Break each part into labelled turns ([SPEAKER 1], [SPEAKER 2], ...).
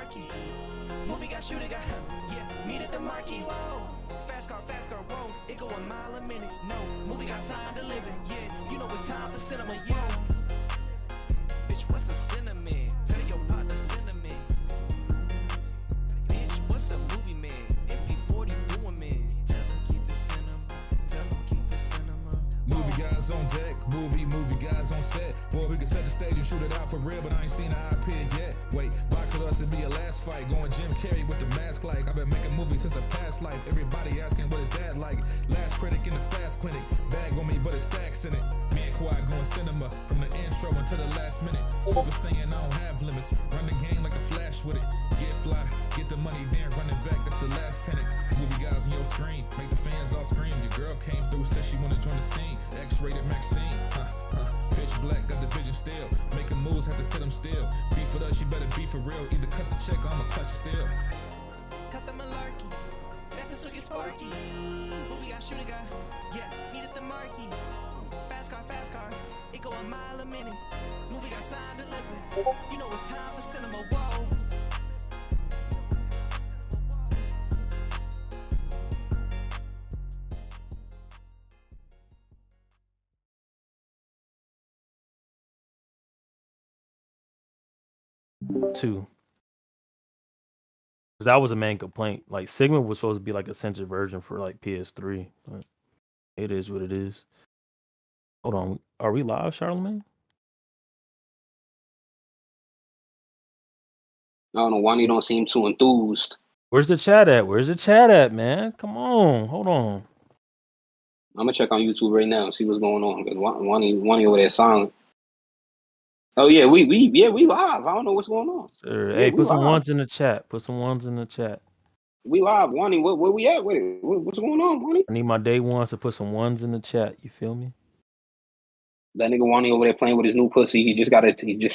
[SPEAKER 1] marquee. Movie got shooter, got meet at the marquee. Whoa, fast car, whoa. It go a mile a minute. No, movie got signed delivered. Yeah, you know it's time for cinema. Yeah, bitch, what's a cinnamon? Tell your partner cinnamon. Bitch, what's a movie man? MP40 doing man. Tell him keep it cinema. Tell him keep it cinema.
[SPEAKER 2] Movie guys on deck, movie guys on set. Boy, we can set the stage and shoot it out for real, but I ain't seen an iPad yet. Wait, box with us to be a last fight. Going Jim Carrey with the mask like. I've been making movies since a past life. Everybody asking what is that like. Last critic in the fast clinic. Bag on me, but it stacks in it. Me and Quad going cinema from the intro until the last minute. Super saying I don't have limits. Run the game like the Flash with it. Get fly, get the money, then run it back. That's the last tenant. Movie guys on your screen, make the fans all scream. Your girl came through, said she wanna join the scene. X-rated Maxine, pitch black, got the vision still. Making moves, have to sit them still. Beef with us, you better be for real. Either cut the check or I'ma clutch it still.
[SPEAKER 1] Cut the malarkey, that pistol get sparky. Movie got shooter, got meet at the marquee. Fast car, it go a mile a minute. Movie got signed delivered. You know it's time for cinema. Whoa.
[SPEAKER 3] 2. Because that was a main complaint. Like Sigma was supposed to be like a censored version for like PS3. But it is what it is. Hold on. Are we live, Charlemagne?
[SPEAKER 4] I don't know why you don't seem too enthused.
[SPEAKER 3] Where's the chat at, man? Come on. Hold on.
[SPEAKER 4] I'm gonna check on YouTube right now and see what's going on. Because Wani over there silent. Oh yeah, we live. I don't know what's going on.
[SPEAKER 3] Sir,
[SPEAKER 4] Yeah,
[SPEAKER 3] hey,
[SPEAKER 4] we
[SPEAKER 3] put some
[SPEAKER 4] live.
[SPEAKER 3] ones in the chat. Put some ones in the chat.
[SPEAKER 4] We live, Wani. Where we at? What's going on, Wani?
[SPEAKER 3] I need my day ones to put some ones in the chat. You feel me?
[SPEAKER 4] That nigga Wani over there playing with his new pussy. He just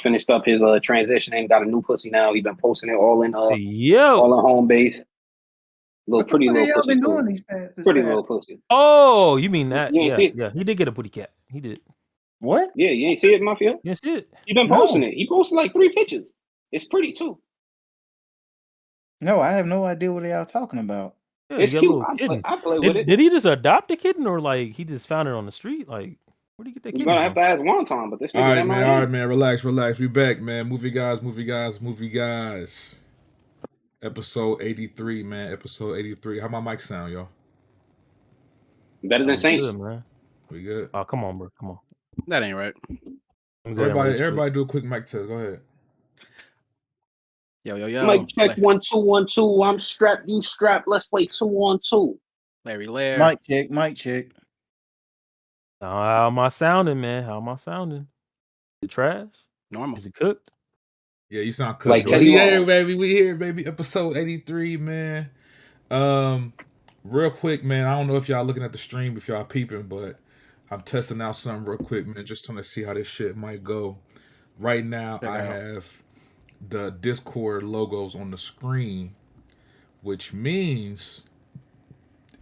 [SPEAKER 4] finished up his transition and got a new pussy now. He's been posting it all in all in home base. Pretty little pussy.
[SPEAKER 5] Been doing these past,
[SPEAKER 4] little pussy.
[SPEAKER 3] Oh, you mean that?
[SPEAKER 4] You ain't see it?
[SPEAKER 3] Yeah. He did get a booty cat. He did.
[SPEAKER 5] What?
[SPEAKER 4] Yeah, you ain't see it, Mafia?
[SPEAKER 3] You see it?
[SPEAKER 4] He been posting it. He posted like 3 pictures. It's pretty too.
[SPEAKER 5] No, I have no idea what they are talking about.
[SPEAKER 3] Yeah,
[SPEAKER 4] it's cute. I play with it.
[SPEAKER 3] Did he just adopt a kitten or like he just found it on the street? Like, where did he get that kitten?
[SPEAKER 4] You're gonna have to ask one time, but this
[SPEAKER 2] all right, man. Relax. We back, man. Movie guys. Episode 83, man. Episode 83. How my mic sound, y'all?
[SPEAKER 4] Better than Saints.
[SPEAKER 3] Good, man.
[SPEAKER 2] We good.
[SPEAKER 3] Oh, come on, bro. Come on.
[SPEAKER 6] That ain't right.
[SPEAKER 2] Everybody do a quick mic test. Go ahead.
[SPEAKER 6] Yo.
[SPEAKER 4] Mic check 1 2 1 2. I'm strapped. You strapped. Let's play 2 on 2.
[SPEAKER 6] Larry Lair.
[SPEAKER 5] Mic check.
[SPEAKER 3] How am I sounding, man? How am I sounding? Is it trash?
[SPEAKER 6] Normal.
[SPEAKER 3] Is it cooked?
[SPEAKER 2] Yeah, you sound cooked.
[SPEAKER 4] Like
[SPEAKER 2] we here, baby. We here, baby. Episode 83, man. Real quick, man. I don't know if y'all looking at the stream, if y'all peeping, but I'm testing out something real quick, man. Just trying to see how this shit might go. Right now, I have the Discord logos on the screen, which means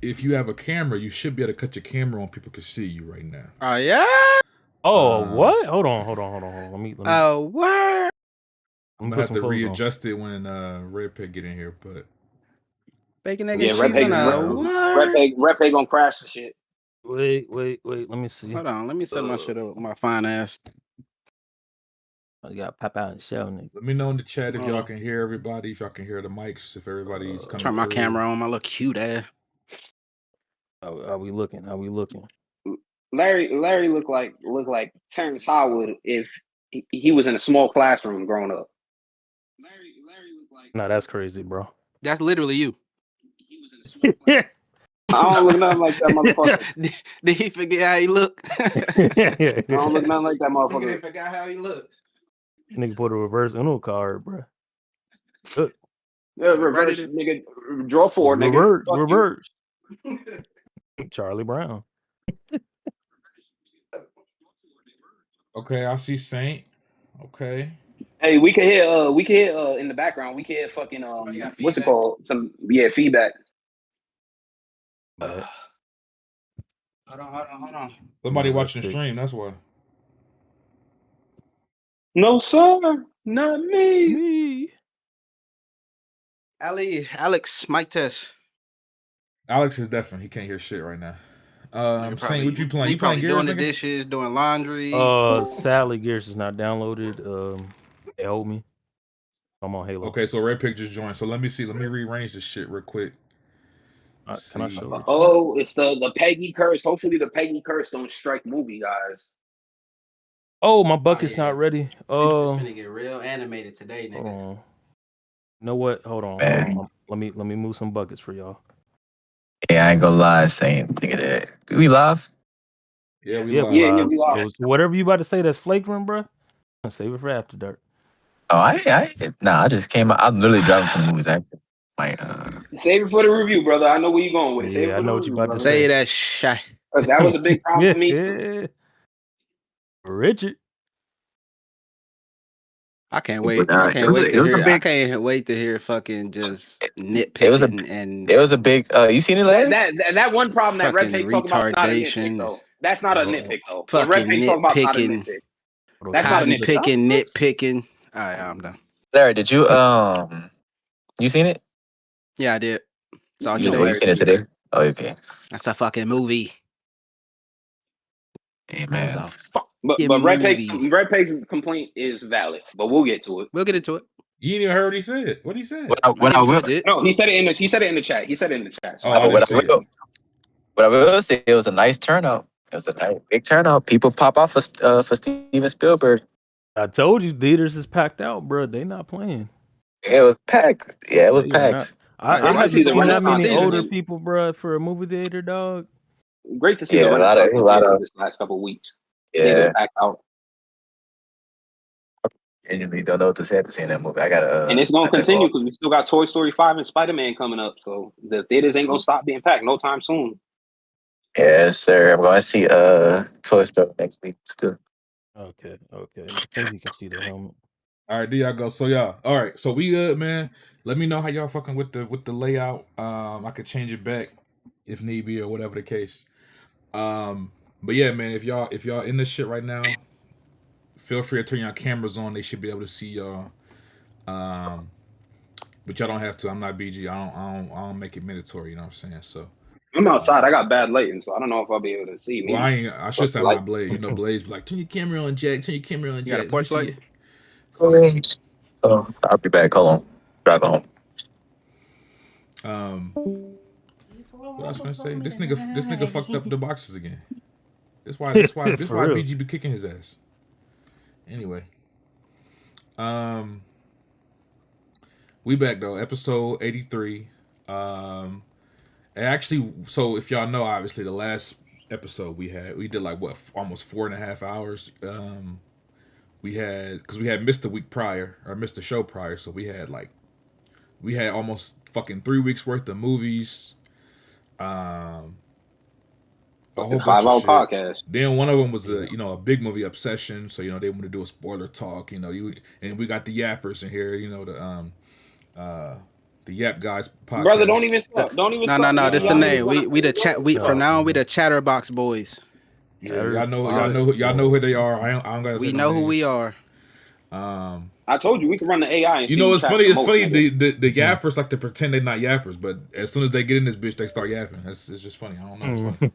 [SPEAKER 2] if you have a camera, you should be able to cut your camera on. People can see you right now.
[SPEAKER 6] Oh yeah.
[SPEAKER 3] Oh what? Hold on. Let me.
[SPEAKER 6] Oh what?
[SPEAKER 2] I'm gonna have to readjust it when Red Pig get in here, but
[SPEAKER 6] bacon, egg, and cheese.
[SPEAKER 4] Red Pig gonna crash the shit.
[SPEAKER 3] Wait. Let me see.
[SPEAKER 6] Hold on. Let me set my shit up. My fine ass.
[SPEAKER 3] You got pop out and shell, nigga.
[SPEAKER 2] Let me know in the chat if y'all can hear everybody, if y'all can hear the mics, if everybody's coming.
[SPEAKER 6] Turn my camera on. My little cute ass.
[SPEAKER 3] Are we looking?
[SPEAKER 4] Larry look like Terrence Howard if he was in a small classroom growing up. Larry look like.
[SPEAKER 3] No, that's crazy, bro.
[SPEAKER 6] That's literally you.
[SPEAKER 4] He was in a small classroom. I don't look nothing like that motherfucker.
[SPEAKER 6] Did he forget how he looked?
[SPEAKER 4] I don't look nothing like that motherfucker.
[SPEAKER 6] He forgot how he looked.
[SPEAKER 3] Nigga put a reverse Uno card, bro. Look.
[SPEAKER 4] Yeah, reverse, nigga. Draw 4, nigga.
[SPEAKER 3] Reverse. Charlie Brown.
[SPEAKER 2] Okay, I see Saint. Okay.
[SPEAKER 4] Hey, we can hear in the background. We can hear fucking what's it called? Some feedback.
[SPEAKER 6] Hold on.
[SPEAKER 2] Somebody watching the stream. That's why.
[SPEAKER 4] No, sir. Not me.
[SPEAKER 6] Alex, mic test.
[SPEAKER 2] Alex is definitely, he can't hear shit right now. Saint, what you playing?
[SPEAKER 6] He
[SPEAKER 2] You playing
[SPEAKER 6] probably
[SPEAKER 2] Gears,
[SPEAKER 6] doing the
[SPEAKER 2] nigga?
[SPEAKER 6] dishes, doing laundry.
[SPEAKER 3] Sadly, Gears is not downloaded. They hold me. I'm on Halo.
[SPEAKER 2] Okay, so Red Pick just joined. So let me see. Let me rearrange this shit real quick.
[SPEAKER 3] Can I show it?
[SPEAKER 4] Oh, it's the Peggy curse. Hopefully the Peggy curse don't strike movie guys.
[SPEAKER 3] Oh, my bucket's not ready.
[SPEAKER 6] It's gonna get real animated today, nigga.
[SPEAKER 3] Hold on. You know what? Hold on. Let me move some buckets for y'all.
[SPEAKER 7] Yeah, I ain't gonna lie, Saint. Think of that. We live?
[SPEAKER 2] Yeah, we
[SPEAKER 3] live.
[SPEAKER 4] Yeah, we live.
[SPEAKER 3] So whatever you about to say that's flagrant, bro, save it for after dark.
[SPEAKER 7] Oh, I just came out. I'm literally driving from the movies. I might
[SPEAKER 4] save it for the review, brother. I know where you're going with it. Save it
[SPEAKER 3] I
[SPEAKER 4] for
[SPEAKER 3] know
[SPEAKER 4] the
[SPEAKER 3] what you
[SPEAKER 4] review,
[SPEAKER 3] about to
[SPEAKER 4] brother.
[SPEAKER 3] say.
[SPEAKER 6] That shit.
[SPEAKER 4] That was a big problem for me.
[SPEAKER 3] Richard.
[SPEAKER 6] I can't wait. I can't wait to hear fucking just nitpicking and
[SPEAKER 7] it was a big you seen it later?
[SPEAKER 4] That one problem that Red Pick's talking about is not a nitpick though. That's not a nitpick though. What Red Pick's talking about is not a nitpick. That's not a nitpick.
[SPEAKER 6] Nitpicking. All right, I'm done.
[SPEAKER 7] Larry, did you you seen it?
[SPEAKER 6] Yeah, I did. Saw it
[SPEAKER 7] You
[SPEAKER 6] today.
[SPEAKER 7] seen it today? Oh, okay.
[SPEAKER 6] That's a fucking movie.
[SPEAKER 7] Hey man.
[SPEAKER 4] But Red Pick's complaint is valid, but we'll get to it.
[SPEAKER 6] We'll get into it.
[SPEAKER 2] You didn't even heard what he said. What he said?
[SPEAKER 4] No, he said it in the chat. He said it in the chat. So
[SPEAKER 7] what I will say, it was a nice turnout. It was a nice big turnout. People pop off for Steven Spielberg.
[SPEAKER 3] I told you, theaters is packed out, bro. They not playing.
[SPEAKER 7] It was packed. Yeah, it was packed.
[SPEAKER 3] I haven't seen that many older people, bro, for a movie theater, dog.
[SPEAKER 4] Great to see the lot of this last couple of weeks.
[SPEAKER 7] Yeah,
[SPEAKER 4] back out.
[SPEAKER 7] I genuinely don't know what to say after seeing that movie. I gotta,
[SPEAKER 4] and it's gonna continue because we still got Toy Story 5 and Spider-Man coming up, so the theaters ain't gonna stop being packed no time soon.
[SPEAKER 7] Yes, sir. I'm gonna see Toy Story next week still.
[SPEAKER 3] Okay. I think you can see the helmet.
[SPEAKER 2] All right, there y'all go. So y'all, all right. So we good, man. Let me know how y'all fucking with the layout. I could change it back if need be or whatever the case. But yeah, man, if y'all in this shit right now, feel free to turn your cameras on. They should be able to see y'all. But y'all don't have to. I'm not BG. I don't make it mandatory. You know what I'm saying? So
[SPEAKER 4] I'm outside. I got bad lighting, so I don't know if I'll be able to see me.
[SPEAKER 2] Well, I should say my Blaze. You know, Blaze be like, turn your camera on, Jack. Turn your camera on, Jack.
[SPEAKER 6] You got a porch light?
[SPEAKER 7] Oh, I'll be back. Hold on. Drive home.
[SPEAKER 2] What I was gonna say? This nigga fucked up the boxes again. This why BG be kicking his ass. Anyway. We back though, episode 83. Actually, so if y'all know, obviously the last episode we did like what, almost 4.5 hours. We had missed a week prior, or missed a show prior, so we had almost fucking 3 weeks worth of movies. A whole
[SPEAKER 4] 5-hour podcast.
[SPEAKER 2] Then one of them was a big movie obsession, so they want to do a spoiler talk. And we got the yappers in here. The Yap Guys podcast.
[SPEAKER 4] Brother, don't even stop.
[SPEAKER 6] No. This the name. We the chat. From now on, we the Chatterbox Boys.
[SPEAKER 2] Yeah, y'all know who they are. I don't gotta say
[SPEAKER 6] we know who we are.
[SPEAKER 4] I told you we can run the AI. And
[SPEAKER 2] it's funny. It's funny. The yappers like to pretend they're not yappers, but as soon as they get in this bitch, they start yapping. It's just funny. I don't know. It's funny.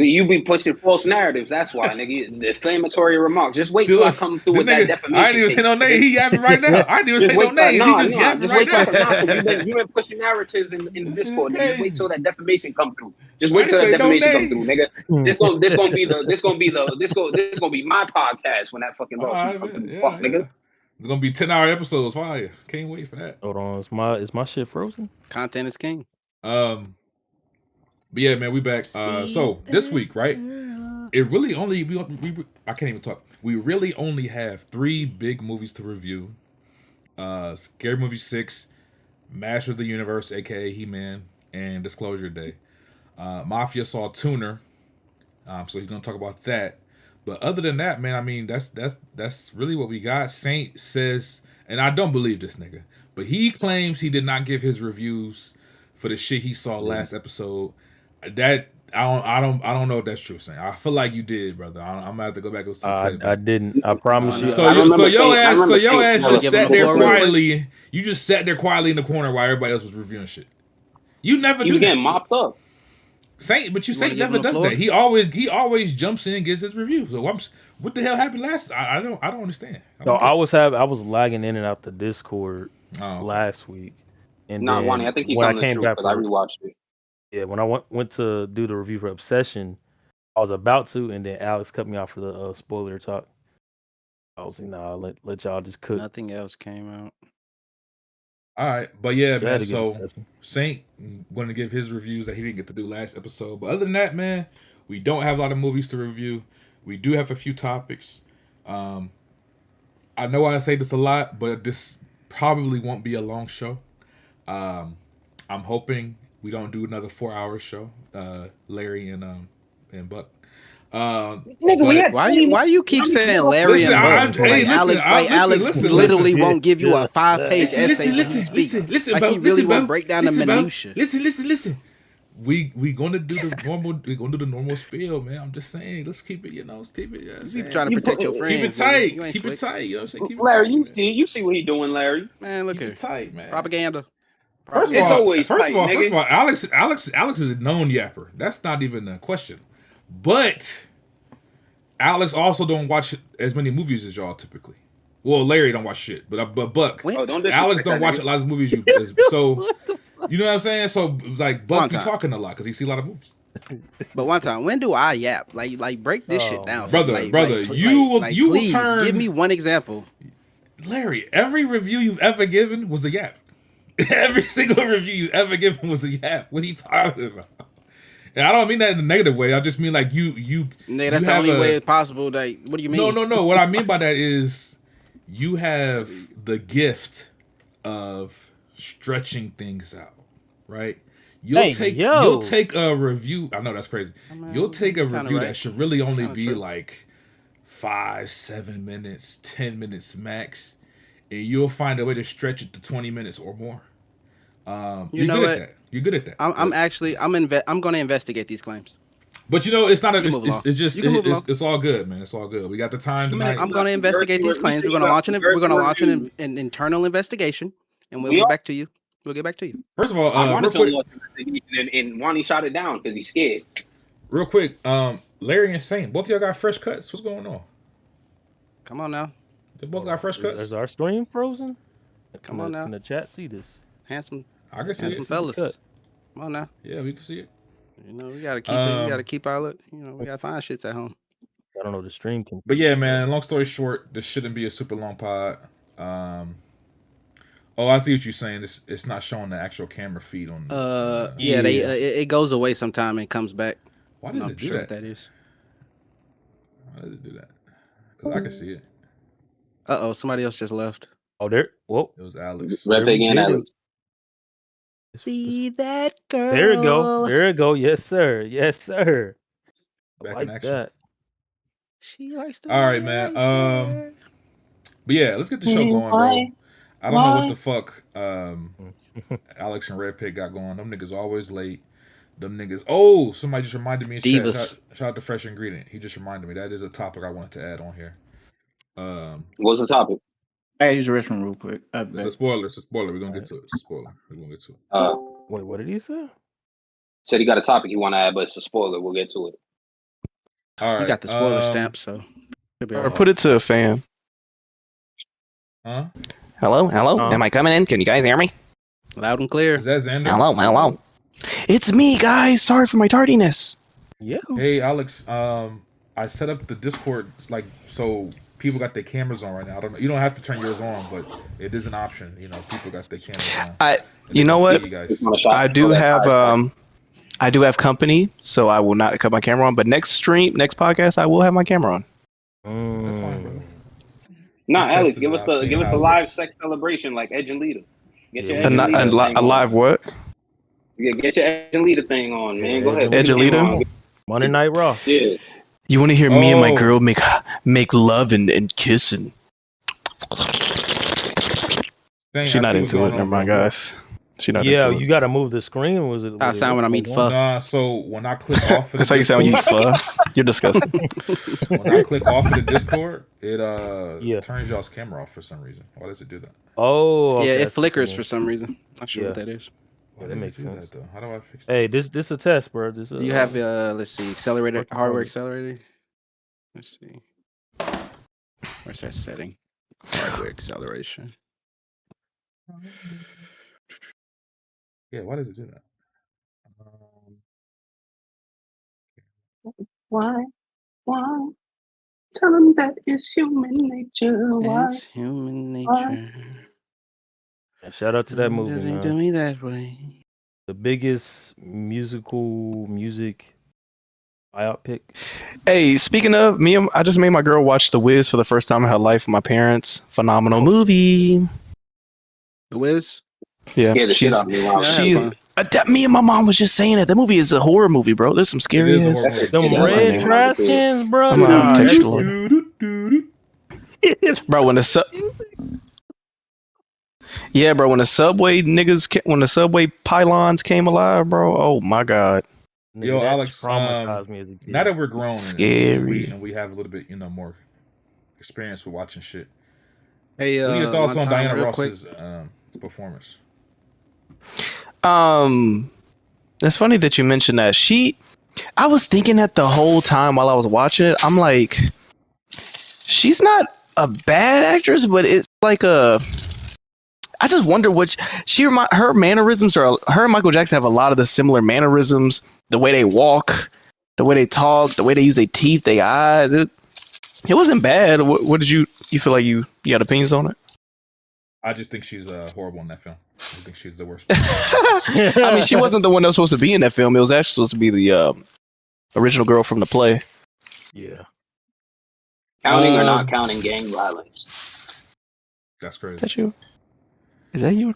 [SPEAKER 4] You be pushing false narratives. That's why, nigga. The inflammatory remarks. Just wait till I come through with that defamation.
[SPEAKER 2] I didn't even say no name. He yapping right now. I didn't even say no name. He just yapping right now.
[SPEAKER 4] You've been pushing narratives in the Discord. Nigga. Just wait till that defamation come through. Just wait till that defamation come through, nigga. This gonna be my podcast when that fucking lawsuit comes through. Fuck, nigga.
[SPEAKER 2] It's gonna be 10-hour episodes. Fire! Can't wait for that.
[SPEAKER 3] Hold on, is my shit frozen?
[SPEAKER 6] Content is king.
[SPEAKER 2] But yeah, man, we back. So this week, right? It really only I can't even talk. We really only have 3 big movies to review. Scary Movie 6, Master of the Universe, aka He-Man, and Disclosure Day. Mafia saw Tuner, so he's gonna talk about that. But other than that, man, I mean, that's really what we got. Saint says, and I don't believe this nigga, but he claims he did not give his reviews for the shit he saw last episode. That I don't know if that's true, Saint. I feel like you did, brother. I'm gonna have to go back and see the
[SPEAKER 3] I
[SPEAKER 2] playback.
[SPEAKER 3] didn't. I promise you.
[SPEAKER 2] So your ass just sat there quietly.
[SPEAKER 6] Quick.
[SPEAKER 2] You just sat there quietly in the corner while everybody else was reviewing shit. You never
[SPEAKER 4] He
[SPEAKER 2] do
[SPEAKER 4] was
[SPEAKER 2] that.
[SPEAKER 4] getting mopped up.
[SPEAKER 2] Saint never does that. He always jumps in and gets his review. So what the hell happened last? I don't understand.
[SPEAKER 3] I was lagging in and out the Discord last week. And
[SPEAKER 4] nah, Wani, I think he's telling the truth because I rewatched it.
[SPEAKER 3] Yeah, when I went to do the review for Obsession, I was about to, and then Alex cut me off for the spoiler talk. I was like, nah, let y'all just cook.
[SPEAKER 6] Nothing else came out.
[SPEAKER 2] All right, but yeah, man. So Saint wanted to give his reviews that he didn't get to do last episode. But other than that, man, we don't have a lot of movies to review. We do have a few topics. I know I say this a lot, but this probably won't be a long show. I'm hoping we don't do another 4-hour show. Larry and Buck.
[SPEAKER 6] Nigga, why you keep saying Larry and Buck? Alex literally won't give you a 5-page essay. Listen, he really won't break down the minutia.
[SPEAKER 2] Listen. We gonna do the normal spiel, man. I'm just saying, let's keep it, let's keep it.
[SPEAKER 6] You keep trying to protect your friends.
[SPEAKER 2] Keep it tight. Keep it tight. You know what I'm saying?
[SPEAKER 4] Larry, you see what he doing, Larry?
[SPEAKER 6] Man, look
[SPEAKER 2] here. Tight, man.
[SPEAKER 6] Propaganda.
[SPEAKER 2] First of all, Alex is a known yapper. That's not even a question. But Alex also don't watch as many movies as y'all typically. Well, Larry don't watch shit, but Buck, Alex don't watch a lot of movies. So you know what I'm saying? So like Buck be talking a lot because he see a lot of movies.
[SPEAKER 6] But one time, when do I yap? Like break this shit down,
[SPEAKER 2] brother. You will turn.
[SPEAKER 6] Give me one example.
[SPEAKER 2] Larry, every review you've ever given was a yap. Every single review you've ever given was a yap. What are you talking about? And I don't mean that in a negative way. I just mean like you.
[SPEAKER 6] Nigga, that's the only way it's possible. Like, what do you mean?
[SPEAKER 2] No. What I mean by that is you have the gift of stretching things out, right? You'll take a review. I know that's crazy. You'll take a review that should really only be like 5-7 minutes, 10 minutes max, and you'll find a way to stretch it to 20 minutes or more. You're good at that. You're good at that.
[SPEAKER 6] I'm going to investigate these claims.
[SPEAKER 2] But it's not. It's all good, man. It's all good. We got the time tonight.
[SPEAKER 6] I'm going to investigate these claims. We're going to launch an internal investigation, and we'll get back to you.
[SPEAKER 2] First of all,
[SPEAKER 4] real quick, and Wani shot it down because he's scared.
[SPEAKER 2] Real quick, Larry and Saint, both of y'all got fresh cuts. What's going on?
[SPEAKER 6] Come on now.
[SPEAKER 2] They both got fresh cuts.
[SPEAKER 3] Is our stream frozen?
[SPEAKER 6] Come on now.
[SPEAKER 3] Can the chat see this?
[SPEAKER 6] Handsome.
[SPEAKER 2] I can see
[SPEAKER 6] handsome fellas. Come on now.
[SPEAKER 2] Yeah, we can see it.
[SPEAKER 6] We gotta keep it. We gotta keep our look. We gotta find shits at home.
[SPEAKER 3] I don't know the stream can.
[SPEAKER 2] But yeah, man. Long story short, this shouldn't be a super long pod. I see what you're saying. It's not showing the actual camera feed on.
[SPEAKER 6] It goes away sometime and comes back.
[SPEAKER 2] Why does it do that?
[SPEAKER 6] What that is.
[SPEAKER 2] Why does it do that? Because I can see it.
[SPEAKER 6] Somebody else just left.
[SPEAKER 3] Oh, there. Whoa,
[SPEAKER 2] it was Alex.
[SPEAKER 4] Red and Alex.
[SPEAKER 6] See that girl?
[SPEAKER 3] There you go. Yes, sir.
[SPEAKER 2] Back
[SPEAKER 3] like
[SPEAKER 2] in action.
[SPEAKER 3] That.
[SPEAKER 6] She likes to.
[SPEAKER 2] All right, man. But yeah, let's get the show going, bro. I don't know what the fuck Alex and Red Pig got going. Them niggas always late. Them niggas. Oh, somebody just reminded me.
[SPEAKER 6] Divas.
[SPEAKER 2] Shout out to Fresh Ingredient. He just reminded me. That is a topic I wanted to add on here.
[SPEAKER 4] What's the topic?
[SPEAKER 5] I use the restroom real quick.
[SPEAKER 2] It's a spoiler. We're gonna get to it.
[SPEAKER 3] Wait, what did he say?
[SPEAKER 4] Said he got a topic he want to add, but it's a spoiler. We'll get to it.
[SPEAKER 2] All right.
[SPEAKER 6] You got the spoiler stamp, so.
[SPEAKER 8] Or put it to a fan.
[SPEAKER 2] Huh?
[SPEAKER 8] Hello? Am I coming in? Can you guys hear me?
[SPEAKER 6] Loud and clear.
[SPEAKER 2] Is that Xander?
[SPEAKER 8] Hello. It's me, guys. Sorry for my tardiness.
[SPEAKER 3] Yeah.
[SPEAKER 2] Hey, Alex. I set up the Discord so people got their cameras on right now. I don't know. You don't have to turn yours on, but it is an option. People got their cameras on.
[SPEAKER 8] You know what? I do have company, so I will not cut my camera on. But next podcast, I will have my camera on.
[SPEAKER 2] That's fine, bro.
[SPEAKER 4] Nah, Alex, give us the live sex celebration like Edge and Lita. Get your Edge and Lita thing
[SPEAKER 8] a live what?
[SPEAKER 4] Yeah, get your Edge and Lita thing on, man. Go ahead.
[SPEAKER 8] Edge and Lita?
[SPEAKER 3] Monday Night Raw.
[SPEAKER 4] Yeah.
[SPEAKER 8] You want to hear me and my girl make love and kissing?
[SPEAKER 2] Dang,
[SPEAKER 8] She's not into it. Never mind, guys.
[SPEAKER 3] Yeah, you got to move the screen. Was it?
[SPEAKER 6] I sound when I'm eating pho.
[SPEAKER 2] Nah, so when I click off of
[SPEAKER 8] That's how you sound when you eat pho. You're disgusting.
[SPEAKER 2] When I click off of the Discord, it turns y'all's camera off for some reason. Why does it do that?
[SPEAKER 3] Oh,
[SPEAKER 6] yeah, it flickers for some reason. Not sure what that is.
[SPEAKER 2] Why that makes sense. That, though? How do I fix that?
[SPEAKER 3] Hey, this a test, bro. This
[SPEAKER 6] you have let's see, accelerator, hardware accelerator. Let's see. Where's that setting? Hardware acceleration.
[SPEAKER 2] Yeah, why does it do that?
[SPEAKER 4] Why? Tell them that it's human nature. Why?
[SPEAKER 6] It's human nature.
[SPEAKER 3] Yeah, shout out to that movie,
[SPEAKER 6] Doesn't
[SPEAKER 3] man.
[SPEAKER 6] do me that way.
[SPEAKER 3] The biggest music biopic.
[SPEAKER 8] Hey, speaking of I just made my girl watch The Wiz for the first time in her life with my parents. Phenomenal movie.
[SPEAKER 6] The Wiz?
[SPEAKER 8] Yeah,
[SPEAKER 4] she's
[SPEAKER 8] me and my mom was just saying it. That movie is a horror movie, bro. There's some scary ass.
[SPEAKER 3] Them red trash cans, bro.
[SPEAKER 8] I'm gonna text you. Bro, when the subway pylons came alive, bro. Oh my god.
[SPEAKER 2] Yo, Alex,
[SPEAKER 3] traumatized me as a kid.
[SPEAKER 2] Now that we're grown,
[SPEAKER 8] scary,
[SPEAKER 2] and we have a little bit, more experience with watching shit.
[SPEAKER 6] Hey,
[SPEAKER 2] what are your thoughts on Diana Ross's performance?
[SPEAKER 8] It's funny that you mentioned that. I was thinking that the whole time while I was watching it. I'm like, she's not a bad actress, but it's like I just wonder her mannerisms are. Her and Michael Jackson have a lot of the similar mannerisms. The way they walk, the way they talk, the way they use their teeth, their eyes. It wasn't bad. What did you feel like you had opinions on it?
[SPEAKER 2] I just think she's horrible in that film. I think she's the worst.
[SPEAKER 8] I mean, she wasn't the one that was supposed to be in that film. It was actually supposed to be the original girl from the play.
[SPEAKER 3] Yeah.
[SPEAKER 4] Counting or not counting gang violence?
[SPEAKER 2] That's crazy.
[SPEAKER 8] Is that you? Is that you?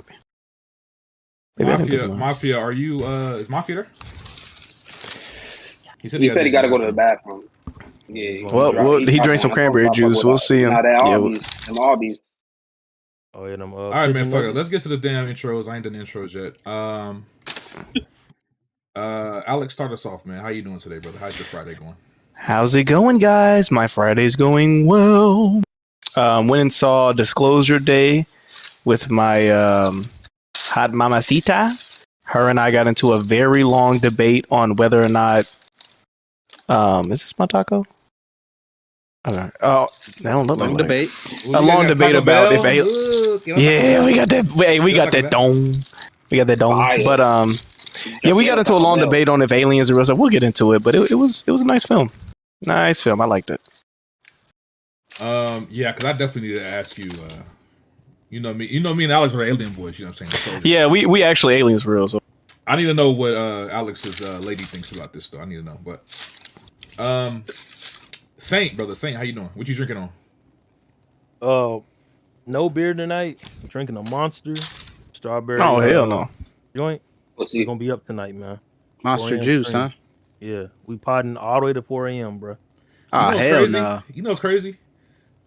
[SPEAKER 2] Mafia, are you? Is Mafia there?
[SPEAKER 4] He said he got to go to the bathroom. Yeah.
[SPEAKER 8] Well, he drank some cranberry juice. We'll see him.
[SPEAKER 4] Them Arby's.
[SPEAKER 3] Oh yeah, them.
[SPEAKER 2] All right, man. Fuck it. Let's get to the damn intros. I ain't done the intros yet. Alex, start us off, man. How you doing today, brother? How's your Friday going?
[SPEAKER 8] How's it going, guys? My Friday's going well. Went and saw Disclosure Day with my hot mamacita. Her and I got into a very long debate on whether or not is this my taco? Okay. Oh, that don't look
[SPEAKER 6] long
[SPEAKER 8] like
[SPEAKER 6] debate.
[SPEAKER 8] A long debate about if we got that. Hey, we got that dome. We got that dome. But yeah, we got into a long debate on if aliens are real. So we'll get into it. But it was a nice film. Nice film. I liked it.
[SPEAKER 2] Yeah, because I definitely need to ask you. You know me and Alex are alien boys. You know what I'm saying?
[SPEAKER 8] Yeah, we actually aliens for real. So
[SPEAKER 2] I need to know what Alex's lady thinks about this. Though I need to know. But Saint, how you doing? What you drinking on?
[SPEAKER 3] No beer tonight. I'm drinking a Monster strawberry.
[SPEAKER 8] Oh hell no!
[SPEAKER 3] Joint. We're gonna be up tonight, man.
[SPEAKER 6] Monster juice, huh?
[SPEAKER 3] Yeah, we podding all the way to 4 a.m., bro.
[SPEAKER 6] Oh hell no!
[SPEAKER 2] You know what's crazy?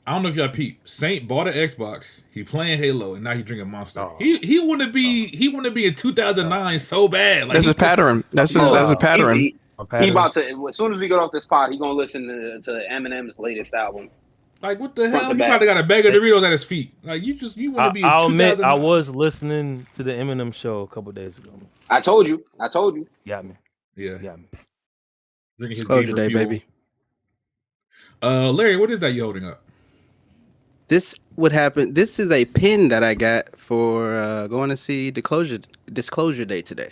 [SPEAKER 2] I don't know if y'all peep. Saint bought an Xbox. He playing Halo, and now he drinking Monster. Oh. He want to be in 2009 so bad. Like,
[SPEAKER 8] that's a pattern. That's a pattern.
[SPEAKER 4] He about to. As soon as we get off this pod, he gonna listen to Eminem's latest album.
[SPEAKER 2] Like what the hell? He probably got a bag of Doritos at his feet. Like you want to be.
[SPEAKER 3] I'll admit, I was listening to the Eminem show a couple days ago.
[SPEAKER 4] I told you.
[SPEAKER 3] Got me.
[SPEAKER 2] Yeah.
[SPEAKER 3] Got me.
[SPEAKER 2] Drinking his
[SPEAKER 6] Close today, baby.
[SPEAKER 2] Larry, what is that you holding up?
[SPEAKER 6] This would happen. This is a pin that I got for going to see Disclosure Day today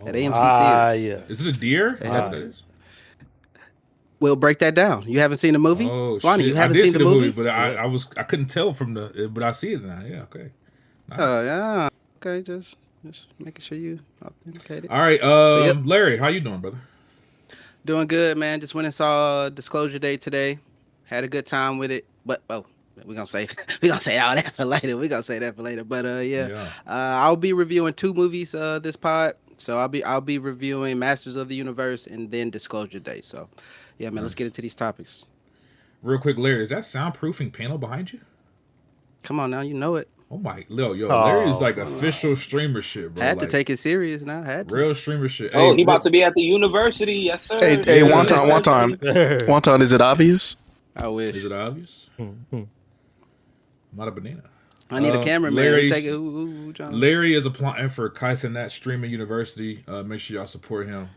[SPEAKER 6] at AMC Theaters.
[SPEAKER 2] Yeah. Is it a deer?
[SPEAKER 6] We'll break that down. You haven't seen the movie?
[SPEAKER 2] Oh,
[SPEAKER 6] Lonnie,
[SPEAKER 2] shit.
[SPEAKER 6] you haven't seen the movie?
[SPEAKER 2] But I couldn't tell from but I see it now. Yeah, okay.
[SPEAKER 6] Nice. Oh yeah. Okay, just making sure you authenticate it.
[SPEAKER 2] All right, Larry, how you doing, brother?
[SPEAKER 6] Doing good, man. Just went and saw Disclosure Day today. Had a good time with it. But we're gonna say all that for later. But I'll be reviewing 2 movies this pod. So I'll be reviewing Masters of the Universe and then Disclosure Day. So yeah, man, let's get into these topics.
[SPEAKER 2] Real quick, Larry, is that soundproofing panel behind you?
[SPEAKER 6] Come on now, you know it.
[SPEAKER 2] Oh my, Larry is like official streamer shit, bro.
[SPEAKER 6] Had to take it serious now. Had to.
[SPEAKER 2] Real streamer shit.
[SPEAKER 4] Oh, he about to be at the university, yes sir.
[SPEAKER 8] Hey, one time. Is it obvious?
[SPEAKER 6] I wish.
[SPEAKER 2] Is it obvious? Not a banana.
[SPEAKER 6] I need a cameraman. Take it.
[SPEAKER 2] Larry is applying for Kaisen Nat Streaming University. Make sure y'all support him.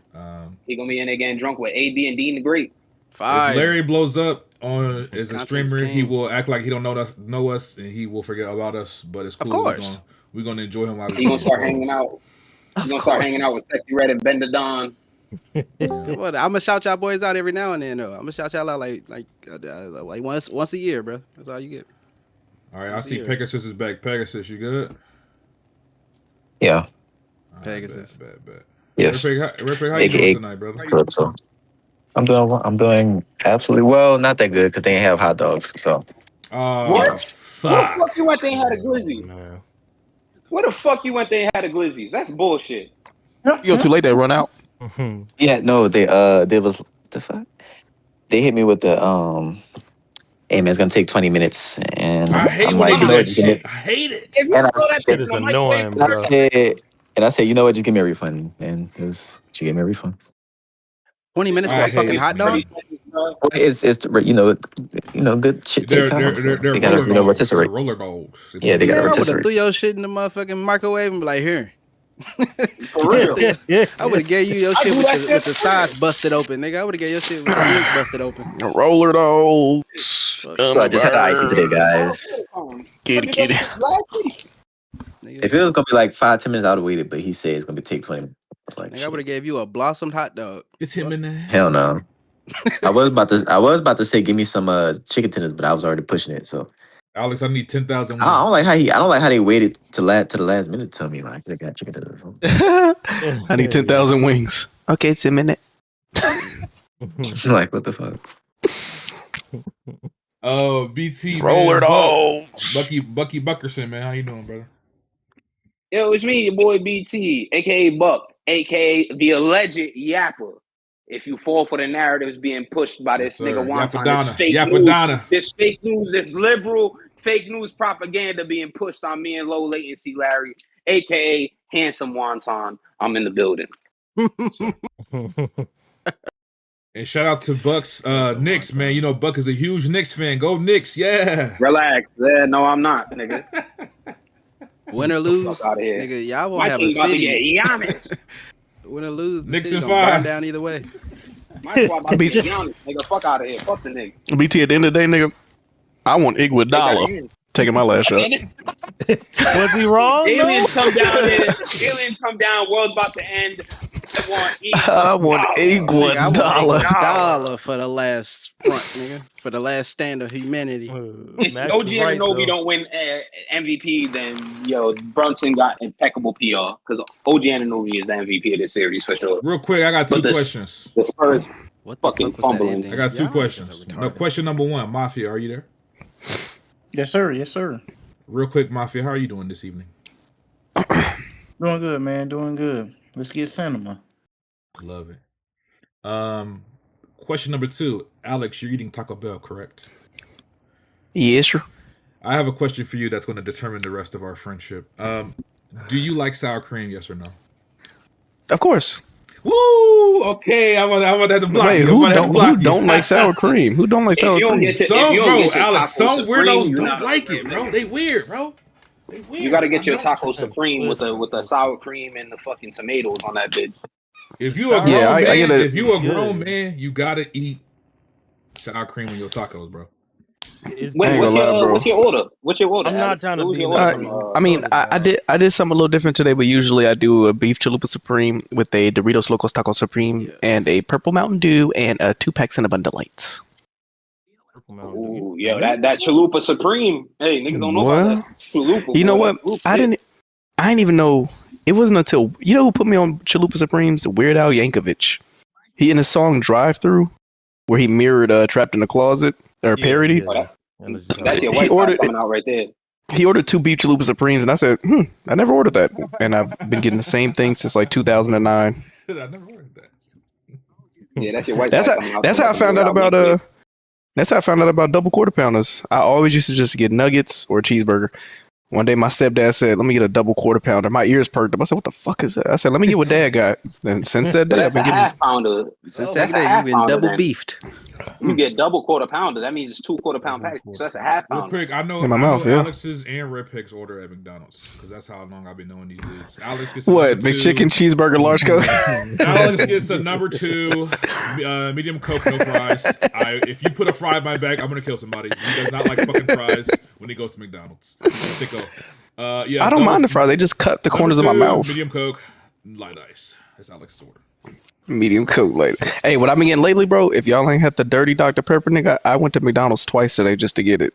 [SPEAKER 4] He gonna be in there getting drunk with AB and Dean the Great.
[SPEAKER 2] Fire. If Larry blows up as a streamer, he will act like he don't know us, and he will forget about us. But it's cool.
[SPEAKER 6] Of course,
[SPEAKER 2] we're gonna enjoy him.
[SPEAKER 4] He gonna start hanging out. He's gonna start hanging out with Sexy Red and Bender Don.
[SPEAKER 6] I'm gonna shout y'all boys out every now and then though. I'm gonna shout y'all out like once a year, bro. That's all you get.
[SPEAKER 2] All right, I see Pegasus is back. Pegasus, you good?
[SPEAKER 7] Yeah.
[SPEAKER 6] Pegasus.
[SPEAKER 2] Bet.
[SPEAKER 7] Yes.
[SPEAKER 2] Red how you doing tonight, brother?
[SPEAKER 7] So, I'm doing absolutely well. Not that good because they ain't have hot dogs. So.
[SPEAKER 4] What?
[SPEAKER 2] Fuck.
[SPEAKER 4] Where the fuck you went? They had a glizzy. No. Where the fuck you went? They had a glizzy. That's bullshit.
[SPEAKER 8] You go too late. They run out.
[SPEAKER 7] Yeah, no, they was the fuck. They hit me with the hey man, it's gonna take 20 minutes, and
[SPEAKER 2] I hate when they do that shit. I hate it.
[SPEAKER 3] It is annoying, bro.
[SPEAKER 7] And I said, you know what? Just give me a refund, and she gave me a refund.
[SPEAKER 6] 20 minutes for a fucking hot dog.
[SPEAKER 7] It's good shit.
[SPEAKER 2] They're
[SPEAKER 7] they gotta rotisserie.
[SPEAKER 2] Roller dogs.
[SPEAKER 7] Yeah, they gotta
[SPEAKER 6] rotisserie. I would have
[SPEAKER 7] threw
[SPEAKER 6] your shit in the motherfucking microwave and be like, here.
[SPEAKER 4] For real.
[SPEAKER 6] I would have gave you your shit with the sides busted open, nigga. I would have gave your shit with the wings busted open.
[SPEAKER 8] Roller dogs.
[SPEAKER 7] So I just had the icy today, guys.
[SPEAKER 8] Kitty.
[SPEAKER 7] If it was gonna be like 5-10 minutes, I would have waited. But he said it's gonna take 20 minutes. Like,
[SPEAKER 6] nigga, I would have gave you a blossomed hot dog.
[SPEAKER 2] It's him in there.
[SPEAKER 7] Hell no. I was about to say give me some chicken tenders, but I was already pushing it. So
[SPEAKER 2] Alex, I need 10,000.
[SPEAKER 7] I don't like how they waited to the last minute to tell me like I could have got chicken tenders.
[SPEAKER 8] I need 10,000 wings. Okay, it's a minute.
[SPEAKER 7] Like what the fuck?
[SPEAKER 2] Oh, BT
[SPEAKER 8] roller dogs.
[SPEAKER 2] Bucky Buckerson, man, how you doing, brother?
[SPEAKER 4] Yo, it's me, your boy BT, aka Buck, aka the alleged Yapper. If you fall for the narratives being pushed by this nigga Wonton, this fake news, this liberal fake news propaganda being pushed on me and low latency Larry, aka handsome Wonton, I'm in the building.
[SPEAKER 2] And shout out to Buck's Knicks, man. You know Buck is a huge Knicks fan. Go Knicks, yeah.
[SPEAKER 4] Relax. Yeah, no, I'm not, nigga.
[SPEAKER 6] Win or lose, nigga, y'all won't have a city. Win or lose,
[SPEAKER 2] Knicks and
[SPEAKER 6] 5 burn down either way.
[SPEAKER 4] My squad about to be Giannis, nigga. Fuck out of here. Fuck the nigga.
[SPEAKER 8] BT, at the end of the day, nigga, I want Iguodala taking my last shot.
[SPEAKER 3] Was he wrong?
[SPEAKER 4] Aliens come down there. Aliens come down. World's about to end.
[SPEAKER 8] I want
[SPEAKER 6] Iguodala for the last front, nigga. For the last stand of humanity.
[SPEAKER 4] If OG Anunoby don't win MVP, then Brunson got impeccable PR because OG Anunoby is the MVP of this series for sure.
[SPEAKER 2] Real quick, I got two questions.
[SPEAKER 4] The Spurs fucking fumbling.
[SPEAKER 2] I got two questions. No, question number one, Mafia, are you there?
[SPEAKER 5] Yes, sir. Yes, sir.
[SPEAKER 2] Real quick, Mafia, how are you doing this evening?
[SPEAKER 5] Doing good, man. Doing good. Let's get cinema.
[SPEAKER 2] Love it. Question number two, Alex, you're eating Taco Bell, correct?
[SPEAKER 8] Yes, sir.
[SPEAKER 2] I have a question for you that's going to determine the rest of our friendship. Do you like sour cream? Yes or no?
[SPEAKER 8] Of course.
[SPEAKER 2] Woo! Okay, I'm about to have to block
[SPEAKER 8] Wait,
[SPEAKER 2] you.
[SPEAKER 8] Who don't like sour cream? Who don't like sour cream?
[SPEAKER 2] Alex, some weirdos don't like it, bro. They weird, bro.
[SPEAKER 4] You got to get your taco supreme with the sour cream and the fucking tomatoes on that bitch.
[SPEAKER 2] If you a grown grown man, you gotta eat sour cream in your tacos, bro.
[SPEAKER 4] What's your order? What's your order?
[SPEAKER 3] I'm not trying to be.
[SPEAKER 8] I did something a little different today, but usually I do a beef chalupa supreme with a Doritos Locos Taco Supreme and a purple Mountain Dew and 2 packs in Abundant Lights.
[SPEAKER 4] Ooh, that chalupa supreme. Hey, niggas don't know about that. Chalupa.
[SPEAKER 8] You know what? I didn't even know. It wasn't until who put me on Chalupa Supremes? Weird Al Yankovic. He in his song "Drive Through," where he mirrored "Trapped in a Closet" or parody.
[SPEAKER 4] That's your white coming out right there.
[SPEAKER 8] He ordered 2 beef Chalupa Supremes, and I said, I never ordered that, and I've been getting the same thing since like 2009.
[SPEAKER 2] I never ordered that.
[SPEAKER 4] Yeah, that's your white.
[SPEAKER 8] That's how I found out about That's how I found out about double quarter pounders. I always used to just get nuggets or a cheeseburger. One day my stepdad said, "Let me get a double quarter pounder." My ears perked up. I said, "What the fuck is that?" I said, "Let me get what Dad got." And since that day, I've
[SPEAKER 4] That's
[SPEAKER 8] been
[SPEAKER 4] a
[SPEAKER 8] getting.
[SPEAKER 4] half pounder.
[SPEAKER 6] Since
[SPEAKER 4] That's
[SPEAKER 6] that
[SPEAKER 4] a
[SPEAKER 6] day,
[SPEAKER 4] half
[SPEAKER 6] you've been
[SPEAKER 4] pounder.
[SPEAKER 6] double
[SPEAKER 4] Then
[SPEAKER 6] beefed.
[SPEAKER 4] you get double quarter pounder. That means it's 2 quarter pound packs. So that's a half
[SPEAKER 2] Real
[SPEAKER 4] pounder.
[SPEAKER 2] quick, I know
[SPEAKER 8] In my mouth, yeah.
[SPEAKER 2] Alex's and Red Pig's order at McDonald's because that's how long I've been knowing these dudes. Alex gets
[SPEAKER 8] What?
[SPEAKER 2] number 2.
[SPEAKER 8] McChicken, cheeseburger, large Coke.
[SPEAKER 2] Alex gets a number 2, medium Coke, no fries. If you put a fry in my bag, I'm gonna kill somebody. He does not like fucking fries when he goes to McDonald's. Sicko. Yeah,
[SPEAKER 8] I don't mind the fry. They just cut the corners of my mouth.
[SPEAKER 2] Medium Coke, light ice. That's Alex's order.
[SPEAKER 8] Medium Coke later. Hey, what I've been getting lately, bro, if y'all ain't had the dirty Dr. Pepper, nigga, I went to McDonald's twice today just to get it.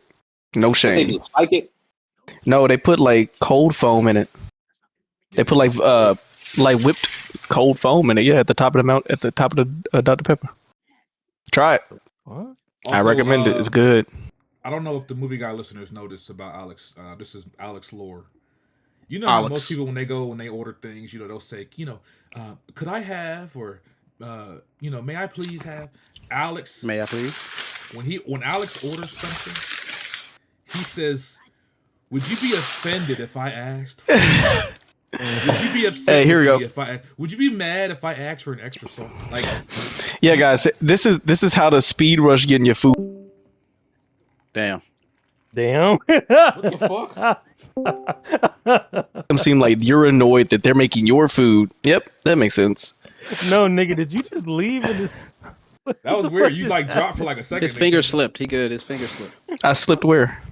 [SPEAKER 8] No shame.
[SPEAKER 4] They spike it.
[SPEAKER 8] No, they put like cold foam in it. They put like whipped cold foam in it. Yeah, at the top of the Dr. Pepper. Try it.
[SPEAKER 3] What?
[SPEAKER 8] I recommend it. It's good.
[SPEAKER 2] I don't know if the movie guy listeners know this about Alex. This is Alex lore. You know,
[SPEAKER 6] Alex.
[SPEAKER 2] Most people when they order things, they'll say, could I have, or may I please have? Alex,
[SPEAKER 6] May I please?
[SPEAKER 2] When Alex orders something, he says, "Would you be offended if I asked for it? Would you be upset?
[SPEAKER 8] Hey, here we go.
[SPEAKER 2] Would you be mad if I asked for an extra salt?" Like,
[SPEAKER 8] yeah, guys, this is how to speed rush getting your food.
[SPEAKER 6] Damn.
[SPEAKER 2] what the fuck?
[SPEAKER 8] Them seem like you're annoyed that they're making your food. Yep, that makes sense.
[SPEAKER 3] No, nigga, did you just leave with this?
[SPEAKER 2] That was weird. You dropped for like a second.
[SPEAKER 6] His finger slipped. He good. His finger slipped.
[SPEAKER 8] I slipped where?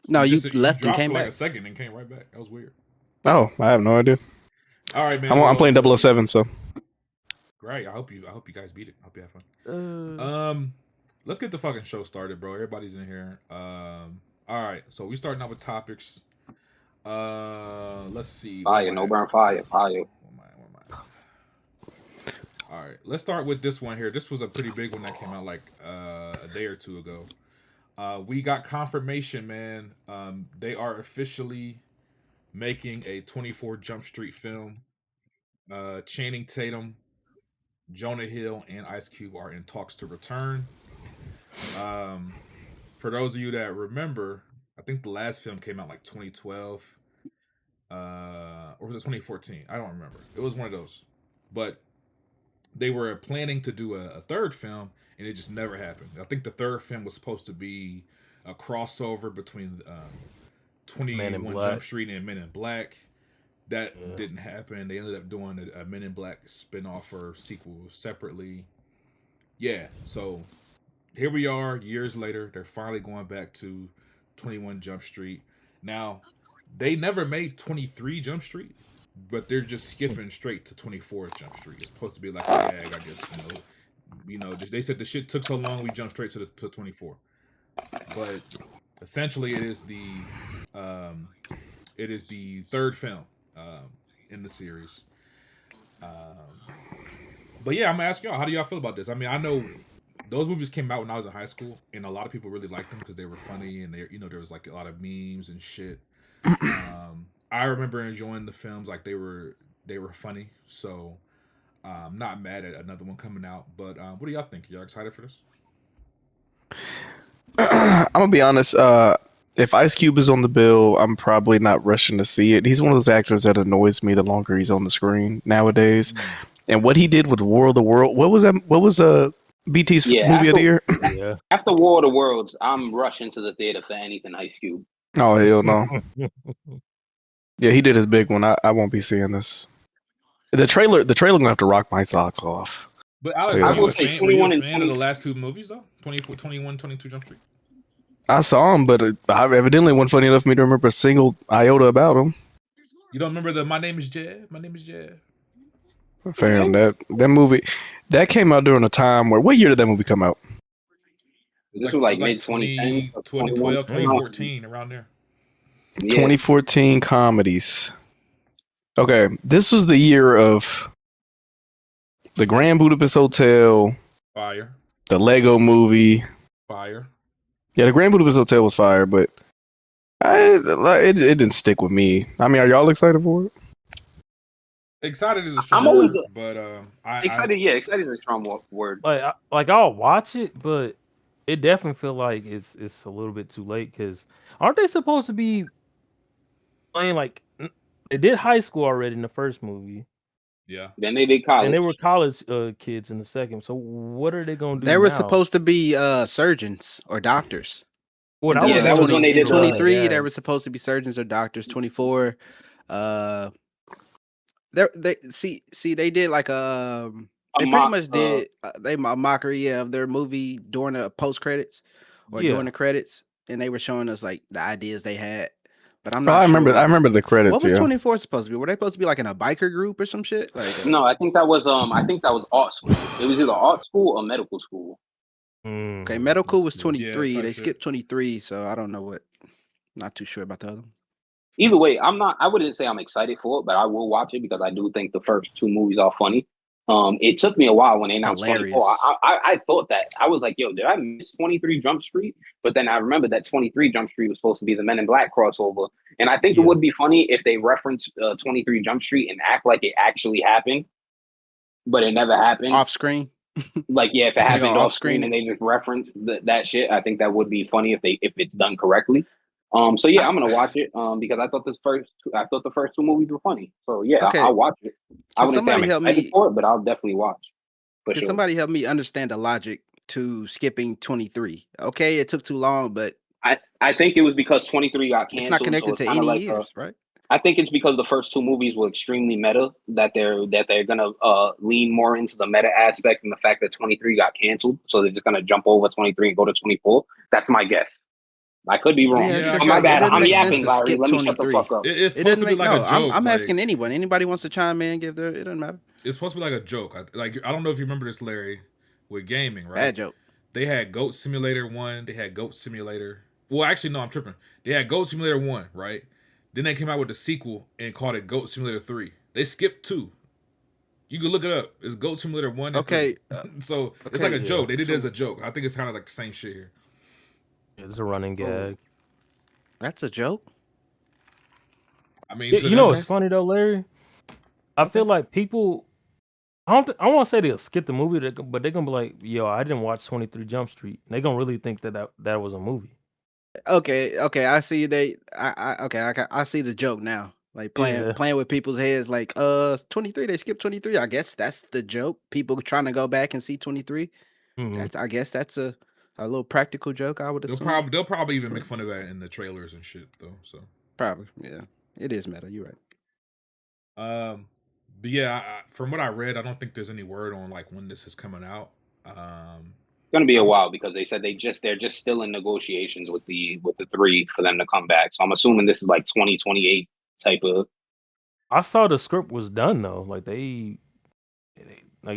[SPEAKER 6] No, you
[SPEAKER 2] left
[SPEAKER 6] left and came
[SPEAKER 2] for
[SPEAKER 6] back.
[SPEAKER 2] like a second and came right back. That was weird.
[SPEAKER 8] Oh, I have no idea.
[SPEAKER 2] All right, man.
[SPEAKER 8] I'm playing 007, so.
[SPEAKER 2] Great. I hope you guys beat it. I hope you have fun. Let's get the fucking show started, bro. Everybody's in here. All right. So we starting out with topics. Let's see.
[SPEAKER 4] Fire, no burn fire. Fire.
[SPEAKER 2] Where am I? All right. Let's start with this one here. This was a pretty big one that came out like a day or two ago. We got confirmation, man. They are officially making a 24 Jump Street film. Channing Tatum, Jonah Hill, and Ice Cube are in talks to return. For those of you that remember, I think the last film came out like 2012. Or was it 2014? I don't remember. It was one of those. But they were planning to do a third film, and it just never happened. I think the third film was supposed to be a crossover between 21 Jump Street and Men in Black. That didn't happen. They ended up doing a Men in Black spinoff or sequel separately. Yeah, so here we are, years later. They're finally going back to 21 Jump Street. Now, they never made 23 Jump Street, but they're just skipping straight to 24 Jump Street. It's supposed to be like a gag, I guess. They said the shit took so long, we jumped straight to 24. But essentially, it is the third film in the series. But yeah, I'm gonna ask y'all, how do y'all feel about this? I mean, I know those movies came out when I was in high school, and a lot of people really liked them because they were funny and there was like a lot of memes and shit. I remember enjoying the films, like they were funny. So I'm not mad at another one coming out. But what do y'all think? Y'all excited for this?
[SPEAKER 8] I'm gonna be honest. If Ice Cube is on the bill, I'm probably not rushing to see it. He's one of those actors that annoys me the longer he's on the screen nowadays. And what he did with War of the World, what was that? What was BT's movie of the year?
[SPEAKER 3] Yeah.
[SPEAKER 4] After War of the Worlds, I'm rushing to the theater for anything Ice Cube.
[SPEAKER 8] Oh hell no! Yeah, he did his big one. I won't be seeing this. The trailer gonna have to rock my socks off.
[SPEAKER 2] But Alex,
[SPEAKER 8] Yeah.
[SPEAKER 2] were you a fan of the last two movies though? 21, 22 Jump Street.
[SPEAKER 8] I saw him, but I evidently wasn't funny enough for me to remember a single iota about him.
[SPEAKER 2] You don't remember My Name is Jed? My Name is Jed.
[SPEAKER 8] Fam, that movie that came out during a time where, what year did that movie come out?
[SPEAKER 4] This was like mid 2010,
[SPEAKER 2] 2012, 2014, around there.
[SPEAKER 4] Yeah.
[SPEAKER 8] 2014 comedies. Okay, this was the year of the Grand Budapest Hotel,
[SPEAKER 2] Fire.
[SPEAKER 8] the Lego Movie.
[SPEAKER 2] Fire.
[SPEAKER 8] Yeah, the Grand Budapest Hotel was fire, but it didn't stick with me. I mean, are y'all excited for it?
[SPEAKER 2] Excited is a strong
[SPEAKER 4] I'm always
[SPEAKER 2] word, but
[SPEAKER 4] excited. Yeah, excited is a strong word.
[SPEAKER 3] Like I'll watch it, but it definitely feel like it's a little bit too late because aren't they supposed to be playing like they did high school already in the first movie.
[SPEAKER 9] Yeah.
[SPEAKER 4] Then they did college.
[SPEAKER 3] And they were college kids in the second. So what are they gonna do?
[SPEAKER 6] They were
[SPEAKER 3] now?
[SPEAKER 6] supposed to be surgeons or doctors.
[SPEAKER 3] Well,
[SPEAKER 4] that was when they did
[SPEAKER 6] 23. They were supposed to be surgeons or doctors. 24. They did like they pretty much did a mockery of their movie during the post credits or during the credits, and they were showing us like the ideas they had. But I'm not.
[SPEAKER 8] I remember the credits.
[SPEAKER 6] What was 24 supposed to be? Were they supposed to be like in a biker group or some shit? Like
[SPEAKER 4] no, I think that was art school. It was either art school or medical school.
[SPEAKER 6] Okay, medical was 23. They skipped 23, so I don't know what. Not too sure about the other one.
[SPEAKER 4] Either way, I wouldn't say I'm excited for it, but I will watch it because I do think the first two movies are funny. It took me a while when they announced 24. I thought that. I was like, yo, did I miss 23 Jump Street? But then I remembered that 23 Jump Street was supposed to be the Men in Black crossover. And I think it would be funny if they reference 23 Jump Street and act like it actually happened, but it never happened.
[SPEAKER 6] Off screen?
[SPEAKER 4] Like, yeah, if it happened off screen and they just reference that shit, I think that would be funny if it's done correctly. So yeah, I'm gonna watch it because I thought the first two movies were funny. So yeah,
[SPEAKER 6] okay.
[SPEAKER 4] I'll watch it. I wouldn't say I'm excited for it, but I'll definitely watch.
[SPEAKER 6] Can somebody help me understand the logic to skipping 23? Okay, it took too long, but
[SPEAKER 4] I think it was because 23 got canceled.
[SPEAKER 6] It's not connected to any years, right?
[SPEAKER 4] I think it's because the first two movies were extremely meta that they're gonna lean more into the meta aspect and the fact that 23 got canceled, so they're just gonna jump over 23 and go to 24. That's my guess. I could be wrong. My bad. I'm yapping, Larry. Let me shut the fuck up.
[SPEAKER 9] It's supposed to be like a joke.
[SPEAKER 6] I'm asking anyone. Anybody wants to chime in, give their. It doesn't matter.
[SPEAKER 9] It's supposed to be like a joke. I don't know if you remember this, Larry, with gaming, right?
[SPEAKER 6] Bad joke.
[SPEAKER 9] They had Goat Simulator 1. They had Goat Simulator. Well, actually, no, I'm tripping. They had Goat Simulator 1, right? Then they came out with the sequel and called it Goat Simulator 3. They skipped 2. You can look it up. It's Goat Simulator 1.
[SPEAKER 6] Okay.
[SPEAKER 9] So it's like a joke. They did it as a joke. I think it's kind of like the same shit here.
[SPEAKER 3] It's a running gag.
[SPEAKER 6] That's a joke.
[SPEAKER 9] I mean,
[SPEAKER 3] you know what's funny though, Larry? I feel like people. I don't want to say they'll skip the movie, but they're gonna be like, "Yo, I didn't watch 23 Jump Street." They're gonna really think that was a movie.
[SPEAKER 6] Okay. I see. I see the joke now. Like playing with people's heads. Like 23. They skipped 23. I guess that's the joke. People trying to go back and see 23.
[SPEAKER 3] Mm-hmm.
[SPEAKER 6] I guess that's a little practical joke. I would assume.
[SPEAKER 9] They'll probably even make fun of that in the trailers and shit though. So
[SPEAKER 6] probably, yeah. It is meta. You're
[SPEAKER 9] right. But yeah, from what I read, I don't think there's any word on like when this is coming out.
[SPEAKER 4] It's gonna be a while because they said they're just still in negotiations with the 3 for them to come back. So I'm assuming this is like 2028 type of.
[SPEAKER 3] I saw the script was done though. Like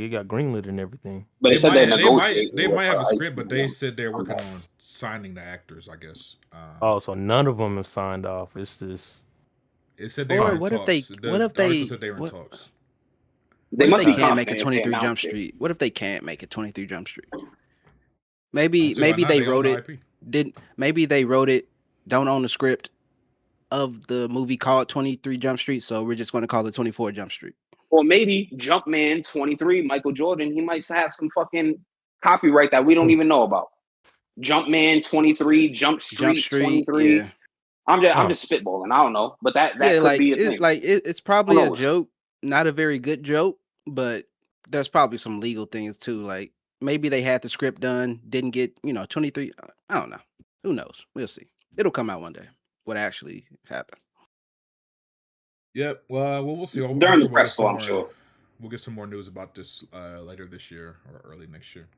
[SPEAKER 3] it got greenlit and everything.
[SPEAKER 4] But they said they're negotiating.
[SPEAKER 9] They might have a script, but they said they're working on signing the actors, I guess.
[SPEAKER 3] So none of them have signed off. It's just.
[SPEAKER 9] It said they were in talks.
[SPEAKER 6] What if they can't make it 23 Jump Street? What if they can't make it 23 Jump Street? Maybe they wrote it. Maybe they wrote it. Don't own the script of the movie called 23 Jump Street, so we're just going to call it 24 Jump Street.
[SPEAKER 4] Or maybe Jumpman 23, Michael Jordan, he might have some fucking copyright that we don't even know about. Jumpman 23, Jump Street 23.
[SPEAKER 6] Yeah.
[SPEAKER 4] I'm just spitballing. I don't know, but that could be a thing.
[SPEAKER 6] It's probably a joke, not a very good joke, but there's probably some legal things too. Like maybe they had the script done, didn't get 23. I don't know. Who knows? We'll see. It'll come out one day. What actually happened?
[SPEAKER 9] Yep. Well, we'll see.
[SPEAKER 4] During the press call, I'm sure
[SPEAKER 9] we'll get some more news about this later this year or early next year.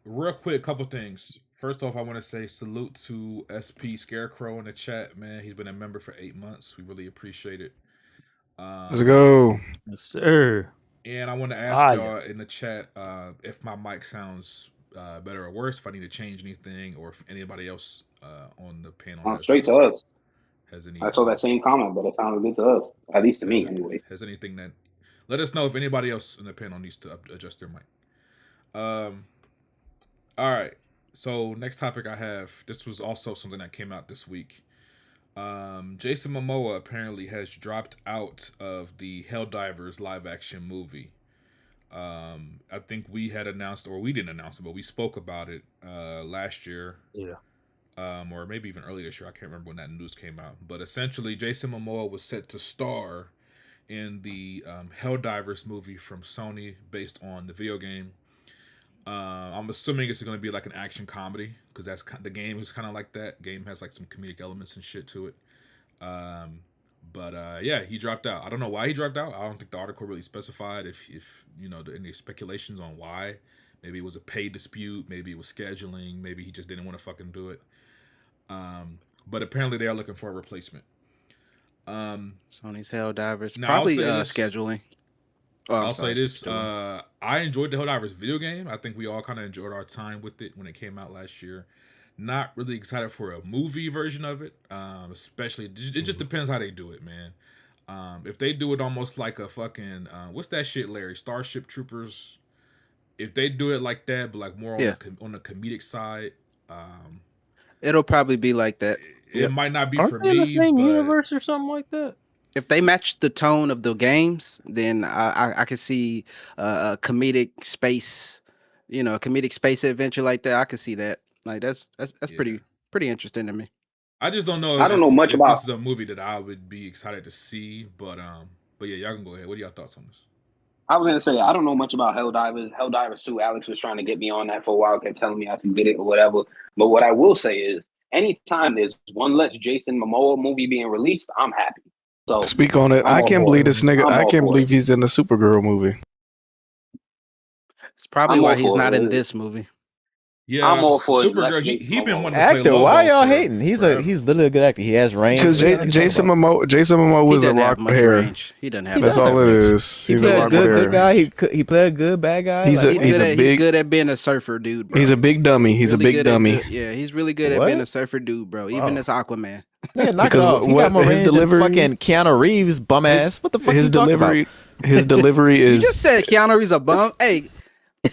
[SPEAKER 9] Real quick, couple things. First off, I want to say salute to SP Scarecrow in the chat, man. He's been a member for 8 months. We really appreciate it.
[SPEAKER 8] Let's go.
[SPEAKER 3] Yes, sir.
[SPEAKER 9] And I want to ask y'all in the chat if my mic sounds better or worse, if I need to change anything, or if anybody else on the panel
[SPEAKER 4] straight to us.
[SPEAKER 9] Has any?
[SPEAKER 4] I saw that same comment, but it sounded good to us, at least to me, anyway.
[SPEAKER 9] Has anything that? Let us know if anybody else in the panel needs to adjust their mic. All right. So next topic I have. This was also something that came out this week. Jason Momoa apparently has dropped out of the Helldivers live action movie. I think we had announced, or we didn't announce it, but we spoke about it last year.
[SPEAKER 3] Yeah.
[SPEAKER 9] or maybe even earlier this year. I can't remember when that news came out. But essentially, Jason Momoa was set to star in the Helldivers movie from Sony based on the video game. I'm assuming it's going to be like an action comedy because the game is kind of like that. Game has like some comedic elements and shit to it. But yeah, he dropped out. I don't know why he dropped out. I don't think the article really specified if you know any speculations on why. Maybe it was a pay dispute. Maybe it was scheduling. Maybe he just didn't want to fucking do it. But apparently they are looking for a replacement.
[SPEAKER 6] Sony's Helldivers. Probably scheduling.
[SPEAKER 9] I'll say this. I enjoyed the Helldivers video game. I think we all kind of enjoyed our time with it when it came out last year. Not really excited for a movie version of it. Especially, it just depends how they do it, man. If they do it almost like a fucking, what's that shit, Larry? Starship Troopers. If they do it like that, but like more on the comedic side,
[SPEAKER 6] it'll probably be like that.
[SPEAKER 9] It might not be
[SPEAKER 3] Aren't
[SPEAKER 9] for
[SPEAKER 3] they
[SPEAKER 9] me.
[SPEAKER 3] in the same
[SPEAKER 9] but
[SPEAKER 3] universe or something like that?
[SPEAKER 6] If they match the tone of the games, then I could see a comedic space, a comedic space adventure like that. I could see that. Like that's pretty interesting to me.
[SPEAKER 9] I just don't know.
[SPEAKER 4] I don't know much about.
[SPEAKER 9] This is a movie that I would be excited to see, but yeah, y'all can go ahead. What are y'all thoughts on this?
[SPEAKER 4] I was gonna say I don't know much about Helldivers. Helldivers 2. Alex was trying to get me on that for a while, kept telling me I could get it or whatever. But what I will say is, anytime there's one less Jason Momoa movie being released, I'm happy. So
[SPEAKER 8] speak on it. I can't believe this nigga. I can't believe he's in the Supergirl movie.
[SPEAKER 6] It's probably why he's not in this movie.
[SPEAKER 9] Yeah,
[SPEAKER 4] I'm all for
[SPEAKER 9] Supergirl. He been wanting to
[SPEAKER 10] actor.
[SPEAKER 9] play Lobo.
[SPEAKER 10] Why y'all hating? He's literally a good actor. He has range.
[SPEAKER 8] Because Jason Momoa was a rock with hair.
[SPEAKER 6] He doesn't have.
[SPEAKER 8] That's all it is.
[SPEAKER 10] He's a good guy. He played a good bad guy.
[SPEAKER 8] He's
[SPEAKER 6] good at being a surfer dude, bro.
[SPEAKER 8] He's a big dummy. He's a big dummy.
[SPEAKER 6] Yeah, he's really good at being a surfer dude, bro. Even as Aquaman.
[SPEAKER 10] Yeah, knock it off. He got more range than fucking Keanu Reeves, bum ass. What the fuck
[SPEAKER 8] his delivery? His delivery is.
[SPEAKER 6] You just said Keanu Reeves a bum. Hey.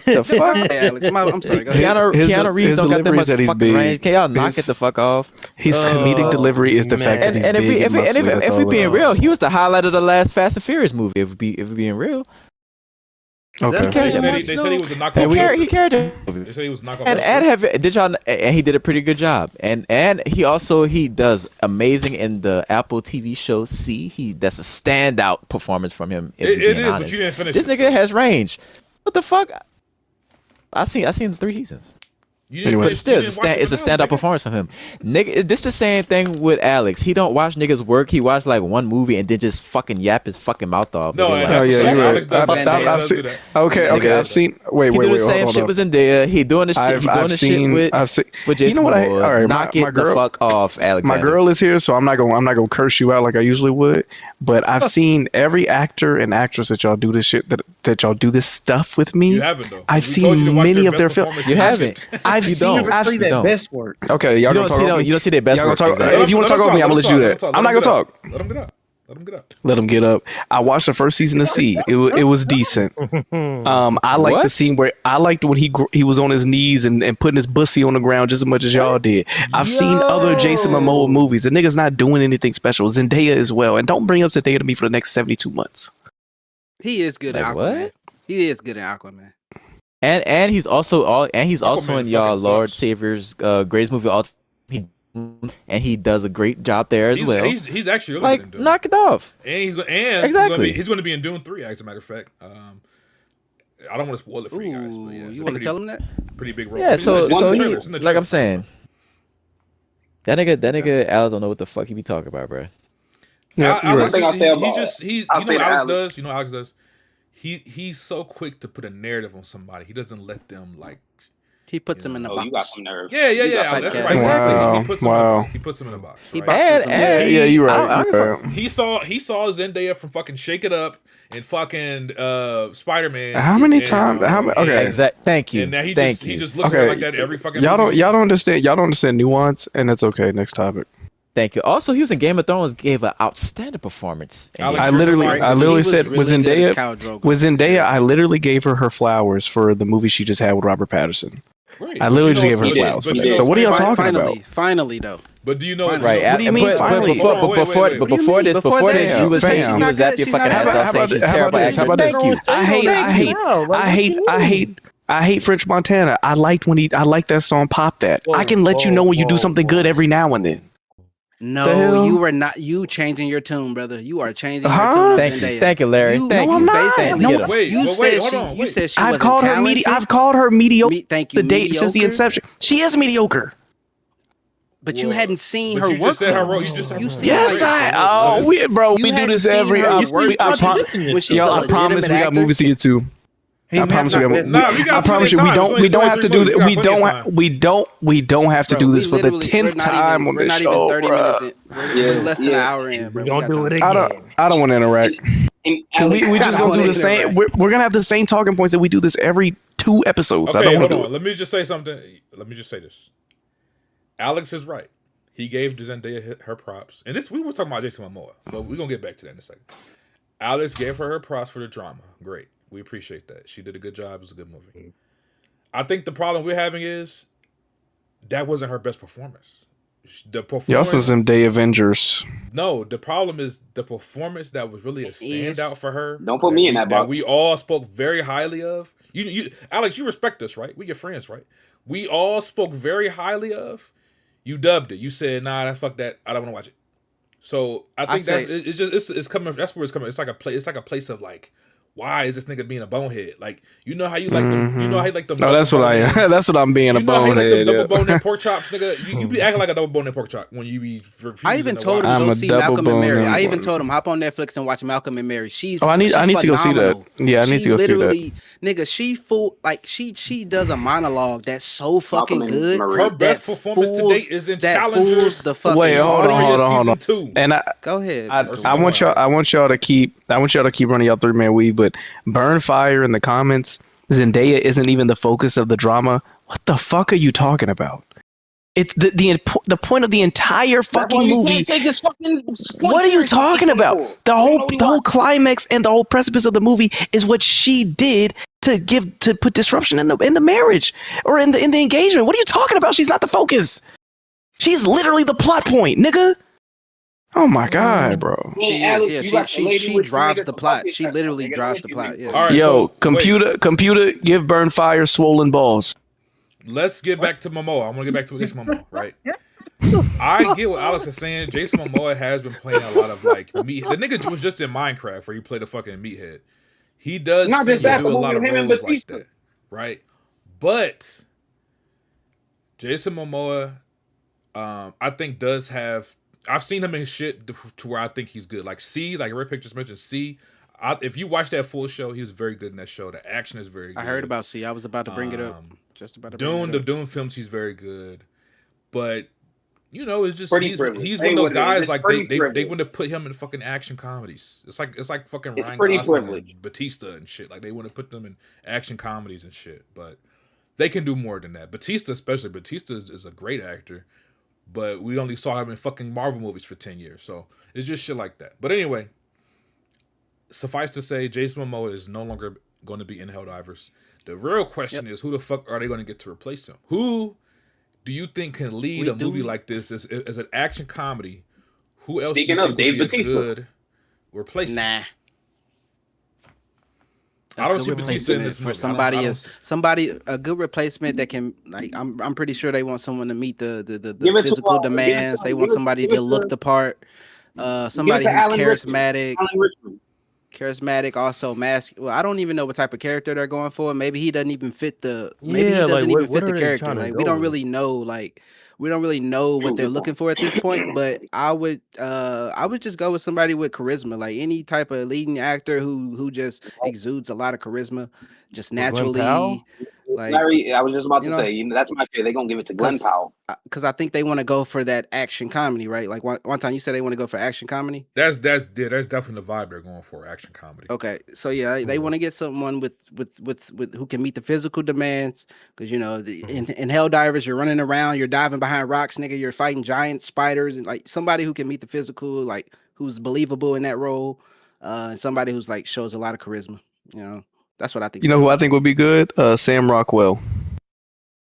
[SPEAKER 10] The fuck?
[SPEAKER 6] Hey, Alex, I'm sorry. Go
[SPEAKER 10] Keanu Reeves don't got that much fucking range. Can y'all knock it the fuck off?
[SPEAKER 8] His comedic delivery is the fact that he's big and muscly.
[SPEAKER 10] If we being real, he was the highlight of the last Fast and Furious movie. If we being real.
[SPEAKER 8] Okay.
[SPEAKER 9] They said he was a knockoff.
[SPEAKER 10] He carried it.
[SPEAKER 9] They said he was a knockoff.
[SPEAKER 10] And he did a pretty good job. And he does amazing in the Apple TV show C. That's a standout performance from him.
[SPEAKER 9] It is, but you didn't finish.
[SPEAKER 10] This nigga has range. What the fuck? I seen the 3 seasons. But still, it's a stand-up performance from him. Nigga, this the same thing with Alex. He don't watch niggas work. He watch like one movie and then just fucking yap his fucking mouth off.
[SPEAKER 9] No,
[SPEAKER 8] Alex does that. I've seen. Okay, I've seen. Wait.
[SPEAKER 10] He do the same shit with Zendaya. He doing the shit. He doing the shit with Jason Momoa.
[SPEAKER 8] All right,
[SPEAKER 10] knock it the fuck off, Alex.
[SPEAKER 8] My girl is here, so I'm not gonna curse you out like I usually would. But I've seen every actor and actress that y'all do this shit that y'all do this stuff with me.
[SPEAKER 9] You haven't though.
[SPEAKER 8] I've seen many of their films.
[SPEAKER 10] You haven't.
[SPEAKER 8] I've seen.
[SPEAKER 5] That best work.
[SPEAKER 8] Okay, y'all don't
[SPEAKER 10] see you don't see their best work.
[SPEAKER 8] If you want to talk over me, I'm gonna let you do that. I'm not gonna talk.
[SPEAKER 9] Let him get up.
[SPEAKER 8] Let him get up. I watched the first season of C. It was decent. I liked the scene where when he was on his knees and putting his bussy on the ground just as much as y'all did. I've seen other Jason Momoa movies. The nigga's not doing anything special. Zendaya as well. And don't bring up Zendaya to me for the next 72 months.
[SPEAKER 6] He is good at Aquaman. What? He is good at Aquaman.
[SPEAKER 10] And he's also in y'all Lord Savior's greatest movie all time. And he does a great job there as well.
[SPEAKER 9] He's actually really
[SPEAKER 10] like
[SPEAKER 9] good in Dune.
[SPEAKER 10] knock it off.
[SPEAKER 9] And he's going to be in Dune 3. As a matter of fact, I don't want to spoil it for you guys, but yeah,
[SPEAKER 6] you want to tell him that?
[SPEAKER 9] Pretty big role.
[SPEAKER 10] Yeah, so he, like I'm saying, that nigga Alex don't know what the fuck he be talking about, bro.
[SPEAKER 9] Yeah, Alex does. He's so quick to put a narrative on somebody. He doesn't let them like.
[SPEAKER 6] He puts him in the box.
[SPEAKER 4] You got some nerve.
[SPEAKER 9] Yeah. That's right.
[SPEAKER 8] Wow.
[SPEAKER 9] Exactly. He puts him in a box. Right?
[SPEAKER 8] Yeah, you're right.
[SPEAKER 9] He saw Zendaya from fucking Shake It Up and fucking Spider-Man.
[SPEAKER 8] How many times? Okay.
[SPEAKER 10] Exact. Thank you.
[SPEAKER 9] And now he just looks at it like that every fucking.
[SPEAKER 8] Y'all don't understand nuance, and that's okay. Next topic.
[SPEAKER 10] Thank you. Also, he was in Game of Thrones. Gave an outstanding performance.
[SPEAKER 8] I literally said with Zendaya. I literally gave her flowers for the movie she just had with Robert Pattinson.
[SPEAKER 9] Right.
[SPEAKER 8] I literally just gave her flowers. So what are y'all talking about?
[SPEAKER 6] Finally, though.
[SPEAKER 9] But do you know?
[SPEAKER 10] Right.
[SPEAKER 8] What do you mean finally?
[SPEAKER 10] Before this, you was saying she was at your fucking ass off saying she's terrible.
[SPEAKER 8] Thank you. I hate I hate French Montana. I liked that song Pop That. I can let you know when you do something good every now and then.
[SPEAKER 6] No, you are not. You changing your tune, brother. You are changing your tune.
[SPEAKER 10] Thank you, Larry. Thank you.
[SPEAKER 6] You said she
[SPEAKER 8] I've called her mediocre. I've called her mediocre.
[SPEAKER 6] Thank you.
[SPEAKER 8] Since the inception. She is mediocre.
[SPEAKER 6] But you hadn't seen her work.
[SPEAKER 9] You seen her.
[SPEAKER 8] Yes, we do this every. I promise we got movies to get to. I promise we got. I promise you, we don't have to do that. We don't have to do this for the 10th time on this show.
[SPEAKER 6] We're not even 30 minutes in. We're less than an hour in, bro.
[SPEAKER 3] We're gonna do it again.
[SPEAKER 8] I don't want to interact. We just gonna do the same. We're gonna have the same talking points that we do this every 2 episodes.
[SPEAKER 9] Okay,
[SPEAKER 8] I don't want to do
[SPEAKER 9] it. Let me just say something. Let me just say this. Alex is right. He gave Zendaya her props, and this we were talking about Jason Momoa, but we're gonna get back to that in a second. Alex gave her props for the drama. Great. We appreciate that. She did a good job. It was a good movie. I think the problem we're having is that wasn't her best performance. The performance.
[SPEAKER 8] You also Zendaya Avengers.
[SPEAKER 9] No, the problem is the performance that was really a standout for her.
[SPEAKER 4] Don't put me in that box.
[SPEAKER 9] That we all spoke very highly of. You, Alex, you respect us, right? We're your friends, right? We all spoke very highly of. You dubbed it. You said, "Nah, fuck that. I don't want to watch it." So I think it's coming. That's where it's coming. It's like a place of like, why is this nigga being a bonehead? Like, you know how you like them. You know how you like them.
[SPEAKER 8] Oh, that's what I am. That's what I'm being a bonehead.
[SPEAKER 9] Double bone pork chops, nigga. You be acting like a double bone pork chop when you be.
[SPEAKER 6] I even told him to go see Malcolm and Mary. I even told him hop on Netflix and watch Malcolm and Mary.
[SPEAKER 8] I need to go see that. Yeah, I need to go see that.
[SPEAKER 6] Nigga, she does a monologue that's so fucking good.
[SPEAKER 9] Her best performance to date is in Challengers.
[SPEAKER 8] Wait, hold on. And
[SPEAKER 6] go ahead.
[SPEAKER 8] I want y'all to keep running y'all 3-man weave, but burn fire in the comments. Zendaya isn't even the focus of the drama. What the fuck are you talking about? It's the point of the entire fucking movie. What are you talking about? The whole climax and the whole precipice of the movie is what she did to put disruption in the marriage or in the engagement. What are you talking about? She's not the focus. She's literally the plot point, nigga. Oh my god, bro.
[SPEAKER 6] She drives the plot. She literally drives the plot. Yeah.
[SPEAKER 9] Right,
[SPEAKER 8] yo, computer, give burn fire swollen balls.
[SPEAKER 9] Let's get back to Momoa. I want to get back to Jason Momoa, right? I get what Alex is saying. Jason Momoa has been playing a lot of like meat. The nigga was just in Minecraft where he played a fucking meathead. He does seem to do a lot of roles like that, right? But Jason Momoa, I think does have. I've seen him in shit to where I think he's good. Like C, like Red Pictures mentioned C. If you watch that full show, he was very good in that show. The action is very good.
[SPEAKER 6] I heard about C. I was about to bring it up. Just about to
[SPEAKER 9] Dune, the Dune films, he's very good. But, you know, it's just he's one of those guys like they want to put him in fucking action comedies. It's like fucking Ryan Gosling and Batista and shit. Like they want to put them in action comedies and shit. But they can do more than that. Batista especially. Batista is a great actor. But we only saw him in fucking Marvel movies for 10 years. So it's just shit like that. But anyway, suffice to say, Jason Momoa is no longer going to be in Helldivers. The real question is, who the fuck are they going to get to replace him? Who do you think can lead a movie like this as an action comedy? Who else?
[SPEAKER 4] Speaking of Dave Bautista,
[SPEAKER 9] good replacement?
[SPEAKER 6] Nah.
[SPEAKER 9] I don't see Bautista in this
[SPEAKER 6] for somebody a good replacement that can like I'm pretty sure they want someone to meet the physical demands. They want somebody to look the part. Somebody who's charismatic, also mask. Well, I don't even know what type of character they're going for. Maybe he doesn't even fit the character. Like we don't really know. Like we don't really know what they're looking for at this point. But I would just go with somebody with charisma, like any type of leading actor who just exudes a lot of charisma, just naturally. Like
[SPEAKER 4] Larry, I was just about to say, that's my pick. They're gonna give it to Glenn Powell
[SPEAKER 6] because I think they want to go for that action comedy, right? Like one time you said they want to go for action comedy.
[SPEAKER 9] That's definitely the vibe they're going for, action comedy.
[SPEAKER 6] Okay, so yeah, they want to get someone with who can meet the physical demands because in Helldivers you're running around, you're diving behind rocks, nigga, you're fighting giant spiders, and like somebody who can meet the physical, like who's believable in that role, and somebody who's like shows a lot of charisma, That's what I think.
[SPEAKER 8] You know who I think would be good? Sam Rockwell.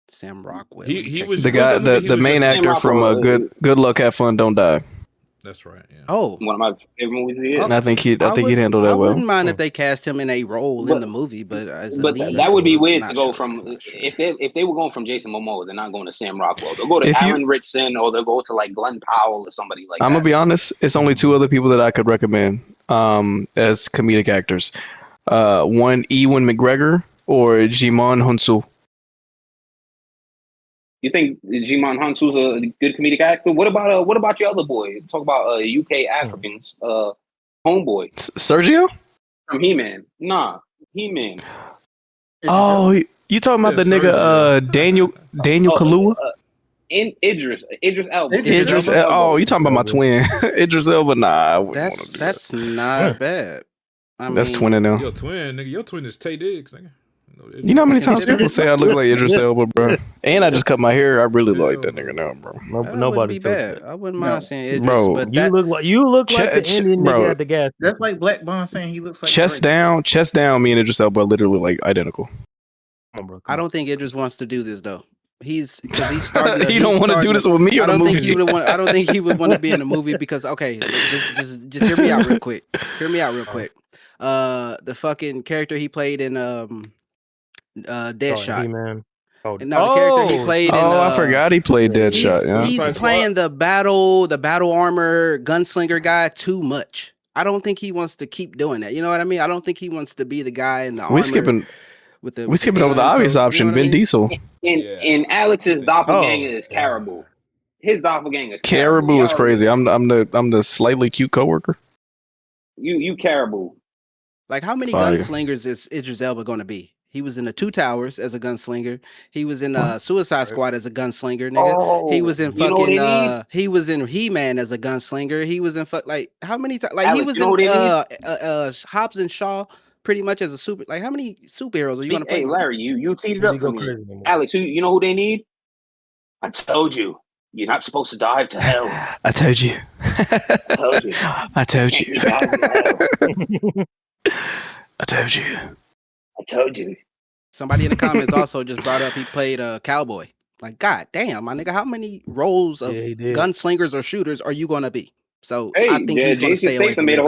[SPEAKER 6] Sam Rockwell.
[SPEAKER 9] He was
[SPEAKER 8] the guy, the main actor from Good Luck, Have Fun, Don't Die.
[SPEAKER 9] That's right. Yeah.
[SPEAKER 6] Oh,
[SPEAKER 4] one of my favorite movies. Yeah.
[SPEAKER 8] I think he'd handle that
[SPEAKER 6] I
[SPEAKER 8] well.
[SPEAKER 6] wouldn't mind if they cast him in a role in the movie, but as a
[SPEAKER 4] But
[SPEAKER 6] lead,
[SPEAKER 4] that would be
[SPEAKER 6] I'm
[SPEAKER 4] weird
[SPEAKER 6] not
[SPEAKER 4] to go
[SPEAKER 6] sure.
[SPEAKER 4] from
[SPEAKER 6] Not sure.
[SPEAKER 4] if they were going from Jason Momoa, they're not going to Sam Rockwell. They'll go to
[SPEAKER 8] If you-
[SPEAKER 4] Aaron Richson or they'll go to like Glenn Powell or somebody like
[SPEAKER 8] I'm
[SPEAKER 4] that.
[SPEAKER 8] gonna be honest. It's only two other people that I could recommend as comedic actors. One, Ewan McGregor or Jimon Hunsu.
[SPEAKER 4] You think Jimon Hunsu's a good comedic actor? What about your other boy? Talk about UK Africans, homeboy
[SPEAKER 8] Sergio
[SPEAKER 4] from He-Man. Nah, He-Man.
[SPEAKER 8] Oh, you talking about the nigga Daniel Kaluuya?
[SPEAKER 4] In Idris Elba.
[SPEAKER 8] Idris Elba. Oh, you talking about my twin? Idris Elba? Nah, I wouldn't wanna do
[SPEAKER 6] That's not bad. I
[SPEAKER 8] That's
[SPEAKER 6] mean,
[SPEAKER 8] twinning now.
[SPEAKER 9] Your twin, nigga. Your twin is Tay Diggs, nigga.
[SPEAKER 8] You know how many times people say I look like Idris Elba, bro? And I just cut my hair. I really like that nigga now, bro.
[SPEAKER 6] Nobody be bad. I wouldn't mind saying Idris,
[SPEAKER 8] Bro,
[SPEAKER 6] but
[SPEAKER 3] You look like the Indian nigga at the gas.
[SPEAKER 5] That's like Black Bond saying he looks like
[SPEAKER 8] Chest down. Me and Idris Elba are literally like identical.
[SPEAKER 6] I don't think Idris wants to do this though. He's starting.
[SPEAKER 8] He don't want to do this with me.
[SPEAKER 6] I don't think he would want. I don't think he would want to be in a movie because just hear me out real quick. The fucking character he played in Deadshot.
[SPEAKER 3] Man.
[SPEAKER 6] The character he played in.
[SPEAKER 8] I forgot he played Deadshot. Yeah,
[SPEAKER 6] he's playing the battle armor gunslinger guy too much. I don't think he wants to keep doing that. You know what I mean? I don't think he wants to be the guy in the armor.
[SPEAKER 8] We skipping over the obvious option, Vin Diesel.
[SPEAKER 4] And Alex's doppelganger is Caribou. His doppelganger is
[SPEAKER 8] Caribou is crazy. I'm the slightly cute coworker.
[SPEAKER 4] You Caribou.
[SPEAKER 6] Like how many gunslingers is Idris Elba going to be? He was in the Two Towers as a gunslinger. He was in Suicide Squad as a gunslinger, nigga. He was in fucking he was in He-Man as a gunslinger. He was in like how many times? Like Alex, he was in Hobbs and Shaw pretty much as a super. Like how many superheroes are you going to play?
[SPEAKER 4] Hey Larry, you teed it up for me. Alex, you know who they need? I told you. You're not supposed to dive to hell.
[SPEAKER 8] I told you.
[SPEAKER 4] I told you.
[SPEAKER 8] I told you.
[SPEAKER 4] I told you.
[SPEAKER 6] Somebody in the comments also just brought up he played a cowboy. Like, god damn, my nigga, how many roles of gunslingers or shooters are you gonna be? So I think he's gonna stay away from this.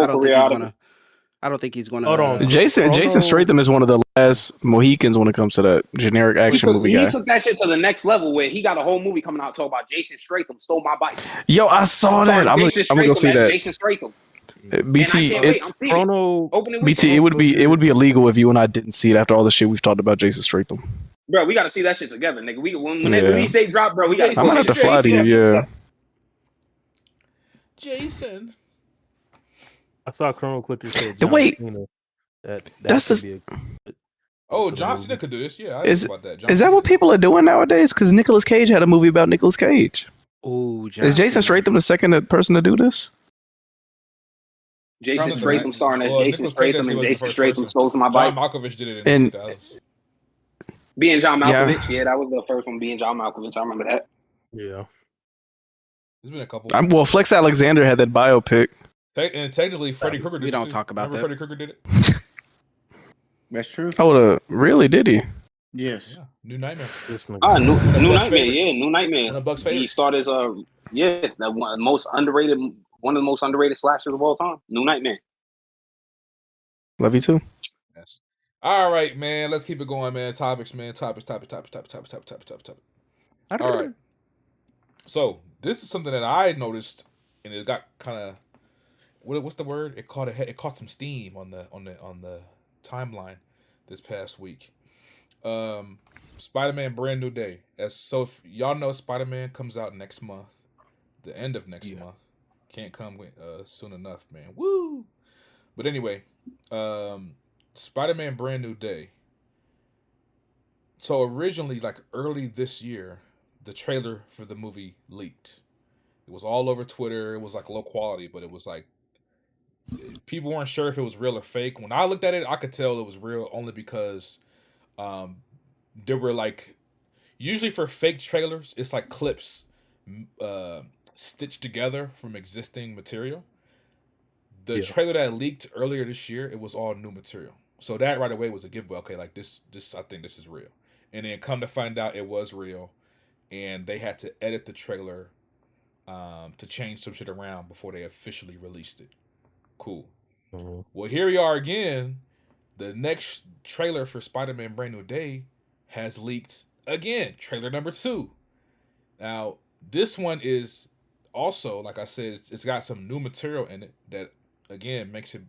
[SPEAKER 6] I don't think he's gonna.
[SPEAKER 8] Hold on. Jason Statham is one of the last Mohicans when it comes to that generic action movie guy.
[SPEAKER 4] He took that shit to the next level where he got a whole movie coming out talking about Jason Statham stole my bike.
[SPEAKER 8] Yo, I saw that. I'm gonna go see that.
[SPEAKER 4] Jason Statham.
[SPEAKER 8] BT, it would be illegal if you and I didn't see it after all the shit we've talked about Jason Statham.
[SPEAKER 4] Bro, we gotta see that shit together, nigga. Whenever we say drop, bro, we gotta.
[SPEAKER 8] I'm gonna have to fly to you, yeah.
[SPEAKER 9] Jason.
[SPEAKER 3] I saw Chrono Clicker say
[SPEAKER 8] wait.
[SPEAKER 3] That's
[SPEAKER 9] John Cena could do this. Yeah, I
[SPEAKER 8] is
[SPEAKER 9] about that.
[SPEAKER 8] Is that what people are doing nowadays? Because Nicolas Cage had a movie about Nicolas Cage.
[SPEAKER 6] Oh,
[SPEAKER 8] is Jason Statham the second person to do this?
[SPEAKER 4] Jason Statham starring as Jason Statham and Jason Statham stole my bike.
[SPEAKER 9] John Malkovich did it in 2000s.
[SPEAKER 4] Being John Malkovich, yeah, that was the first one. Being John Malkovich, I remember that.
[SPEAKER 3] Yeah,
[SPEAKER 9] there's been a couple.
[SPEAKER 8] Well, Flex Alexander had that biopic.
[SPEAKER 9] And technically, Freddy Krueger did it.
[SPEAKER 6] We don't talk about that.
[SPEAKER 9] Freddy Krueger did it.
[SPEAKER 5] That's true.
[SPEAKER 8] Oh, really? Did he?
[SPEAKER 5] Yes.
[SPEAKER 9] Yeah. New Nightmare.
[SPEAKER 4] New Nightmare. Yeah, New Nightmare.
[SPEAKER 9] One of Buck's
[SPEAKER 4] He
[SPEAKER 9] favorites.
[SPEAKER 4] started that one of the most underrated slashers of all time. New Nightmare.
[SPEAKER 8] Love you too.
[SPEAKER 9] Yes. All right, man. Let's keep it going, man. Topics, man. Topics. All right. So this is something that I noticed, and it got kind of what's the word? It caught some steam on the timeline this past week. Spider-Man Brand New Day. So if y'all know, Spider-Man comes out next month, the end of next month. Can't come soon enough, man. Woo! But anyway, Spider-Man Brand New Day. So originally, like early this year, the trailer for the movie leaked. It was all over Twitter. It was like low quality, but it was like people weren't sure if it was real or fake. When I looked at it, I could tell it was real only because there were like, usually for fake trailers, it's like clips stitched together from existing material. The trailer that leaked earlier this year, it was all new material. So that right away was a giveaway. Okay, like this I think this is real. And then come to find out it was real, and they had to edit the trailer to change some shit around before they officially released it. Cool.
[SPEAKER 3] Mhm.
[SPEAKER 9] Well, here we are again. The next trailer for Spider-Man Brand New Day has leaked again. Trailer number 2. Now, this one is also, like I said, it's got some new material in it that, again, makes it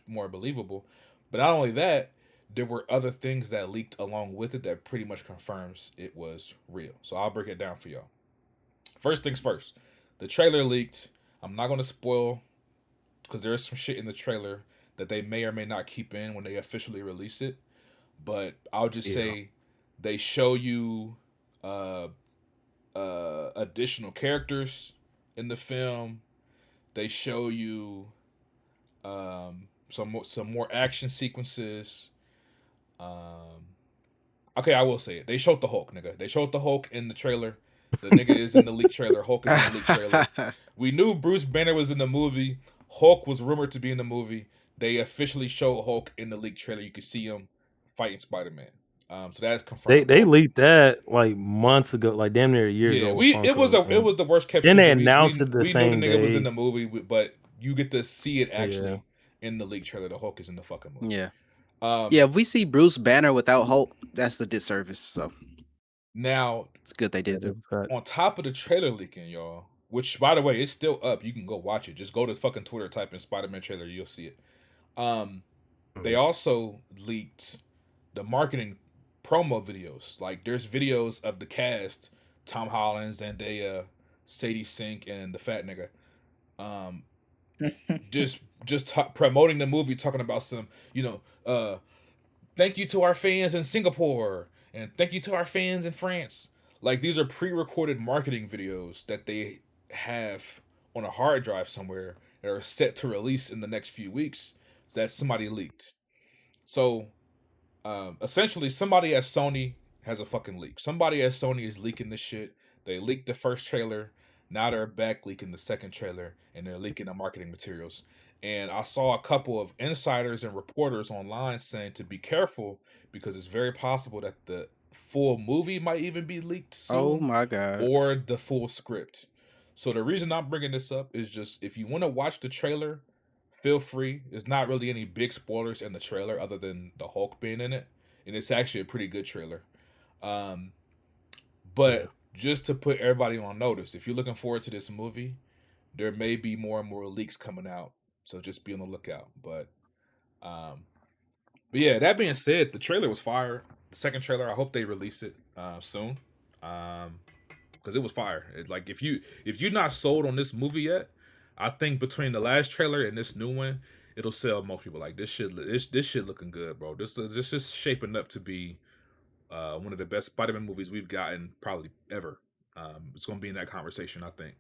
[SPEAKER 9] more believable. But not only that, there were other things that leaked along with it that pretty much confirms it was real. So I'll break it down for y'all. First things first. The trailer leaked. I'm not going to spoil because there is some shit in the trailer that they may or may not keep in when they officially release it. But I'll just say they show you additional characters in the film. They show you some more action sequences. Okay, I will say it. They showed the Hulk, nigga. They showed the Hulk in the trailer. The nigga is in the leak trailer. Hulk is in the leak trailer. We knew Bruce Banner was in the movie. Hulk was rumored to be in the movie. They officially showed Hulk in the leak trailer. You could see him fighting Spider-Man. So that's confirmed.
[SPEAKER 3] They leaked that like months ago, like damn near a year ago.
[SPEAKER 9] It was the worst kept.
[SPEAKER 3] Then they announced it the
[SPEAKER 9] we
[SPEAKER 3] same
[SPEAKER 9] knew the nigga
[SPEAKER 3] day.
[SPEAKER 9] was in the movie, but you get to see it actually in the leak trailer. The Hulk is in the fucking movie.
[SPEAKER 6] Yeah. If we see Bruce Banner without Hulk, that's a disservice. So
[SPEAKER 9] now
[SPEAKER 6] it's good they did it.
[SPEAKER 9] On top of the trailer leaking, y'all, which by the way, it's still up. You can go watch it. Just go to fucking Twitter, type in Spider-Man trailer, you'll see it. They also leaked the marketing promo videos. Like there's videos of the cast, Tom Holland, Zendaya, Sadie Sink, and the fat nigga. Just promoting the movie, talking about some, thank you to our fans in Singapore and thank you to our fans in France. Like these are pre-recorded marketing videos that they have on a hard drive somewhere that are set to release in the next few weeks that somebody leaked. So essentially somebody at Sony has a fucking leak. Somebody at Sony is leaking this shit. They leaked the first trailer. Now they're back leaking the second trailer, and they're leaking the marketing materials. And I saw a couple of insiders and reporters online saying to be careful because it's very possible that the full movie might even be leaked soon.
[SPEAKER 6] Oh my God.
[SPEAKER 9] Or the full script. So the reason I'm bringing this up is just if you want to watch the trailer, feel free. There's not really any big spoilers in the trailer other than the Hulk being in it. And it's actually a pretty good trailer. But just to put everybody on notice, if you're looking forward to this movie, there may be more and more leaks coming out. So just be on the lookout. But yeah, that being said, the trailer was fire. The second trailer, I hope they release it soon. Because it was fire. Like if you're not sold on this movie yet, I think between the last trailer and this new one, it'll sell most people. Like this shit looking good, bro. This is shaping up to be one of the best Spider-Man movies we've gotten probably ever. It's gonna be in that conversation, I think.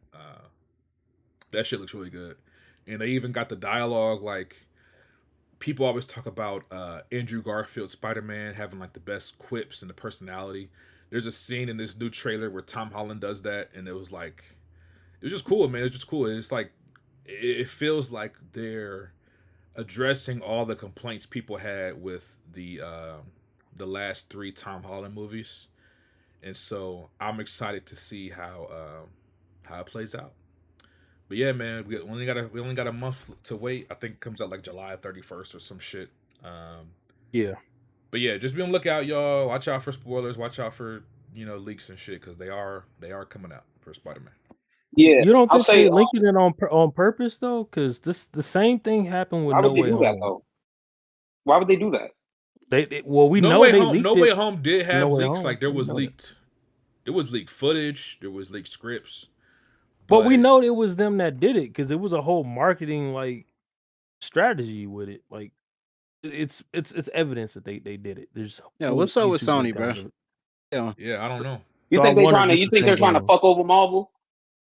[SPEAKER 9] That shit looks really good. And they even got the dialogue. Like people always talk about Andrew Garfield Spider-Man having like the best quips and the personality. There's a scene in this new trailer where Tom Holland does that, and it was just cool, man. It's just cool. It's like it feels like they're addressing all the complaints people had with the last 3 Tom Holland movies, and so I'm excited to see how it plays out. But yeah, man, we only got a month to wait. I think it comes out like July 31st or some shit.
[SPEAKER 3] Yeah.
[SPEAKER 9] But yeah, just be on the lookout, y'all. Watch out for spoilers. Watch out for leaks and shit because they are coming out for Spider-Man.
[SPEAKER 4] Yeah,
[SPEAKER 3] You don't think they linking it on purpose though? Because the same thing happened with No Way Home.
[SPEAKER 4] Why would they do that?
[SPEAKER 3] We
[SPEAKER 9] No
[SPEAKER 3] know
[SPEAKER 9] Way
[SPEAKER 3] they
[SPEAKER 9] Home,
[SPEAKER 3] leaked
[SPEAKER 9] No
[SPEAKER 3] it.
[SPEAKER 9] Way Home did have
[SPEAKER 3] No Way
[SPEAKER 9] leaks.
[SPEAKER 3] Home.
[SPEAKER 9] Like there was leaked footage. There was leaked scripts.
[SPEAKER 3] But we know it was them that did it because it was a whole marketing like strategy with it. Like it's evidence that they did it. There's
[SPEAKER 6] what's up with Sony, bro?
[SPEAKER 9] Yeah, I don't know.
[SPEAKER 4] You think they're trying to fuck over Marvel?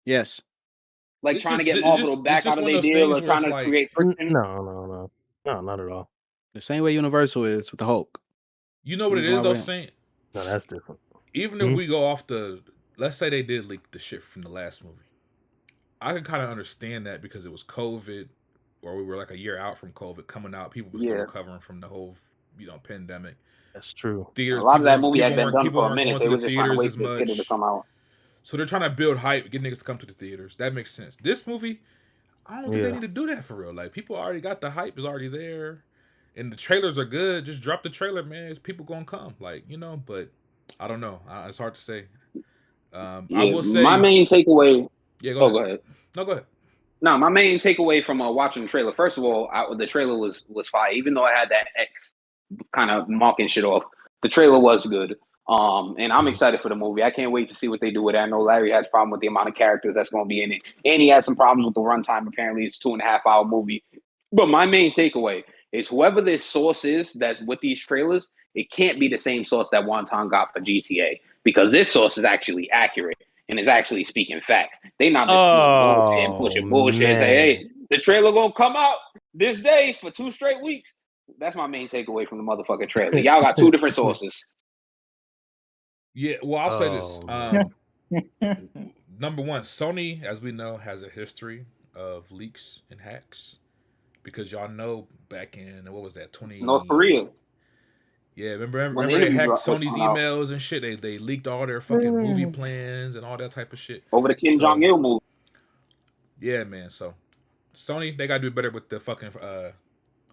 [SPEAKER 6] Yes.
[SPEAKER 4] Like trying to get Marvel to back out of their deal or trying to create friction?
[SPEAKER 3] No, not at all.
[SPEAKER 6] The same way Universal is with the Hulk.
[SPEAKER 9] You know what it is though, Saint?
[SPEAKER 3] No, that's different.
[SPEAKER 9] Even if we go off let's say they did leak the shit from the last movie. I could kind of understand that because it was COVID, or we were like a year out from COVID coming out. People were still recovering from the whole, pandemic.
[SPEAKER 3] That's true.
[SPEAKER 9] Theaters,
[SPEAKER 4] a lot of that movie had been done for a minute. They were just trying to wait for the to come out.
[SPEAKER 9] So they're trying to build hype, get niggas to come to the theaters. That makes sense. This movie, I don't think they need to do that for real. Like, people already got the hype is already there, and the trailers are good. Just drop the trailer, man. It's people gonna come, like, you know. But I don't know. It's hard to say. I will say
[SPEAKER 4] my main takeaway.
[SPEAKER 9] Yeah,
[SPEAKER 4] go ahead.
[SPEAKER 9] No, go ahead.
[SPEAKER 4] No, my main takeaway from watching the trailer. First of all, the trailer was fire. Even though I had that X kind of marking shit off, the trailer was good. And I'm excited for the movie. I can't wait to see what they do with it. I know Larry has a problem with the amount of characters that's going to be in it, and he has some problems with the runtime. Apparently, it's 2.5 hour movie. But my main takeaway is whoever this source is that's with these trailers, it can't be the same source that Wonton got for GTA, because this source is actually accurate and is actually speaking fact. They not just pushing bullshit. Say, hey, the trailer gonna come out this day for 2 straight weeks. That's my main takeaway from the motherfucking trailer. Y'all got 2 different sources.
[SPEAKER 9] Yeah, well, I'll say this. Number one, Sony, as we know, has a history of leaks and hacks, because y'all know back in, what was that,
[SPEAKER 4] North Korea.
[SPEAKER 9] Yeah, remember they hacked Sony's emails and shit. They leaked all their fucking movie plans and all that type of shit
[SPEAKER 4] over the Kim Jong Il movie.
[SPEAKER 9] Yeah, man. So Sony, they gotta do better with the fucking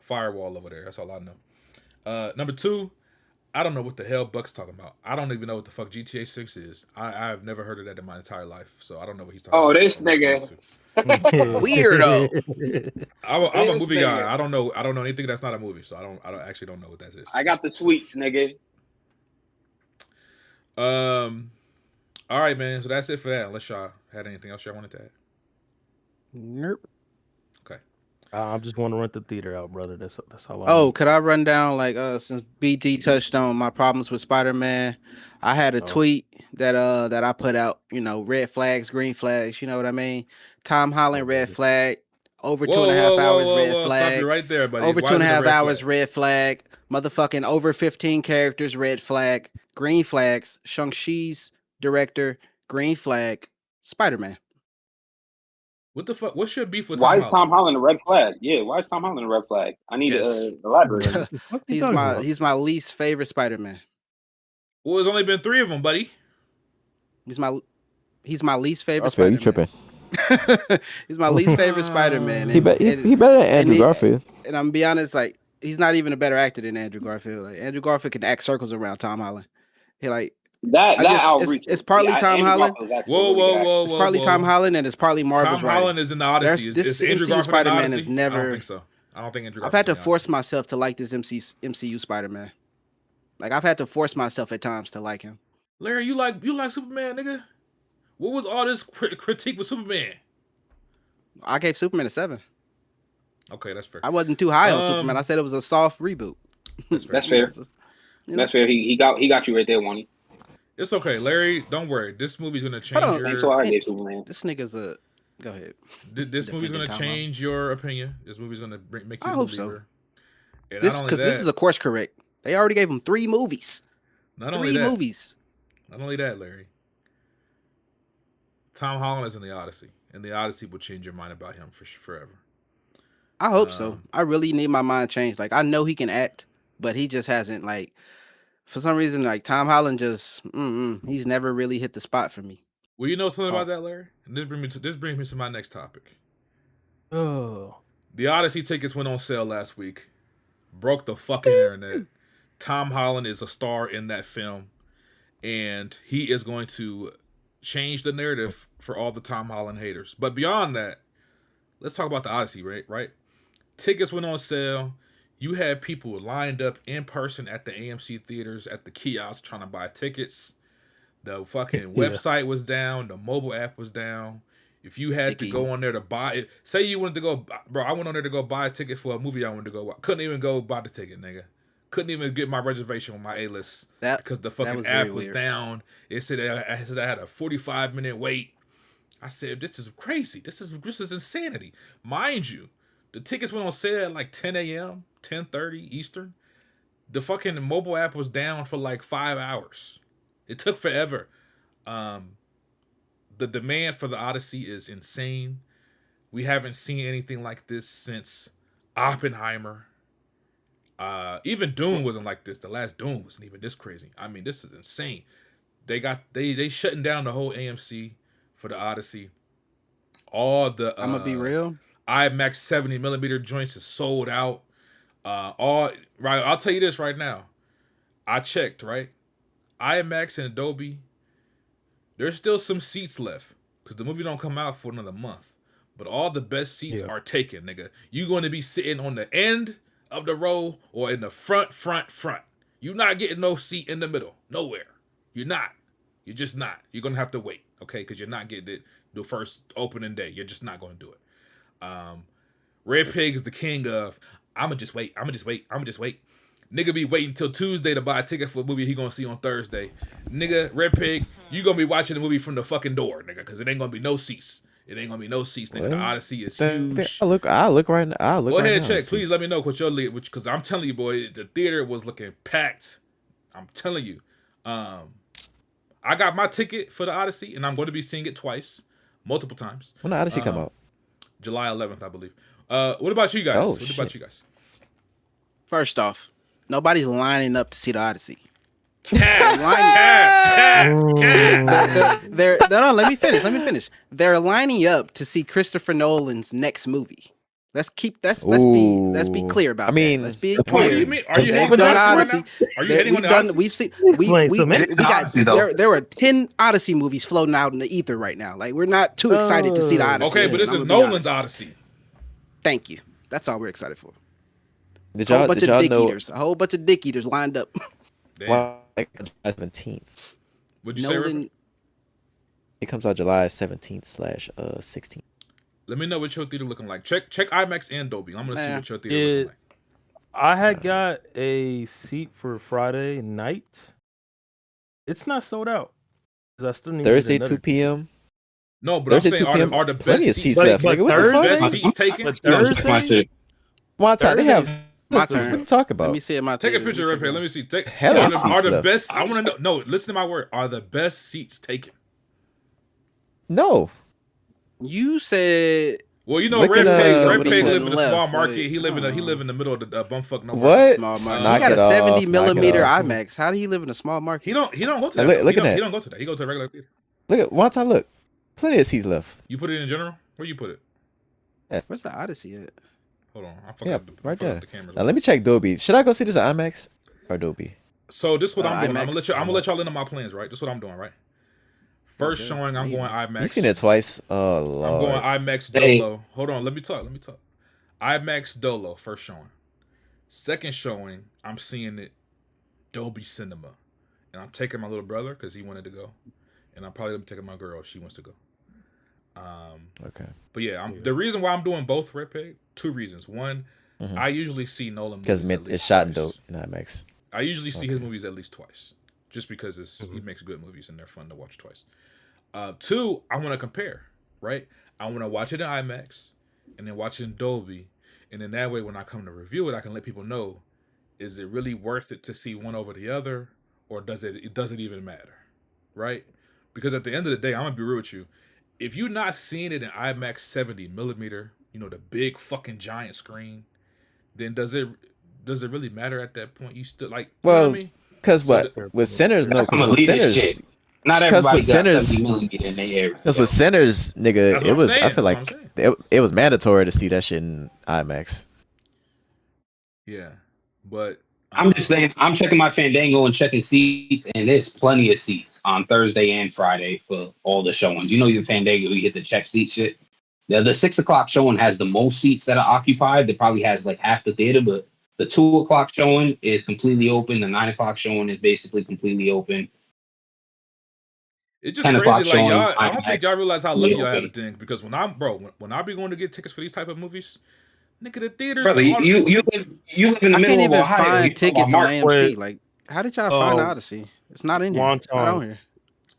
[SPEAKER 9] firewall over there. That's all I know. Number 2, I don't know what the hell Buck's talking about. I don't even know what the fuck GTA 6 is. I've never heard of that in my entire life, so I don't know what he's talking about.
[SPEAKER 4] Oh, this nigga.
[SPEAKER 6] Weirdo.
[SPEAKER 9] I'm a movie guy. I don't know anything that's not a movie, so I don't actually know what that is.
[SPEAKER 4] I got the tweets, nigga.
[SPEAKER 9] All right, man. So that's it for that. Unless y'all had anything else y'all wanted to add.
[SPEAKER 6] Nope.
[SPEAKER 9] Okay.
[SPEAKER 3] I just want to rent the theater out, brother. That's all. I need.
[SPEAKER 6] Could I run down, like, since BT touched on my problems with Spider-Man, I had a tweet that I put out, you know, red flags, green flags, you know what I mean? Tom Holland, red flag, over 2.5 hours, red flag.
[SPEAKER 9] Stop you right there, buddy.
[SPEAKER 6] Over 2.5 hours, red flag. Motherfucking over 15 characters, red flag. Green flags, Shang-Chi's director, green flag, Spider-Man.
[SPEAKER 9] What the fuck? What's your beef with
[SPEAKER 4] Why
[SPEAKER 9] Tom
[SPEAKER 4] is Tom Holland a red flag? Yeah, why is Tom Holland a red flag? I need to elaborate.
[SPEAKER 6] He's my least favorite Spider-Man.
[SPEAKER 9] Well, there's only been 3 of them, buddy.
[SPEAKER 6] He's my least favorite
[SPEAKER 10] Spider-Man. You
[SPEAKER 6] tripping? He's my least favorite Spider-Man.
[SPEAKER 10] He better than Andrew Garfield.
[SPEAKER 6] And I'm gonna be honest, like, he's not even a better actor than Andrew Garfield. Like, Andrew Garfield can act circles around Tom Holland. He like it's partly Tom Holland.
[SPEAKER 9] Whoa!
[SPEAKER 6] It's partly Tom Holland and it's partly Marvel's.
[SPEAKER 9] Tom Holland is in the Odyssey. Is Andrew Garfield
[SPEAKER 6] Spider-Man
[SPEAKER 9] is
[SPEAKER 6] never.
[SPEAKER 9] I don't think so. I don't think Andrew.
[SPEAKER 6] I've had to force myself to like this MCU Spider-Man. Like, I've had to force myself at times to like him.
[SPEAKER 9] Larry, you like Superman, nigga? What was all this critique with Superman?
[SPEAKER 6] I gave Superman a 7.
[SPEAKER 9] Okay, that's fair.
[SPEAKER 6] I wasn't too high on Superman. I said it was a soft reboot.
[SPEAKER 4] That's fair. That's fair. He got you right there, Wani.
[SPEAKER 9] It's okay, Larry. Don't worry. This movie's gonna change your.
[SPEAKER 6] This nigga's a. Go ahead.
[SPEAKER 9] This movie's gonna change your opinion. This movie's gonna make you.
[SPEAKER 6] I hope so. Because this is a course correct. They already gave him 3 movies.
[SPEAKER 9] Not
[SPEAKER 6] 3 movies.
[SPEAKER 9] Not only that, Larry. Tom Holland is in the Odyssey, and the Odyssey will change your mind about him forever.
[SPEAKER 6] I hope so. I really need my mind changed. Like, I know he can act, but he just hasn't, like, for some reason, like, Tom Holland just, he's never really hit the spot for me.
[SPEAKER 9] Well, you know something about that, Larry? And this brings me to my next topic.
[SPEAKER 3] Oh.
[SPEAKER 9] The Odyssey tickets went on sale last week. Broke the fucking internet. Tom Holland is a star in that film, and he is going to change the narrative for all the Tom Holland haters. But beyond that, let's talk about the Odyssey, right? Tickets went on sale. You had people lined up in person at the AMC theaters, at the kiosks, trying to buy tickets. The fucking website was down. The mobile app was down. If you had to go on there to buy it, say you wanted to go, bro, I went on there to go buy a ticket for a movie I wanted to go watch. Couldn't even go buy the ticket, nigga. Couldn't even get my reservation on my A-list because the fucking app was down. It said I had a 45-minute wait. I said, this is crazy. This is insanity. Mind you, the tickets went on sale at like 10 a.m., 10:30 Eastern. The fucking mobile app was down for like 5 hours. It took forever. The demand for the Odyssey is insane. We haven't seen anything like this since Oppenheimer. Even Doom wasn't like this. The last Doom wasn't even this crazy. I mean, this is insane. they shutting down the whole AMC for the Odyssey. All the
[SPEAKER 6] I'm gonna be real.
[SPEAKER 9] IMAX 70mm joints is sold out. All right, I'll tell you this right now. I checked, right? IMAX and Adobe, there's still some seats left because the movie don't come out for another month. But all the best seats are taken, nigga. You going to be sitting on the end of the row or in the front. You're not getting no seat in the middle. Nowhere. You're not. You're just not. You're going to have to wait, okay? Because you're not getting it the first opening day. You're just not going to do it. Red Pig is the king of, I'ma just wait. Nigga be waiting till Tuesday to buy a ticket for a movie he gonna see on Thursday. Nigga, Red Pig, you gonna be watching the movie from the fucking door, nigga, because it ain't gonna be no seats. Nigga. The Odyssey is huge.
[SPEAKER 10] I look right now.
[SPEAKER 9] Go ahead, check. Please let me know what your lead, because I'm telling you, boy, the theater was looking packed. I'm telling you. I got my ticket for the Odyssey, and I'm going to be seeing it twice, multiple times.
[SPEAKER 10] When the Odyssey come out?
[SPEAKER 9] July 11th, I believe. What about you guys? What about you guys?
[SPEAKER 6] First off, nobody's lining up to see the Odyssey. Let me finish. They're lining up to see Christopher Nolan's next movie. Let's be clear about that. Let's be clear.
[SPEAKER 9] Are you hating on Odyssey? Are you hating on Odyssey?
[SPEAKER 6] We've seen we got there were 10 Odyssey movies floating out in the ether right now. Like, we're not too excited to see the Odyssey.
[SPEAKER 9] Okay, but this is Nolan's Odyssey.
[SPEAKER 6] Thank you. That's all we're excited for.
[SPEAKER 10] A whole bunch
[SPEAKER 6] of dick eaters lined up.
[SPEAKER 10] July 17th.
[SPEAKER 9] Would you say?
[SPEAKER 10] It comes out July 17th/16th.
[SPEAKER 9] Let me know what your theater looking like. Check IMAX and Dolby. I'm gonna see what your theater looking like.
[SPEAKER 3] I had got a seat for Friday night. It's not sold out. I still need
[SPEAKER 10] Thursday 2 p.m.
[SPEAKER 9] No, but Thursday, I'm saying are the best seats left?
[SPEAKER 10] Nigga, what the fuck?
[SPEAKER 9] Best seats taken?
[SPEAKER 10] One time they have.
[SPEAKER 6] My turn.
[SPEAKER 10] What to talk about?
[SPEAKER 6] Let me see it.
[SPEAKER 9] Take a picture right here. Let me see.
[SPEAKER 10] Are
[SPEAKER 9] the best? I want to know. No, listen to my word. Are the best seats taken?
[SPEAKER 10] No.
[SPEAKER 6] You said.
[SPEAKER 9] Well, you know, Red Pig live in a small market. He live in the middle of the bumfuck nowhere.
[SPEAKER 10] What?
[SPEAKER 6] Small market. He got a 70mm IMAX. How do he live in a small market?
[SPEAKER 9] He don't go to that.
[SPEAKER 10] Look at that.
[SPEAKER 9] He don't go to that. He goes to a regular theater.
[SPEAKER 10] Look at one time. Look, plenty of seats left.
[SPEAKER 9] You put it in general. Where you put it?
[SPEAKER 10] Yeah.
[SPEAKER 6] Where's the Odyssey at?
[SPEAKER 9] Hold on, I forgot
[SPEAKER 10] right there.
[SPEAKER 9] The camera.
[SPEAKER 10] Now let me check Dolby. Should I go see this at IMAX or Dolby?
[SPEAKER 9] So this is what I'm doing. I'm gonna let y'all into my plans, right? This is what I'm doing, right? First showing, I'm going IMAX.
[SPEAKER 10] You seen it twice? Oh Lord.
[SPEAKER 9] I'm going IMAX Dolo. Hold on, let me talk. IMAX Dolo, first showing. Second showing, I'm seeing it Dolby Cinema, and I'm taking my little brother because he wanted to go, and I'm probably taking my girl. She wants to go.
[SPEAKER 10] Okay.
[SPEAKER 9] But yeah, the reason why I'm doing both, Red Pig, 2 reasons. One, I usually see Nolan movies
[SPEAKER 10] because it's shot in IMAX.
[SPEAKER 9] I usually see his movies at least twice, just because he makes good movies and they're fun to watch twice. 2, I want to compare, right? I want to watch it in IMAX and then watch it in Dolby, and then that way when I come to review it, I can let people know, is it really worth it to see one over the other, or does it even matter, right? Because at the end of the day, I'm gonna be real with you. If you're not seeing it in IMAX 70mm, the big fucking giant screen, then does it really matter at that point? You still like, you know what I mean?
[SPEAKER 10] Because with Sinners, no, with Sinners,
[SPEAKER 4] not everybody got 70mm in their area.
[SPEAKER 10] Because with Sinners, nigga, it was. I feel like it was mandatory to see that shit in IMAX.
[SPEAKER 9] Yeah, but
[SPEAKER 4] I'm just saying, I'm checking my Fandango and checking seats, and there's plenty of seats on Thursday and Friday for all the showings. You know, your Fandango, you get the check seat shit. The 6 o'clock showing has the most seats that are occupied. It probably has like half the theater, but the 2 o'clock showing is completely open. The 9 o'clock showing is basically completely open.
[SPEAKER 9] It's just crazy, like y'all. I don't think y'all realize how lucky y'all have it then. Because when I be going to get tickets for these type of movies, nigga, the theaters.
[SPEAKER 4] Brother, you live in the middle of Ohio.
[SPEAKER 6] I can't even find tickets on AMC. Like, how did y'all find the Odyssey? It's not in here. It's not on here.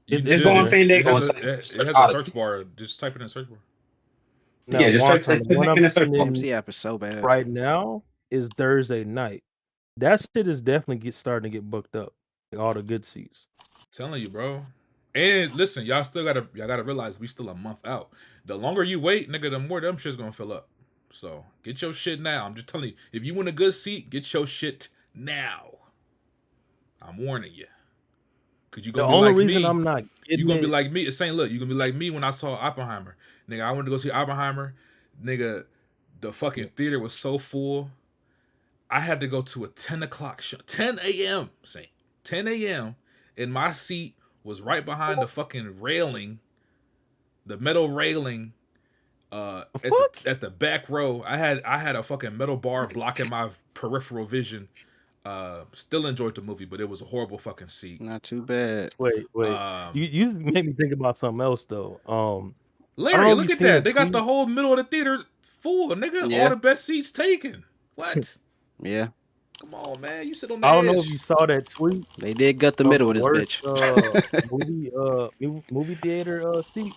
[SPEAKER 4] It's on Fandango.
[SPEAKER 9] It has a search bar. Just type it in the search bar.
[SPEAKER 6] No, yeah, just type it in the search bar. AMC app is so bad.
[SPEAKER 3] Right now is Thursday night. That shit is definitely starting to get booked up. Like all the good seats.
[SPEAKER 9] I'm telling you, bro. And listen, y'all gotta realize we still a month out. The longer you wait, nigga, the more them shit's gonna fill up. So get your shit now. I'm just telling you, if you want a good seat, get your shit now. I'm warning you. Cause you
[SPEAKER 3] The
[SPEAKER 9] gonna be
[SPEAKER 3] only
[SPEAKER 9] like
[SPEAKER 3] reason
[SPEAKER 9] me.
[SPEAKER 3] I'm not
[SPEAKER 9] You
[SPEAKER 3] getting
[SPEAKER 9] gonna be
[SPEAKER 3] it,
[SPEAKER 9] like me. It's saying, look, you gonna be like me when I saw Oppenheimer. Nigga, I went to go see Oppenheimer. Nigga, the fucking theater was so full. I had to go to a 10 o'clock show. 10 a.m. Saying 10 a.m. And my seat was right behind the fucking railing. The metal railing. At the back row. I had a fucking metal bar blocking my peripheral vision. Still enjoyed the movie, but it was a horrible fucking seat.
[SPEAKER 6] Not too bad.
[SPEAKER 3] Wait. You made me think about something else though.
[SPEAKER 9] Larry, look at that. They got the whole middle of the theater full, nigga.
[SPEAKER 6] Yeah.
[SPEAKER 9] All the best seats taken. What?
[SPEAKER 6] Yeah.
[SPEAKER 9] Come on, man. You sit on the
[SPEAKER 3] I don't
[SPEAKER 9] edge.
[SPEAKER 3] know if you saw that tweet.
[SPEAKER 6] They did gut the middle of this
[SPEAKER 3] worst,
[SPEAKER 6] bitch.
[SPEAKER 3] movie theater seats,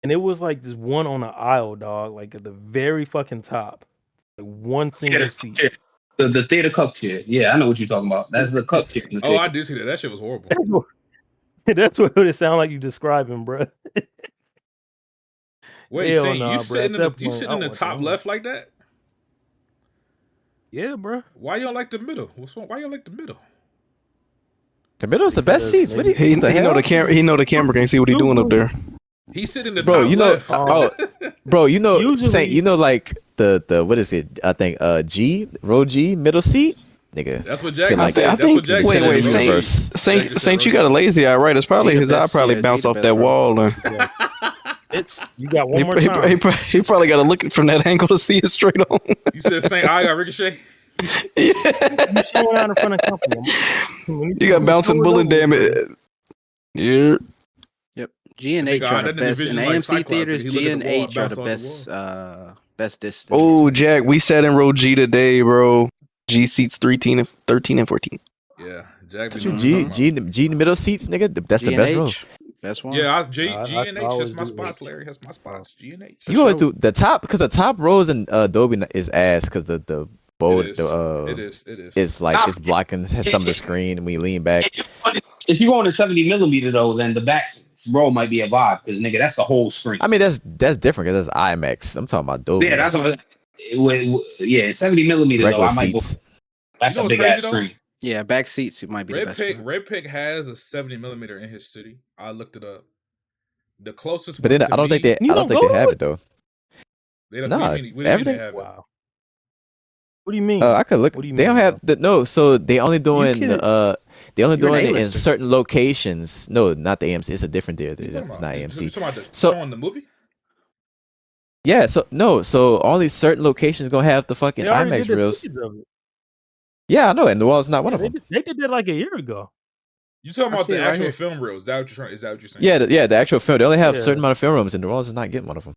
[SPEAKER 3] and it was like this one on the aisle, dog, like at the very fucking top, like one single seat.
[SPEAKER 4] The theater cup chair. Yeah, I know what you're talking about. That's the cup chair.
[SPEAKER 9] Oh, I did see that. That shit was horrible.
[SPEAKER 3] That's what it sounded like you describing, bro.
[SPEAKER 9] Wait,
[SPEAKER 3] Hell
[SPEAKER 9] Saint,
[SPEAKER 3] nah,
[SPEAKER 9] you
[SPEAKER 3] bro.
[SPEAKER 9] sitting
[SPEAKER 3] At
[SPEAKER 9] in
[SPEAKER 3] that
[SPEAKER 9] the you
[SPEAKER 3] point,
[SPEAKER 9] sitting
[SPEAKER 3] I
[SPEAKER 9] in the
[SPEAKER 3] want
[SPEAKER 9] top
[SPEAKER 3] that.
[SPEAKER 9] left like that?
[SPEAKER 3] Yeah, bro.
[SPEAKER 9] Why you don't like the middle? Why you don't like the middle?
[SPEAKER 10] The middle's the best seats. What do you
[SPEAKER 8] He know the camera. He know the camera can't see what he doing up there.
[SPEAKER 9] He's sitting in the
[SPEAKER 10] Bro,
[SPEAKER 9] top
[SPEAKER 10] you know,
[SPEAKER 9] left.
[SPEAKER 10] bro, you know,
[SPEAKER 3] Usually-
[SPEAKER 10] Saint, you know, like the what is it? I think row G, middle seat, nigga.
[SPEAKER 9] That's what Jack
[SPEAKER 10] Feel like
[SPEAKER 9] said.
[SPEAKER 10] I
[SPEAKER 9] That's
[SPEAKER 10] think-
[SPEAKER 9] what Jack
[SPEAKER 10] wait,
[SPEAKER 9] said.
[SPEAKER 10] wait,
[SPEAKER 9] in the
[SPEAKER 10] Saint-
[SPEAKER 9] universe.
[SPEAKER 8] Saint, you got a lazy eye, right? It's probably
[SPEAKER 6] He the
[SPEAKER 8] his eye
[SPEAKER 6] best,
[SPEAKER 8] probably
[SPEAKER 6] yeah,
[SPEAKER 8] bounced
[SPEAKER 6] he the
[SPEAKER 8] off
[SPEAKER 6] best
[SPEAKER 8] that
[SPEAKER 6] row.
[SPEAKER 8] wall. And
[SPEAKER 3] You got one more time.
[SPEAKER 8] he probably got to look from that angle to see it straight on.
[SPEAKER 9] You said Saint I got ricochet.
[SPEAKER 3] You showing out in front of company.
[SPEAKER 8] You got bouncing bullet damage. Yeah.
[SPEAKER 6] Yep. G and
[SPEAKER 9] Nigga,
[SPEAKER 6] H
[SPEAKER 9] I
[SPEAKER 6] are the
[SPEAKER 9] had the
[SPEAKER 6] best in
[SPEAKER 9] division like
[SPEAKER 6] AMC
[SPEAKER 9] Cyclops.
[SPEAKER 6] theaters.
[SPEAKER 9] He look
[SPEAKER 6] G
[SPEAKER 9] at
[SPEAKER 6] and
[SPEAKER 9] the wall and
[SPEAKER 6] H are
[SPEAKER 9] bounce
[SPEAKER 6] the
[SPEAKER 9] off the
[SPEAKER 6] best distance.
[SPEAKER 8] Oh, Jack, we sat in row G today, bro. G seats 13 and 14.
[SPEAKER 9] Yeah, Jack.
[SPEAKER 10] G in the middle seats, nigga. That's the best row.
[SPEAKER 6] Best one.
[SPEAKER 9] Yeah, G and
[SPEAKER 3] I
[SPEAKER 9] H. That's
[SPEAKER 3] always
[SPEAKER 9] my
[SPEAKER 3] do
[SPEAKER 9] spots,
[SPEAKER 3] H.
[SPEAKER 9] Larry. That's my spots. G and H.
[SPEAKER 10] You always do the top because the top rows in Adobe is ass because the board
[SPEAKER 9] It is.
[SPEAKER 10] it's like it's blocking some of the screen and we lean back.
[SPEAKER 4] If you go on a 70mm though, then the back row might be a vibe because nigga, that's the whole screen.
[SPEAKER 10] I mean that's different because that's IMAX. I'm talking about Adobe.
[SPEAKER 4] Yeah, that's what. 70mm though,
[SPEAKER 10] regular
[SPEAKER 4] I might go.
[SPEAKER 10] seats.
[SPEAKER 4] That's
[SPEAKER 9] You know
[SPEAKER 4] a big
[SPEAKER 9] what's
[SPEAKER 4] ass
[SPEAKER 9] crazy, though?
[SPEAKER 4] screen.
[SPEAKER 6] Yeah, back seats might be the best.
[SPEAKER 9] Red Pig has a 70mm in his city. I looked it up. The closest,
[SPEAKER 10] But
[SPEAKER 9] one
[SPEAKER 10] then
[SPEAKER 9] to
[SPEAKER 10] I don't
[SPEAKER 9] me,
[SPEAKER 10] think they have it though.
[SPEAKER 9] They don't,
[SPEAKER 10] Nah,
[SPEAKER 9] we didn't
[SPEAKER 10] everything-
[SPEAKER 9] have it.
[SPEAKER 3] Wow. What do you mean?
[SPEAKER 10] I could look.
[SPEAKER 3] What do you
[SPEAKER 10] They don't
[SPEAKER 3] mean,
[SPEAKER 10] have the no. So they only doing
[SPEAKER 6] can-
[SPEAKER 10] they only
[SPEAKER 6] you're an
[SPEAKER 10] doing it in
[SPEAKER 6] A-lister.
[SPEAKER 10] certain locations. No, not the AMC. It's a different theater.
[SPEAKER 9] What are you
[SPEAKER 10] It's
[SPEAKER 9] talking
[SPEAKER 10] not
[SPEAKER 9] about?
[SPEAKER 10] AMC.
[SPEAKER 9] You talking about
[SPEAKER 10] So-
[SPEAKER 9] showing the movie?
[SPEAKER 10] Yeah. So all these certain locations gonna have the fucking
[SPEAKER 3] They already
[SPEAKER 10] IMAX
[SPEAKER 3] did the
[SPEAKER 10] reels.
[SPEAKER 3] footage of it.
[SPEAKER 10] Yeah, I know. And New Orleans is not one of
[SPEAKER 3] They
[SPEAKER 10] them.
[SPEAKER 3] did that like a year ago.
[SPEAKER 9] You talking
[SPEAKER 6] I
[SPEAKER 9] about
[SPEAKER 6] see
[SPEAKER 9] the
[SPEAKER 6] it right
[SPEAKER 9] actual
[SPEAKER 6] here.
[SPEAKER 9] film reels? Is that what you're saying?
[SPEAKER 10] Yeah, the actual film. They only have a
[SPEAKER 3] Yeah.
[SPEAKER 10] certain amount of film rooms, and New Orleans is not getting one of them.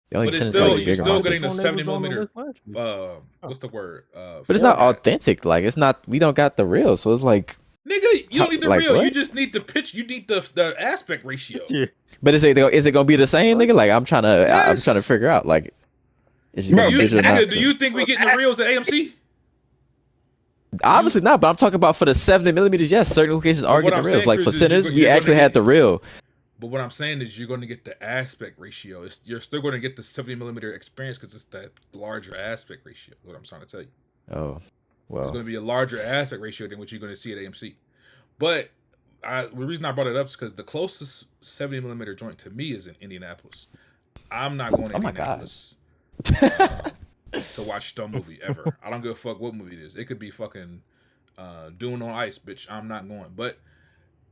[SPEAKER 10] They only
[SPEAKER 9] But it's
[SPEAKER 10] send it to,
[SPEAKER 9] still
[SPEAKER 10] like,
[SPEAKER 9] you're
[SPEAKER 10] bigger
[SPEAKER 9] still
[SPEAKER 10] markets.
[SPEAKER 9] getting the
[SPEAKER 3] When they
[SPEAKER 9] 70
[SPEAKER 3] was on the
[SPEAKER 9] millimeter.
[SPEAKER 3] list last week.
[SPEAKER 9] What's the word?
[SPEAKER 10] But it's not
[SPEAKER 9] format.
[SPEAKER 10] authentic. Like it's not. We don't got the real, so it's like.
[SPEAKER 9] Nigga, you don't need the
[SPEAKER 10] Like
[SPEAKER 9] reel.
[SPEAKER 10] what?
[SPEAKER 9] You just need the pitch. You need the aspect ratio.
[SPEAKER 3] Yeah.
[SPEAKER 10] But is it gonna be the same, nigga? Like I'm trying
[SPEAKER 9] Yes.
[SPEAKER 10] to figure out. Like, is it
[SPEAKER 9] Do
[SPEAKER 10] gonna
[SPEAKER 9] you,
[SPEAKER 10] be digital?
[SPEAKER 9] nigga,
[SPEAKER 10] not?
[SPEAKER 9] do you think we getting the reels at AMC?
[SPEAKER 10] Obviously not, but I'm talking about for the 70mm. Yes, certain locations are
[SPEAKER 9] But what
[SPEAKER 10] getting
[SPEAKER 9] I'm
[SPEAKER 10] the reels.
[SPEAKER 9] saying,
[SPEAKER 10] Like for
[SPEAKER 9] Chris, is
[SPEAKER 10] Sinners,
[SPEAKER 9] you're
[SPEAKER 10] we
[SPEAKER 9] gonna
[SPEAKER 10] actually
[SPEAKER 9] get-
[SPEAKER 10] had the reel.
[SPEAKER 9] But what I'm saying is you're going to get the aspect ratio. You're still going to get the 70mm experience because it's that larger aspect ratio. Is what I'm trying to tell you.
[SPEAKER 10] Oh,
[SPEAKER 9] It's
[SPEAKER 10] well.
[SPEAKER 9] going to be a larger aspect ratio than what you're going to see at AMC. But the reason I brought it up is because the closest 70mm joint to me is in Indianapolis. I'm not going to
[SPEAKER 10] Oh my God.
[SPEAKER 9] Indianapolis to watch the movie ever. I don't give a fuck what movie it is. It could be fucking Dune on Ice, bitch. I'm not going. But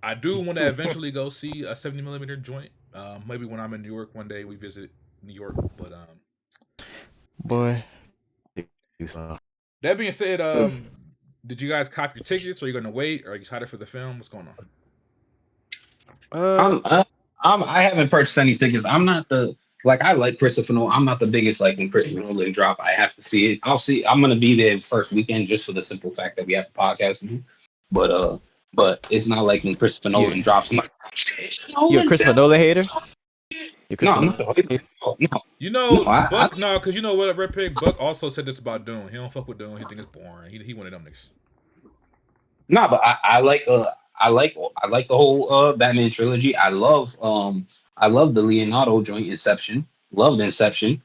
[SPEAKER 9] I do want to eventually go see a 70mm joint. Maybe when I'm in New York one day, we visit New York. But
[SPEAKER 10] Boy.
[SPEAKER 9] that being said, did you guys cop your tickets? Or are you going to wait? Or are you excited for the film? What's going on?
[SPEAKER 4] I haven't purchased any tickets. I'm not the I like Christopher Nolan. I'm not the biggest when Christopher Nolan drop. I have to see it. I'm gonna be there the first weekend just for the simple fact that we have a podcast to do. But it's not like when Christopher Nolan drops. I'm like,
[SPEAKER 10] You a Christopher Nolan hater? You
[SPEAKER 4] no.
[SPEAKER 9] You know,
[SPEAKER 4] No,
[SPEAKER 9] Buck, no, because you know what, Red Pig, Buck also said this about Dune. He don't fuck with Dune. He think it's boring. He one of them niggas.
[SPEAKER 4] No, but I like the whole Batman trilogy. I love the Leonardo joint Inception. Loved Inception.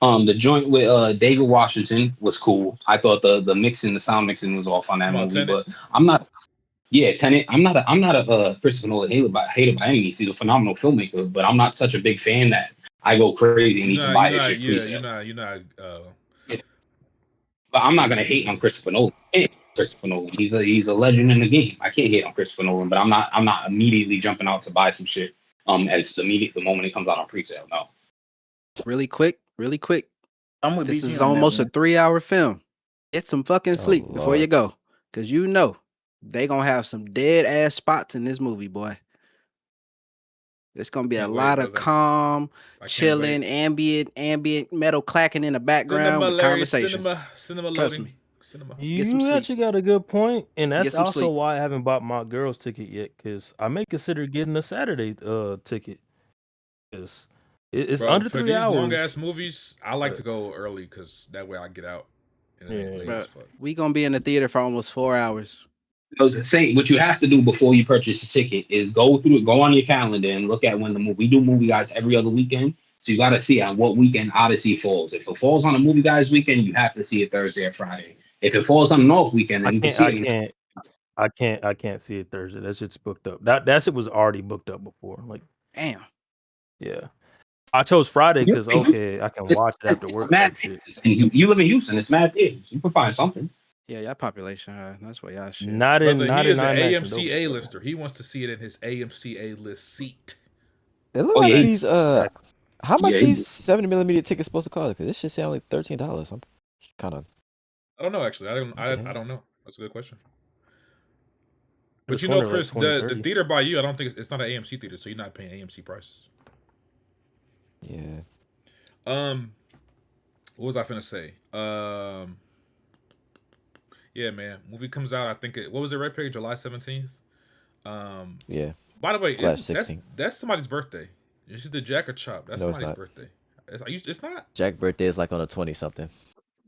[SPEAKER 4] The joint with David Washington was cool. I thought the sound mixing was off on that movie,
[SPEAKER 9] Tenet?
[SPEAKER 4] but I'm not. Yeah, Tenet. I'm not a Christopher Nolan hater by any means. He's a phenomenal filmmaker, but I'm not such a big fan that I go crazy and need to buy his shit pre-sale.
[SPEAKER 9] You're not.
[SPEAKER 4] But I'm not gonna hate on Christopher Nolan. I can't hate on Christopher Nolan. He's a legend in the game. I can't hate on Christopher Nolan, but I'm not immediately jumping out to buy some shit as the moment it comes out on pre-sale. No.
[SPEAKER 6] Really quick.
[SPEAKER 5] I'm with
[SPEAKER 6] This
[SPEAKER 5] BT
[SPEAKER 6] is
[SPEAKER 5] on that,
[SPEAKER 6] almost a
[SPEAKER 5] man.
[SPEAKER 6] 3-hour film. Get some fucking sleep before you
[SPEAKER 10] Lord.
[SPEAKER 6] go. Cause you know they gonna have some dead ass spots in this movie, boy. There's gonna be a
[SPEAKER 9] Can't wait,
[SPEAKER 6] lot of
[SPEAKER 9] brother.
[SPEAKER 6] calm,
[SPEAKER 9] I can't
[SPEAKER 6] chilling,
[SPEAKER 9] wait.
[SPEAKER 6] ambient metal clacking in the background
[SPEAKER 9] Cinema,
[SPEAKER 6] with
[SPEAKER 9] Larry,
[SPEAKER 6] conversations.
[SPEAKER 9] cinema
[SPEAKER 6] Trust
[SPEAKER 9] loading.
[SPEAKER 6] me.
[SPEAKER 9] Cinema.
[SPEAKER 6] Get some
[SPEAKER 3] You
[SPEAKER 6] sleep.
[SPEAKER 3] actually got a good point, and
[SPEAKER 6] Get
[SPEAKER 3] that's
[SPEAKER 6] some
[SPEAKER 3] also
[SPEAKER 6] sleep.
[SPEAKER 3] why I haven't bought my girls' ticket yet. Because I may consider getting a Saturday ticket. Because it's
[SPEAKER 9] Bro,
[SPEAKER 3] under
[SPEAKER 9] for
[SPEAKER 3] 3
[SPEAKER 9] these long
[SPEAKER 3] hours.
[SPEAKER 9] ass movies, I like to go early because that way I get out. And it ain't late
[SPEAKER 6] Bro,
[SPEAKER 9] as fuck.
[SPEAKER 6] we gonna be in the theater for almost 4 hours.
[SPEAKER 4] Say what you have to do before you purchase a ticket is go on your calendar and look at when we do movie guys every other weekend. So you got to see on what weekend Odyssey falls. If it falls on a movie guys weekend, you have to see it Thursday or Friday. If it falls on an off weekend, then you can see it.
[SPEAKER 3] I can't see it Thursday. That shit's booked up. That shit was already booked up before. Like,
[SPEAKER 6] damn.
[SPEAKER 3] Yeah. I chose Friday because I can watch it after work type shit.
[SPEAKER 4] You live in Houston. It's mad theaters. You can find something.
[SPEAKER 6] Yeah, y'all population high. That's why y'all shit.
[SPEAKER 3] Not in
[SPEAKER 9] Brother, he is an
[SPEAKER 3] IMAX and
[SPEAKER 9] AMC
[SPEAKER 3] Dolby.
[SPEAKER 9] A-lister. He wants to see it in his AMC A-list seat.
[SPEAKER 10] It look like these how much these 70mm tickets supposed to cost? Because this shit sound like $13. I'm kind of.
[SPEAKER 9] I don't know actually. I don't know. That's a good question. But
[SPEAKER 3] It's
[SPEAKER 9] you know,
[SPEAKER 3] like
[SPEAKER 9] Chris,
[SPEAKER 3] 20,
[SPEAKER 9] the
[SPEAKER 3] 30.
[SPEAKER 9] theater by you, I don't think it's not an AMC theater, so you're not paying AMC prices.
[SPEAKER 10] Yeah.
[SPEAKER 9] What was I finna say? Yeah, man. Movie comes out. I think what was it? Red Pig, July 17th.
[SPEAKER 10] Yeah.
[SPEAKER 9] By the way,
[SPEAKER 10] /16.
[SPEAKER 9] that's somebody's birthday. This is the Jack or Chop. That's
[SPEAKER 10] No, it's
[SPEAKER 9] somebody's
[SPEAKER 10] not.
[SPEAKER 9] birthday. It's not.
[SPEAKER 10] Jack's birthday is like on the 20 something.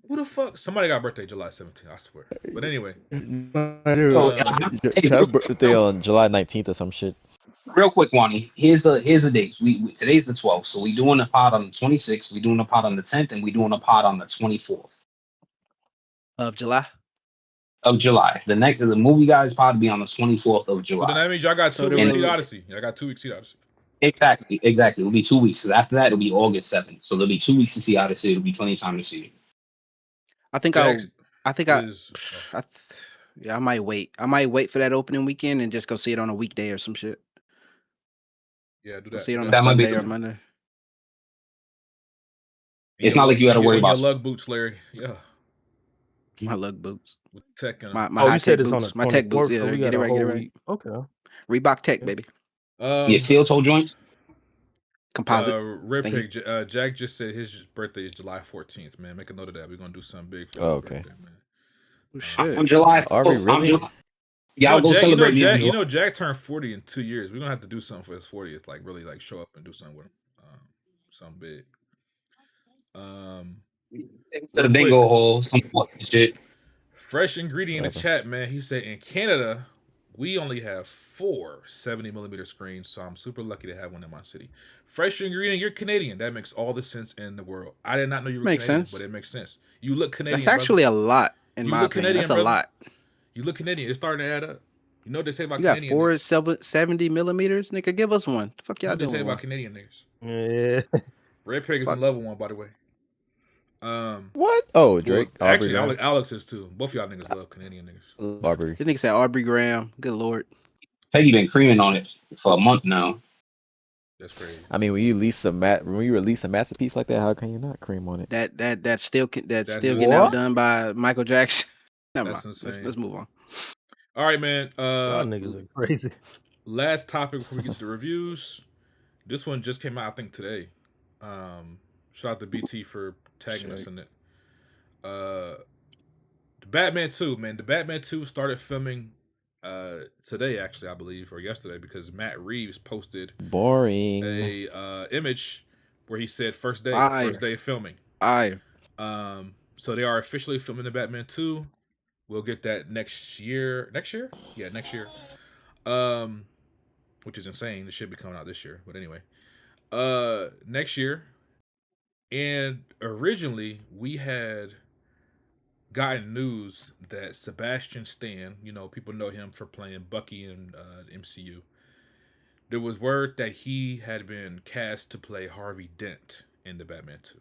[SPEAKER 9] Who the fuck? Somebody got birthday July 17th. I swear. But anyway,
[SPEAKER 10] Jack's birthday on July 19th or some shit.
[SPEAKER 4] Real quick, Wani. Here's the dates. We today's the 12th, so we doing a pod on the 26th. We doing a pod on the 10th, and we doing a pod on the 24th
[SPEAKER 6] of July.
[SPEAKER 4] The movie guys pod be on the 24th of July.
[SPEAKER 9] Well, then that means y'all got 2 weeks to see Odyssey. Y'all got 2 weeks to see Odyssey.
[SPEAKER 4] Exactly. It'll be 2 weeks because after that it'll be August 7th. So there'll be 2 weeks to see Odyssey. It'll be plenty of time to see it.
[SPEAKER 6] I might wait. I might wait for that opening weekend and just go see it on a weekday or some shit.
[SPEAKER 9] Yeah, do that.
[SPEAKER 6] See it on a Sunday or Monday.
[SPEAKER 4] It's not like you got to worry about
[SPEAKER 9] your lug boots, Larry. Yeah.
[SPEAKER 6] My lug boots.
[SPEAKER 9] With tech in
[SPEAKER 6] my high tech boots. My tech boots. Yeah, get it right.
[SPEAKER 3] Okay.
[SPEAKER 6] Reebok Tech, baby.
[SPEAKER 4] Your steel toe joints?
[SPEAKER 6] Composite.
[SPEAKER 9] Red Pig, Jack just said his birthday is July 14th, man. Make a note of that. We're gonna do something big for his birthday, man.
[SPEAKER 6] Oh, shit.
[SPEAKER 4] On July 4th. Really? Yeah, I'll go celebrate.
[SPEAKER 9] You know, Jack turned 40 in 2 years. We're gonna have to do something for his 40th, like really like show up and do something with him. Something big.
[SPEAKER 4] To the bingo hole, some shit.
[SPEAKER 9] Fresh ingredient in the chat, man. He said in Canada, we only have 4 70mm screens, so I'm super lucky to have one in my city. Fresh ingredient, you're Canadian. That makes all the sense in the world. I did not know you were Canadian, but it makes sense. You look Canadian.
[SPEAKER 6] That's actually a lot in my opinion.
[SPEAKER 9] Canadian,
[SPEAKER 6] that's a lot.
[SPEAKER 9] You look Canadian. It's starting to add up. You know what they say about
[SPEAKER 6] you got
[SPEAKER 9] Canadian
[SPEAKER 6] 4 70mm, nigga. Give us one. The fuck y'all doing?
[SPEAKER 9] What they say about Canadian niggas?
[SPEAKER 3] Yeah.
[SPEAKER 9] Red Pig is in love with one, by the way.
[SPEAKER 10] What? Oh, Drake.
[SPEAKER 9] Well, actually, Alex is too. Both of y'all niggas love Canadian niggas.
[SPEAKER 10] Aubrey.
[SPEAKER 6] This nigga said Aubrey Graham. Good lord.
[SPEAKER 4] Peggy been creaming on it for a month now.
[SPEAKER 9] That's crazy.
[SPEAKER 10] I mean, when you release a masterpiece like that, how can you not cream on it?
[SPEAKER 6] That's still getting outdone by Michael Jackson. Never
[SPEAKER 9] That's
[SPEAKER 6] mind.
[SPEAKER 9] insane.
[SPEAKER 6] Let's move on.
[SPEAKER 9] All right, man.
[SPEAKER 3] Y'all niggas are crazy.
[SPEAKER 9] Last topic before we get to the reviews. This one just came out, I think, today. Shout out to BT for tagging us in it. The Batman 2, man. The Batman 2 started filming today, actually, I believe, or yesterday, because Matt Reeves posted a image where he said first day of filming. So they are officially filming the Batman 2. We'll get that next year. Next year? Yeah, next year. Which is insane. It should be coming out this year. But anyway. Next year. And originally we had gotten news that Sebastian Stan, people know him for playing Bucky in MCU. There was word that he had been cast to play Harvey Dent in the Batman 2.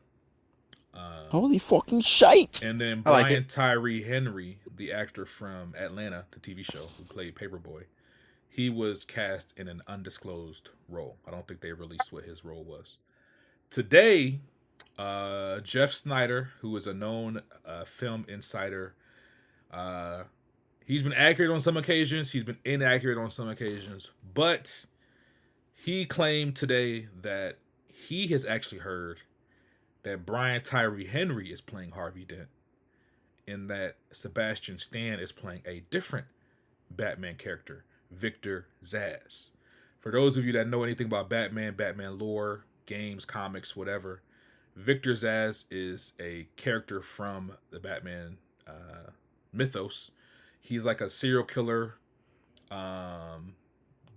[SPEAKER 10] Holy fucking shite!
[SPEAKER 9] And then Brian Tyree Henry, the actor from Atlanta, the TV show, who played Paperboy, he was cast in an undisclosed role. I don't think they released what his role was. Today, Jeff Snyder, who is a known film insider, he's been accurate on some occasions, he's been inaccurate on some occasions, but he claimed today that he has actually heard that Brian Tyree Henry is playing Harvey Dent, and that Sebastian Stan is playing a different Batman character, Victor Zsasz. For those of you that know anything about Batman lore, games, comics, whatever, Victor Zsasz is a character from the Batman mythos. He's like a serial killer. The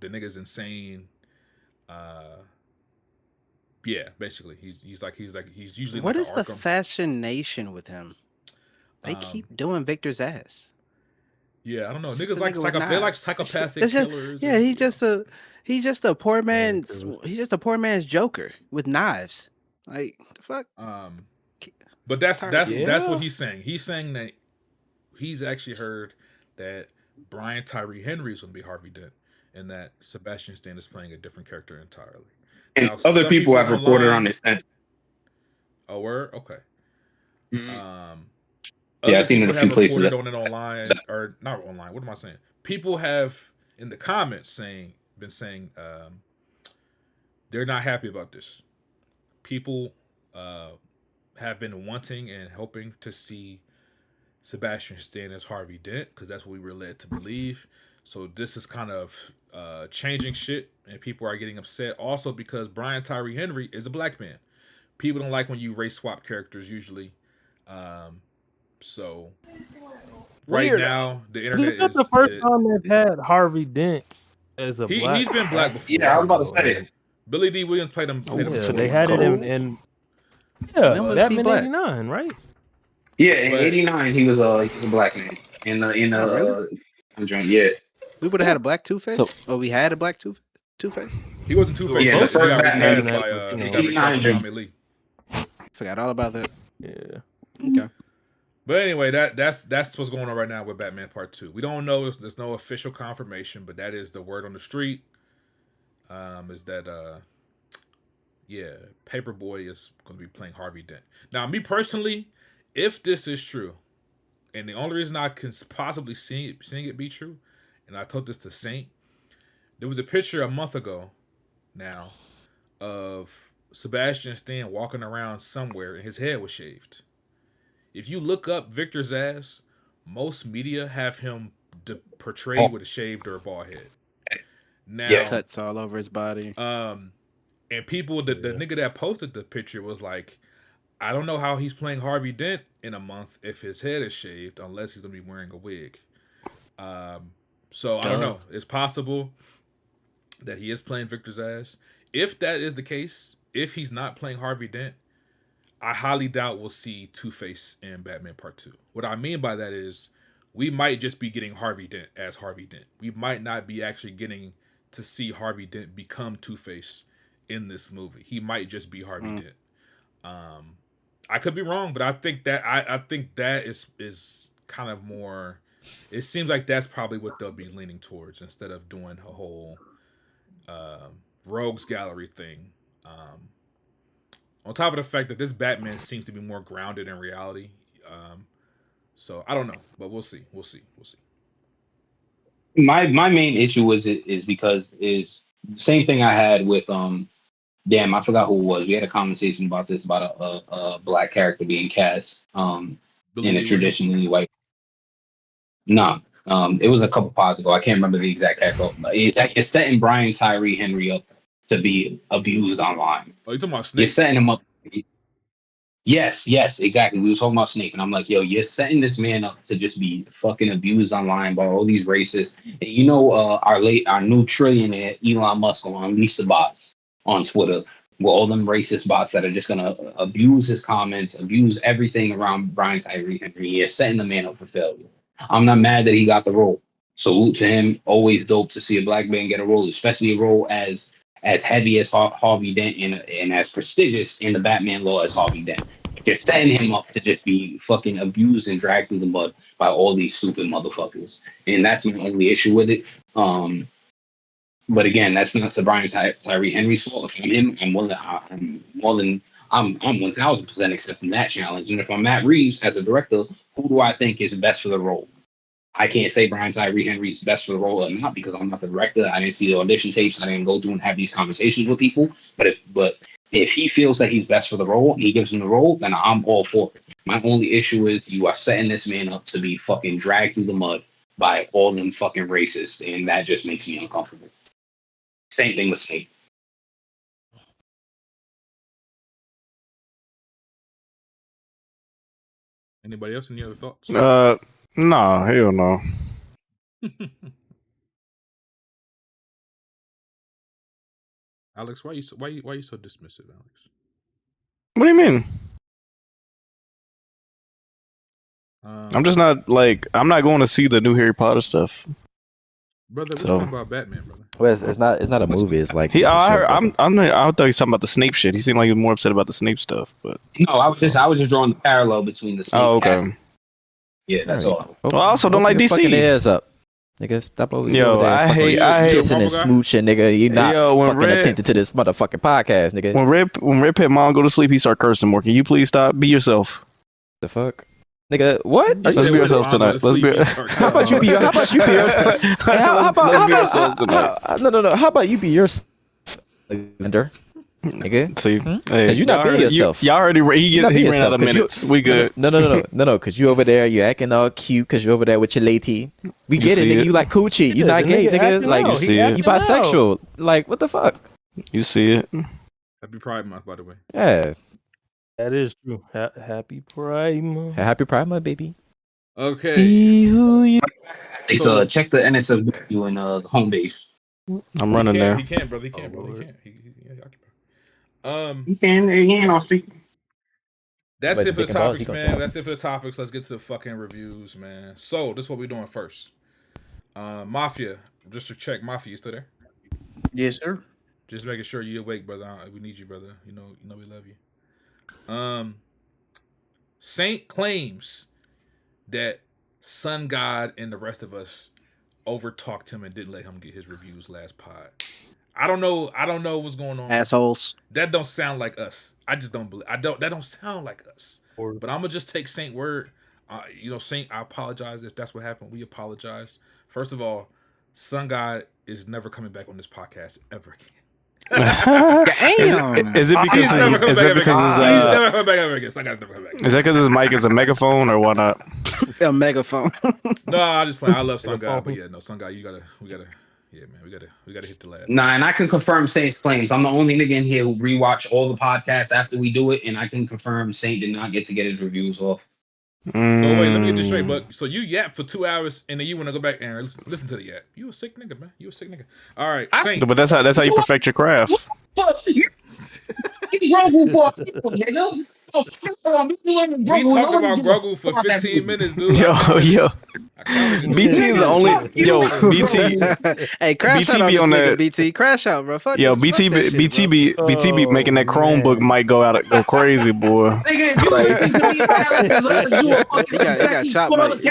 [SPEAKER 9] nigga's insane. Yeah, basically, he's usually.
[SPEAKER 6] What
[SPEAKER 9] like
[SPEAKER 6] is the fascination with him? They keep doing Victor's ass.
[SPEAKER 9] Yeah, I don't know. Niggas like they're like psychopathic killers.
[SPEAKER 6] Yeah, he's just a poor man's Joker with knives. Like the fuck.
[SPEAKER 9] But that's what he's saying. He's saying that he's actually heard that Brian Tyree Henry is going to be Harvey Dent, and that Sebastian Stan is playing a different character entirely.
[SPEAKER 4] And
[SPEAKER 9] now,
[SPEAKER 4] other people have reported on this.
[SPEAKER 9] Oh, word? Okay.
[SPEAKER 4] Yeah, I've seen it a few places.
[SPEAKER 9] On it online, or not online. What am I saying? People have in the comments been saying they're not happy about this. People have been wanting and hoping to see Sebastian Stan as Harvey Dent because that's what we were led to believe. So this is kind of changing shit, and people are getting upset. Also because Brian Tyree Henry is a black man. People don't like when you race swap characters usually. So right now the internet is
[SPEAKER 3] the first time they've had Harvey Dent as a black.
[SPEAKER 9] He's been black before.
[SPEAKER 4] Yeah, I was about to say it.
[SPEAKER 9] Billy D. Williams played him.
[SPEAKER 3] So they had it in Batman 89, right?
[SPEAKER 4] Yeah, in '89 he was a black man in the yeah.
[SPEAKER 6] We would have had a black Two-Face. We had a black Two-Face.
[SPEAKER 9] He wasn't Two-Face.
[SPEAKER 4] Yeah, the first Batman
[SPEAKER 9] by Tommy Lee.
[SPEAKER 6] Forgot all about that.
[SPEAKER 3] Yeah.
[SPEAKER 6] Okay.
[SPEAKER 9] But anyway, that's what's going on right now with Batman Part 2. We don't know. There's no official confirmation, but that is the word on the street. Is that Paperboy is going to be playing Harvey Dent. Now, me personally, if this is true, and the only reason I can possibly seeing it be true, and I told this to Saint, there was a picture a month ago now of Sebastian Stan walking around somewhere and his head was shaved. If you look up Victor Zsasz, most media have him portrayed with a shaved or a bald head. Now,
[SPEAKER 6] cuts all over his body.
[SPEAKER 9] And people, the nigga that posted the picture was like, I don't know how he's playing Harvey Dent in a month if his head is shaved, unless he's going to be wearing a wig. So I don't know. It's possible that he is playing Victor Zsasz. If that is the case, if he's not playing Harvey Dent, I highly doubt we'll see Two-Face in Batman Part 2. What I mean by that is we might just be getting Harvey Dent as Harvey Dent. We might not be actually getting to see Harvey Dent become Two-Face in this movie. He might just be Harvey Dent. I could be wrong, but I think that is kind of more. It seems like that's probably what they'll be leaning towards instead of doing a whole rogues gallery thing. On top of the fact that this Batman seems to be more grounded in reality. So I don't know, but we'll see.
[SPEAKER 4] My main issue is because the same thing I had with I forgot who it was. We had a conversation about this about a black character being cast in a traditionally white. No, it was a couple pods ago. I can't remember the exact character. It's setting Brian Tyree Henry up to be abused online.
[SPEAKER 9] Oh, you talking about Snake?
[SPEAKER 4] You're setting him up. Yes, exactly. We were talking about Snake, and I'm like, yo, you're setting this man up to just be fucking abused online by all these racists. And you know, our new trillionaire Elon Musk will unleash the bots on Twitter. with all them racist bots that are just gonna abuse his comments, abuse everything around Brian Tyree Henry. He is setting the man up for failure. I'm not mad that he got the role. Salute to him. Always dope to see a black man get a role, especially a role as heavy as Harvey Dent and as prestigious in the Batman law as Harvey Dent. They're setting him up to just be fucking abused and dragged through the mud by all these stupid motherfuckers. And that's my only issue with it. But again, that's not Sir Brian Tyree Henry's fault. If I'm him, I'm 1000% accepting that challenge. And if I'm Matt Reeves as a director, who do I think is best for the role? I can't say Brian Tyree Henry's best for the role or not because I'm not the director. I didn't see the audition tapes. I didn't go through and have these conversations with people. But if he feels that he's best for the role, he gives him the role, then I'm all for it. My only issue is you are setting this man up to be fucking dragged through the mud by all them fucking racists, and that just makes me uncomfortable. Same thing with Snake.
[SPEAKER 9] Anybody else? Any other thoughts?
[SPEAKER 8] No, hell no.
[SPEAKER 9] Alex, why you so dismissive, Alex?
[SPEAKER 8] What do you mean? I'm just not I'm not going to see the new Harry Potter stuff.
[SPEAKER 9] Brother, we're talking about Batman, brother.
[SPEAKER 10] Well, it's not a movie. It's like
[SPEAKER 8] I thought he was talking about the Snape shit. He seemed like he was more upset about the Snape stuff, but
[SPEAKER 4] no, I was just drawing the parallel between the Snape.
[SPEAKER 8] Oh, okay.
[SPEAKER 4] cast. Yeah, that's all.
[SPEAKER 8] Well, I also don't like DC.
[SPEAKER 10] Fucking ass up, nigga. Stop over
[SPEAKER 8] Yo,
[SPEAKER 10] there.
[SPEAKER 8] I hate
[SPEAKER 10] kissing and smooching, nigga. You not fucking attentive to this motherfucking podcast, nigga.
[SPEAKER 8] When Red Pit Mom go to sleep, he start cursing more. Can you please stop? Be yourself.
[SPEAKER 10] The fuck? Nigga, what?
[SPEAKER 8] Let's be ourselves tonight.
[SPEAKER 10] How about you be yourself? How about you be yourself, Alexander? Nigga,
[SPEAKER 8] see,
[SPEAKER 10] because you not being yourself.
[SPEAKER 8] Y'all already he ran out of minutes. We good.
[SPEAKER 10] No. Because you over there, you acting all cute because you over there with your lady. We get it, nigga. You like coochie. You not gay, nigga. Like you bisexual. Like what the fuck?
[SPEAKER 8] You see it.
[SPEAKER 9] Happy Pride Month, by the way.
[SPEAKER 10] Yeah.
[SPEAKER 3] That is true. Happy Pride Month.
[SPEAKER 10] Happy Pride Month, baby.
[SPEAKER 9] Okay.
[SPEAKER 3] Be who you.
[SPEAKER 4] So check the NSFW in the home base.
[SPEAKER 8] I'm running there.
[SPEAKER 9] He can't, brother. He can't, brother. He can't.
[SPEAKER 4] He can. I'll speak.
[SPEAKER 9] That's it for the topics, man. That's it for the topics. Let's get to the fucking reviews, man. So this is what we're doing first. Mafia, just to check. Mafia, you still there?
[SPEAKER 5] Yes, sir.
[SPEAKER 9] Just making sure you're awake, brother. We need you, brother. You know we love you. Saint claims that Sun God and the rest of us overtalked him and didn't let him get his reviews last pod. I don't know what's going on.
[SPEAKER 6] Assholes.
[SPEAKER 9] That don't sound like us. I just don't believe. That don't sound like us. But I'm gonna just take Saint word. Saint, I apologize if that's what happened. We apologize. First of all, Sun God is never coming back on this podcast ever again.
[SPEAKER 6] Damn.
[SPEAKER 8] Is it because he's never coming back
[SPEAKER 9] ever again? Sun God's never coming back.
[SPEAKER 8] Is that because his mic is a megaphone or what not?
[SPEAKER 6] A megaphone.
[SPEAKER 9] No, I just play. I love Sun God, but yeah, no, Sun God, we gotta. Yeah, man, we gotta hit the lab.
[SPEAKER 4] Nah, and I can confirm Saint's claims. I'm the only nigga in here who rewatch all the podcasts after we do it, and I can confirm Saint did not get to get his reviews off.
[SPEAKER 9] Oh wait, let me get this straight, Buck. So you yap for 2 hours, and then you want to go back and listen to the yap. You a sick nigga, man. You a sick nigga. All right, Saint.
[SPEAKER 8] But that's how you perfect your craft.
[SPEAKER 4] Grogu for people, nigga.
[SPEAKER 9] We talked about Grogu for 15 minutes, dude.
[SPEAKER 8] Yo. BT is the only BT.
[SPEAKER 6] Hey, crash
[SPEAKER 8] BT
[SPEAKER 6] out
[SPEAKER 8] be on that.
[SPEAKER 6] BT, crash out, bro. Fuck
[SPEAKER 8] Yo,
[SPEAKER 6] this,
[SPEAKER 8] BT be making that Chromebook mic go crazy, boy.
[SPEAKER 4] He
[SPEAKER 6] got chopped, mate.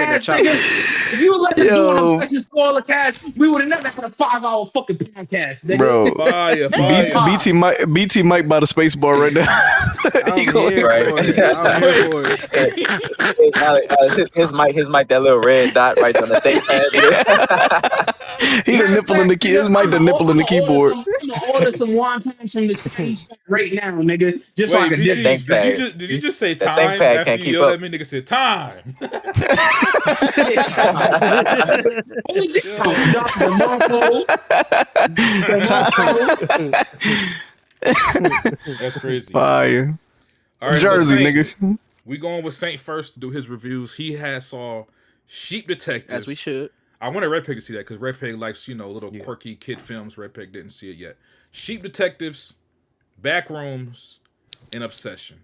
[SPEAKER 4] If you let him do it on spoiler cash, we would have never had a 5-hour fucking podcast, nigga.
[SPEAKER 8] Bro,
[SPEAKER 9] Fire.
[SPEAKER 8] BT mic by the space bar right now.
[SPEAKER 6] I'm here for it.
[SPEAKER 7] His mic, that little red dot right on the thing.
[SPEAKER 8] He the nipple in the key. His mic the nipple in the keyboard.
[SPEAKER 4] I'm gonna order some wontons from the Chinese right now, nigga. Just
[SPEAKER 9] Wait,
[SPEAKER 4] like a
[SPEAKER 9] BT, did you just say time after you yelled at me? Nigga said time. That's crazy.
[SPEAKER 8] Fire.
[SPEAKER 9] All right,
[SPEAKER 8] Jersey,
[SPEAKER 9] so Saint,
[SPEAKER 8] niggas.
[SPEAKER 9] We going with Saint first to do his reviews. He saw Sheep Detectives.
[SPEAKER 6] As we should.
[SPEAKER 9] I wanted Red Pig to see that because Red Pig likes, little quirky kid films. Red Pig didn't see it yet. Sheep Detectives Backrooms, and Obsession.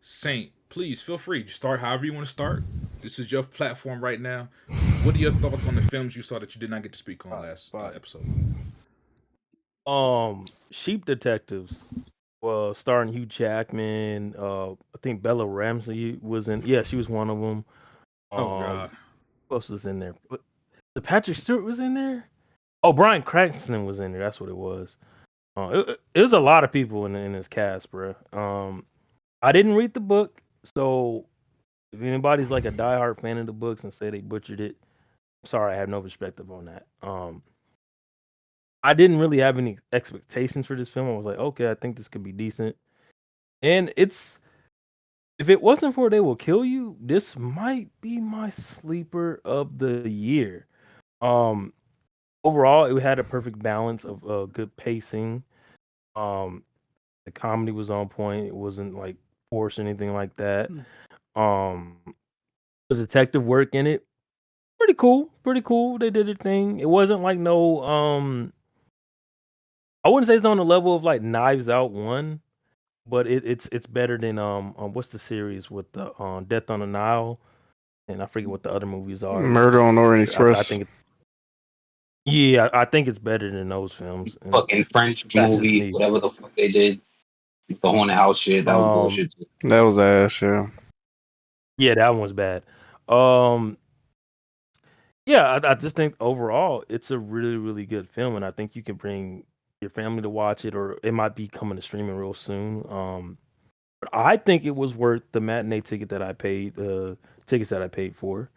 [SPEAKER 9] Saint, please feel free to start however you want to start. This is your platform right now. What are your thoughts on the films you saw that you did not get to speak on last episode?
[SPEAKER 3] Sheep Detectives, starring Hugh Jackman. I think Bella Ramsey was in. Yeah, she was one of them.
[SPEAKER 9] God.
[SPEAKER 3] Who else was in there? The Patrick Stewart was in there. Oh, Bryan Cranston was in there. That's what it was. It was a lot of people in this cast, bro. I didn't read the book, so if anybody's like a diehard fan of the books and say they butchered it, I'm sorry, I have no perspective on that. I didn't really have any expectations for this film. I was like, okay, I think this could be decent. And if it wasn't for They Will Kill You, this might be my sleeper of the year. Overall, it had a perfect balance of good pacing. The comedy was on point. It wasn't like forced or anything like that. The detective work in it, pretty cool. They did their thing. It wasn't like no I wouldn't say it's on the level of like Knives Out 1, but it's better than what's the series with the Death on the Nile, and I forget what the other movies are.
[SPEAKER 8] Murder on Orient Express.
[SPEAKER 3] I think it's better than those films.
[SPEAKER 4] Fucking French movie, whatever the fuck they did, the haunted house shit. That was bullshit too.
[SPEAKER 8] That was ass, yeah.
[SPEAKER 3] Yeah, that one was bad. Yeah, I just think overall it's a really, really good film, and I think you can bring your family to watch it, or it might be coming to streaming real soon. But I think it was worth the matinee ticket that I paid, the tickets that I paid for.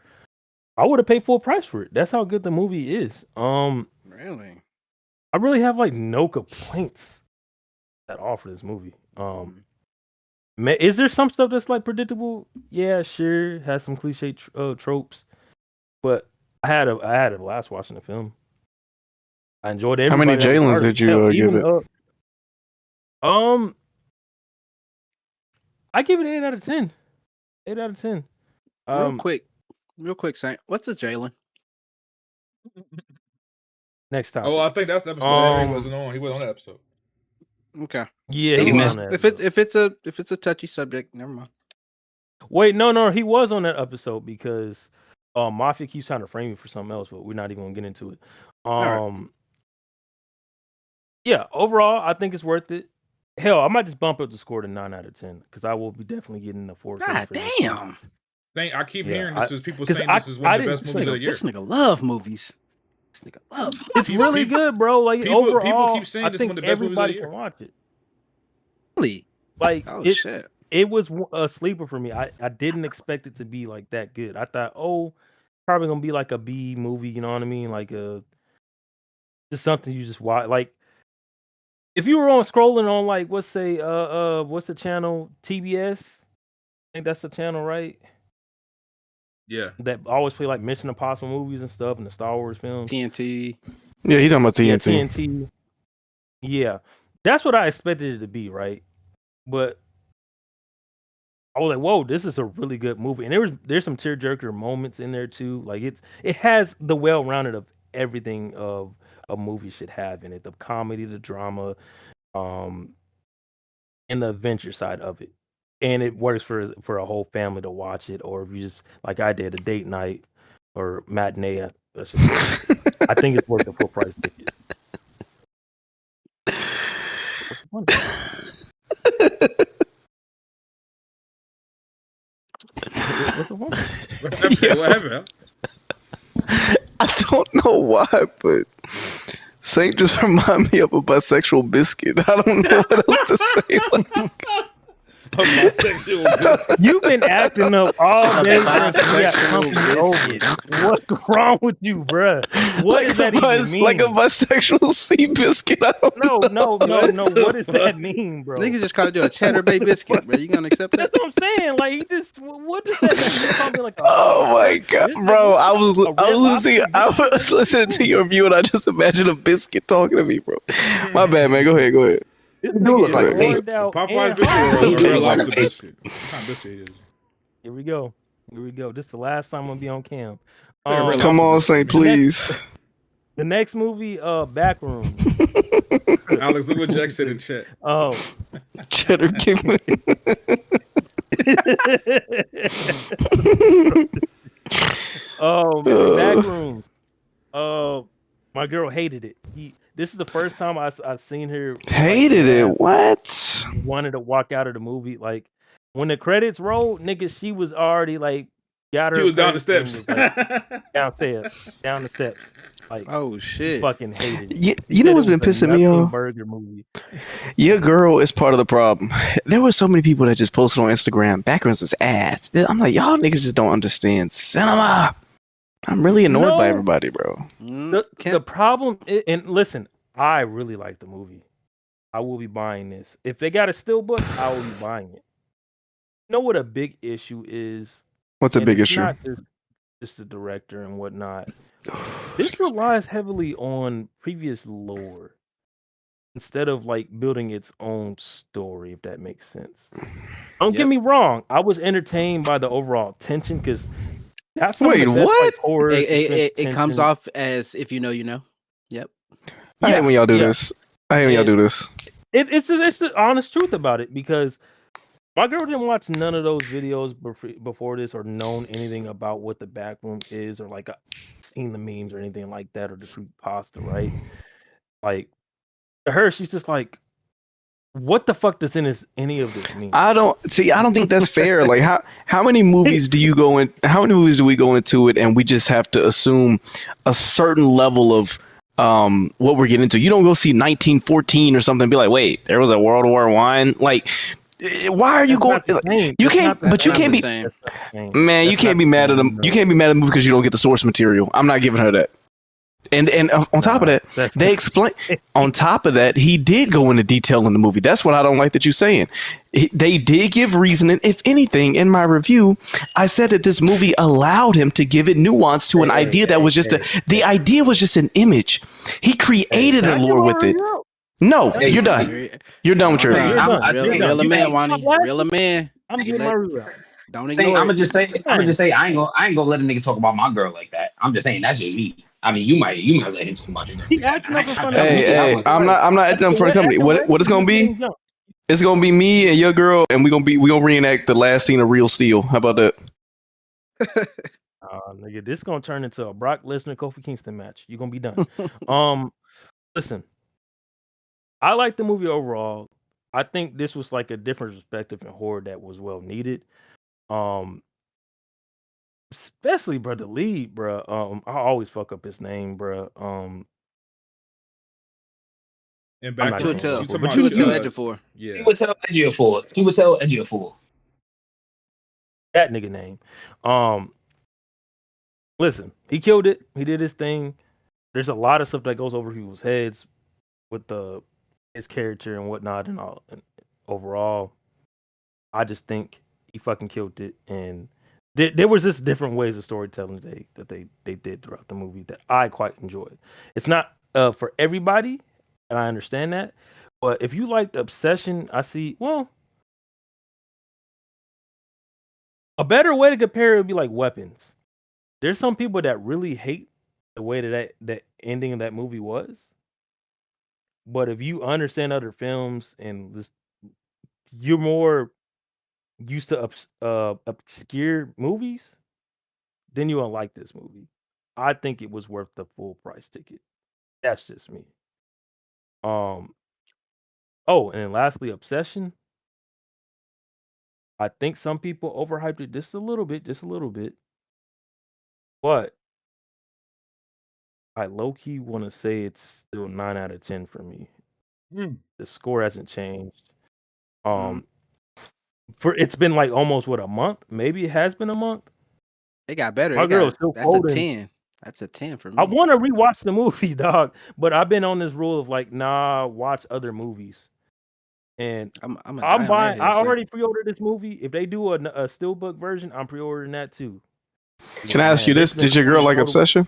[SPEAKER 3] I would have paid full price for it. That's how good the movie is.
[SPEAKER 6] Really?
[SPEAKER 3] I really have like no complaints at all for this movie. Is there some stuff that's like predictable? Yeah, sure. Has some cliche tropes, but I had a blast watching the film. I enjoyed it.
[SPEAKER 8] How many Jalen's did you give it?
[SPEAKER 3] I give it 8 out of 10. 8 out of 10.
[SPEAKER 6] Real quick, Saint. What's a Jalen?
[SPEAKER 3] Next time.
[SPEAKER 9] Oh, I think that's the episode he wasn't on. He wasn't on that episode.
[SPEAKER 6] Okay.
[SPEAKER 3] Yeah, he was on that
[SPEAKER 6] if it's a touchy subject, never mind.
[SPEAKER 3] Wait, no, he was on that episode because Mafia keeps trying to frame me for something else, but we're not even gonna get into it. Yeah, overall, I think it's worth it. Hell, I might just bump up the score to 9 out of 10 because I will be definitely getting the 4.
[SPEAKER 6] God damn!
[SPEAKER 9] I keep hearing this is people saying this is one of the best movies of the year.
[SPEAKER 6] This nigga love movies. This nigga love.
[SPEAKER 3] It's really good, bro. Like overall,
[SPEAKER 9] people keep saying
[SPEAKER 3] I
[SPEAKER 9] this is
[SPEAKER 3] think
[SPEAKER 9] one of the best movies of the year.
[SPEAKER 3] Can watch it.
[SPEAKER 6] Really?
[SPEAKER 3] Like
[SPEAKER 6] shit.
[SPEAKER 3] It was a sleeper for me. I didn't expect it to be like that good. I thought, probably gonna be like a B movie. You know what I mean? Like just something you just watch. Like if you were scrolling on like what's the channel, TBS? I think that's the channel, right?
[SPEAKER 9] Yeah.
[SPEAKER 3] That always play like Mission Impossible movies and stuff and the Star Wars films.
[SPEAKER 6] TNT.
[SPEAKER 8] Yeah, he talking about TNT.
[SPEAKER 3] Yeah, TNT. Yeah. That's what I expected it to be, right? But I was like, whoa, this is a really good movie. And there's some tearjerker moments in there too. Like it has the well-rounded of everything of a movie should have in it. The comedy, the drama, and the adventure side of it. And it works for a whole family to watch it, or if you just like I did, a date night or matinee. I think it's worth the full price ticket. What's the point? What's the point?
[SPEAKER 9] What happened?
[SPEAKER 8] I don't know why, but Saint just remind me of a bisexual biscuit. I don't know what else to say. Like,
[SPEAKER 3] You've been acting up all day. What's wrong with you, bruh? What does that even mean?
[SPEAKER 8] Like a bisexual sea biscuit. I don't know.
[SPEAKER 3] No. What does that mean, bro?
[SPEAKER 6] Nigga just called you a cheddar bay biscuit, bro. You gonna accept that?
[SPEAKER 3] That's what I'm saying. Like, what does that mean? You call me like
[SPEAKER 8] oh my god, bro! I was listening to your review and I just imagined a biscuit talking to me, bro. My bad, man. Go ahead.
[SPEAKER 4] It do look like
[SPEAKER 9] Popeye's biscuit.
[SPEAKER 3] Here we go. This is the last time I'm gonna be on cam.
[SPEAKER 8] Come on, Saint, please.
[SPEAKER 3] The next movie, Backrooms.
[SPEAKER 9] Alex, look what Jack said in chat.
[SPEAKER 3] Oh,
[SPEAKER 8] Cheddar King.
[SPEAKER 3] Oh man, Backrooms. My girl hated it. This is the first time I seen her
[SPEAKER 8] Hated it. What?
[SPEAKER 3] Wanted to walk out of the movie. Like when the credits rolled, nigga, she was already like got her.
[SPEAKER 9] She was down the
[SPEAKER 3] purse and
[SPEAKER 9] steps.
[SPEAKER 3] was, like, down the steps. Like,
[SPEAKER 6] Oh shit.
[SPEAKER 3] fucking hated it.
[SPEAKER 8] You know what's been pissing me off?
[SPEAKER 3] Burger movie.
[SPEAKER 8] Your girl is part of the problem. There were so many people that just posted on Instagram, Backrooms is ass. I'm like, y'all niggas just don't understand cinema. I'm really annoyed by everybody, bro.
[SPEAKER 3] The problem is, and listen, I really like the movie. I will be buying this. If they got a steelbook, I will be buying it. You know what a big issue is?
[SPEAKER 8] What's a big issue?
[SPEAKER 3] Not just the director and whatnot. This relies heavily on previous lore instead of like building its own story, if that makes sense. Don't get me wrong. I was entertained by the overall tension because that's
[SPEAKER 8] Wait, what?
[SPEAKER 3] Like, horror
[SPEAKER 6] It comes off as if you know, you know. Yep.
[SPEAKER 8] I hate when y'all do this. I hate when y'all do this.
[SPEAKER 3] It's the honest truth about it because my girl didn't watch none of those videos before this or known anything about what the backroom is or like seen the memes or anything like that or the creepypasta, right? Like to her, she's just like, what the fuck does any of this mean?
[SPEAKER 8] I don't think that's fair. Like how many movies do you go in? How many movies do we go into it and we just have to assume a certain level of what we're getting into? You don't go see 1914 or something and be like, wait, there was a World War I. Like, why are you going? You can't, but you can't be. Man, you can't be mad at them. You can't be mad at them because you don't get the source material. I'm not giving her that. And on top of that, they explain. On top of that, he did go into detail in the movie. That's what I don't like that you're saying. They did give reasoning. If anything, in my review, I said that this movie allowed him to give it nuance to an idea that was just the idea was just an image. He created a lore with it. No, you're done. You're done with your
[SPEAKER 6] Real man, Wani. Real man.
[SPEAKER 3] I'm getting my review.
[SPEAKER 6] Don't ignore.
[SPEAKER 4] I'm gonna just say. I ain't gonna let a nigga talk about my girl like that. I'm just saying that's just me. I mean, you might let him talk about your girl.
[SPEAKER 8] Hey, I'm not acting up for the company. What it's gonna be? It's gonna be me and your girl, and we gonna reenact the last scene of Real Steel. How about that?
[SPEAKER 3] Nigga, this gonna turn into a Brock Lesnar Kofi Kingston match. You're gonna be done. Listen, I like the movie overall. I think this was like a different perspective in horror that was well needed. Especially bro, the lead, bro. I always fuck up his name, bro.
[SPEAKER 9] And back
[SPEAKER 6] you would tell Ejiofor.
[SPEAKER 9] Yeah.
[SPEAKER 4] She would tell Ejiofor.
[SPEAKER 3] That nigga name. Listen, he killed it. He did his thing. There's a lot of stuff that goes over people's heads with his character and whatnot and all. And overall, I just think he fucking killed it. And there was just different ways of storytelling that they did throughout the movie that I quite enjoyed. It's not for everybody, and I understand that. But if you like the Obsession, I see. Well, a better way to compare it would be like Weapons. There's some people that really hate the way that ending of that movie was. But if you understand other films and just, you're more used to obscure movies, then you won't like this movie. I think it was worth the full price ticket. That's just me. Oh, and then lastly, Obsession. I think some people overhyped it just a little bit. But I low-key want to say it's still 9 out of 10 for me. The score hasn't changed. For it's been like almost a month. Maybe it has been a month.
[SPEAKER 6] It got better.
[SPEAKER 3] That's
[SPEAKER 6] a 10. That's a 10 for me.
[SPEAKER 3] I want to rewatch the movie, dog, but I've been on this rule of like, nah, watch other movies. And I'm buying. I already pre-ordered this movie. If they do a steelbook version, I'm pre-ordering that too.
[SPEAKER 8] Can I ask you this? Did your girl like Obsession?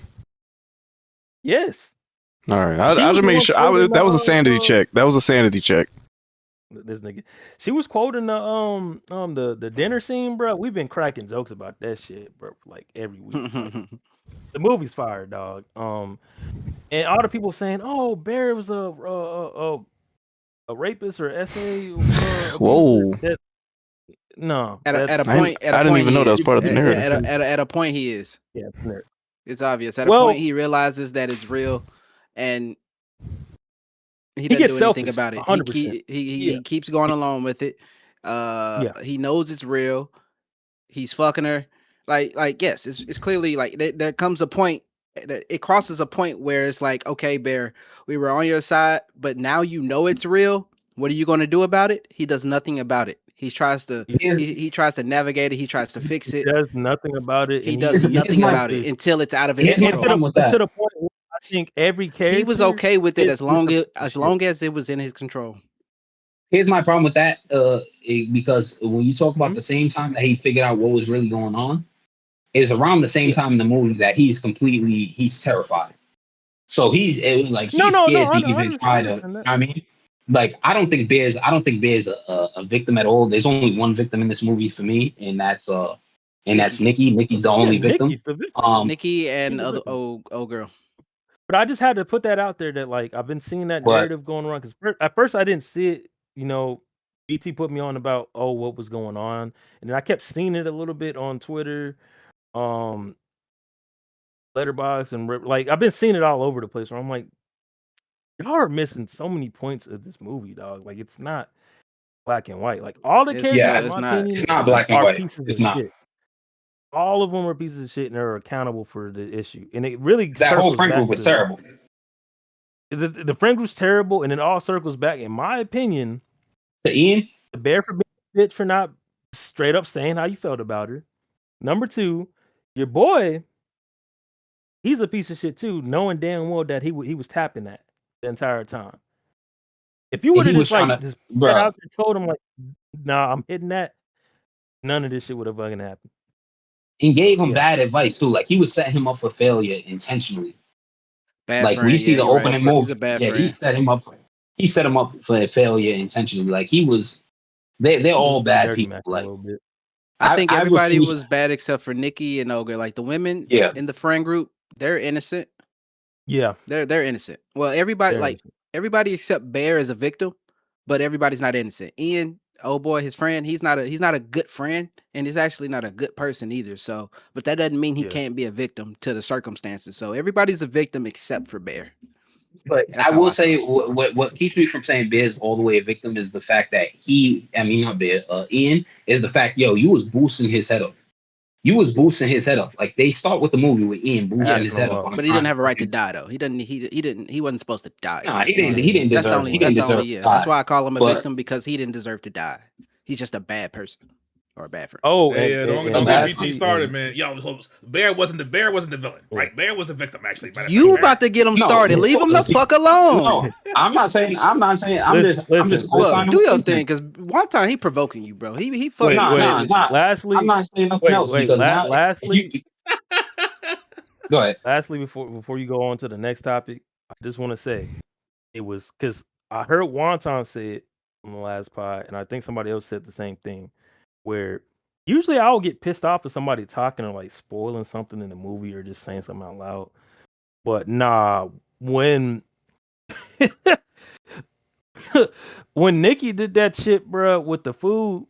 [SPEAKER 3] Yes.
[SPEAKER 8] All right. I'll just make sure. That was a sanity check.
[SPEAKER 3] This nigga, she was quoting the dinner scene, bro. We've been cracking jokes about that shit, bro, like every week. The movie's fire, dog. And all the people saying, "Oh, Bear was a rapist or SA."
[SPEAKER 8] Whoa.
[SPEAKER 3] No,
[SPEAKER 6] At a
[SPEAKER 8] I
[SPEAKER 6] point,
[SPEAKER 8] didn't even know that was part of the narrative.
[SPEAKER 6] At a point, he is.
[SPEAKER 3] Yeah,
[SPEAKER 6] it's obvious. At a point, he realizes that it's real, and he doesn't do anything about it.
[SPEAKER 3] 100%.
[SPEAKER 6] He keeps going along with it. He knows it's real. He's fucking her. Like yes, it's clearly like there comes a point that it crosses a point where it's like, okay, Bear, we were on your side, but now you know it's real. What are you going to do about it? He does nothing about it. He tries to navigate it. He tries to fix it.
[SPEAKER 3] He does nothing about it.
[SPEAKER 6] He does nothing about it until it's out of his control.
[SPEAKER 3] To the point where I think every character
[SPEAKER 6] he was okay with it as long as it was in his control.
[SPEAKER 11] Here's my problem with that, because when you talk about the same time that he figured out what was really going on, is around the same time in the movie that he's terrified. So he's scared to even try to. You know what I mean, like I don't think Bear's a victim at all. There's only one victim in this movie for me, and that's Nikki. Nikki's the only victim.
[SPEAKER 3] Nikki's the victim.
[SPEAKER 6] Nikki and old girl.
[SPEAKER 3] But I just had to put that out there that like I've been seeing that narrative going around because at first I didn't see it. You know, BT put me on about what was going on, and then I kept seeing it a little bit on Twitter, Letterboxd, and like I've been seeing it all over the place. Where I'm like, y'all are missing so many points of this movie, dog. Like it's not black and white. Like all the characters,
[SPEAKER 11] it's not black and white. It's not.
[SPEAKER 3] Shit. All of them are pieces of shit, and they're accountable for the issue. And it really
[SPEAKER 11] that whole friend group was terrible.
[SPEAKER 3] The friend group's terrible, and it all circles back, in my opinion,
[SPEAKER 11] to Ian.
[SPEAKER 3] The Bear for being a bitch for not straight up saying how you felt about her. Number 2, your boy, he's a piece of shit too, knowing damn well that he was tapping that the entire time. If you would have just out and told him like, "Nah, I'm hitting that," none of this shit would have fucking happened.
[SPEAKER 11] And gave him bad advice too. Like he was setting him up for failure intentionally.
[SPEAKER 6] Bad
[SPEAKER 11] like
[SPEAKER 6] friend,
[SPEAKER 11] we see the opening move.
[SPEAKER 6] He
[SPEAKER 11] set him up. He set him up for failure intentionally. Like he was. They're all bad people. Like
[SPEAKER 6] I think everybody was bad except for Nikki and Ogre. Like the women in the friend group, they're innocent.
[SPEAKER 3] Yeah,
[SPEAKER 6] they're innocent. Well, everybody except Bear is a victim, but everybody's not innocent. Ian, old boy, his friend, he's not a good friend, and he's actually not a good person either. So, but that doesn't mean he can't be a victim to the circumstances. So everybody's a victim except for Bear.
[SPEAKER 11] But I will say what keeps me from saying Bear's all the way a victim is the fact that not Bear, Ian, is the fact, you was boosting his head up. You was boosting his head up. Like they start with the movie with Ian boosting his head up.
[SPEAKER 6] But he didn't have a right to die though. He wasn't supposed to die.
[SPEAKER 11] Nah, he didn't deserve.
[SPEAKER 6] That's why I call him a victim, because he didn't deserve to die. He's just a bad person. Or a bad friend.
[SPEAKER 9] Don't get BT started, man. Bear wasn't the villain, right? Bear was the victim, actually.
[SPEAKER 6] You about to get him started? Leave him the fuck alone.
[SPEAKER 11] No, I'm not saying. I'm just.
[SPEAKER 6] Do your thing, because one time he provoking you, bro. He fucking.
[SPEAKER 3] Lastly,
[SPEAKER 11] I'm not saying nothing else.
[SPEAKER 3] Lastly,
[SPEAKER 11] go ahead.
[SPEAKER 3] Lastly, before you go on to the next topic, I just want to say it was because I heard Wonton say it on the last pod, and I think somebody else said the same thing. Where usually I'll get pissed off if somebody talking or like spoiling something in the movie or just saying something out loud. But nah, when Nikki did that shit, bro, with the food,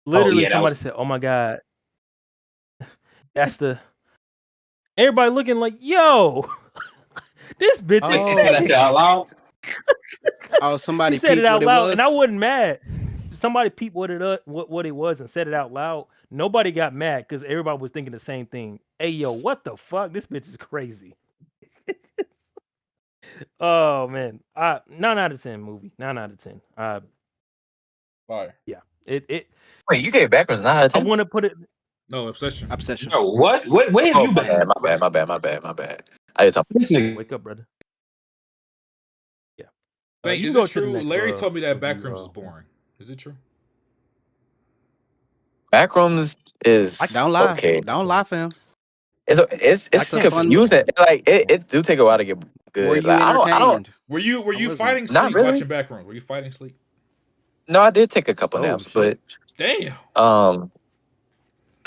[SPEAKER 3] literally somebody said, "Oh my god, that's the." Everybody looking like, "Yo, this bitch is
[SPEAKER 11] said that out loud."
[SPEAKER 6] Oh, somebody
[SPEAKER 3] said it out loud, and I wasn't mad. Somebody peeped what it was and said it out loud. Nobody got mad because everybody was thinking the same thing. Hey, yo, what the fuck? This bitch is crazy. Oh man, 9 out of 10 movie. 9 out of 10.
[SPEAKER 9] Fire.
[SPEAKER 3] Yeah. It.
[SPEAKER 7] Wait, you gave Backrooms 9 out of 10?
[SPEAKER 3] I want to put it.
[SPEAKER 9] No, Obsession.
[SPEAKER 11] No, what? Where have you been?
[SPEAKER 7] My bad. I didn't talk.
[SPEAKER 11] This nigga.
[SPEAKER 3] Wake up, brother. Yeah.
[SPEAKER 9] Is it true? Larry told me that Backrooms is boring. Is it true?
[SPEAKER 7] Backrooms is
[SPEAKER 6] don't lie.
[SPEAKER 7] okay.
[SPEAKER 6] Don't lie for him.
[SPEAKER 7] It's confusing. Like it do take a while to get good.
[SPEAKER 6] Were you
[SPEAKER 7] entertained?
[SPEAKER 9] Were you fighting sleep
[SPEAKER 7] Not really.
[SPEAKER 9] watching Backrooms? Were you fighting sleep?
[SPEAKER 7] No, I did take a couple naps, but
[SPEAKER 9] damn.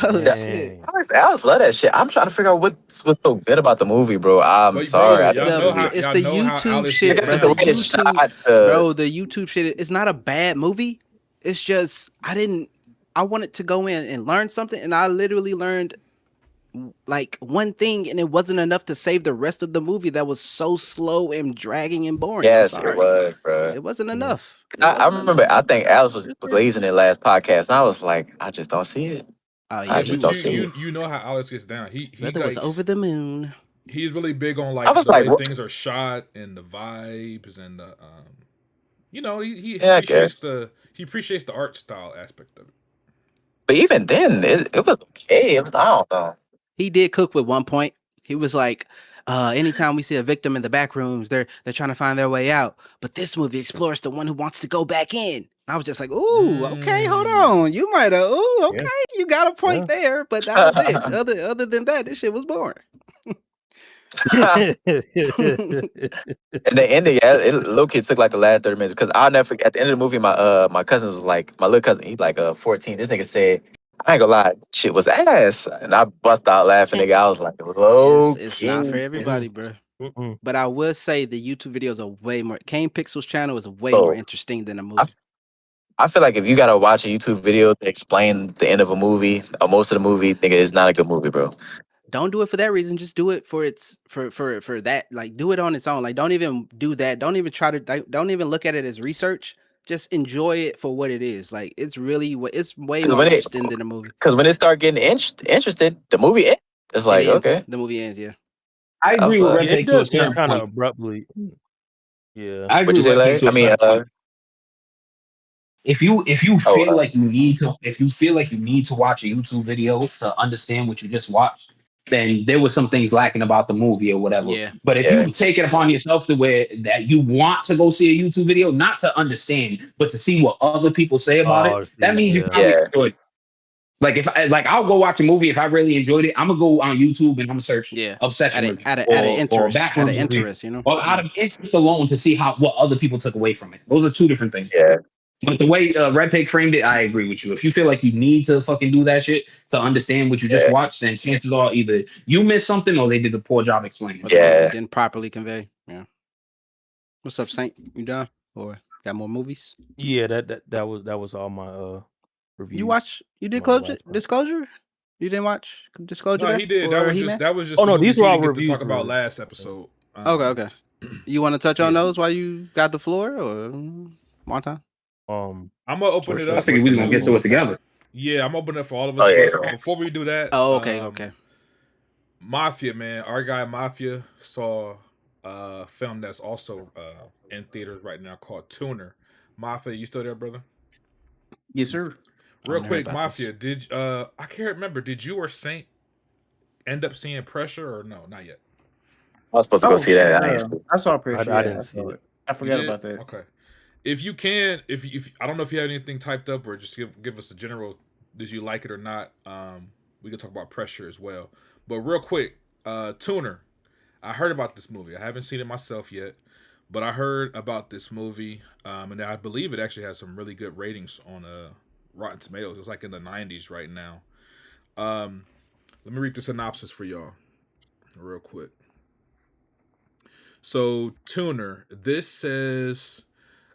[SPEAKER 6] Oh shit!
[SPEAKER 7] Alex love that shit. I'm trying to figure out what's so good about the movie, bro. I'm sorry.
[SPEAKER 6] It's the YouTube shit, bro.
[SPEAKER 7] The way it's shot.
[SPEAKER 6] Bro, the YouTube shit. It's not a bad movie. It's just I wanted to go in and learn something, and I literally learned like one thing, and it wasn't enough to save the rest of the movie. That was so slow and dragging and boring.
[SPEAKER 7] Yes, it was, bro.
[SPEAKER 6] It wasn't enough.
[SPEAKER 7] I remember. I think Alex was glazing it last podcast, and I was like, I just don't see it.
[SPEAKER 6] Oh yeah,
[SPEAKER 7] I just don't see it.
[SPEAKER 9] You know how Alex gets down. He
[SPEAKER 6] was over the moon.
[SPEAKER 9] He's really big on
[SPEAKER 7] I was
[SPEAKER 9] the
[SPEAKER 7] like,
[SPEAKER 9] way things are shot and the vibes and the he appreciates the art style aspect of it.
[SPEAKER 7] But even then, it was okay. I don't know.
[SPEAKER 6] He did cook with one point. He was like, anytime we see a victim in the back rooms, they're trying to find their way out. But this movie explores the one who wants to go back in. I was just like, ooh, okay, hold on. You might have, okay, you got a point there, but that was it. Other than that, this shit was boring.
[SPEAKER 7] And the ending, it low-key took like the last 30 minutes because I'll never forget. At the end of the movie, my cousin was like, my little cousin, he like 14. This nigga said, I ain't gonna lie, shit was ass. And I bust out laughing, nigga. I was like,
[SPEAKER 6] it's not for everybody, bro. But I will say the YouTube videos are way more. Kane Pixel's channel is way more interesting than a movie.
[SPEAKER 7] I feel like if you gotta watch a YouTube video to explain the end of a movie or most of the movie, nigga, it's not a good movie, bro.
[SPEAKER 6] Don't do it for that reason. Just do it for for that. Like, do it on its own. Like, don't even do that. Don't even don't even look at it as research. Just enjoy it for what it is. Like, it's way more interesting than a movie.
[SPEAKER 7] Because when it start getting interested, the movie ends. It's like, okay.
[SPEAKER 6] The movie ends, yeah.
[SPEAKER 11] I agree with Red Pick to a certain
[SPEAKER 3] kind
[SPEAKER 11] point.
[SPEAKER 3] of abruptly. Yeah.
[SPEAKER 11] I agree with Red Pick to a certain point. If you feel like you need to watch a YouTube video to understand what you just watched, then there was some things lacking about the movie or whatever.
[SPEAKER 6] Yeah.
[SPEAKER 11] But if you take it upon yourself to where that you want to go see a YouTube video, not to understand, but to see what other people say about it, that means you probably enjoyed it. Like if I'll go watch a movie if I really enjoyed it, I'm gonna go on YouTube and I'm gonna search obsession
[SPEAKER 6] out of interest, you know,
[SPEAKER 11] or out of interest alone to see what other people took away from it. Those are two different things.
[SPEAKER 7] Yeah.
[SPEAKER 11] But the way Red Pig framed it, I agree with you. If you feel like you need to fucking do that shit to understand what you just watched, then chances are either you missed something or they did a poor job explaining.
[SPEAKER 6] They didn't properly convey. Yeah. What's up, Saint? You done? Or got more movies?
[SPEAKER 3] Yeah, that was all my reviews.
[SPEAKER 6] You did Disclosure? You didn't watch Disclosure?
[SPEAKER 9] No, he did. That was just
[SPEAKER 3] oh no, these were all reviews
[SPEAKER 9] to talk about last episode.
[SPEAKER 6] Okay. You want to touch on those while you got the floor, or one time?
[SPEAKER 9] I'm gonna open it up.
[SPEAKER 11] I think we're gonna get to it together.
[SPEAKER 9] Yeah, I'm opening it for all of us. Before we do that,
[SPEAKER 6] okay.
[SPEAKER 9] Mafia, man, our guy Mafia saw a film that's also in theaters right now called Tuner. Mafia, you still there, brother?
[SPEAKER 5] Yes, sir.
[SPEAKER 9] Real quick, Mafia, did I can't remember, did you or Saint end up seeing Pressure or no? Not yet.
[SPEAKER 7] I was supposed to go see that.
[SPEAKER 5] I saw Pressure.
[SPEAKER 3] I didn't see it.
[SPEAKER 5] I forgot about that.
[SPEAKER 9] Okay. If you can, if I don't know if you have anything typed up or just give us a general, did you like it or not? We can talk about Pressure as well. But real quick, Tuner. I heard about this movie. I haven't seen it myself yet, but I heard about this movie, and I believe it actually has some really good ratings on Rotten Tomatoes. It's like in the 90s right now. Let me read the synopsis for y'all real quick. So, Tuner. This says,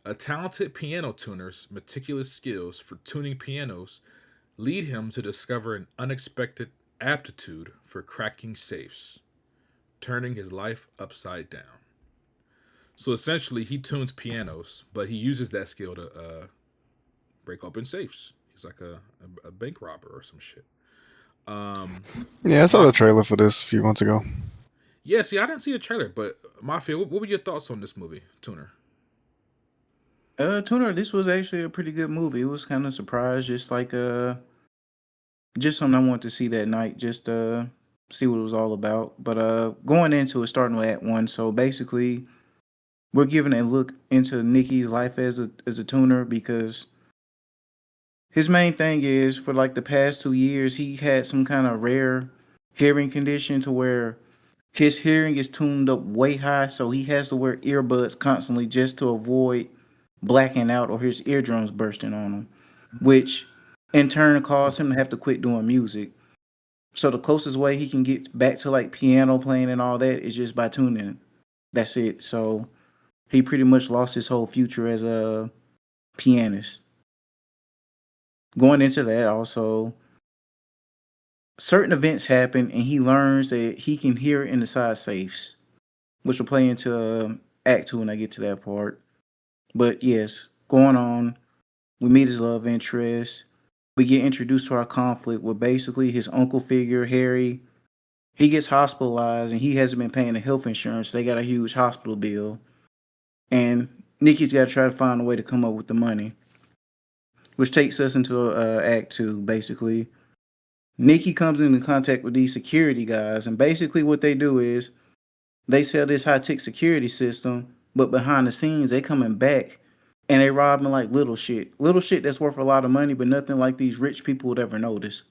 [SPEAKER 9] a talented piano tuner's meticulous skills for tuning pianos lead him to discover an unexpected aptitude for cracking safes, turning his life upside down. So essentially, he tunes pianos, but he uses that skill to break open safes. He's like a bank robber or some shit.
[SPEAKER 12] Yeah, I saw the trailer for this a few months ago.
[SPEAKER 9] Yeah, see, I didn't see a trailer, but Mafia, what were your thoughts on this movie, Tuner?
[SPEAKER 5] Tuner, this was actually a pretty good movie. It was kind of surprised, just like just something I wanted to see that night, just see what it was all about. But going into it, starting with Act 1, so basically we're giving a look into Nicky's life as a tuner, because his main thing is, for like the past 2 years, he had some kind of rare hearing condition to where his hearing is tuned up way high, so he has to wear earbuds constantly just to avoid blacking out or his eardrums bursting on him, which in turn cause him to have to quit doing music. So the closest way he can get back to like piano playing and all that is just by tuning. That's it. So he pretty much lost his whole future as a pianist. Going into that, also, certain events happen and he learns that he can hear in the side safes, which will play into Act 2 when I get to that part. But yes, going on, we meet his love interest. We get introduced to our conflict with basically his uncle figure, Harry. He gets hospitalized and he hasn't been paying the health insurance. They got a huge hospital bill. And Nikki's got to try to find a way to come up with the money, which takes us into Act 2, basically. Nikki comes into contact with these security guys, and basically what they do is they sell this high-tech security system, but behind the scenes, they coming back and they robbing like little shit. Little shit that's worth a lot of money, but nothing like these rich people would ever notice.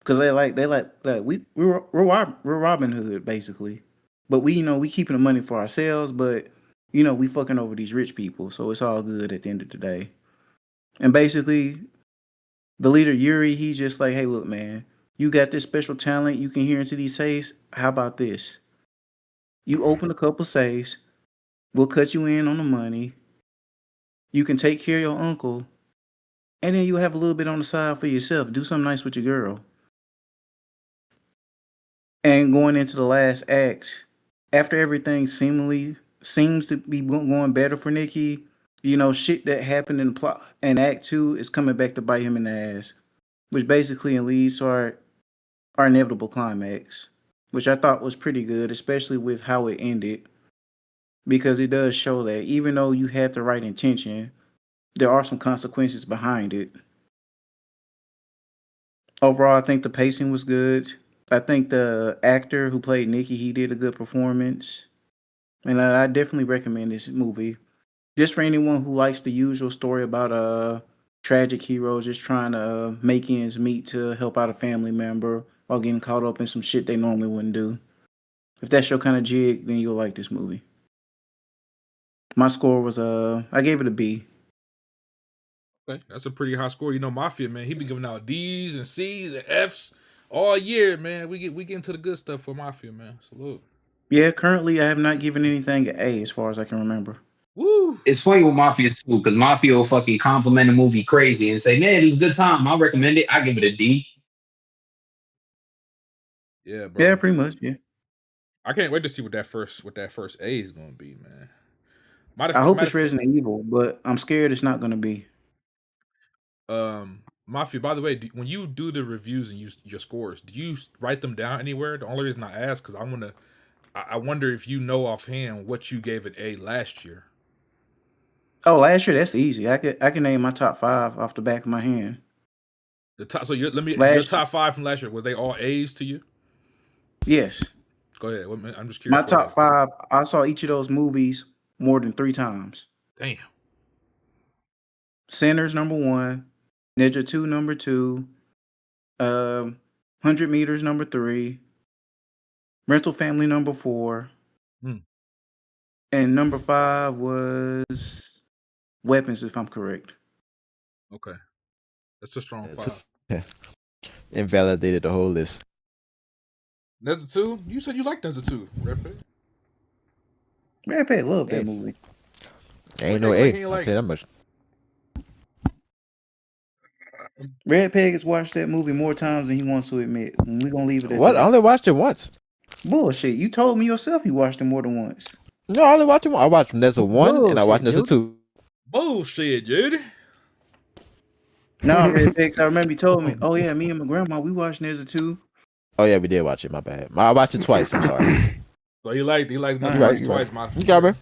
[SPEAKER 5] Cause we're Robin Hood basically, but we keeping the money for ourselves, but we fucking over these rich people, so it's all good at the end of the day. And basically, the leader Yuri, he's just like, hey, look, man, you got this special talent, you can hear into these safes. How about this? You open a couple safes, we'll cut you in on the money. You can take care of your uncle, and then you have a little bit on the side for yourself. Do something nice with your girl. And going into the last act, after everything seems to be going better for Nikki, shit that happened in the plot in Act 2 is coming back to bite him in the ass, which basically leads to our inevitable climax, which I thought was pretty good, especially with how it ended, because it does show that even though you had the right intention, there are some consequences behind it. Overall, I think the pacing was good. I think the actor who played Nikki, he did a good performance. And I definitely recommend this movie. Just for anyone who likes the usual story about tragic heroes just trying to make ends meet to help out a family member while getting caught up in some shit they normally wouldn't do. If that's your kind of jig, then you'll like this movie. My score was I gave it a B.
[SPEAKER 9] Okay, that's a pretty high score. Mafia, man, he be giving out D's and C's and F's all year, man. We get into the good stuff for Mafia, man. Salute.
[SPEAKER 5] Yeah, currently I have not given anything an A as far as I can remember.
[SPEAKER 11] Woo! It's funny with Mafia too, because Mafia will fucking compliment a movie crazy and say, "Man, it was a good time. I recommend it. I give it a D."
[SPEAKER 9] Yeah, bro.
[SPEAKER 5] Yeah, pretty much. Yeah.
[SPEAKER 9] I can't wait to see what that first A is gonna be, man.
[SPEAKER 5] I hope it's Resident Evil, but I'm scared it's not gonna be.
[SPEAKER 9] Mafia, by the way, when you do the reviews and your scores, do you write them down anywhere? The only reason I ask because I wonder if you know offhand what you gave it A last year.
[SPEAKER 5] Oh, last year, that's easy. I can name my top 5 off the back of my hand.
[SPEAKER 9] Your top 5 from last year, were they all A's to you?
[SPEAKER 5] Yes.
[SPEAKER 9] Go ahead. I'm just curious.
[SPEAKER 5] My top 5, I saw each of those movies more than 3 times.
[SPEAKER 9] Damn.
[SPEAKER 5] Sinners number 1, Ninja 2 number 2, 100 Meters number 3, Rental Family number 4, and number 5 was Weapons, if I'm correct.
[SPEAKER 9] Okay. That's a strong 5.
[SPEAKER 10] Invalidated the whole list.
[SPEAKER 9] Nezza 2? You said you liked Nezza 2, Red Pit.
[SPEAKER 5] Red Pit loved that movie.
[SPEAKER 10] Ain't no A. I'll tell you that much.
[SPEAKER 5] Red Peg has watched that movie more times than he wants to admit. We're gonna leave it at
[SPEAKER 10] What?
[SPEAKER 5] that.
[SPEAKER 10] I only watched it once.
[SPEAKER 5] Bullshit. You told me yourself you watched it more than once.
[SPEAKER 10] No, I only watched it once. I watched Nezza 1 and I watched Nezza 2.
[SPEAKER 9] Bullshit, dude.
[SPEAKER 5] No, Red Peg, I remember you told me, oh yeah, me and my grandma, we watched Nezza 2.
[SPEAKER 10] Oh yeah, we did watch it, my bad. I watched it twice, I'm sorry.
[SPEAKER 9] So he liked twice, my
[SPEAKER 10] You got me.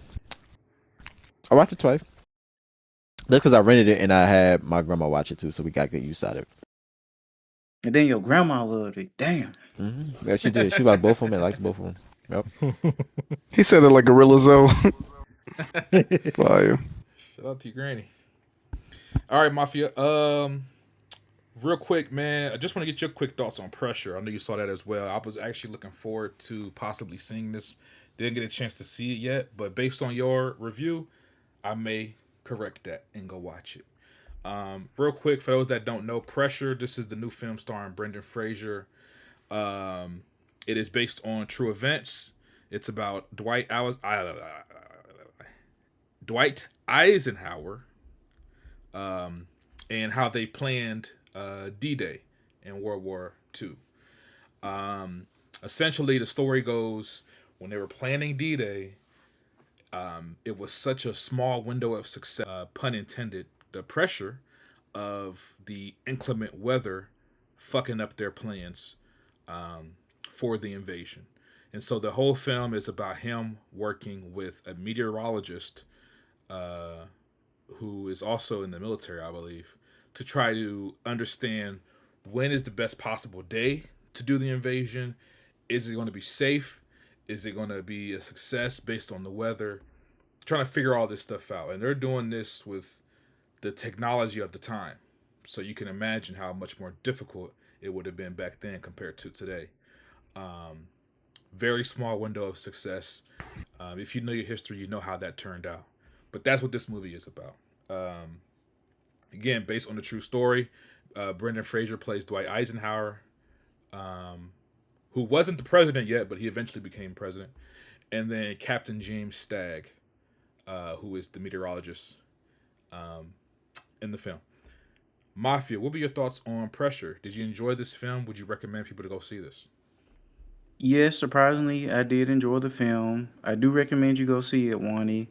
[SPEAKER 10] I watched it twice. That's because I rented it and I had my grandma watch it too, so we got to get used to it.
[SPEAKER 5] And then your grandma loved it. Damn.
[SPEAKER 10] Mm-hmm. Yeah, she did. She liked both of them and liked both of them. Yep.
[SPEAKER 12] He said it like Gorilla Zoe. Fire.
[SPEAKER 9] Shout out to your granny. All right, Mafia. Real quick, man. I just want to get your quick thoughts on Pressure. I know you saw that as well. I was actually looking forward to possibly seeing this. Didn't get a chance to see it yet, but based on your review, I may correct that and go watch it. Real quick, for those that don't know, Pressure. This is the new film starring Brendan Fraser. It is based on true events. It's about Dwight Eisenhower, and how they planned D-Day in World War II. Essentially, the story goes when they were planning D-Day, it was such a small window of success, pun intended, the pressure of the inclement weather fucking up their plans for the invasion. And so the whole film is about him working with a meteorologist who is also in the military, I believe, to try to understand when is the best possible day to do the invasion. Is it going to be safe? Is it going to be a success based on the weather? Trying to figure all this stuff out. And they're doing this with the technology of the time. So you can imagine how much more difficult it would have been back then compared to today. Very small window of success. If you know your history, you know how that turned out. But that's what this movie is about. Again, based on the true story. Brendan Fraser plays Dwight Eisenhower, who wasn't the president yet, but he eventually became president. And then Captain James Stagg, who is the meteorologist in the film. Mafia, what were your thoughts on Pressure? Did you enjoy this film? Would you recommend people to go see this?
[SPEAKER 5] Yes, surprisingly, I did enjoy the film. I do recommend you go see it, Wani.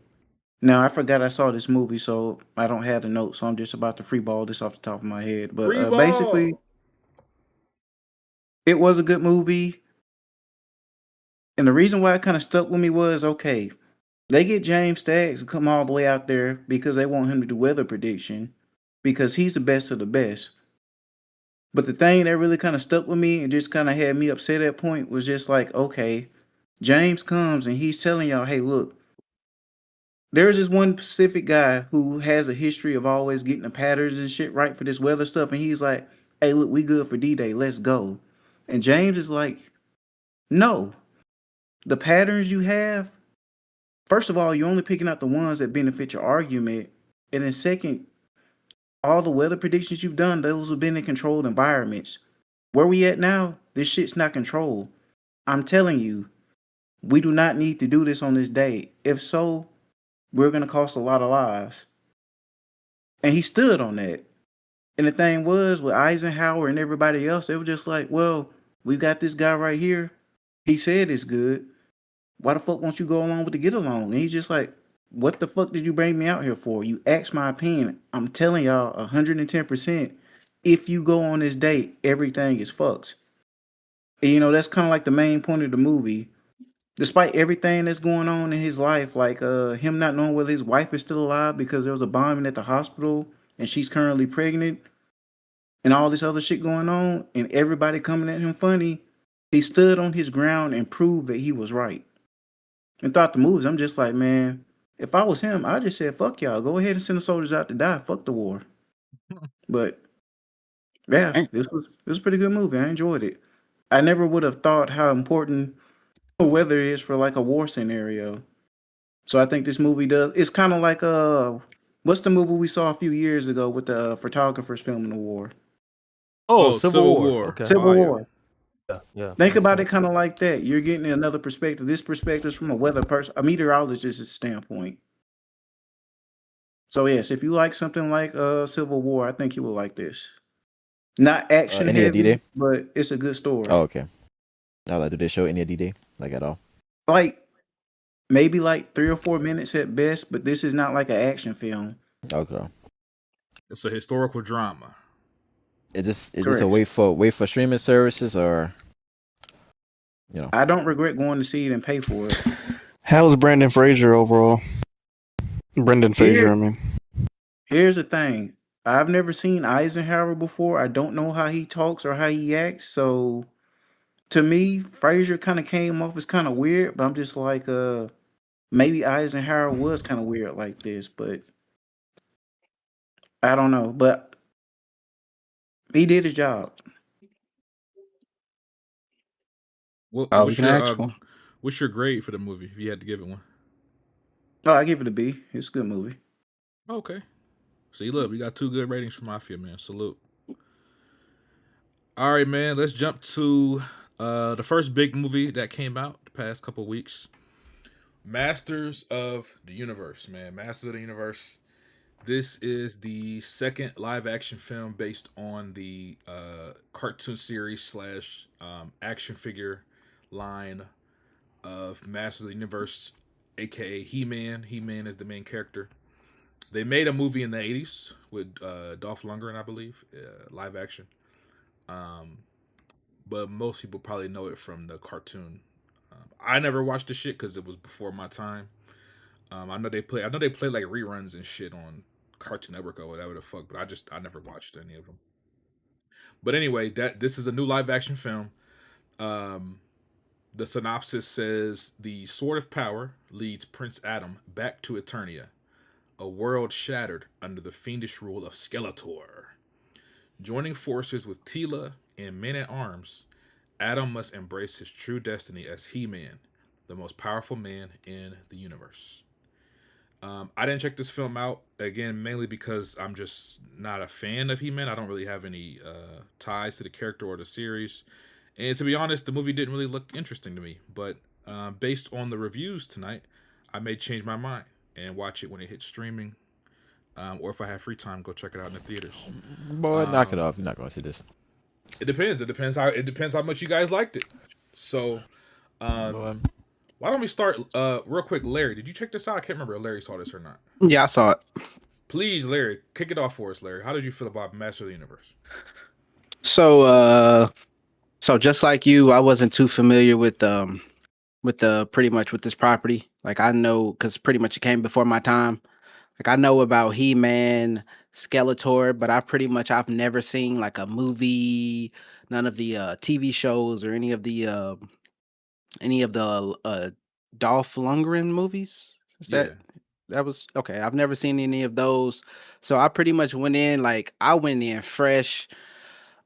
[SPEAKER 5] Now, I forgot I saw this movie, so I don't have the notes, so I'm just about to freeball this off the top of my head. But basically, it was a good movie. And the reason why it kind of stuck with me was, okay, they get James Staggs to come all the way out there because they want him to do weather prediction because he's the best of the best. But the thing that really kind of stuck with me and just kind of had me upset at that point was just like, okay, James comes and he's telling y'all, hey, look, there's this one specific guy who has a history of always getting the patterns and shit right for this weather stuff. And he's like, hey, look, we good for D-Day. Let's go. And James is like, no, the patterns you have, first of all, you're only picking out the ones that benefit your argument. And then second, all the weather predictions you've done, those have been in controlled environments. Where we at now, this shit's not controlled. I'm telling you, we do not need to do this on this day. If so, we're going to cost a lot of lives. And he stood on that. And the thing was, with Eisenhower and everybody else, they were just like, well, we got this guy right here. He said it's good. Why the fuck won't you go along with the get along? And he's just like, what the fuck did you bring me out here for? You asked my opinion. I'm telling y'all 110%. If you go on this date, everything is fucked. And, you know, that's kind of like the main point of the movie. Despite everything that's going on in his life, like him not knowing whether his wife is still alive because there was a bombing at the hospital and she's currently pregnant and all this other shit going on and everybody coming at him funny, he stood on his ground and proved that he was right. And throughout the movies, I'm just like, man, if I was him, I just said, fuck y'all. Go ahead and send the soldiers out to die. Fuck the war. But yeah, this was a pretty good movie. I enjoyed it. I never would have thought how important weather is for like a war scenario. So I think this movie does. It's kind of like what's the movie we saw a few years ago with the photographers filming the war?
[SPEAKER 3] Oh, Civil War. Okay.
[SPEAKER 5] Civil War.
[SPEAKER 3] Yeah.
[SPEAKER 5] Think about it kind of like that. You're getting another perspective. This perspective is from a weather person, a meteorologist's standpoint. So yes, if you like something like Civil War, I think you will like this. Not action
[SPEAKER 10] Any
[SPEAKER 5] heavy,
[SPEAKER 10] D-Day?
[SPEAKER 5] but it's a good story.
[SPEAKER 10] Oh, okay. Now, like, do they show any D-Day, like, at all?
[SPEAKER 5] Like maybe like 3 or 4 minutes at best, but this is not like an action film.
[SPEAKER 10] Okay.
[SPEAKER 9] It's a historical drama.
[SPEAKER 10] Is this a wait for streaming services or, you know?
[SPEAKER 5] I don't regret going to see it and pay for it.
[SPEAKER 12] How's Brendan Fraser overall? Brendan Fraser, I mean.
[SPEAKER 5] Here's the thing. I've never seen Eisenhower before. I don't know how he talks or how he acts. So to me, Fraser kind of came off as kind of weird, but I'm just like, maybe Eisenhower was kind of weird like this, but I don't know. But he did his job.
[SPEAKER 9] What's your grade for the movie if you had to give it one?
[SPEAKER 5] Oh, I give it a B. It's a good movie.
[SPEAKER 9] Okay. See, look, we got 2 good ratings for Mafia, man. Salute. All right, man. Let's jump to the first big movie that came out the past couple weeks. Masters of the Universe, man. Masters of the Universe. This is the second live action film based on the cartoon series slash action figure line of Masters of the Universe, aka He-Man. He-Man is the main character. They made a movie in the 80s with Dolph Lundgren, I believe, live action. But most people probably know it from the cartoon. I never watched the shit because it was before my time. I know they play like reruns and shit on Cartoon Network or whatever the fuck, but I never watched any of them. But anyway, this is a new live action film. The synopsis says the Sword of Power leads Prince Adam back to Eternia, a world shattered under the fiendish rule of Skeletor. Joining forces with Teela and Men-at-Arms, Adam must embrace his true destiny as He-Man, the most powerful man in the universe. I didn't check this film out, again, mainly because I'm just not a fan of He-Man. I don't really have any ties to the character or the series. And to be honest, the movie didn't really look interesting to me. But based on the reviews tonight, I may change my mind and watch it when it hits streaming. Or if I have free time, go check it out in the theaters.
[SPEAKER 10] Boy, knock it off. You're not going to see this.
[SPEAKER 9] It depends. It depends how much you guys liked it. So, why don't we start real quick? Larry, did you check this out? I can't remember if Larry saw this or not.
[SPEAKER 6] Yeah, I saw it.
[SPEAKER 9] Please, Larry, kick it off for us, Larry. How did you feel about Master of the Universe?
[SPEAKER 6] So just like you, I wasn't too familiar with pretty much with this property. Like I know because pretty much it came before my time. Like I know about He-Man, Skeletor, but I've never seen like a movie, none of the TV shows or any of the Dolph Lundgren movies. That was okay. I've never seen any of those. So I pretty much went in fresh,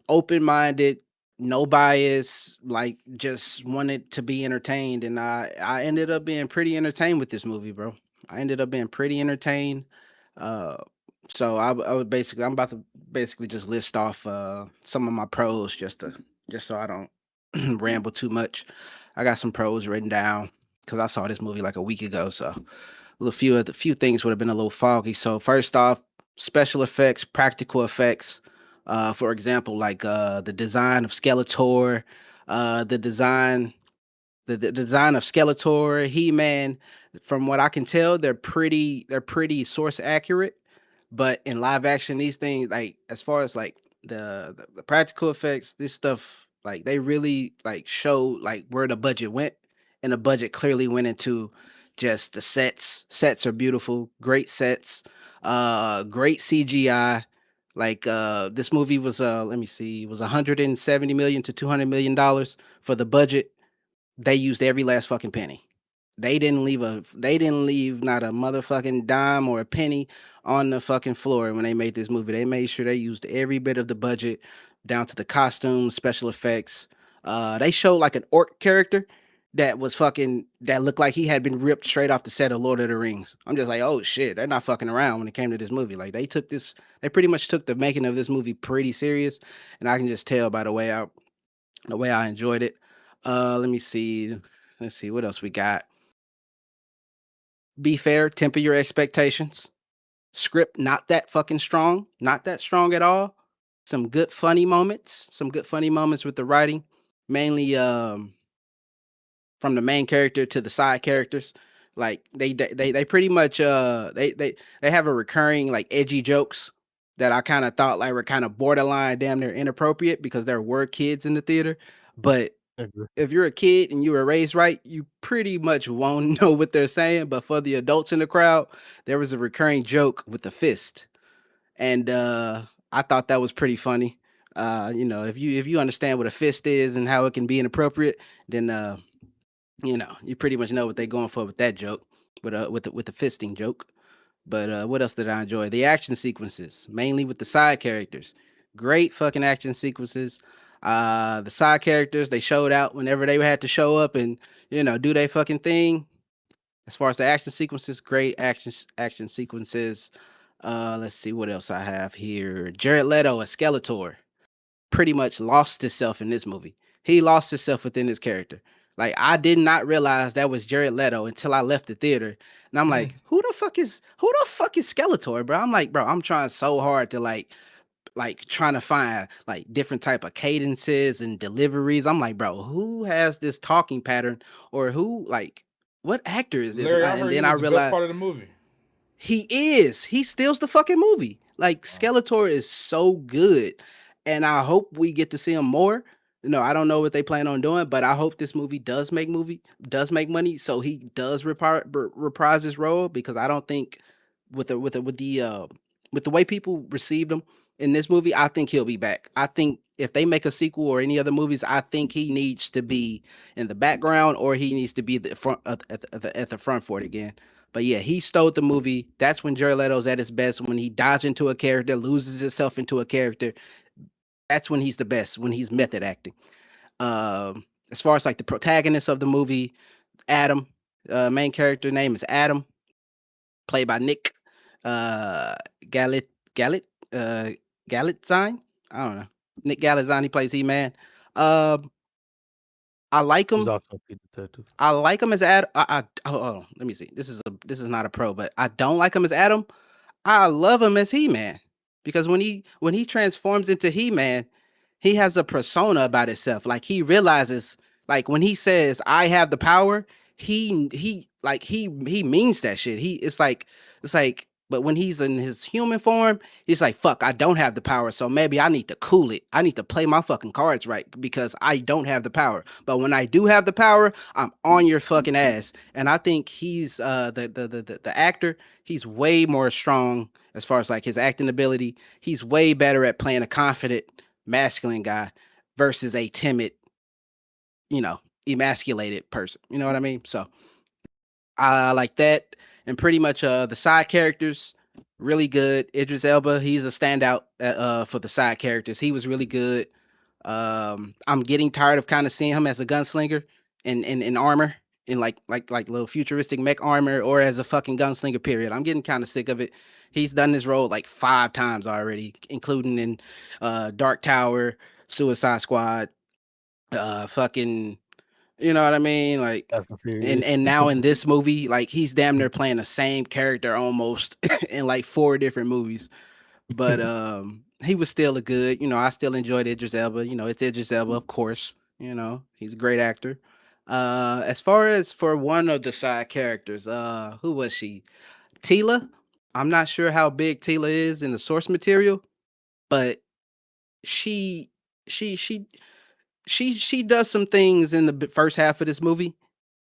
[SPEAKER 6] open-minded, no bias, like just wanted to be entertained. And I ended up being pretty entertained with this movie, bro. I ended up being pretty entertained. So I'm about to basically just list off some of my pros just so I don't ramble too much. I got some pros written down because I saw this movie like a week ago. So a few things would have been a little foggy. So first off, special effects, practical effects. For example, like the design of Skeletor, the design of Skeletor, He-Man. From what I can tell, they're pretty source accurate. But in live action, these things, like as far as like the practical effects, this stuff, like they really like show like where the budget went, and the budget clearly went into just the sets. Sets are beautiful, great sets, great CGI. Like this movie was let me see, it was 170 million to 200 million dollars for the budget. They used every last fucking penny. They didn't leave not a motherfucking dime or a penny on the fucking floor when they made this movie. They made sure they used every bit of the budget down to the costumes, special effects. They showed like an orc character that looked like he had been ripped straight off the set of Lord of the Rings. I'm just like, oh shit, they're not fucking around when it came to this movie. Like they pretty much took the making of this movie pretty serious, and I can just tell by the way I enjoyed it. Let me see. Let's see what else we got. Be fair, temper your expectations. Script not that fucking strong, not that strong at all. Some good funny moments with the writing, mainly from the main character to the side characters. Like they pretty much they have a recurring like edgy jokes that I kind of thought like were kind of borderline damn near inappropriate because there were kids in the theater, but if you're a kid and you were raised right, you pretty much won't know what they're saying. But for the adults in the crowd, there was a recurring joke with the fist, and I thought that was pretty funny. If you understand what a fist is and how it can be inappropriate, then you pretty much know what they're going for with that joke, with the fisting joke. But what else did I enjoy? The action sequences, mainly with the side characters. Great fucking action sequences. The side characters, they showed out whenever they had to show up and do their fucking thing. As far as the action sequences, great action sequences. Let's see what else I have here. Jared Leto as Skeletor pretty much lost himself in this movie. He lost himself within his character. Like I did not realize that was Jared Leto until I left the theater. And I'm like, who the fuck is Skeletor, bro? I'm like, bro, I'm trying so hard to like trying to find like different type of cadences and deliveries. I'm like, bro, who has this talking pattern or who like what actor is this?
[SPEAKER 9] Larry, I
[SPEAKER 6] And
[SPEAKER 9] heard
[SPEAKER 6] then
[SPEAKER 9] he
[SPEAKER 6] I
[SPEAKER 9] was the best
[SPEAKER 6] realized
[SPEAKER 9] part of the movie.
[SPEAKER 6] he steals the fucking movie. Like Skeletor is so good, and I hope we get to see him more. I don't know what they plan on doing, but I hope this movie does make money, so he does reprise his role because I don't think with the way people received him in this movie, I think he'll be back. I think if they make a sequel or any other movies, I think he needs to be in the background or he needs to be the front at the front for it again. But yeah, he stole the movie. That's when Jared Leto's at his best, when he dives into a character, loses himself into a character. That's when he's the best, when he's method acting. As far as like the protagonist of the movie, Adam, main character name is Adam, played by Nick Galit Galitzine. I don't know. Nick Galitzine, he plays He-Man. I like
[SPEAKER 3] He's
[SPEAKER 6] him.
[SPEAKER 3] also a detective.
[SPEAKER 6] I like him as Adam. Let me see. This is not a pro, but I don't like him as Adam. I love him as He-Man because when he transforms into He-Man, he has a persona about himself. Like he realizes, like when he says, "I have the power," he means that shit. It's like, but when he's in his human form, he's like, "Fuck, I don't have the power, so maybe I need to cool it. I need to play my fucking cards right because I don't have the power. But when I do have the power, I'm on your fucking ass." And I think he's the actor. He's way more strong as far as like his acting ability. He's way better at playing a confident, masculine guy versus a timid, emasculated person. You know what I mean? So I like that. And pretty much the side characters, really good. Idris Elba, he's a standout for the side characters. He was really good. I'm getting tired of kind of seeing him as a gunslinger in armor, in like little futuristic mech armor, or as a fucking gunslinger, period. I'm getting kind of sick of it. He's done this role like 5 times already, including in Dark Tower, Suicide Squad, fucking, you know what I mean? Like, and now in this movie, like he's damn near playing the same character almost in like 4 different movies. But he was still a good, I still enjoyed Idris Elba. It's Idris Elba, of course. He's a great actor. As far as for one of the side characters, who was she? Tila. I'm not sure how big Tila is in the source material, but she she she she does some things in the first half of this movie,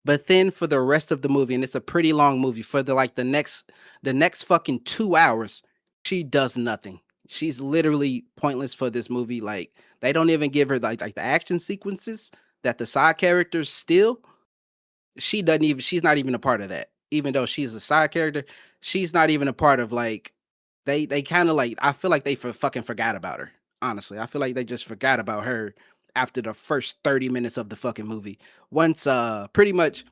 [SPEAKER 6] but then for the rest of the movie, and it's a pretty long movie, for the next fucking 2 hours, she does nothing. She's literally pointless for this movie. Like they don't even give her like the action sequences that the side characters steal. She's not even a part of that. Even though she's a side character, she's not even a part of like they kind of like, I feel like they fucking forgot about her. Honestly, I feel like they just forgot about her after the first 30 minutes of the fucking movie. Once pretty much,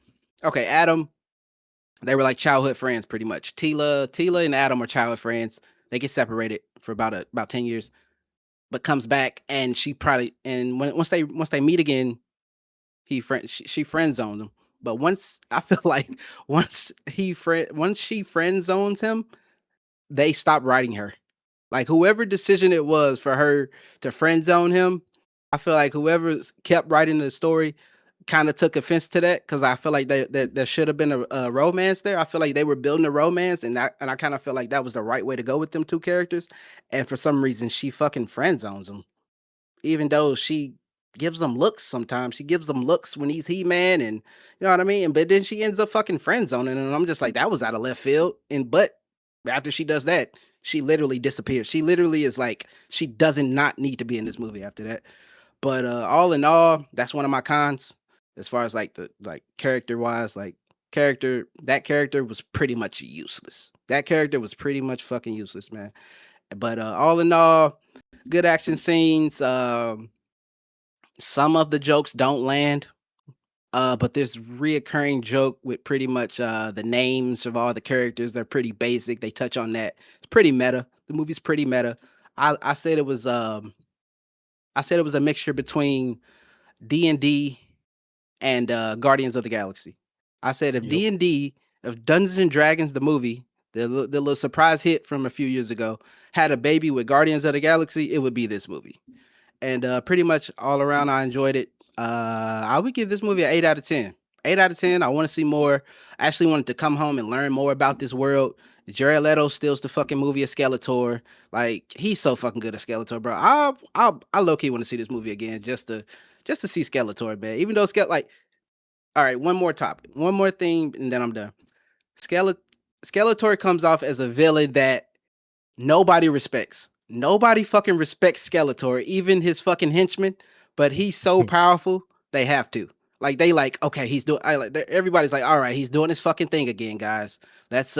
[SPEAKER 6] okay, Adam, they were like childhood friends pretty much. Tila and Adam are childhood friends. They get separated for about 10 years, but comes back, and she probably, and once they meet again, she friend zoned him. But once I feel like once she friend zones him, they stop writing her. Like whoever decision it was for her to friend zone him, I feel like whoever kept writing the story kind of took offense to that, because I feel like there should have been a romance there. I feel like they were building a romance, and I kind of feel like that was the right way to go with them 2 characters. And for some reason, she fucking friend zones him, even though she gives them looks sometimes. She gives them looks when he's He-Man, and you know what I mean? But then she ends up fucking friend zoning, and I'm just like, that was out of left field. But after she does that, she literally disappears. She literally is like, she doesn't not need to be in this movie after that. But all in all, that's one of my cons as far as like the character wise. Like that character was pretty much useless. That character was pretty much fucking useless, man. But all in all, good action scenes. Some of the jokes don't land. But there's reoccurring joke with pretty much the names of all the characters. They're pretty basic. They touch on that. It's pretty meta. The movie's pretty meta. I said it was a mixture between D&D and Guardians of the Galaxy. I said if
[SPEAKER 3] Yep.
[SPEAKER 6] D&D, if Dungeons and Dragons, the movie, the little surprise hit from a few years ago, had a baby with Guardians of the Galaxy, it would be this movie. And pretty much all around, I enjoyed it. I would give this movie an 8 out of 10. 8 out of 10. I want to see more. I actually wanted to come home and learn more about this world. Jared Leto steals the fucking movie of Skeletor. Like, he's so fucking good at Skeletor, bro. I low key want to see this movie again just to see Skeletor, man. Even though all right, one more topic, one more thing, and then I'm done. Skeletor comes off as a villain that nobody respects. Nobody fucking respects Skeletor, even his fucking henchmen. But he's so powerful, they have to. Like they like, okay, he's doing. Everybody's like, all right, he's doing his fucking thing again, guys. That's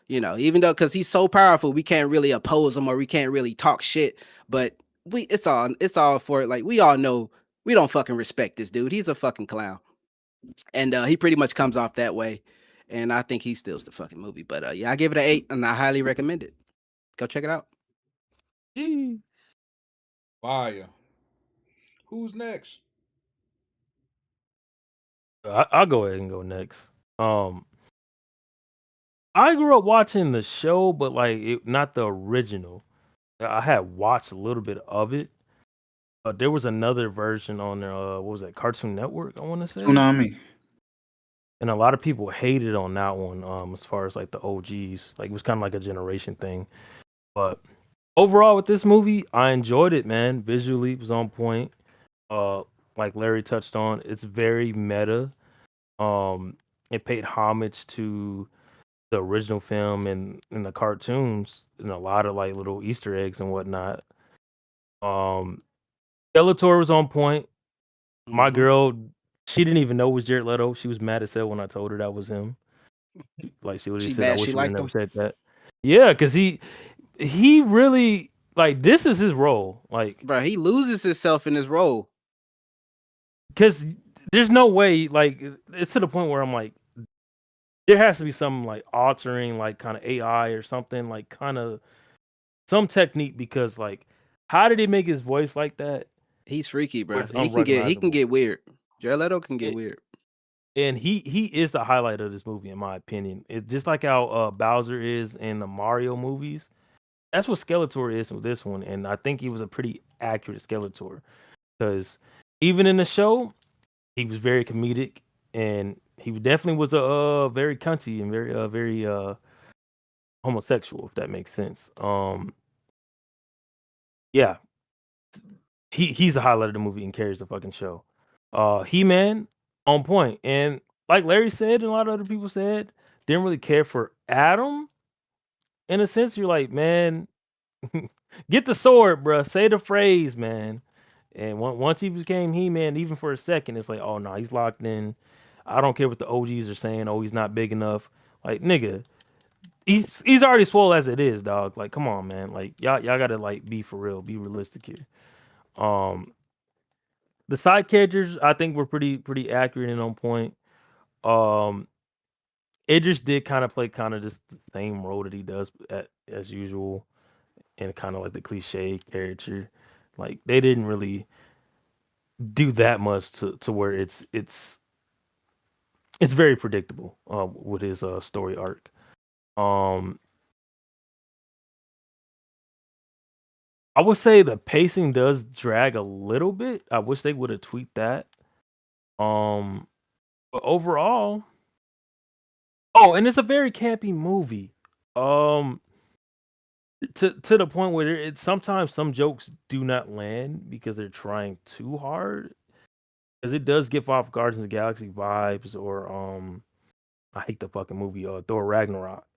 [SPEAKER 6] even though because he's so powerful, we can't really oppose him or we can't really talk shit. But it's all for it. Like we all know we don't fucking respect this dude. He's a fucking clown, and he pretty much comes off that way. And I think he steals the fucking movie. But yeah, I give it an 8, and I highly recommend it. Go check it out.
[SPEAKER 9] Fire. Who's next?
[SPEAKER 3] I'll go ahead and go next. I grew up watching the show, but like not the original. I had watched a little bit of it. There was another version on there. What was that? Cartoon Network, I want to say.
[SPEAKER 5] Tsunami.
[SPEAKER 3] And a lot of people hated on that one. As far as like the OGs, like it was kind of like a generation thing. But overall, with this movie, I enjoyed it, man. Visually, it was on point. Like Larry touched on, it's very meta. It paid homage to the original film and the cartoons and a lot of like little Easter eggs and whatnot. Skeletor was on point. My girl, she didn't even know it was Jared Leto. She was mad as hell when I told her that was him. Like she literally said, "I wish you would never said that." Yeah, because he really like this is his role. Like,
[SPEAKER 6] bro, he loses himself in his role.
[SPEAKER 3] Because there's no way, like, it's to the point where I'm like, there has to be some like altering, like kind of AI or something, like kind of some technique. Because like, how did he make his voice like that?
[SPEAKER 6] He's freaky, bro. He can get weird. Jared Leto can get weird.
[SPEAKER 3] And he is the highlight of this movie, in my opinion. It's just like how Bowser is in the Mario movies. That's what Skeletor is with this one, and I think he was a pretty accurate Skeletor. Because even in the show, he was very comedic, and he definitely was a very cunty and very homosexual, if that makes sense. Yeah, he's a highlight of the movie and carries the fucking show. He-Man on point, and like Larry said, and a lot of other people said, didn't really care for Adam. In a sense, you're like, man, get the sword, bro. Say the phrase, man. And once he became He-Man, even for a second, it's like, oh no, he's locked in. I don't care what the OGs are saying. Oh, he's not big enough. Like, nigga, he's already swole as it is, dog. Like, come on, man. Like, y'all gotta like be for real, be realistic here. The side characters I think were pretty accurate and on point. Idris did kind of play kind of just the same role that he does as usual, and kind of like the cliche character. Like they didn't really do that much to where it's very predictable with his story arc. I would say the pacing does drag a little bit. I wish they would have tweaked that. But overall, oh, and it's a very campy movie. To the point where it's sometimes some jokes do not land because they're trying too hard. Because it does give off Guardians of the Galaxy vibes, or I hate the fucking movie Thor Ragnarok.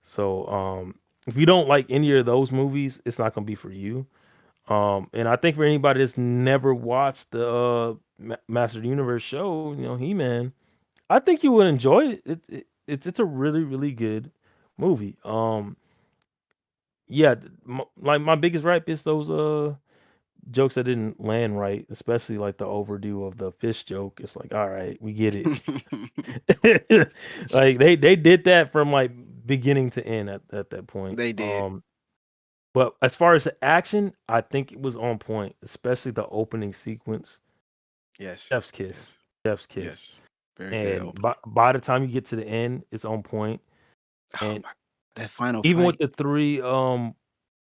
[SPEAKER 3] So if you don't like any of those movies, it's not gonna be for you. And I think for anybody that's never watched the Master of the Universe show, He-Man, I think you would enjoy it. It's a really really good movie. Yeah, like my biggest gripe is those jokes that didn't land right, especially like the overdue of the fish joke. It's like, all right, we get it. Like they did that from like beginning to end at that point.
[SPEAKER 6] They did.
[SPEAKER 3] But as far as the action, I think it was on point, especially the opening sequence.
[SPEAKER 6] Yes.
[SPEAKER 3] Chef's kiss. Chef's kiss.
[SPEAKER 6] Yes. Very
[SPEAKER 3] And
[SPEAKER 6] good.
[SPEAKER 3] by the time you get to the end, it's on point. And
[SPEAKER 6] that final
[SPEAKER 3] even
[SPEAKER 6] fight.
[SPEAKER 3] with the 3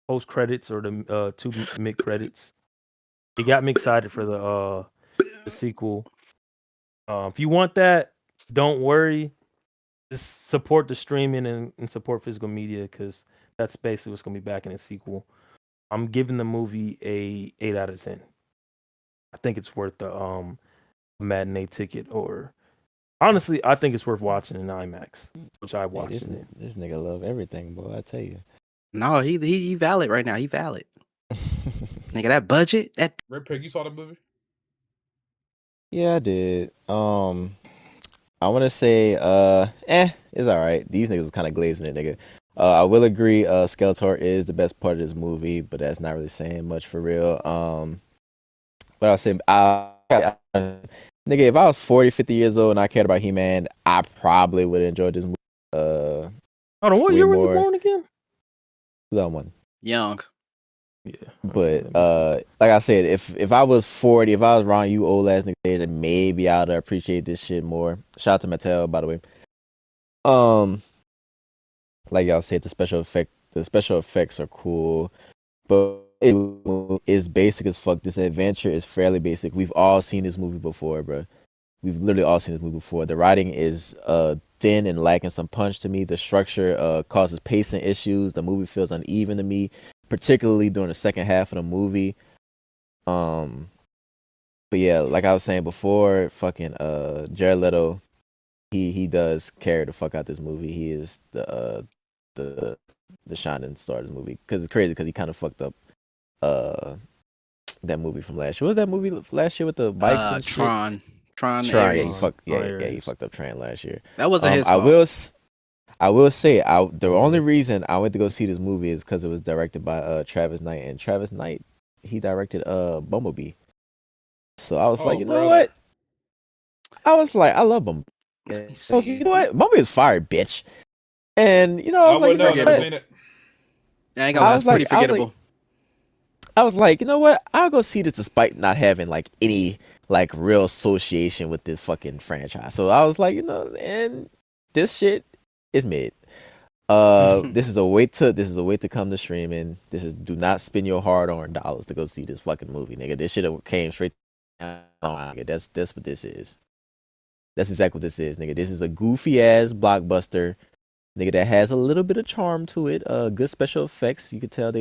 [SPEAKER 3] post credits or the 2 mid credits, it got me excited for the sequel. If you want that, don't worry. Just support the streaming and support physical media because that's basically what's gonna be back in the sequel. I'm giving the movie a 8 out of 10. I think it's worth the matinee ticket, or honestly, I think it's worth watching in IMAX, which I watched.
[SPEAKER 10] This nigga love everything, boy. I tell you.
[SPEAKER 6] No, he valid right now. He valid. Nigga, that budget. That
[SPEAKER 9] Red Pig, you saw the movie?
[SPEAKER 10] Yeah, I did. I want to say, it's all right. These niggas was kind of glazing it, nigga. I will agree. Skeletor is the best part of this movie, but that's not really saying much for real. But I'll say, nigga, if I was 40, 50 years old and I cared about He-Man, I probably would enjoy this movie.
[SPEAKER 3] Hold on, what year were you born again?
[SPEAKER 10] 2001.
[SPEAKER 6] Young.
[SPEAKER 3] Yeah.
[SPEAKER 10] But like I said, if I was 40, if I was around you old ass niggas, then maybe I'd appreciate this shit more. Shout out to Mattel, by the way. Like y'all said, the special effects are cool, but it is basic as fuck. This adventure is fairly basic. We've all seen this movie before, bro. We've literally all seen this movie before. The writing is thin and lacking some punch to me. The structure causes pacing issues. The movie feels uneven to me, particularly during the second half of the movie. But yeah, like I was saying before, fucking Jared Leto, he does carry the fuck out this movie. He is the shining star of this movie. Because it's crazy because he kind of fucked up that movie from last year. What was that movie last year with the bikes and
[SPEAKER 6] Tron.
[SPEAKER 10] shit?
[SPEAKER 6] Tron.
[SPEAKER 10] Yeah, he fucked up Tron last year.
[SPEAKER 6] That wasn't his fault.
[SPEAKER 10] I will say, the only reason I went to go see this movie is because it was directed by Travis Knight, and Travis Knight, he directed Bumblebee. So I was like, you know what? I was like, I love Bumblebee. So you know what? Bumblebee is fire, bitch. And you know, I was like,
[SPEAKER 9] never seen it.
[SPEAKER 6] I ain't gonna lie, it's pretty forgettable.
[SPEAKER 10] I was like, you know what? I'll go see this despite not having like any like real association with this fucking franchise. So I was like, you know, and this shit is mid. This is a way to come to streaming. Do not spend your hard-earned dollars to go see this fucking movie, nigga. This shit came straight. That's what this is. That's exactly what this is, nigga. This is a goofy ass blockbuster, nigga, that has a little bit of charm to it. Good special effects. You could tell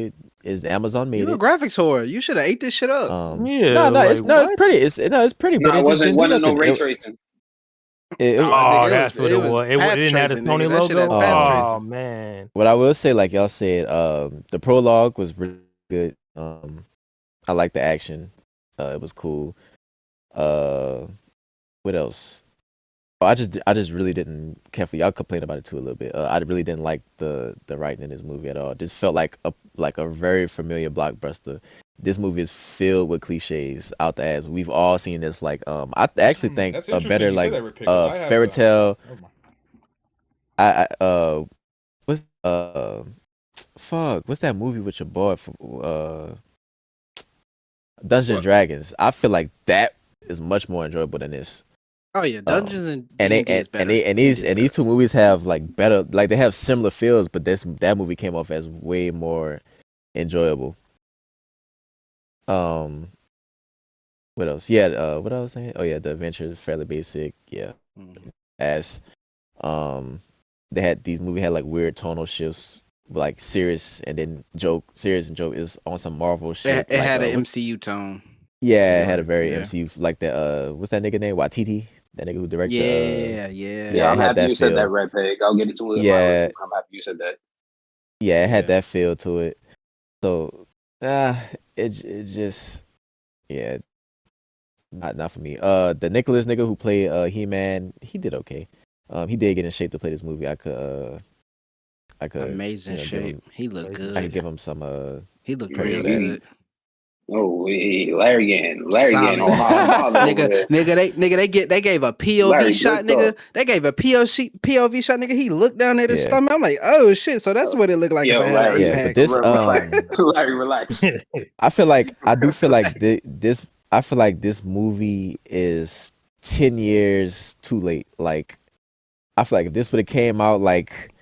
[SPEAKER 10] Amazon made it.
[SPEAKER 6] You're a graphics whore. You should have ate this shit up.
[SPEAKER 10] It's pretty. It's pretty.
[SPEAKER 4] No,
[SPEAKER 10] but
[SPEAKER 4] it wasn't no ray tracing.
[SPEAKER 3] That's what it was. It didn't have the Tony logo. Oh man.
[SPEAKER 10] What I will say, like y'all said, the prologue was really good. I like the action. It was cool. What else? I just really didn't care for y'all complain about it too a little bit. I really didn't like the writing in this movie at all. This felt like a very familiar blockbuster. This movie is filled with cliches out the ass. We've all seen this. Like I actually think a better like fairy tale. What's what's that movie with your boy from Dungeons and Dragons? I feel like that is much more enjoyable than this.
[SPEAKER 6] Oh yeah, Dungeons and
[SPEAKER 10] these two movies have like better, like they have similar feels, but that movie came off as way more enjoyable. What else? Yeah, what I was saying? Oh yeah, the adventure is fairly basic. Yeah, these movies had like weird tonal shifts, like serious and joke is on some Marvel shit.
[SPEAKER 6] It had an MCU tone.
[SPEAKER 10] Yeah, it had a very MCU like that. What's that nigga name? Watiti. That nigga who directed.
[SPEAKER 4] Yeah. I'm happy you said that, Red Pig. I'll get into it.
[SPEAKER 10] Yeah,
[SPEAKER 4] I'm happy you said that.
[SPEAKER 10] Yeah, it had that feel to it. So, it just, not for me. The Nicholas nigga who played He-Man, he did okay. He did get in shape to play this movie. I could
[SPEAKER 6] amazing shape. He looked good.
[SPEAKER 10] I could give him some.
[SPEAKER 6] He looked pretty good.
[SPEAKER 4] Oh, Larry getting all
[SPEAKER 6] nigga, they gave a POV
[SPEAKER 4] Larry,
[SPEAKER 6] shot,
[SPEAKER 4] good
[SPEAKER 6] nigga.
[SPEAKER 4] talk.
[SPEAKER 6] They gave a POV shot, nigga. He looked down at his
[SPEAKER 10] Yeah.
[SPEAKER 6] stomach. I'm like, oh shit. So that's what it looked like if I had an
[SPEAKER 4] Larry,
[SPEAKER 6] 8-pack.
[SPEAKER 10] but this
[SPEAKER 4] Larry, relax.
[SPEAKER 10] I do feel like this. I feel like this movie is 10 years too late. Like, I feel like if this would have came out like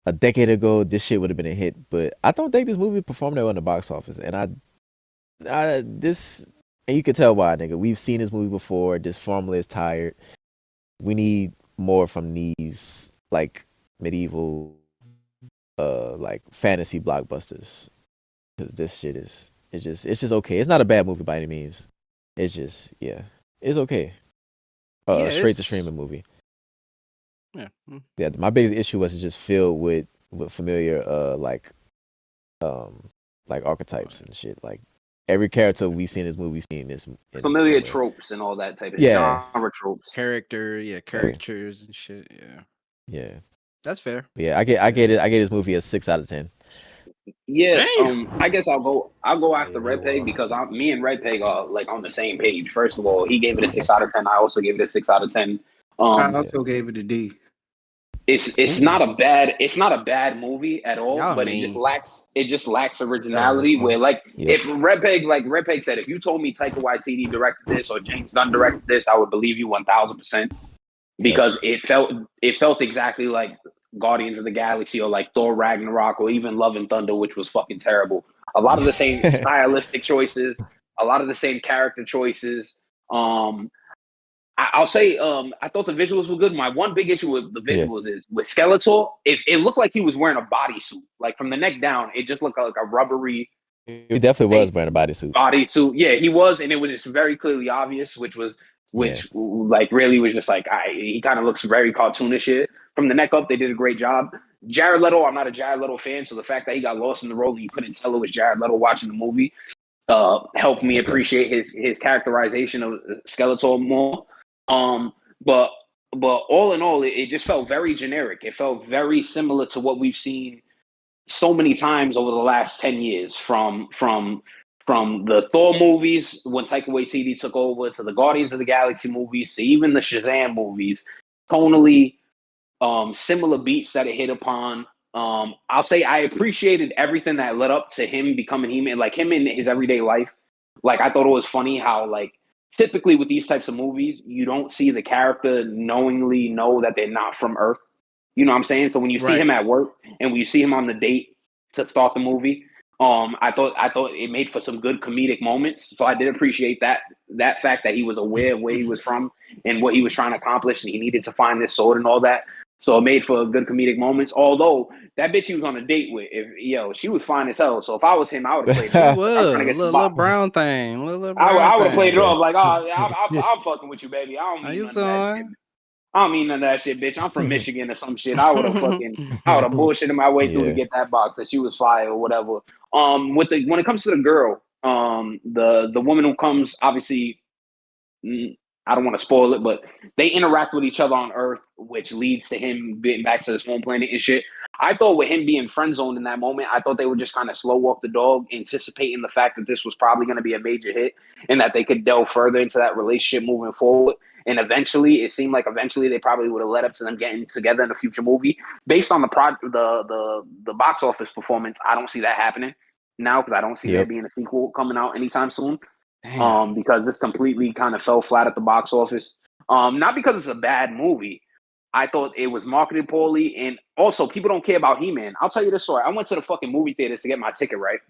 [SPEAKER 10] a decade ago, this shit would have been a hit. But I don't think this movie performed that well in the box office. And and you can tell why, nigga. We've seen this movie before. This formula is tired. We need more from these like medieval, like fantasy blockbusters. Because this shit it's just okay. It's not a bad movie by any means. It's just it's okay. Straight to streaming movie. Yeah. My biggest issue was it just filled with familiar like archetypes and shit. Like every character we see in this movie, seen this
[SPEAKER 4] familiar tropes and all that type of genre tropes.
[SPEAKER 6] Caricatures and shit.
[SPEAKER 10] Yeah.
[SPEAKER 6] That's fair.
[SPEAKER 10] Yeah, I get this movie a 6 out of 10.
[SPEAKER 4] Yeah, I guess I'll go after Red Peg because me and Red Peg are like on the same page. First of all, he gave it a 6 out of 10. I also gave it a 6 out of 10.
[SPEAKER 5] I also gave it a D.
[SPEAKER 4] It's not a bad movie at all, but it just lacks originality. Where like if Red Peg said, if you told me Taika Waititi directed this or James Gunn directed this, I would believe you 1000% because it felt exactly like Guardians of the Galaxy or like Thor Ragnarok or even Love and Thunder, which was fucking terrible. A lot of the same stylistic choices, a lot of the same character choices. I'll say I thought the visuals were good. My one big issue with the visuals is with Skeletor, it looked like he was wearing a bodysuit. Like from the neck down, it just looked like a rubbery.
[SPEAKER 10] He definitely was wearing a bodysuit.
[SPEAKER 4] Bodysuit, yeah, he was, and it was just very clearly obvious, like really was just like he kind of looks very cartoonish here. From the neck up, they did a great job. Jared Leto, I'm not a Jared Leto fan, so the fact that he got lost in the role and you couldn't tell it was Jared Leto watching the movie helped me appreciate his characterization of Skeletor more. But all in all, it just felt very generic. It felt very similar to what we've seen so many times over the last 10 years from the Thor movies when Taika Waititi took over to the Guardians of the Galaxy movies to even the Shazam movies. Tonally, similar beats that it hit upon. I'll say I appreciated everything that led up to him becoming He-Man, like him in his everyday life. Like I thought it was funny how like typically with these types of movies, you don't see the character knowingly know that they're not from Earth. You know what I'm saying? So when you see him at work and when you see him on the date to start the movie, I thought it made for some good comedic moments. So I did appreciate that fact that he was aware of where he was from and what he was trying to accomplish, and he needed to find this sword and all that. So it made for good comedic moments. Although that bitch he was on a date with, she was fine as hell. So if I was him, I would have played it off. I'm trying to get
[SPEAKER 6] little brown thing.
[SPEAKER 4] I would have played it off like, I'm fucking with you, baby. I don't mean none of that shit. I don't mean none of that shit, bitch. I'm from Michigan or some shit. I would have bullshitted my way through to get that box that she was fire or whatever. When it comes to the girl, the woman who comes, obviously, I don't want to spoil it, but they interact with each other on Earth, which leads to him getting back to this home planet and shit. I thought with him being friend zoned in that moment, I thought they would just kind of slow walk the dog, anticipating the fact that this was probably going to be a major hit and that they could delve further into that relationship moving forward. And eventually, it seemed like they probably would have led up to them getting together in a future movie. Based on the box office performance, I don't see that happening now because I don't see there being a sequel coming out anytime soon. Because this completely kind of fell flat at the box office. Not because it's a bad movie. I thought it was marketed poorly, and also people don't care about He-Man. I'll tell you this story. I went to the fucking movie theaters to get my ticket, right?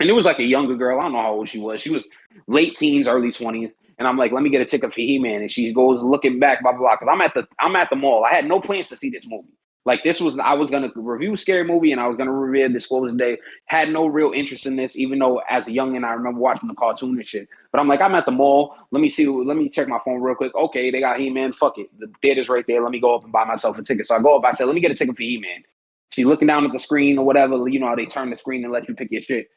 [SPEAKER 4] And it was like a younger girl. I don't know how old she was. She was late teens, early 20s. And I'm like, let me get a ticket for He-Man. And she goes looking back, blah, blah, blah. Because I'm at the mall. I had no plans to see this movie. Like I was going to review a scary movie and I was going to review Disclosure Day. Had no real interest in this, even though as a youngin' I remember watching the cartoon and shit. But I'm like, I'm at the mall. Let me check my phone real quick. Okay, they got He-Man. Fuck it. The theater's right there. Let me go up and buy myself a ticket. So I go up. I said, let me get a ticket for He-Man. She's looking down at the screen or whatever. You know how they turn the screen and let you pick your shit.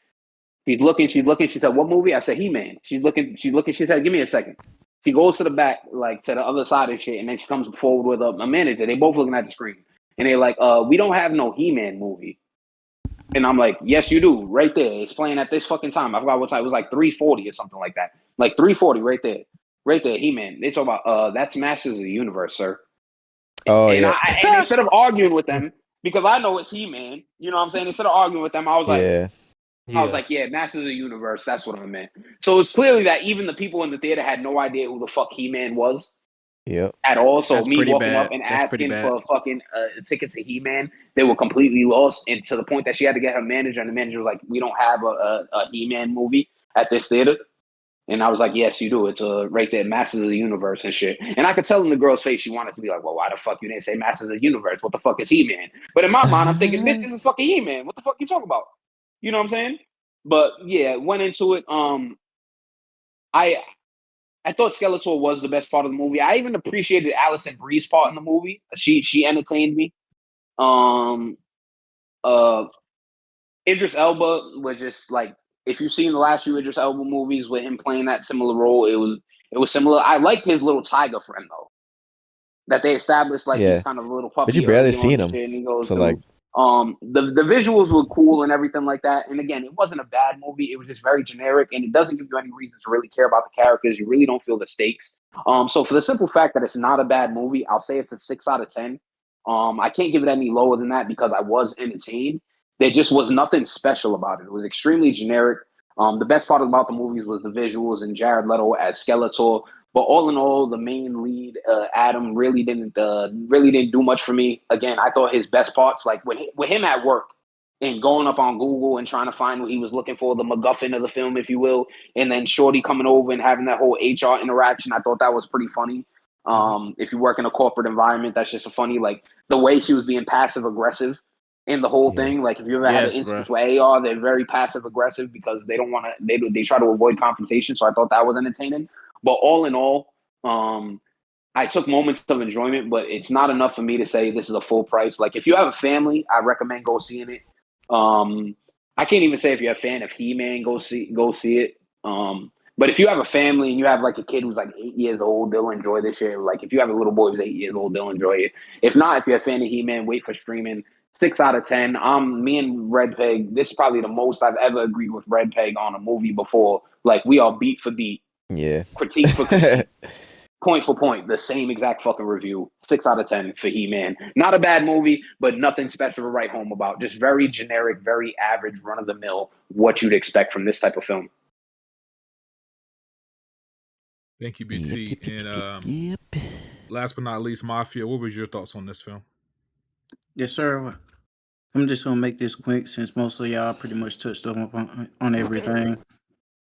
[SPEAKER 4] She's looking. She said, what movie? I said, He-Man. She's looking. She said, give me a second. She goes to the back, like to the other side of shit, and then she comes forward with a manager. They both looking at the screen. And they're like, we don't have no He-Man movie. And I'm like, yes, you do, right there. It's playing at this fucking time. I forgot what time. It was like 3:40 or something like that. Like 3:40 right there. Right there, He-Man. They talk about that's Masters of the Universe, sir.
[SPEAKER 10] Oh
[SPEAKER 4] and
[SPEAKER 10] yeah.
[SPEAKER 4] and instead of arguing with them, because I know it's He-Man, you know what I'm saying? Instead of arguing with them, I was
[SPEAKER 10] Yeah.
[SPEAKER 4] like, yeah, Masters of the Universe, that's what I meant. So it's clearly that even the people in the theater had no idea who the fuck He-Man was.
[SPEAKER 10] Yep.
[SPEAKER 4] At all. So
[SPEAKER 6] That's
[SPEAKER 4] me
[SPEAKER 6] pretty
[SPEAKER 4] walking
[SPEAKER 6] bad.
[SPEAKER 4] up and
[SPEAKER 6] That's pretty
[SPEAKER 4] asking
[SPEAKER 6] bad.
[SPEAKER 4] for a fucking ticket to He-Man, they were completely lost, and to the point that she had to get her manager, and the manager was like, "We don't have a He-Man movie at this theater." And I was like, "Yes, you do. It's right there, Masters of the Universe and shit." And I could tell in the girl's face she wanted to be like, "Well, why the fuck you didn't say Masters of the Universe? What the fuck is He-Man?" But in my mind, I'm thinking, "Bitch, this is fucking He-Man. What the fuck you talking about?" You know what I'm saying? But yeah, went into it. I thought Skeletor was the best part of the movie. I even appreciated Alison Brie's part in the movie. She entertained me. Idris Elba was just like, if you've seen the last few Idris Elba movies with him playing that similar role, it was similar. I liked his little tiger friend though, that they established like he's
[SPEAKER 10] Yeah.
[SPEAKER 4] kind of a little
[SPEAKER 10] But you
[SPEAKER 4] puppy
[SPEAKER 10] barely
[SPEAKER 4] early on
[SPEAKER 10] seen
[SPEAKER 4] and
[SPEAKER 10] him.
[SPEAKER 4] shit, and he goes
[SPEAKER 10] So
[SPEAKER 4] through.
[SPEAKER 10] like,
[SPEAKER 4] The visuals were cool and everything like that. And again, it wasn't a bad movie. It was just very generic, and it doesn't give you any reason to really care about the characters. You really don't feel the stakes. So for the simple fact that it's not a bad movie, I'll say it's a 6 out of 10. I can't give it any lower than that because I was entertained. There just was nothing special about it. It was extremely generic. The best part about the movies was the visuals and Jared Leto as Skeletor. But all in all, the main lead, Adam, really didn't do much for me. Again, I thought his best parts, like with him at work and going up on Google and trying to find what he was looking for, the MacGuffin of the film, if you will, and then Shorty coming over and having that whole HR interaction, I thought that was pretty funny. If you work in a corporate environment, that's just a funny, like the way she was being passive aggressive in the whole thing. Like if you ever had an instance where AR, they're very passive aggressive because they don't want to, they try to avoid confrontation. So I thought that was entertaining. But all in all, I took moments of enjoyment, but it's not enough for me to say this is a full price. Like if you have a family, I recommend go seeing it. I can't even say if you're a fan of He-Man, go see it. But if you have a family and you have like a kid who's like 8 years old, they'll enjoy this shit. Like if you have a little boy who's 8 years old, they'll enjoy it. If not, if you're a fan of He-Man, wait for streaming. 6 out of 10. Me and Red Peg, this is probably the most I've ever agreed with Red Peg on a movie before. Like we are beat for beat.
[SPEAKER 10] Yeah.
[SPEAKER 4] Critique for critique. Point for point, the same exact fucking review. 6 out of 10 for He-Man. Not a bad movie, but nothing special to write home about. Just very generic, very average, run-of-the-mill, what you'd expect from this type of film.
[SPEAKER 9] Thank you, BT. And last but not least, Mafia, what was your thoughts on this film?
[SPEAKER 5] Yes, sir. I'm just gonna make this quick since most of y'all pretty much touched on everything.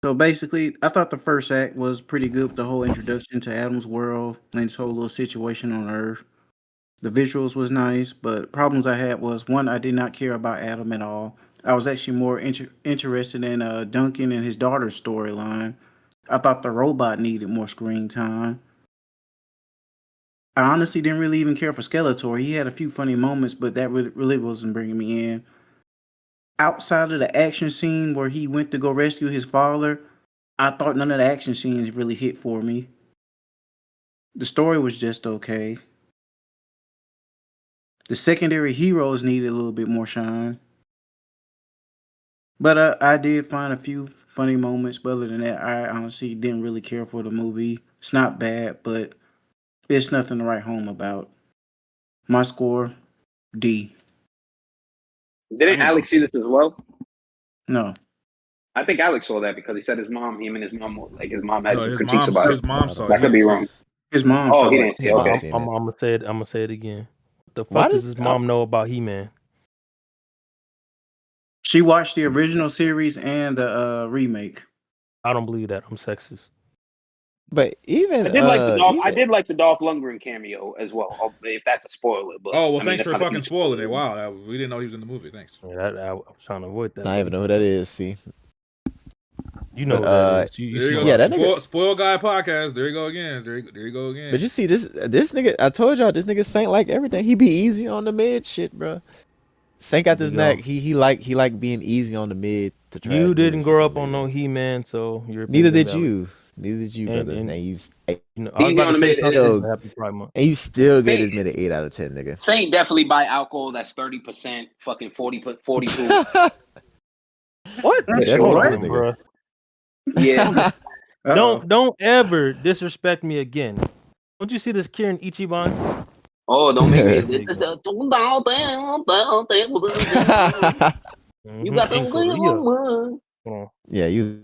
[SPEAKER 5] So basically, I thought the first act was pretty good with the whole introduction to Adam's world and his whole little situation on Earth. The visuals was nice, but problems I had was one, I did not care about Adam at all. I was actually more interested in Duncan and his daughter's storyline. I thought the robot needed more screen time. I honestly didn't really even care for Skeletor. He had a few funny moments, but that really wasn't bringing me in. Outside of the action scene where he went to go rescue his father, I thought none of the action scenes really hit for me. The story was just okay. The secondary heroes needed a little bit more shine. But I did find a few funny moments, but other than that, I honestly didn't really care for the movie. It's not bad, but it's nothing to write home about. My score, D.
[SPEAKER 4] Didn't Alex see this as well?
[SPEAKER 5] No.
[SPEAKER 4] I think Alex saw that because he said his mom had some critiques
[SPEAKER 9] his
[SPEAKER 4] about
[SPEAKER 9] his
[SPEAKER 4] it.
[SPEAKER 9] mom saw it.
[SPEAKER 4] That could be wrong.
[SPEAKER 5] His mom
[SPEAKER 4] Oh,
[SPEAKER 5] saw
[SPEAKER 4] he
[SPEAKER 5] it.
[SPEAKER 4] didn't see it. Okay.
[SPEAKER 3] I'm gonna say it again. What the
[SPEAKER 10] Why
[SPEAKER 3] fuck does
[SPEAKER 10] does-
[SPEAKER 3] his mom know about He-Man?
[SPEAKER 5] She watched the original series and the remake.
[SPEAKER 3] I don't believe that. I'm sexist.
[SPEAKER 10] But even
[SPEAKER 4] I did like the Dolph Lundgren cameo as well, if that's a spoiler. But
[SPEAKER 9] Oh, well,
[SPEAKER 4] I mean,
[SPEAKER 9] thanks
[SPEAKER 4] that's
[SPEAKER 9] for
[SPEAKER 4] not a
[SPEAKER 9] fucking
[SPEAKER 4] huge
[SPEAKER 9] spoiling it.
[SPEAKER 4] spoiler.
[SPEAKER 9] Wow, we didn't know he was in the movie. Thanks.
[SPEAKER 3] Yeah, I was trying to avoid that.
[SPEAKER 10] I don't even know who that is. See,
[SPEAKER 3] You know
[SPEAKER 10] But,
[SPEAKER 3] who that is.
[SPEAKER 9] There you go.
[SPEAKER 10] Yeah, that nigga-
[SPEAKER 9] Spoil Guy podcast. There you go again. There you go again.
[SPEAKER 10] but you see this nigga. I told y'all this nigga Saint like everything. He be easy on the mid shit, bro. Saint got this
[SPEAKER 3] There you
[SPEAKER 10] neck. He like being easy on the mid to try.
[SPEAKER 3] You didn't grow up on no He-Man, so you're
[SPEAKER 10] Neither did you. Neither did you,
[SPEAKER 3] And,
[SPEAKER 10] brother.
[SPEAKER 3] and
[SPEAKER 10] I
[SPEAKER 3] was
[SPEAKER 4] Easy
[SPEAKER 3] about
[SPEAKER 4] on
[SPEAKER 3] to
[SPEAKER 4] the
[SPEAKER 3] say
[SPEAKER 4] mid.
[SPEAKER 3] something.
[SPEAKER 10] Yo,
[SPEAKER 3] Happy Pride Month.
[SPEAKER 10] and you still gave
[SPEAKER 4] Saint,
[SPEAKER 10] this mid an 8 out of 10, nigga.
[SPEAKER 4] Saint definitely buy alcohol that's 30%, fucking 40 proof.
[SPEAKER 3] What?
[SPEAKER 10] Yeah, that's
[SPEAKER 3] Hold
[SPEAKER 10] what
[SPEAKER 3] on,
[SPEAKER 10] this
[SPEAKER 3] bro.
[SPEAKER 4] Yeah.
[SPEAKER 3] Don't ever disrespect me again. Don't you see this Kieran Ichiban?
[SPEAKER 4] Oh, don't make me.
[SPEAKER 3] There you go.
[SPEAKER 4] You got
[SPEAKER 3] In Korea.
[SPEAKER 4] the.
[SPEAKER 10] Yeah, you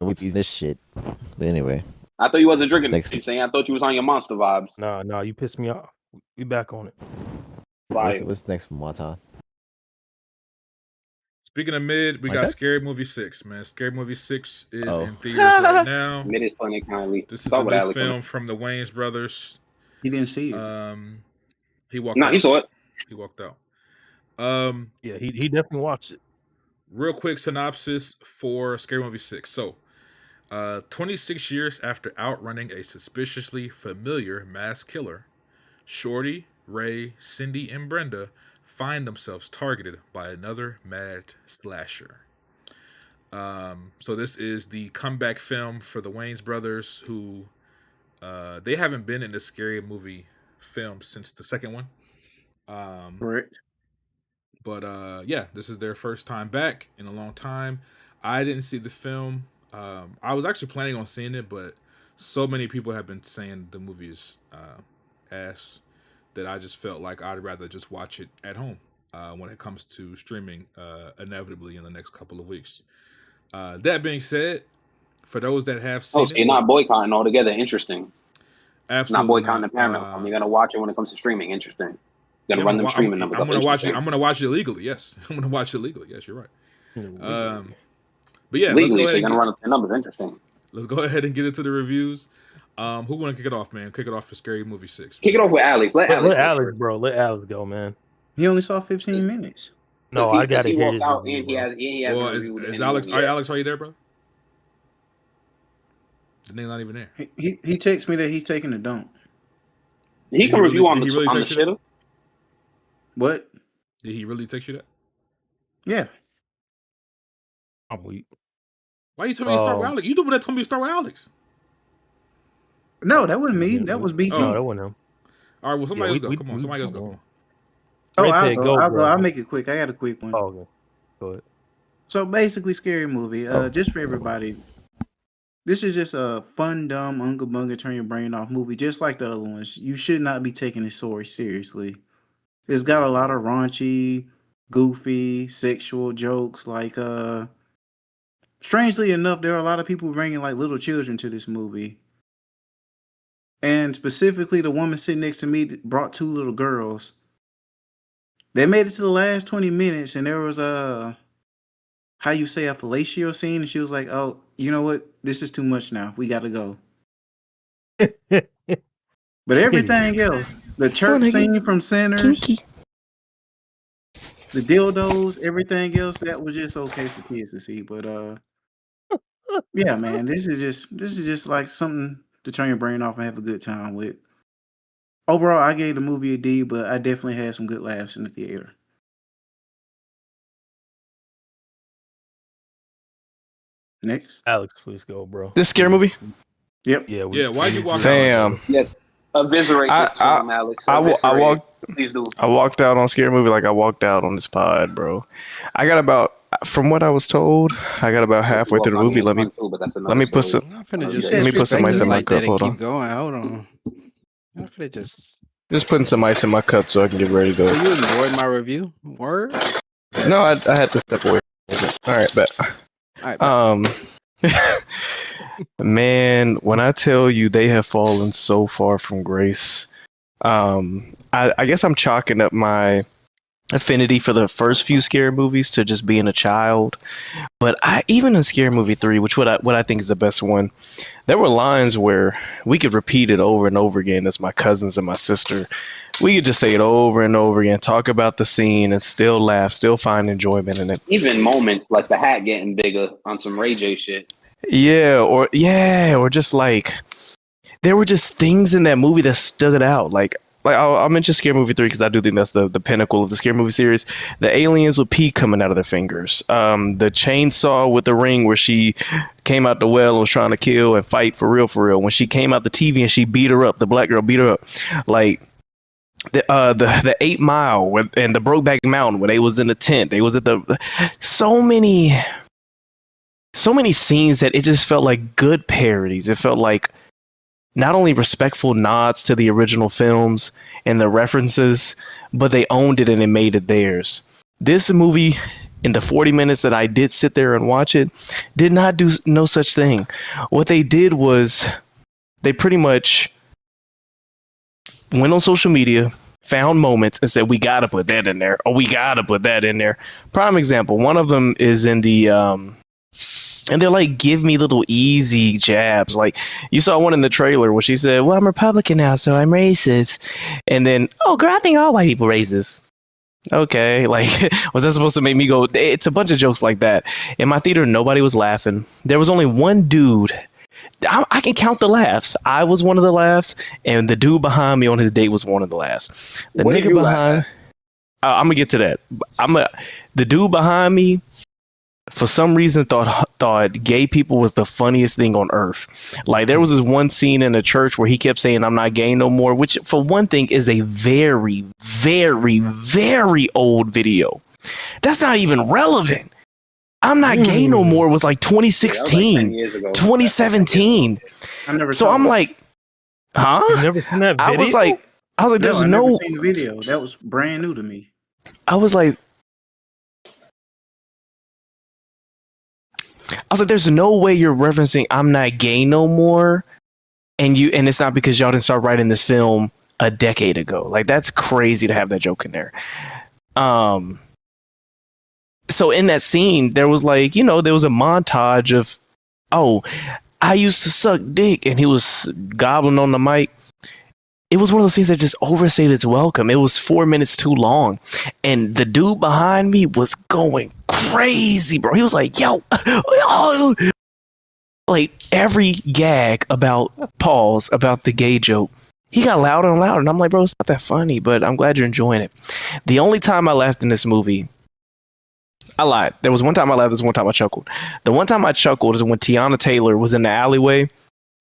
[SPEAKER 10] with this shit. But anyway,
[SPEAKER 4] I thought you wasn't drinking.
[SPEAKER 10] Next.
[SPEAKER 4] Saying I thought you was on your monster vibes.
[SPEAKER 3] Nah, you pissed me off. We back on it.
[SPEAKER 10] what's next from Watan?
[SPEAKER 9] Speaking of mid, we
[SPEAKER 10] Like
[SPEAKER 9] got
[SPEAKER 10] that?
[SPEAKER 9] Scary Movie 6, man. Scary Movie 6 is
[SPEAKER 10] Oh.
[SPEAKER 9] in theaters right now.
[SPEAKER 4] Mid is playing kindly.
[SPEAKER 9] This is
[SPEAKER 4] Start
[SPEAKER 9] the
[SPEAKER 4] with
[SPEAKER 9] new
[SPEAKER 4] Alex.
[SPEAKER 9] film from the Wayans brothers.
[SPEAKER 5] He didn't see it.
[SPEAKER 9] He walked
[SPEAKER 4] No,
[SPEAKER 9] out.
[SPEAKER 4] he saw it.
[SPEAKER 9] He walked out.
[SPEAKER 3] Yeah, he definitely watched it.
[SPEAKER 9] Real quick synopsis for Scary Movie 6. So, 26 years after outrunning a suspiciously familiar mass killer, Shorty, Ray, Cindy, and Brenda find themselves targeted by another mad slasher. So this is the comeback film for the Wayans brothers, who they haven't been in the Scary Movie film since the second one.
[SPEAKER 5] Correct.
[SPEAKER 9] But yeah, this is their first time back in a long time. I didn't see the film. I was actually planning on seeing it, but so many people have been saying the movie is ass that I just felt like I'd rather just watch it at home when it comes to streaming inevitably in the next couple of weeks. That being said, for those that have seen
[SPEAKER 4] So you're not boycotting altogether. Interesting.
[SPEAKER 9] Absolutely
[SPEAKER 4] Not boycotting the Paramount. You're gonna watch it when it comes to streaming. Interesting. You're gonna run them streaming numbers.
[SPEAKER 9] I'm gonna watch it. I'm gonna watch it legally. Yes, I'm gonna watch it legally. Yes, you're right. But yeah,
[SPEAKER 4] legally, so you're gonna run the numbers. Interesting.
[SPEAKER 9] Let's go ahead and get into the reviews. Who wanna kick it off, man? Kick it off for Scary Movie 6.
[SPEAKER 4] Kick it off with Alex. Let Alex,
[SPEAKER 3] bro. Let Alex go, man.
[SPEAKER 5] He only saw 15 minutes.
[SPEAKER 3] No, I got to hear his
[SPEAKER 4] out
[SPEAKER 3] review,
[SPEAKER 4] and he has
[SPEAKER 9] well, is Alex? Are Alex? Are you there, bro? The nigga's not even there.
[SPEAKER 5] He texts me that he's taking a dump.
[SPEAKER 4] He can review on the shitter.
[SPEAKER 5] What?
[SPEAKER 9] Did he really text you that?
[SPEAKER 5] Yeah.
[SPEAKER 3] I'm weak.
[SPEAKER 9] Why you telling me to start with Alex? You the one that told me to start with Alex.
[SPEAKER 5] No, that wasn't me. That was BT.
[SPEAKER 3] Oh, that wasn't him.
[SPEAKER 9] All right, well, somebody else go. Come on, somebody else go. Come on.
[SPEAKER 5] Oh, I'll go. I'll make it quick. I got a quick one.
[SPEAKER 3] Oh, okay. Go ahead.
[SPEAKER 5] So basically, Scary Movie. Just for everybody, this is just a fun, dumb, unga bunga, turn your brain off movie, just like the other ones. You should not be taking this story seriously. It's got a lot of raunchy, goofy, sexual jokes. Like, strangely enough, there are a lot of people bringing like little children to this movie. And specifically, the woman sitting next to me brought 2 little girls. They made it to the last 20 minutes, and there was a fellatio scene, and she was like, "Oh, you know what? This is too much now. We got to go." But everything else, the church scene from Sinners, the dildos, everything else, that was just okay for kids to see. But yeah, man, this is just like something to turn your brain off and have a good time with. Overall, I gave the movie a D, but I definitely had some good laughs in the theater. Next,
[SPEAKER 3] Alex, please go, bro.
[SPEAKER 12] This Scary Movie?
[SPEAKER 5] Yep.
[SPEAKER 3] Yeah.
[SPEAKER 9] Why'd you walk out?
[SPEAKER 12] Fam.
[SPEAKER 4] Yes. Eviscerate this film, Alex.
[SPEAKER 12] I walked.
[SPEAKER 4] Please do.
[SPEAKER 12] I walked out on Scary Movie like I walked out on this pod, bro. I got about, from what I was told, I got about halfway through the movie. Let me put some. Let me put some ice in my cup. Hold on.
[SPEAKER 6] Keep going. Hold on. I'm finna
[SPEAKER 12] just putting some ice in my cup so I can get ready to go.
[SPEAKER 6] So you ignored my review? Word?
[SPEAKER 12] No, I had to step away. All right, bet.
[SPEAKER 6] All right,
[SPEAKER 12] man, when I tell you they have fallen so far from grace, I guess I'm chalking up my affinity for the first few Scary Movies to just being a child. But even in Scary Movie 3, which what I think is the best one, there were lines where we could repeat it over and over again as my cousins and my sister. We could just say it over and over again, talk about the scene and still laugh, still find enjoyment in it.
[SPEAKER 4] Even moments like the hat getting bigger on some Ray J shit.
[SPEAKER 12] Or just like there were just things in that movie that stood out. Like like I'll mention Scary Movie 3 because I do think that's the pinnacle of the Scary Movie series. The aliens with pee coming out of their fingers. The chainsaw with the ring where she came out the well and was trying to kill and fight for real. When she came out the TV and she beat her up, the black girl beat her up. Like the 8 Mile and the Brokeback Mountain when they was in the tent. They was at the so many scenes that it just felt like good parodies. It felt like not only respectful nods to the original films and the references, but they owned it and it made it theirs. This movie, in the 40 minutes that I did sit there and watch it, did not do no such thing. What they did was they pretty much went on social media, found moments and said, we got to put that in there, or we got to put that in there. Prime example, one of them is in the and they're like, give me little easy jabs. Like you saw one in the trailer where she said, well, I'm Republican now, so I'm racist. And then, oh, girl, I think all white people racist. Okay. Like, was that supposed to make me go? It's a bunch of jokes like that. In my theater, nobody was laughing. There was only one dude. I can count the laughs. I was one of the laughs, and the dude behind me on his date was one of the laughs. The
[SPEAKER 4] What did
[SPEAKER 12] nigga
[SPEAKER 4] you
[SPEAKER 12] behind, I'm gonna get to that. The dude behind me, for some reason, thought gay people was the funniest thing on earth. Like there was this one scene in a church where he kept saying, "I'm not gay no more," which, for one thing, is a very, very, very old video. That's not even relevant. I'm not gay no more was like 2016,
[SPEAKER 4] Yeah, that was like 10 years ago.
[SPEAKER 12] 2017.
[SPEAKER 5] I never.
[SPEAKER 12] So
[SPEAKER 5] saw
[SPEAKER 12] I'm
[SPEAKER 5] that.
[SPEAKER 12] like, huh?
[SPEAKER 3] You never seen that video?
[SPEAKER 12] I was like, there's
[SPEAKER 5] I
[SPEAKER 12] no.
[SPEAKER 5] never seen the video. That was brand new to me.
[SPEAKER 12] I was like, there's no way you're referencing "I'm not gay no more," and it's not because y'all didn't start writing this film a decade ago. Like that's crazy to have that joke in there. So in that scene, there was like, there was a montage of, oh, I used to suck dick, and he was gobbling on the mic. It was one of those things that just overstayed its welcome. It was 4 minutes too long, and the dude behind me was going crazy, bro. He was like, yo, like every gag about the gay joke, he got louder and louder, and I'm like, bro, it's not that funny, but I'm glad you're enjoying it. The only time I laughed in this movie, I lied. There was one time I laughed. There was one time I chuckled. The one time I chuckled is when Tiana Taylor was in the alleyway,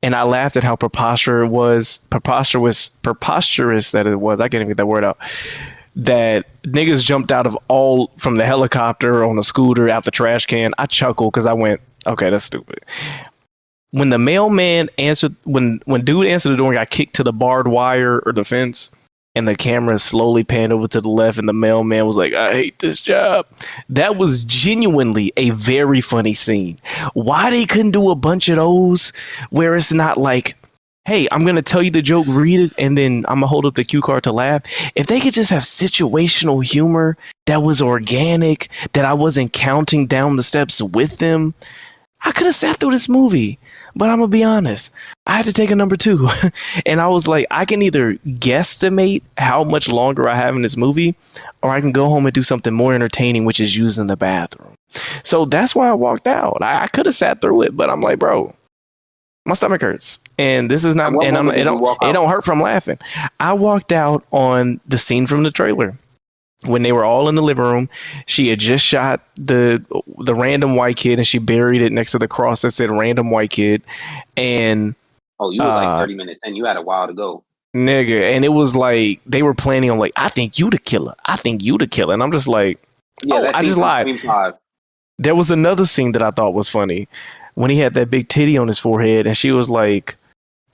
[SPEAKER 12] and I laughed at how preposterous that it was. I can't even get that word out. That niggas jumped from the helicopter on a scooter out the trash can. I chuckled because I went, okay, that's stupid. When the mailman answered, when dude answered the door and got kicked to the barbed wire or the fence, and the camera slowly panned over to the left, and the mailman was like, I hate this job. That was genuinely a very funny scene. Why they couldn't do a bunch of those where it's not like, hey, I'm going to tell you the joke, read it, and then I'm going to hold up the cue card to laugh. If they could just have situational humor that was organic, that I wasn't counting down the steps with them, I could have sat through this movie. But I'm going to be honest, I had to take a number 2. And I was like, I can either guesstimate how much longer I have in this movie, or I can go home and do something more entertaining, which is using the bathroom. So that's why I walked out. I could have sat through it, but I'm like, bro, my stomach hurts. And this is not, and it don't hurt from laughing. I walked out on the scene from the trailer. When they were all in the living room, she had just shot the random white kid, and she buried it next to the cross that said "random white kid." And
[SPEAKER 4] you was like 30 minutes in. You had a while to go,
[SPEAKER 12] nigga. And it was like they were planning on like, I think you the killer. I think you the killer. And I'm just like, I just lied. There was another scene that I thought was funny when he had that big titty on his forehead, and she's like,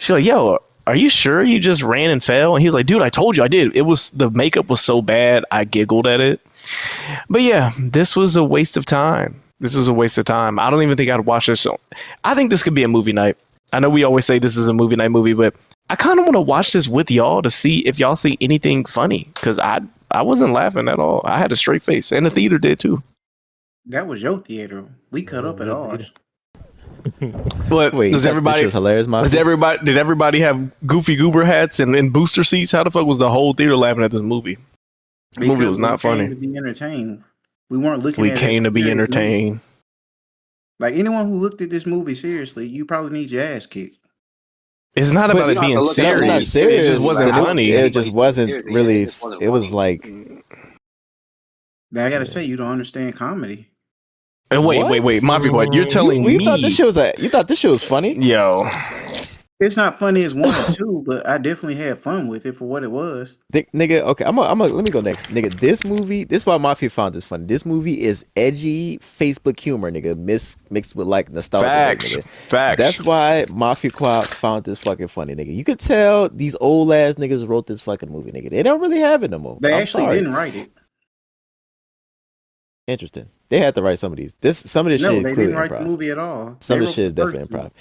[SPEAKER 12] yo, are you sure you just ran and fell? And he was like, dude, I told you I did. The makeup was so bad, I giggled at it. But yeah, this was a waste of time. I don't even think I'd watch this. I think this could be a movie night. I know we always say this is a movie night movie, but I kind of want to watch this with y'all to see if y'all see anything funny. Because I wasn't laughing at all. I had a straight face, and the theater did too.
[SPEAKER 5] That was your theater. We cut up at ours.
[SPEAKER 10] What? Wait,
[SPEAKER 12] does everybody
[SPEAKER 10] was hilarious?
[SPEAKER 12] Did everybody have Goofy Goober hats and booster seats? How the fuck was the whole theater laughing at this movie? The movie was not funny.
[SPEAKER 5] To be entertained. We weren't looking.
[SPEAKER 12] We came to be entertained.
[SPEAKER 5] Like anyone who looked at this movie seriously, you probably need your ass kicked.
[SPEAKER 8] It's not
[SPEAKER 10] But
[SPEAKER 8] about
[SPEAKER 4] you
[SPEAKER 8] it
[SPEAKER 4] don't have
[SPEAKER 8] being
[SPEAKER 4] to look it up.
[SPEAKER 10] It's not
[SPEAKER 8] serious.
[SPEAKER 10] serious.
[SPEAKER 8] It just wasn't funny.
[SPEAKER 10] It just wasn't
[SPEAKER 4] Seriously,
[SPEAKER 10] really.
[SPEAKER 4] it just wasn't
[SPEAKER 10] It was
[SPEAKER 4] funny.
[SPEAKER 10] like.
[SPEAKER 5] Now I gotta say, you don't understand comedy.
[SPEAKER 8] And wait, Mafia Quad, you're telling
[SPEAKER 10] You
[SPEAKER 8] me
[SPEAKER 10] thought this shit was you thought this shit was funny?
[SPEAKER 8] Yo.
[SPEAKER 5] It's not funny as 1 or 2, but I definitely had fun with it for what it was.
[SPEAKER 10] Nigga, okay, I'm let me go next. Nigga, this is why Mafia found this funny. This movie is edgy Facebook humor, nigga, mixed with like nostalgia.
[SPEAKER 8] Facts.
[SPEAKER 10] Nigga.
[SPEAKER 8] Facts.
[SPEAKER 10] That's why Mafia Quad found this fucking funny, nigga. You could tell these old ass niggas wrote this fucking movie, nigga. They don't really have it no more.
[SPEAKER 5] They
[SPEAKER 10] I'm
[SPEAKER 5] actually
[SPEAKER 10] sorry.
[SPEAKER 5] didn't write it.
[SPEAKER 10] Interesting. They had to write some of these. Some of this
[SPEAKER 5] No,
[SPEAKER 10] shit is
[SPEAKER 5] they
[SPEAKER 10] clearly
[SPEAKER 5] didn't write
[SPEAKER 10] improv.
[SPEAKER 5] the movie at all.
[SPEAKER 10] Some
[SPEAKER 5] They
[SPEAKER 10] of the
[SPEAKER 5] wrote
[SPEAKER 10] shit is
[SPEAKER 5] the first
[SPEAKER 10] definitely
[SPEAKER 5] one.
[SPEAKER 10] improv.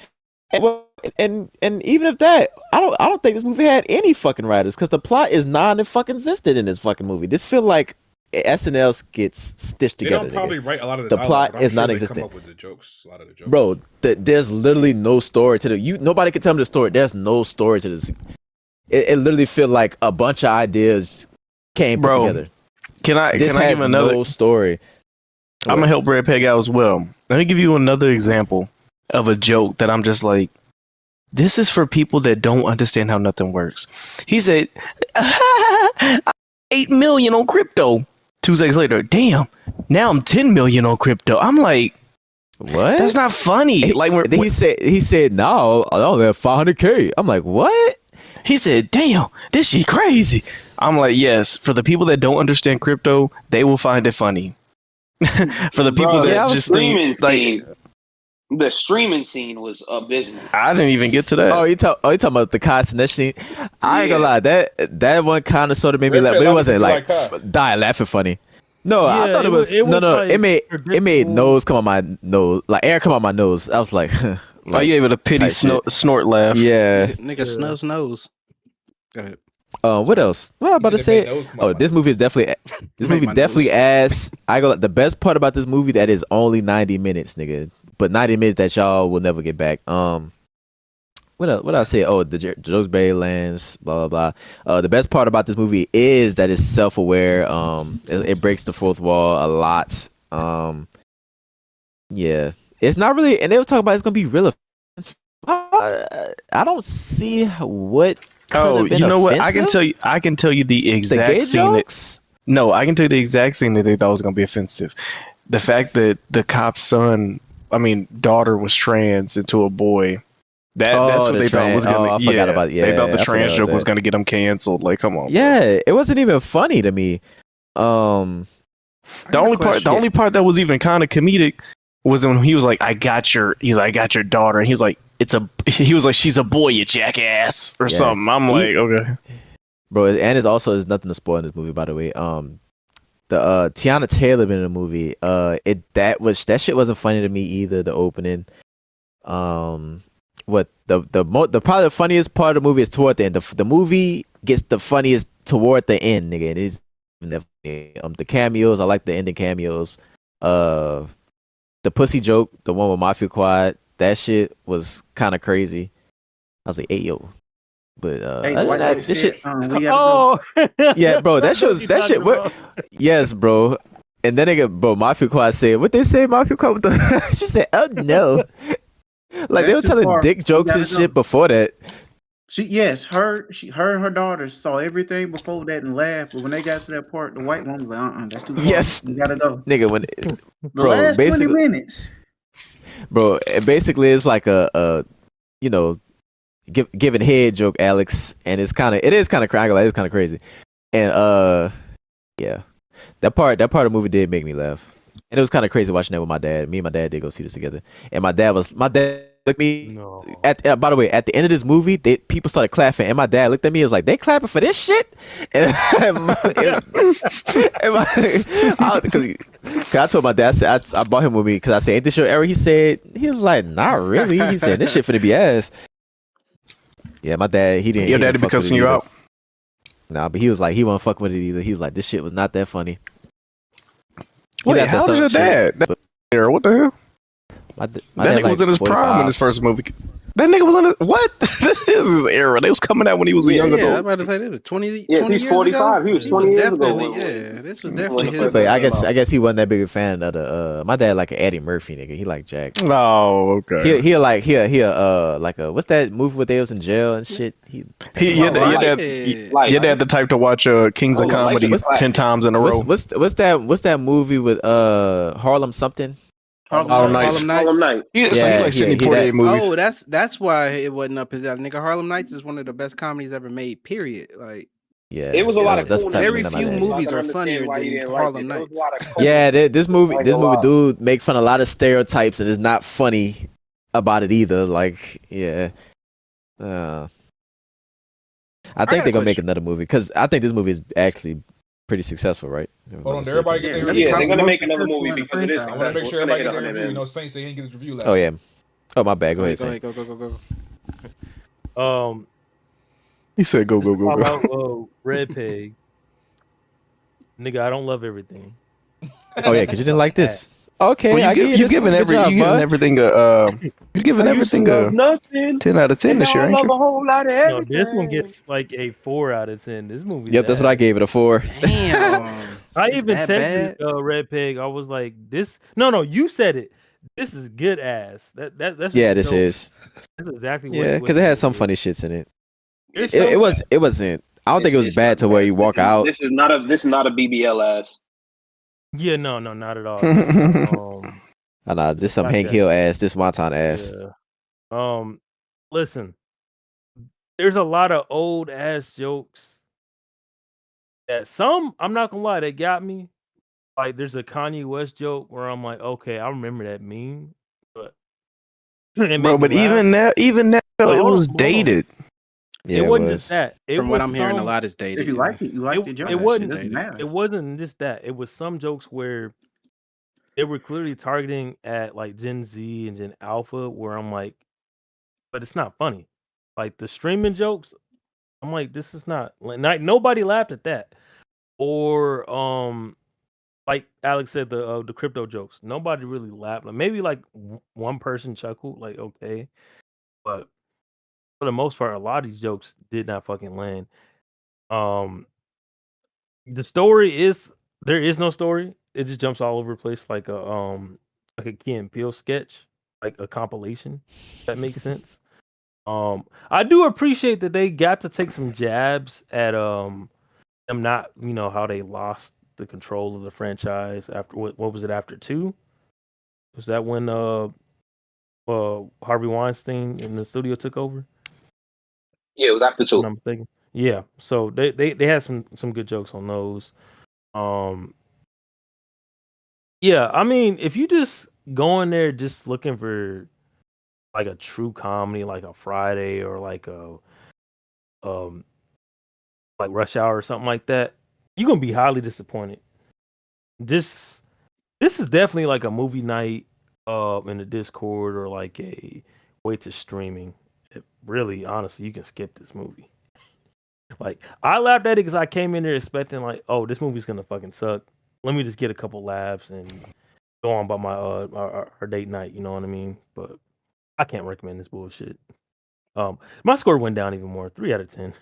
[SPEAKER 10] And even if that, I don't think this movie had any fucking writers because the plot is non-fucking existent in this fucking movie. This feel like SNL skits stitched
[SPEAKER 9] They
[SPEAKER 10] together.
[SPEAKER 9] don't probably
[SPEAKER 10] nigga.
[SPEAKER 9] write a lot of
[SPEAKER 10] The
[SPEAKER 9] dialogue,
[SPEAKER 10] plot
[SPEAKER 9] but I'm
[SPEAKER 10] is
[SPEAKER 9] sure they
[SPEAKER 10] non-existent.
[SPEAKER 9] come up with the jokes, a lot of the jokes.
[SPEAKER 10] Bro, there's literally no story to the. Nobody can tell me the story. There's no story to this. It literally feel like a bunch of ideas came put together.
[SPEAKER 8] Can I
[SPEAKER 10] This has
[SPEAKER 8] give another
[SPEAKER 10] no story.
[SPEAKER 8] I'm gonna help Red Peg out as well. Let me give you another example of a joke that I'm just like, this is for people that don't understand how nothing works. He said, 8 million on crypto. 2 seconds later, damn, now I'm 10 million on crypto. I'm like,
[SPEAKER 10] what?
[SPEAKER 8] That's not funny. Like
[SPEAKER 10] then he said, no, I only have 500K. I'm like, what?
[SPEAKER 8] He said, damn, this shit crazy. I'm like, yes, for the people that don't understand crypto, they will find it funny. For the people that just think like
[SPEAKER 4] the streaming scene was abysmal.
[SPEAKER 8] I didn't even get to that.
[SPEAKER 10] Oh, you talking about the Kai scene? I ain't gonna lie, that one kind of sort of made me laugh, but it wasn't like die laughing funny. No, I thought it was no.
[SPEAKER 3] like
[SPEAKER 10] It made nose come on my nose, like air come on my nose. I was like,
[SPEAKER 8] like you gave it a pity snort laugh.
[SPEAKER 10] Yeah,
[SPEAKER 6] nigga snubs nose. Go ahead.
[SPEAKER 10] What else? What I'm about to say? Oh, this movie is definitely ass. I go. The best part about this movie that is only 90 minutes, nigga. But 90 minutes that y'all will never get back. What else? What I say? Oh, the jokes Barry lands. Blah blah blah. The best part about this movie is that it's self-aware. It breaks the fourth wall a lot. Yeah, it's not really. And they were talking about it's gonna be real. I don't see what.
[SPEAKER 8] Oh, you know what? I can tell you the exact scene. No, I can tell you the exact scene that they thought was gonna be offensive. The fact that the cop's daughter was trans into a boy. That's what they thought was gonna.
[SPEAKER 10] I forgot about. Yeah,
[SPEAKER 8] they thought the trans joke was gonna get them canceled. Like, come on.
[SPEAKER 10] Yeah, it wasn't even funny to me.
[SPEAKER 8] The only part that was even kind of comedic was when he was like, I got your daughter, and he was like, she's a boy, you jackass, or something. I'm like, okay,
[SPEAKER 10] bro. And there's nothing to spoil in this movie, by the way. The Tiana Taylor been in the movie. That shit wasn't funny to me either. The opening. What probably the funniest part of the movie is toward the end. The movie gets the funniest toward the end, nigga. It is the cameos. I like the ending cameos. The pussy joke, the one with Mafia Quad. That shit was kind of crazy. I was like, hey, yo. But this shit. Yeah, bro. That shit. What? Yes, bro. And then Mafia Quad said, what they say, Mafia Quad? She said, oh no. Like they were telling dick jokes and shit before that.
[SPEAKER 5] Her and her daughter saw everything before that and laughed. But when they got to that part, the white woman was like, that's too far.
[SPEAKER 10] Yes,
[SPEAKER 5] you gotta go,
[SPEAKER 10] nigga. When
[SPEAKER 5] the last 20 minutes.
[SPEAKER 10] Bro, basically it's like a giving head joke, Alex, and it is kind of crazy, and yeah, that part of the movie did make me laugh, and it was kind of crazy watching that with my dad. Me and my dad did go see this together, and my dad looked at me. By the way, at the end of this movie, people started clapping, and my dad looked at me and was like, "They clapping for this shit?" Cause I told my dad, I brought him with me because I said, "Ain't this your era?" He was like, "Not really." He said, "This shit finna be ass." Yeah, my dad, he didn't.
[SPEAKER 8] Your daddy be cussing you out?
[SPEAKER 10] Nah, but he was like, he wasn't fucking with it either. He was like, this shit was not that funny.
[SPEAKER 8] Wait, how old is your dad? What the hell?
[SPEAKER 10] My
[SPEAKER 8] that nigga was in his prime when his first movie.
[SPEAKER 12] That nigga was on the what? This is his era. They was coming out when he was a young adult.
[SPEAKER 6] Yeah, I'm about to say this was 20,
[SPEAKER 4] Yeah,
[SPEAKER 6] 20
[SPEAKER 4] he's
[SPEAKER 6] years
[SPEAKER 4] 45.
[SPEAKER 6] ago.
[SPEAKER 4] He was 20 years ago.
[SPEAKER 6] Definitely, this was definitely his.
[SPEAKER 10] But I guess he wasn't that big a fan of the. My dad like an Eddie Murphy nigga. He like Jack.
[SPEAKER 12] Oh, okay.
[SPEAKER 10] He like what's that movie where they was in jail and shit?
[SPEAKER 12] Your dad the type to watch Kings of Comedy 10 times in a row.
[SPEAKER 10] What's that movie with Harlem something?
[SPEAKER 12] Harlem Nights.
[SPEAKER 4] Harlem Nights.
[SPEAKER 12] He like Sidney Poitier movies.
[SPEAKER 6] Oh, that's why it wasn't up his alley. Nigga, Harlem Nights is one of the best comedies ever made. Period. Like.
[SPEAKER 10] Yeah,
[SPEAKER 4] it was a lot of cool.
[SPEAKER 6] Very few movies are funnier than Harlem Nights.
[SPEAKER 10] Yeah, this movie dude make fun of a lot of stereotypes and is not funny about it either. Like, yeah. I think they're gonna make another movie because I think this movie is actually pretty successful, right?
[SPEAKER 9] Hold on, did everybody get their review?
[SPEAKER 4] Yeah, they're gonna make another movie because it is.
[SPEAKER 9] I want to make sure everybody get their review. You know, Saint said he didn't get his review last.
[SPEAKER 10] Oh yeah. Oh my bad. Go ahead, Saint.
[SPEAKER 6] Go.
[SPEAKER 12] He said, "Go."
[SPEAKER 3] About, Red Pig, nigga. I don't love everything.
[SPEAKER 10] Oh yeah, because you didn't like this. Okay,
[SPEAKER 12] well, you've given everything you're giving everything a 10 out of 10 this year, ain't you?
[SPEAKER 3] A whole lot of this one gets like a 4 out of 10. This movie.
[SPEAKER 10] Yep, that's what I gave it, a 4.
[SPEAKER 6] Damn.
[SPEAKER 3] I even said Red Pig. I was like, this. No, you said it. This is good ass. That's
[SPEAKER 10] yeah, this is.
[SPEAKER 3] That's exactly what.
[SPEAKER 10] Yeah, because it had some funny shits in it. It wasn't. I don't think it was bad to where you walk out.
[SPEAKER 4] This is not a BBL ass.
[SPEAKER 3] Yeah, no, not at all.
[SPEAKER 10] This some Hank Hill ass. This Wonton ass.
[SPEAKER 3] Yeah. Listen, there's a lot of old ass jokes. That some, I'm not gonna lie, they got me. Like, there's a Kanye West joke where I'm like, okay, I remember that meme, but
[SPEAKER 12] even that, it was dated.
[SPEAKER 10] Yeah,
[SPEAKER 3] it wasn't just that.
[SPEAKER 6] From what I'm hearing, a lot is dated.
[SPEAKER 5] If you like it, you like the joke.
[SPEAKER 3] It wasn't just that. It was some jokes where they were clearly targeting at like Gen Z and Gen Alpha, where I'm like, but it's not funny. Like the streaming jokes, I'm like, this is not nobody laughed at that. Or like Alex said, the crypto jokes, nobody really laughed. Like maybe like one person chuckled, like okay, but for the most part, a lot of these jokes did not fucking land. The story is there is no story. It just jumps all over the place like a Key and Peele sketch, like a compilation. If that makes sense. I do appreciate that they got to take some jabs at them not, how they lost the control of the franchise after what was it after 2? Was that when Harvey Weinstein in the studio took over?
[SPEAKER 4] Yeah, it was after 2.
[SPEAKER 3] I'm thinking. Yeah, so they had some good jokes on those. Yeah, I mean, if you just go in there just looking for like a true comedy, like a Friday or like a like Rush Hour or something like that, you're gonna be highly disappointed. This is definitely like a movie night in the Discord or like a wait to streaming. Really, honestly, you can skip this movie. Like, I laughed at it because I came in there expecting like, oh, this movie's gonna fucking suck. Let me just get a couple laughs and go on by my our date night. You know what I mean? But I can't recommend this bullshit. My score went down even more, 3 out of 10.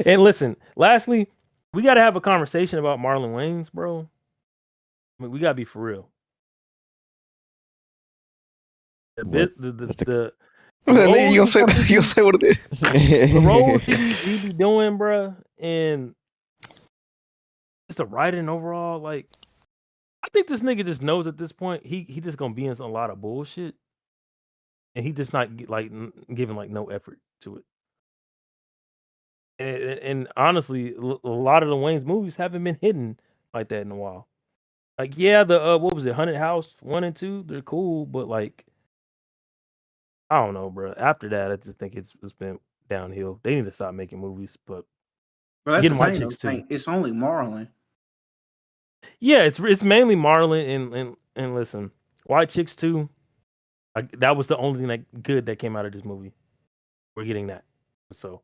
[SPEAKER 3] and listen, lastly, we got to have a conversation about Marlon Wayans, bro. I mean, we gotta be for real.
[SPEAKER 12] You gonna say what it is?
[SPEAKER 3] The role he be doing, bro, and just the writing overall, like, I think this nigga just knows at this point he just gonna be in a lot of bullshit, and he just not like giving like no effort to it. And honestly, a lot of the Wayne's movies haven't been hidden like that in a while. Like, yeah, the what was it, Haunted House 1 and 2, they're cool, but like, I don't know, bro. After that, I just think it's been downhill. They need to stop making movies, but
[SPEAKER 5] that's getting White Chicks too. It's only Marlon.
[SPEAKER 3] Yeah, it's mainly Marlon and listen, White Chicks 2. That was the only thing good that came out of this movie. We're getting that. So.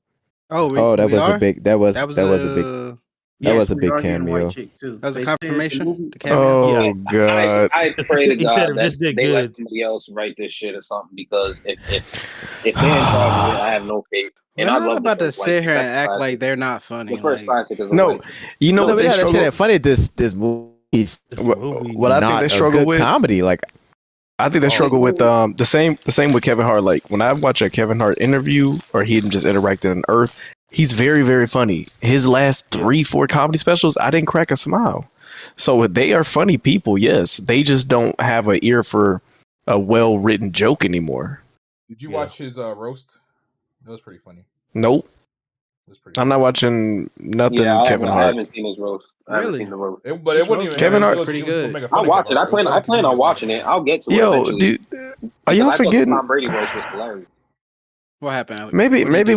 [SPEAKER 10] That was a big. That
[SPEAKER 3] Yeah.
[SPEAKER 10] was a big
[SPEAKER 5] Sweetheart and the
[SPEAKER 10] cameo.
[SPEAKER 5] White Chick too.
[SPEAKER 6] That was a
[SPEAKER 5] They said the
[SPEAKER 6] confirmation.
[SPEAKER 5] movie.
[SPEAKER 6] The cameo.
[SPEAKER 12] Oh God.
[SPEAKER 4] I pray to
[SPEAKER 3] He said
[SPEAKER 4] God
[SPEAKER 3] it
[SPEAKER 4] that
[SPEAKER 3] just did
[SPEAKER 4] they let
[SPEAKER 3] good.
[SPEAKER 4] somebody else write this shit or something, because if they're in charge of it, I have no faith. And
[SPEAKER 6] We're
[SPEAKER 4] I
[SPEAKER 6] not
[SPEAKER 4] love the
[SPEAKER 6] about to
[SPEAKER 4] first White
[SPEAKER 6] sit
[SPEAKER 4] Chick.
[SPEAKER 6] here and
[SPEAKER 4] That's a
[SPEAKER 6] act
[SPEAKER 4] classic.
[SPEAKER 6] like they're not funny.
[SPEAKER 4] The first
[SPEAKER 6] Like,
[SPEAKER 4] classic is the
[SPEAKER 12] No,
[SPEAKER 4] White Chick.
[SPEAKER 12] you know
[SPEAKER 10] No,
[SPEAKER 12] what
[SPEAKER 10] but
[SPEAKER 12] they
[SPEAKER 10] not say
[SPEAKER 12] struggle.
[SPEAKER 10] that funny. This movie is
[SPEAKER 3] This movie.
[SPEAKER 12] What I think
[SPEAKER 10] not
[SPEAKER 12] they
[SPEAKER 10] a
[SPEAKER 12] struggle
[SPEAKER 10] good
[SPEAKER 12] with.
[SPEAKER 10] comedy. Like,
[SPEAKER 12] I think they
[SPEAKER 3] Oh,
[SPEAKER 12] struggle with the same with Kevin Hart. Like when I watch a Kevin Hart interview or him just interacting on Earth, he's very, very funny. His last 3-4 comedy specials, I didn't crack a smile. So they are funny people, yes. They just don't have an ear for a well written joke anymore.
[SPEAKER 9] Did you watch his roast? That was pretty funny.
[SPEAKER 12] Nope.
[SPEAKER 9] Pretty
[SPEAKER 12] I'm not watching nothing
[SPEAKER 4] Yeah,
[SPEAKER 12] Kevin
[SPEAKER 4] I
[SPEAKER 12] Hart.
[SPEAKER 4] haven't seen his roast. I haven't
[SPEAKER 6] Really?
[SPEAKER 4] seen the roast.
[SPEAKER 9] But it wasn't even
[SPEAKER 12] Kevin
[SPEAKER 9] him.
[SPEAKER 12] Hart-
[SPEAKER 9] It was
[SPEAKER 6] pretty
[SPEAKER 9] supposed to
[SPEAKER 6] good.
[SPEAKER 9] make a funny
[SPEAKER 4] I'll watch
[SPEAKER 9] Kevin
[SPEAKER 4] it.
[SPEAKER 9] Hart. It was
[SPEAKER 4] I plan on
[SPEAKER 9] comedians,
[SPEAKER 4] watching it. I'll get to it
[SPEAKER 12] Yo,
[SPEAKER 4] eventually.
[SPEAKER 12] dude, are
[SPEAKER 4] Because
[SPEAKER 12] y'all
[SPEAKER 4] I thought the
[SPEAKER 12] forgetting?
[SPEAKER 4] Tom Brady roast was hilarious.
[SPEAKER 6] What happened? Alex?
[SPEAKER 12] Maybe
[SPEAKER 6] What did he
[SPEAKER 12] maybe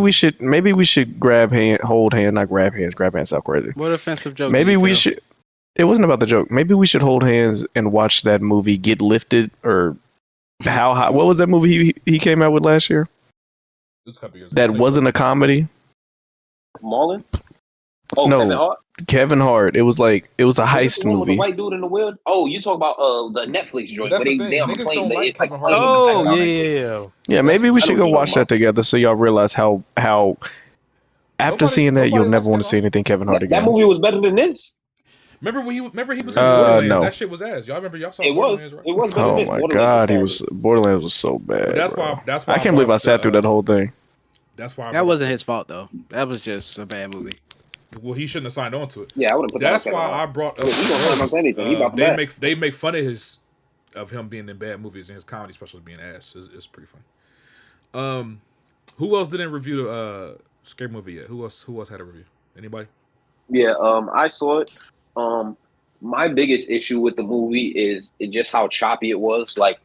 [SPEAKER 6] do?
[SPEAKER 12] we should hold hand, not grab hands. Grab hands sound crazy.
[SPEAKER 6] What offensive joke?
[SPEAKER 12] Maybe
[SPEAKER 6] did he
[SPEAKER 12] we
[SPEAKER 6] tell?
[SPEAKER 12] should. It wasn't about the joke. Maybe we should hold hands and watch that movie Get Lifted or how high. What was that movie he came out with last year?
[SPEAKER 9] This couple years
[SPEAKER 12] That wasn't a comedy.
[SPEAKER 4] Marlon? Oh,
[SPEAKER 12] No.
[SPEAKER 4] Kevin Hart?
[SPEAKER 12] Kevin Hart. It was a
[SPEAKER 4] Is this
[SPEAKER 12] heist
[SPEAKER 4] the one with the
[SPEAKER 12] movie.
[SPEAKER 4] white dude in the wheel? Oh, you talk about the Netflix joint
[SPEAKER 9] that's
[SPEAKER 4] where
[SPEAKER 9] the
[SPEAKER 4] they
[SPEAKER 9] thing.
[SPEAKER 4] on the
[SPEAKER 9] Niggas
[SPEAKER 4] plane.
[SPEAKER 9] don't like
[SPEAKER 4] It's like
[SPEAKER 9] Kevin Hart.
[SPEAKER 3] Oh
[SPEAKER 4] funny.
[SPEAKER 3] yeah.
[SPEAKER 12] Yeah, maybe we
[SPEAKER 4] I
[SPEAKER 12] should
[SPEAKER 4] know
[SPEAKER 12] go
[SPEAKER 4] what you're
[SPEAKER 12] watch
[SPEAKER 4] talking
[SPEAKER 12] that together so y'all realize how after seeing that you'll never want to see anything Kevin Hart
[SPEAKER 4] That
[SPEAKER 12] again.
[SPEAKER 4] movie was better than this.
[SPEAKER 9] Remember he was in Borderlands?
[SPEAKER 12] No.
[SPEAKER 9] That shit was ass. Y'all remember? Y'all saw
[SPEAKER 4] It was.
[SPEAKER 9] Borderlands, right?
[SPEAKER 4] It was better
[SPEAKER 12] Oh
[SPEAKER 4] than this.
[SPEAKER 12] my
[SPEAKER 4] Borderlands
[SPEAKER 12] God,
[SPEAKER 4] was
[SPEAKER 12] Borderlands was so bad.
[SPEAKER 9] But that's
[SPEAKER 12] bro.
[SPEAKER 9] why. That's why
[SPEAKER 12] I can't believe I
[SPEAKER 9] brought
[SPEAKER 12] sat through that whole thing.
[SPEAKER 9] That's why.
[SPEAKER 6] That wasn't his fault though. That was just a bad movie.
[SPEAKER 9] Well, he shouldn't have signed on to it.
[SPEAKER 4] Yeah, I wouldn't put that
[SPEAKER 9] That's
[SPEAKER 4] on
[SPEAKER 9] why
[SPEAKER 4] Kevin
[SPEAKER 9] I
[SPEAKER 4] Hart.
[SPEAKER 9] brought up.
[SPEAKER 4] He don't sign on to anything. He about
[SPEAKER 9] they
[SPEAKER 4] that.
[SPEAKER 9] make fun of him being in bad movies and his comedy specials being ass. It's pretty funny. Who else didn't review the scary movie yet? Who else had a review? Anybody?
[SPEAKER 4] Yeah, I saw it. My biggest issue with the movie is just how choppy it was. Like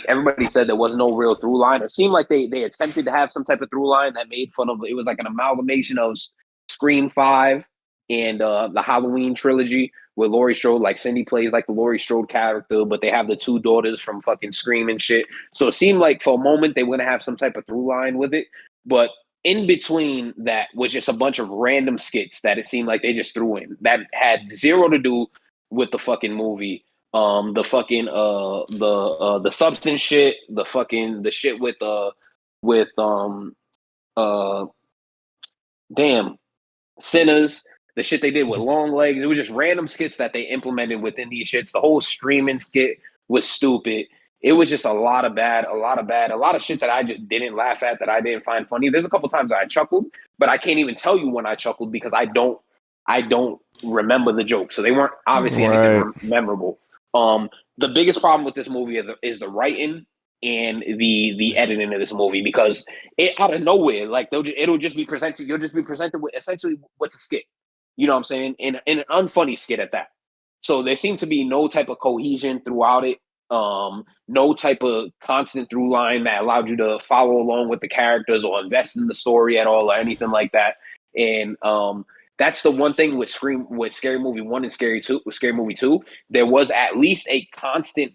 [SPEAKER 4] everybody said, there was no real through line. It seemed like they attempted to have some type of through line that made fun of it. Was like an amalgamation of Scream 5 and the Halloween trilogy, where Laurie Strode, like Cindy plays like the Laurie Strode character, but they have the two daughters from fucking Scream and shit. So it seemed like for a moment they were gonna have some type of through line with it, but in between that was just a bunch of random skits that it seemed like they just threw in that had zero to do with the fucking movie. The fucking the substance shit, the shit with damn Sinners, the shit they did with Long Legs. It was just random skits that they implemented within these shits. The whole streaming skit was stupid. It was just a lot of shit that I just didn't laugh at, that I didn't find funny. There's a couple times I chuckled, but I can't even tell you when I chuckled because I don't remember the jokes. So they weren't obviously anything memorable. The biggest problem with this movie is the writing and the editing of this movie, because it out of nowhere, like it'll just be presented. You'll just be presented with essentially what's a skit. You know what I'm saying? In an unfunny skit at that. So there seemed to be no type of cohesion throughout it. No type of constant through line that allowed you to follow along with the characters or invest in the story at all or anything like that. And that's the one thing with Scary Movie 1 and Scary Movie 2. There was at least a constant.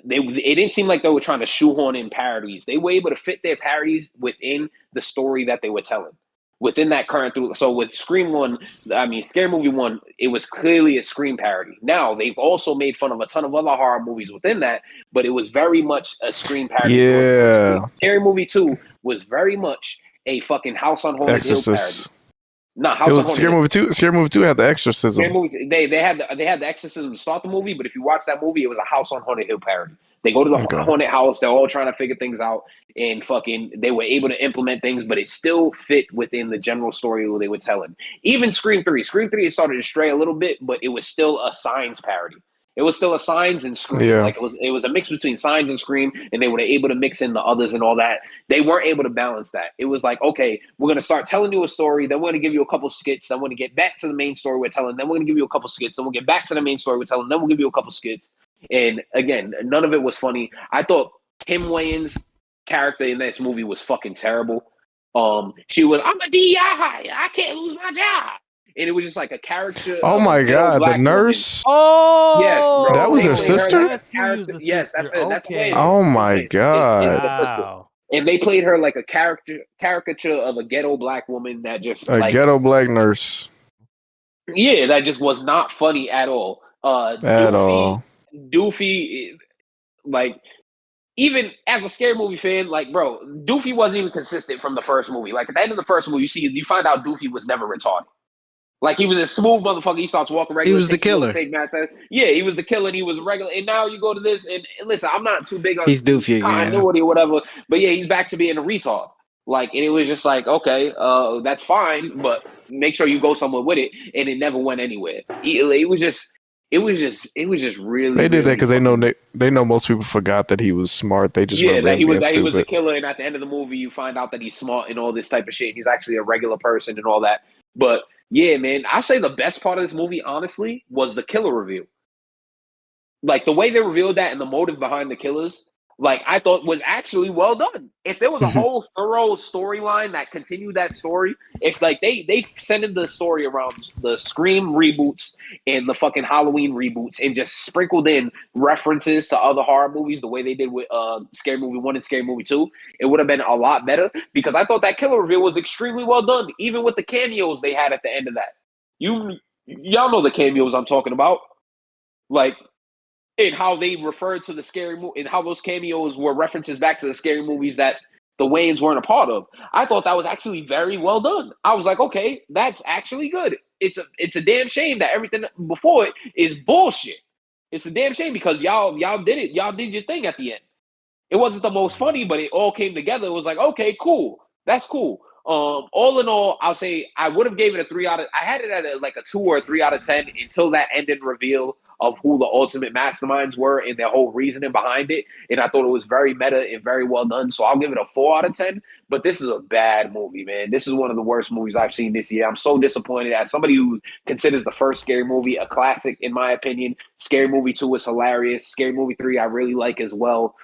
[SPEAKER 4] It didn't seem like they were trying to shoehorn in parodies. They were able to fit their parodies within the story that they were telling, within that current through. So with Scary Movie 1, it was clearly a Scream parody. Now they've also made fun of a ton of other horror movies within that, but it was very much a Scream parody.
[SPEAKER 12] Yeah.
[SPEAKER 4] Scary Movie 2 was very much a fucking House on Haunted Hill parody. No,
[SPEAKER 12] it was Scary Movie 2. Scary Movie 2 had the exorcism.
[SPEAKER 4] They had the exorcism to start the movie, but if you watch that movie, it was a House on Haunted Hill parody. They go to the haunted house, they're all trying to figure things out, and fucking they were able to implement things, but it still fit within the general story they were telling. Even Scream 3 started to stray a little bit, but it was still a Signs parody. It was still a Signs and Scream.
[SPEAKER 12] Yeah.
[SPEAKER 4] Like it was a mix between Signs and Scream, and they were able to mix in the others and all that. They weren't able to balance that. It was like, okay, we're going to start telling you a story, then we're going to give you a couple skits, then we're going to get back to the main story we're telling, then we're going to give you a couple skits, then we'll get back to the main story we're telling, then we'll give you a couple skits. And again, none of it was funny. I thought Kim Wayans' character in this movie was fucking terrible. She was, I'm a DI, I can't lose my job. And it was just like a character.
[SPEAKER 12] Oh my God, the nurse.
[SPEAKER 4] Woman.
[SPEAKER 3] Oh,
[SPEAKER 4] yes, bro.
[SPEAKER 12] That was her sister?
[SPEAKER 4] Yes, that's it. That's
[SPEAKER 3] okay.
[SPEAKER 12] Oh my God.
[SPEAKER 3] Wow.
[SPEAKER 4] And they played her like a caricature of a ghetto black woman that just
[SPEAKER 12] A ghetto black nurse.
[SPEAKER 4] Yeah, that just was not funny at all.
[SPEAKER 12] At all.
[SPEAKER 4] Doofy, like, even as a scary movie fan, like, bro, Doofy wasn't even consistent from the first movie. Like, at the end of the first movie, you find out Doofy was never retarded. Like, he was a smooth motherfucker. He starts walking regular.
[SPEAKER 6] He was the killer.
[SPEAKER 4] Yeah, he was the killer, and he was regular. And now you go to this, and listen, I'm not too big on
[SPEAKER 6] He's Doofy again.
[SPEAKER 4] continuity or whatever, but yeah, he's back to being a retard. Like, and it was just like, okay, that's fine, but make sure you go somewhere with it. And it never went anywhere. It was just really.
[SPEAKER 12] They did
[SPEAKER 4] really
[SPEAKER 12] that because they know most people forgot that he was smart. They just
[SPEAKER 4] that he was
[SPEAKER 12] stupid.
[SPEAKER 4] the killer, and at the end of the movie, you find out that he's smart and all this type of shit. He's actually a regular person and all that. But yeah, man, I say the best part of this movie, honestly, was the killer reveal. Like, the way they revealed that and the motive behind the killers, like, I thought was actually well done. If there was a whole thorough storyline that continued that story, if like they centered the story around the Scream reboots and the fucking Halloween reboots and just sprinkled in references to other horror movies the way they did with Scary Movie 1 and Scary Movie 2, it would have been a lot better, because I thought that killer reveal was extremely well done, even with the cameos they had at the end of that. Y'all know the cameos I'm talking about. Like, and how they referred to the scary movie, and how those cameos were references back to the scary movies that the Wayans weren't a part of. I thought that was actually very well done. I was like, okay, that's actually good. It's a damn shame that everything before it is bullshit. It's a damn shame because y'all did it. Y'all did your thing at the end. It wasn't the most funny, but it all came together. It was like, okay, cool. That's cool. All in all, I'll say I would have gave it a 3 out of. I had it at a 2 or a 3 out of 10 until that ending reveal of who the ultimate masterminds were and their whole reasoning behind it. And I thought it was very meta and very well done. So I'll give it a 4 out of 10. But this is a bad movie, man. This is one of the worst movies I've seen this year. I'm so disappointed. As somebody who considers the first Scary Movie a classic, in my opinion, Scary Movie 2 is hilarious. Scary Movie 3 I really like as well.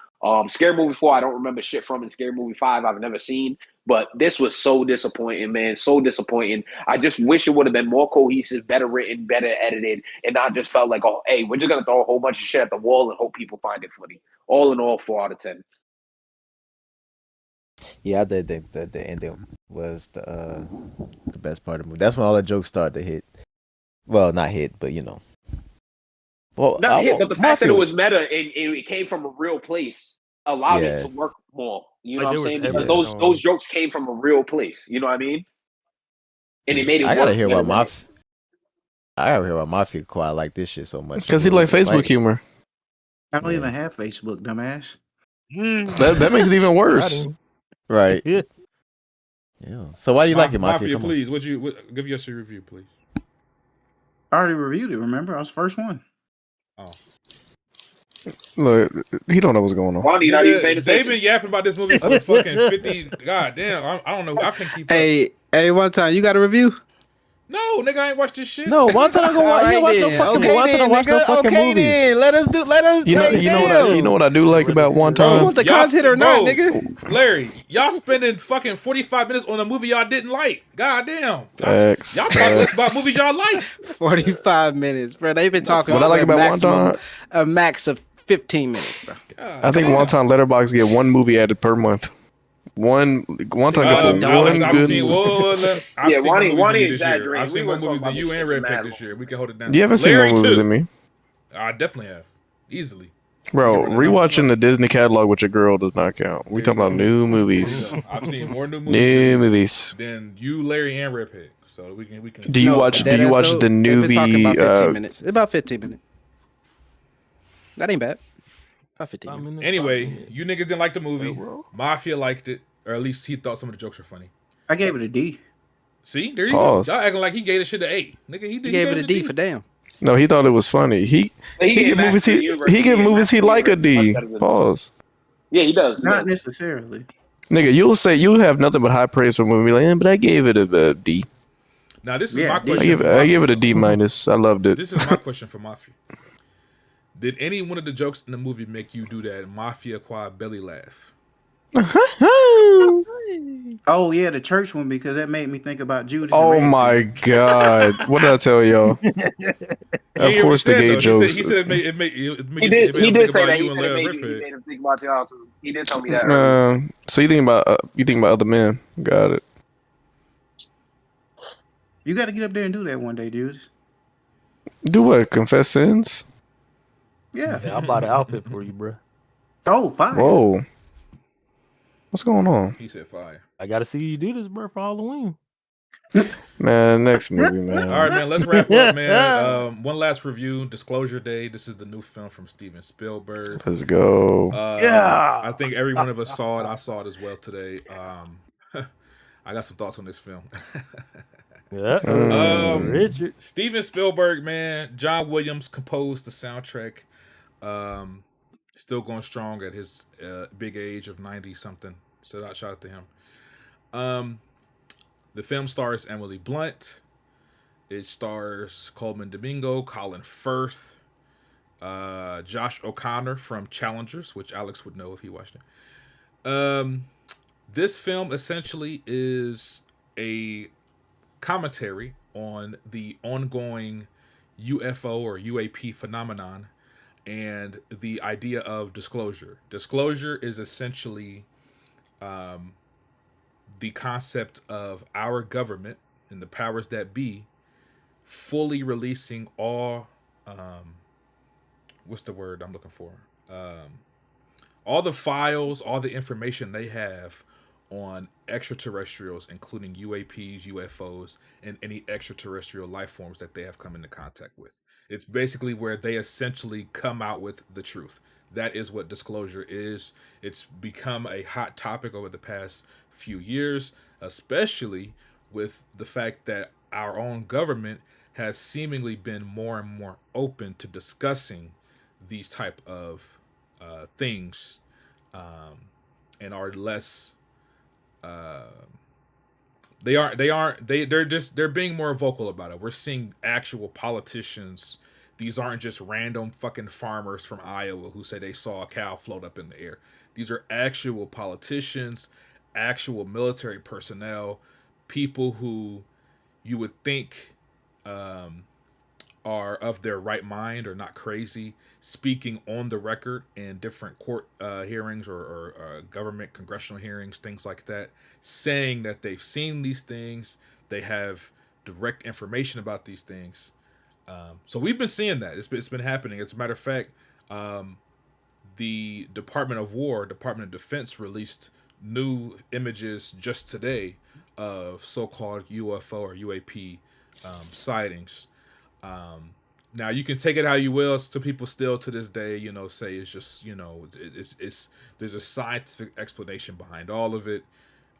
[SPEAKER 4] Scary Movie 4 I don't remember shit from, and Scary Movie 5 I've never seen. But this was so disappointing, man. So disappointing. I just wish it would have been more cohesive, better written, better edited, and not just felt like, oh, hey, we're just going to throw a whole bunch of shit at the wall and hope people find it funny. All in all, 4 out of 10.
[SPEAKER 10] Yeah, I did think that the ending was the best part of the movie. That's when all the jokes started to hit. Well, not hit, but you know. Well,
[SPEAKER 4] not hit, but the fact that it was meta and it came from a real place allowed it to work more. You know what I'm saying? Because those jokes came from a real place. You know what I mean? And it made it.
[SPEAKER 10] I gotta hear about Mafia. Why I like this shit so much.
[SPEAKER 12] Because he like Facebook humor.
[SPEAKER 5] I don't even have Facebook, dumbass.
[SPEAKER 12] That makes it even worse.
[SPEAKER 10] Right.
[SPEAKER 3] Yeah.
[SPEAKER 10] Yeah. So why do you like it, Mafia?
[SPEAKER 9] Please, give us your review, please.
[SPEAKER 5] I already reviewed it. Remember, I was the first one.
[SPEAKER 9] Oh.
[SPEAKER 12] Look, he don't know what's going on.
[SPEAKER 9] They've been yapping about this movie for fucking 50. God damn, I don't know. I can't keep.
[SPEAKER 6] Hey, one time you got a review?
[SPEAKER 9] No, nigga, I ain't watched this shit.
[SPEAKER 10] No, one time I go watch no fucking movies.
[SPEAKER 6] Then. Let us.
[SPEAKER 12] You know what I do like about one time.
[SPEAKER 6] You want the content or not, nigga?
[SPEAKER 9] Larry, y'all spending fucking 45 minutes on a movie y'all didn't like. God damn. Y'all talk less about movies y'all like.
[SPEAKER 6] 45 minutes, bro. They've been talking
[SPEAKER 12] what I like about one time,
[SPEAKER 6] a max of 15 minutes, bro.
[SPEAKER 12] God, I think one time Letterboxd get one movie added per month. One time
[SPEAKER 9] I've seen
[SPEAKER 4] Wani
[SPEAKER 9] exaggerating. I've seen more movies than you and Red Pack this year. We can hold it down.
[SPEAKER 12] You haven't seen more movies than me.
[SPEAKER 9] I definitely have. Easily.
[SPEAKER 12] Bro, rewatching the Disney catalog with your girl does not count. We talking about new movies.
[SPEAKER 9] I've seen more new movies. Than you, Larry, and Red Pack. So we can.
[SPEAKER 12] Do you watch the newbie?
[SPEAKER 6] About 15 minutes. About 15 minutes. That ain't bad. About 15 minutes.
[SPEAKER 9] Anyway, you niggas didn't like the movie. Mafia liked it, or at least he thought some of the jokes were funny.
[SPEAKER 5] I gave it a D.
[SPEAKER 9] See, there you go. Y'all acting like he gave the shit an A. Nigga, he
[SPEAKER 6] gave it a D for damn.
[SPEAKER 12] No, he thought it was funny. He give movies he like a D. Pause.
[SPEAKER 4] Yeah, he does.
[SPEAKER 5] Not necessarily.
[SPEAKER 12] Nigga, you'll have nothing but high praise for a movie. Like, but I gave it a D.
[SPEAKER 9] Now this is my question.
[SPEAKER 12] I give it a D minus. I loved it.
[SPEAKER 9] This is my question for Mafia. Did any one of the jokes in the movie make you do that Mafia Quad belly laugh?
[SPEAKER 5] Oh yeah, the church one, because that made me think about Judas.
[SPEAKER 12] Oh my god! What did I tell y'all? Of course, the gay jokes.
[SPEAKER 4] He said it made. He did say that. He said it made him think about y'all too. He did tell me that.
[SPEAKER 12] So you think about other men? Got it.
[SPEAKER 5] You got to get up there and do that one day, dude.
[SPEAKER 12] Do what? Confess sins?
[SPEAKER 5] Yeah.
[SPEAKER 3] Yeah, I bought an outfit for you, bro.
[SPEAKER 5] Oh, fire.
[SPEAKER 12] Whoa. What's going on?
[SPEAKER 9] He said fire.
[SPEAKER 3] I gotta see you do this, bro, for Halloween.
[SPEAKER 12] Man, next movie, man.
[SPEAKER 9] All right, man. Let's wrap up, man. One last review. Disclosure Day. This is the new film from Steven Spielberg.
[SPEAKER 12] Let's go.
[SPEAKER 3] Yeah.
[SPEAKER 9] I think every one of us saw it. I saw it as well today. I got some thoughts on this film.
[SPEAKER 3] Yeah. Richard.
[SPEAKER 9] Steven Spielberg, man. John Williams composed the soundtrack. Still going strong at his big age of 90 something. So shout out to him. The film stars Emily Blunt. It stars Coleman Domingo, Colin Firth, Josh O'Connor from Challengers, which Alex would know if he watched it. This film essentially is a commentary on the ongoing UFO or UAP phenomenon and the idea of disclosure. Disclosure is essentially the concept of our government and the powers that be fully releasing all what's the word I'm looking for? All the files, all the information they have on extraterrestrials, including UAPs, UFOs, and any extraterrestrial life forms that they have come into contact with. It's basically where they essentially come out with the truth. That is what disclosure is. It's become a hot topic over the past few years, especially with the fact that our own government has seemingly been more and more open to discussing these type of things, and are less. They're being more vocal about it. We're seeing actual politicians. These aren't just random fucking farmers from Iowa who say they saw a cow float up in the air. These are actual politicians, actual military personnel, people who you would think are of their right mind or not crazy, speaking on the record in different court hearings or government congressional hearings, things like that, saying that they've seen these things, they have direct information about these things. So we've been seeing that. It's been happening. As a matter of fact, the Department of Defense released new images just today of so-called UFO or UAP sightings. Now you can take it how you will. Some people still to this day, say it's just, it's there's a scientific explanation behind all of it.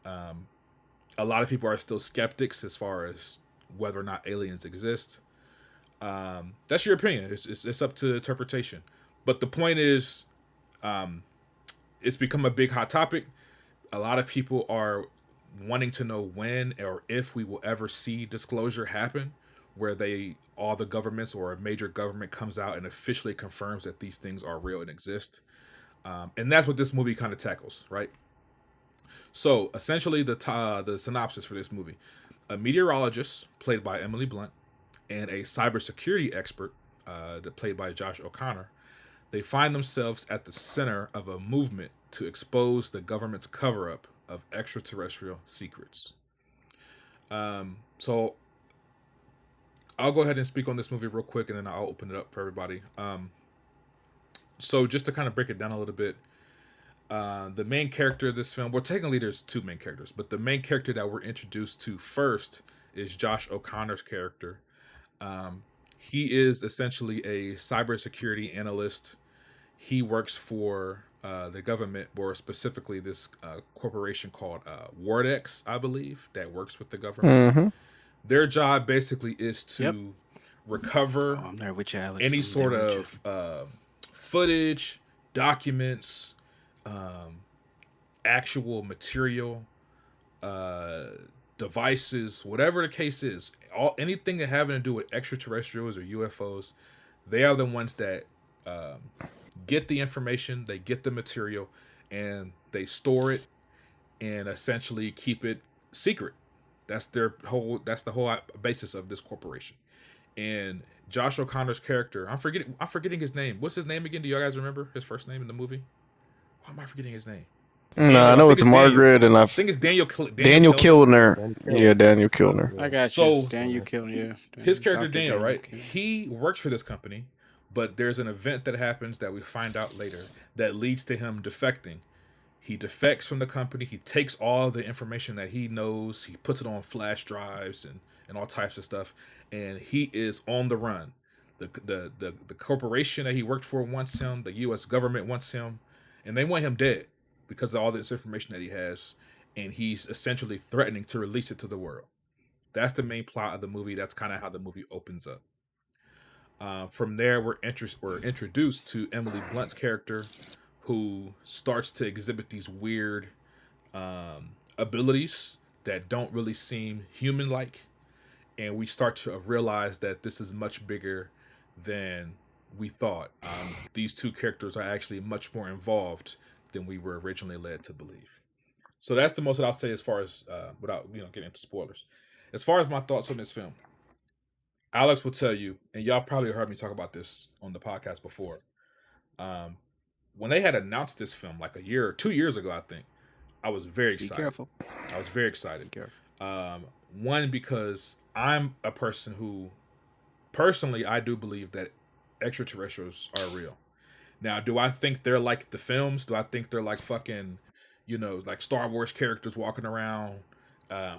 [SPEAKER 9] A lot of people are still skeptics as far as whether or not aliens exist. That's your opinion. It's up to interpretation. But the point is, it's become a big hot topic. A lot of people are wanting to know when or if we will ever see disclosure happen, where all the governments or a major government comes out and officially confirms that these things are real and exist. And that's what this movie kind of tackles, right? So essentially the synopsis for this movie: a meteorologist played by Emily Blunt and a cybersecurity expert played by Josh O'Connor, they find themselves at the center of a movement to expose the government's cover-up of extraterrestrial secrets. So I'll go ahead and speak on this movie real quick, and then I'll open it up for everybody. So just to kind of break it down a little bit, the main character of this film, well, technically there's two main characters, but the main character that we're introduced to first is Josh O'Connor's character. He is essentially a cybersecurity analyst. He works for the government, or specifically this corporation called Wardex, I believe, that works with the government.
[SPEAKER 12] Mm-hmm.
[SPEAKER 9] Their job basically is to recover
[SPEAKER 6] I'm there with you, Alex.
[SPEAKER 9] any sort of footage, documents, actual material, devices, whatever the case is, anything that having to do with extraterrestrials or UFOs, they are the ones that get the information, they get the material, and they store it and essentially keep it secret. That's the whole basis of this corporation. And Josh O'Connor's character, I'm forgetting his name. What's his name again? Do you guys remember his first name in the movie? Why am I forgetting his name?
[SPEAKER 12] No, I know it's Margaret, and I
[SPEAKER 9] think it's Daniel
[SPEAKER 12] Kilner. Yeah, Daniel Kilner.
[SPEAKER 6] I got you.
[SPEAKER 9] So
[SPEAKER 6] Daniel Kilner. Yeah.
[SPEAKER 9] His character
[SPEAKER 6] Dr.
[SPEAKER 9] Daniel, right?
[SPEAKER 6] Kilner.
[SPEAKER 9] He works for this company, but there's an event that happens that we find out later that leads to him defecting. He defects from the company. He takes all the information that he knows. He puts it on flash drives and all types of stuff, and he is on the run. The corporation that he worked for wants him. The U.S. government wants him, and they want him dead because of all this information that he has, and he's essentially threatening to release it to the world. That's the main plot of the movie. That's kind of how the movie opens up. From there, we're introduced to Emily Blunt's character, who starts to exhibit these weird abilities that don't really seem human-like. And we start to realize that this is much bigger than we thought. These two characters are actually much more involved than we were originally led to believe. So that's the most that I'll say as far as, without getting into spoilers. As far as my thoughts on this film, Alex will tell you, and y'all probably heard me talk about this on the podcast before. When they had announced this film like 2 years ago, I think, I was very excited.
[SPEAKER 6] Be careful.
[SPEAKER 9] I was very excited.
[SPEAKER 6] Be careful.
[SPEAKER 9] One, because I'm a person who, personally, I do believe that extraterrestrials are real. Now, do I think they're like the films? Do I think they're like fucking, like Star Wars characters walking around,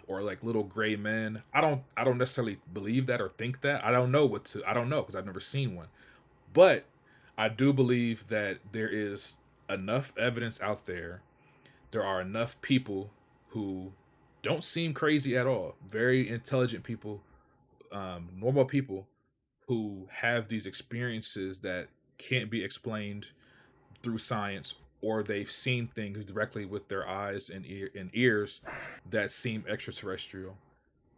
[SPEAKER 9] or like little gray men? I don't necessarily believe that or think that. I don't know because I've never seen one. But I do believe that there is enough evidence out there. There are enough people who don't seem crazy at all. Very intelligent people, normal people who have these experiences that can't be explained through science, or they've seen things directly with their eyes and ears that seem extraterrestrial.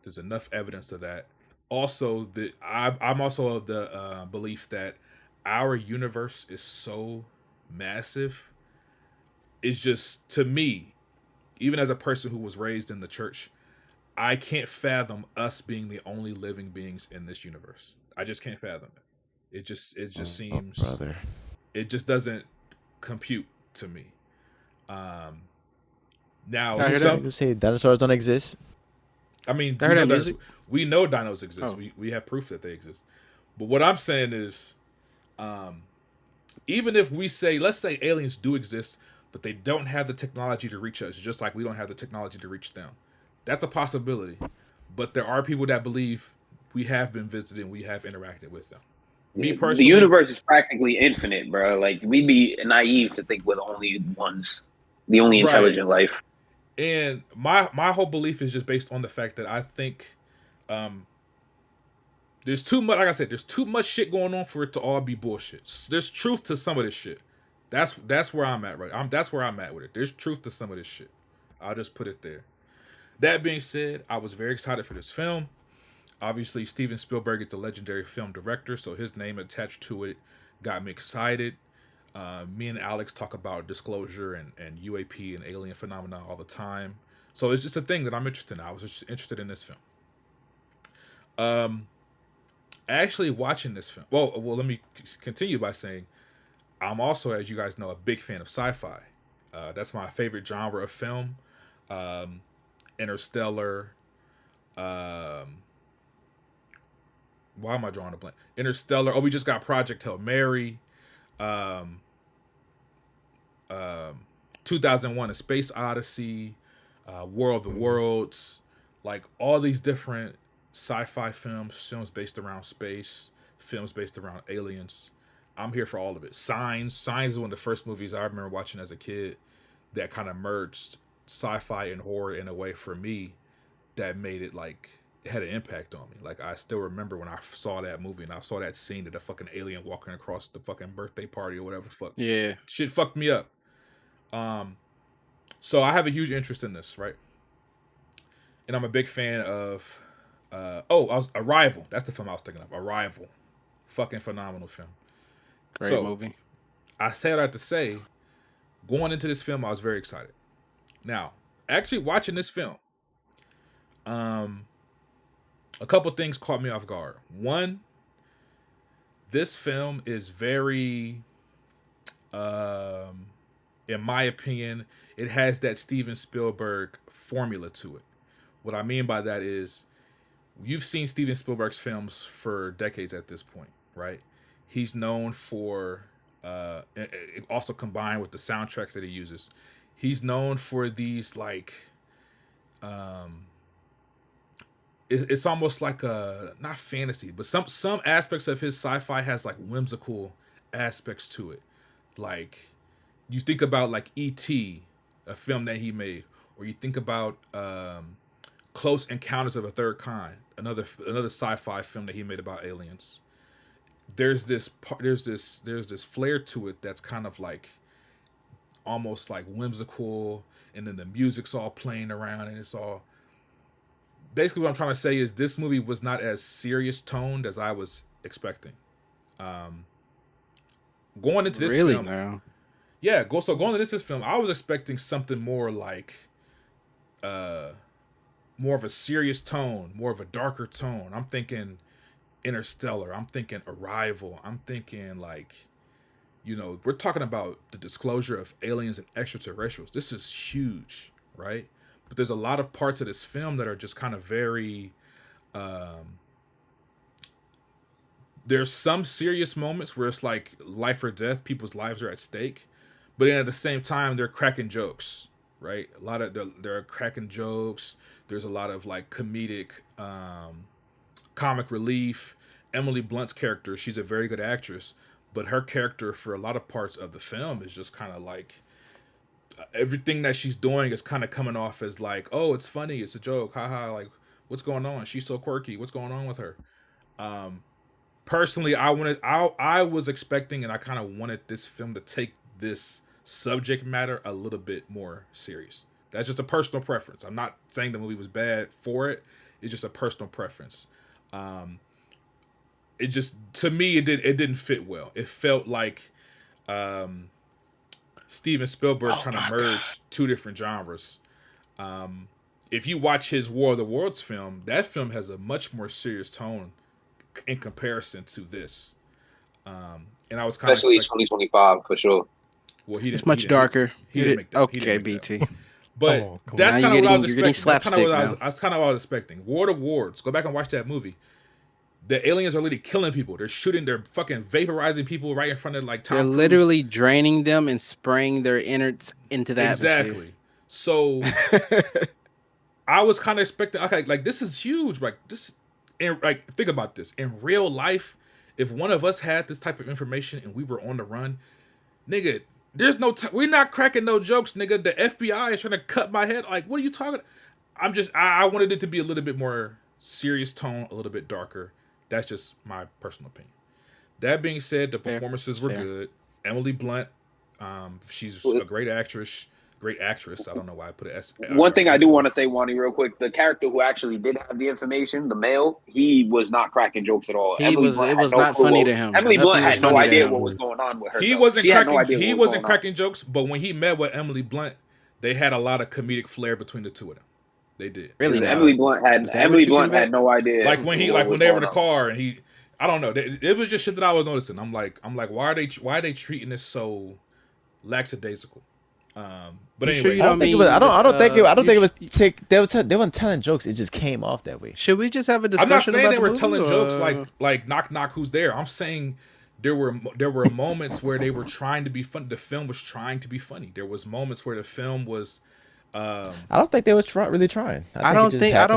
[SPEAKER 9] There's enough evidence of that. Also, I'm also of the belief that our universe is so massive. It's just, to me, even as a person who was raised in the church, I can't fathom us being the only living beings in this universe. I just can't fathom it. It just seems,
[SPEAKER 10] brother.
[SPEAKER 9] It just doesn't compute to me. Now,
[SPEAKER 10] You say dinosaurs don't exist?
[SPEAKER 9] I mean,
[SPEAKER 6] music?
[SPEAKER 9] we know dinos exist.
[SPEAKER 6] Oh.
[SPEAKER 9] We have proof that they exist. But what I'm saying is, even if we say, let's say aliens do exist, but they don't have the technology to reach us, just like we don't have the technology to reach them. That's a possibility. But there are people that believe we have been visited and we have interacted with them. Me personally,
[SPEAKER 4] the universe is practically infinite, bro. Like, we'd be naive to think we're the only intelligent life.
[SPEAKER 9] And my whole belief is just based on the fact that I think there's too much, like I said, there's too much shit going on for it to all be bullshit. There's truth to some of this shit. That's where I'm at, right? That's where I'm at with it. There's truth to some of this shit. I'll just put it there. That being said, I was very excited for this film. Obviously, Steven Spielberg is a legendary film director, so his name attached to it got me excited. Me and Alex talk about disclosure and UAP and alien phenomena all the time. So it's just a thing that I'm interested in. I was just interested in this film. Actually watching this film. Well, let me continue by saying I'm also, as you guys know, a big fan of sci-fi. That's my favorite genre of film. Interstellar. Why am I drawing a blank? Interstellar. Oh, we just got Project Hail Mary. 2001: A Space Odyssey. War of the Worlds. Like all these different sci-fi films based around space, films based around aliens. I'm here for all of it. Signs is one of the first movies I remember watching as a kid that kind of merged sci-fi and horror in a way for me that made it like it had an impact on me. Like I still remember when I saw that movie and I saw that scene of the fucking alien walking across the fucking birthday party or whatever the fuck.
[SPEAKER 6] Yeah.
[SPEAKER 9] Shit fucked me up. So I have a huge interest in this, right? And I'm a big fan of Arrival. That's the film I was thinking of. Arrival. Fucking phenomenal film.
[SPEAKER 6] Great movie.
[SPEAKER 9] I say what I have to say. Going into this film, I was very excited. Now, actually watching this film, a couple things caught me off guard. One, this film is very, in my opinion, it has that Steven Spielberg formula to it. What I mean by that is, you've seen Steven Spielberg's films for decades at this point, right? He's known for, also combined with the soundtracks that he uses, he's known for these like, it's almost like a, not fantasy, but some aspects of his sci-fi has like whimsical aspects to it. Like, you think about like E.T., a film that he made, or you think about Close Encounters of a Third Kind, another sci-fi film that he made about aliens. There's this flair to it that's kind of like almost like whimsical, and then the music's all playing around, and it's all, basically what I'm trying to say is this movie was not as serious toned as I was expecting. Going into this film,
[SPEAKER 6] now?
[SPEAKER 9] Yeah, going into this film, I was expecting something more like more of a serious tone, more of a darker tone. I'm thinking Interstellar, I'm thinking Arrival, I'm thinking like, we're talking about the disclosure of aliens and extraterrestrials. This is huge, right? But there's a lot of parts of this film that are just kind of very, there's some serious moments where it's like life or death, people's lives are at stake, but then at the same time, they're cracking jokes, right? A lot of, they're cracking jokes. There's a lot of like comedic, comic relief. Emily Blunt's character, she's a very good actress, but her character for a lot of parts of the film is just kind of like, everything that she's doing is kind of coming off as like, oh, it's funny, it's a joke, haha, like, what's going on? She's so quirky, what's going on with her? Personally, I was expecting, and I kind of wanted this film to take this subject matter a little bit more serious. That's just a personal preference. I'm not saying the movie was bad for it. It's just a personal preference. It just, to me, it didn't fit well. It felt like Steven Spielberg trying to merge two different genres. If you watch his War of the Worlds film, that film has a much more serious tone in comparison to this. And I was kind
[SPEAKER 4] especially
[SPEAKER 9] of
[SPEAKER 4] 2025 for sure.
[SPEAKER 9] Well,
[SPEAKER 6] It's much darker.
[SPEAKER 9] He didn't make that.
[SPEAKER 6] Okay, BT.
[SPEAKER 9] But that's kind of what I was expecting.
[SPEAKER 6] That's
[SPEAKER 9] kind of what I was expecting. War of the Worlds. Go back and watch that movie. The aliens are literally killing people. They're shooting. They're fucking vaporizing people right in front of like Tom
[SPEAKER 6] They're
[SPEAKER 9] Cruise.
[SPEAKER 6] literally draining them and spraying their innards into the atmosphere.
[SPEAKER 9] Exactly. So I was kind of expecting. Okay, like this is huge. Like this, and like think about this in real life. If one of us had this type of information and we were on the run, nigga, there's no. We're not cracking no jokes, nigga. The FBI is trying to cut my head. Like, what are you talking? I'm just. I wanted it to be a little bit more serious tone, a little bit darker. That's just my personal opinion. That being said, the performances were good. Emily Blunt, she's a great actress. I don't know why I put it S.
[SPEAKER 4] One thing I do want to say, Wani, real quick, the character who actually did have the information, the male, he was not cracking jokes at all.
[SPEAKER 6] It was not funny to him.
[SPEAKER 4] Emily Blunt had no idea what was going on with her.
[SPEAKER 9] He wasn't cracking jokes, but when he met with Emily Blunt, they had a lot of comedic flair between the two of them. They did.
[SPEAKER 4] Really, Emily Blunt had no idea.
[SPEAKER 9] Like when they were in the car and I don't know. It was just shit that I was noticing. I'm like, why are they treating this so lackadaisical? But anyway,
[SPEAKER 10] I don't think it was. They weren't telling jokes. It just came off that way.
[SPEAKER 6] Should we just have a discussion?
[SPEAKER 9] I'm not saying
[SPEAKER 6] about
[SPEAKER 9] they
[SPEAKER 6] the
[SPEAKER 9] were
[SPEAKER 6] movie,
[SPEAKER 9] telling jokes like knock knock who's there. I'm saying there were moments where they were trying to be funny. The film was trying to be funny. There was moments where the film was.
[SPEAKER 10] I don't think they was really trying.
[SPEAKER 6] I don't think. There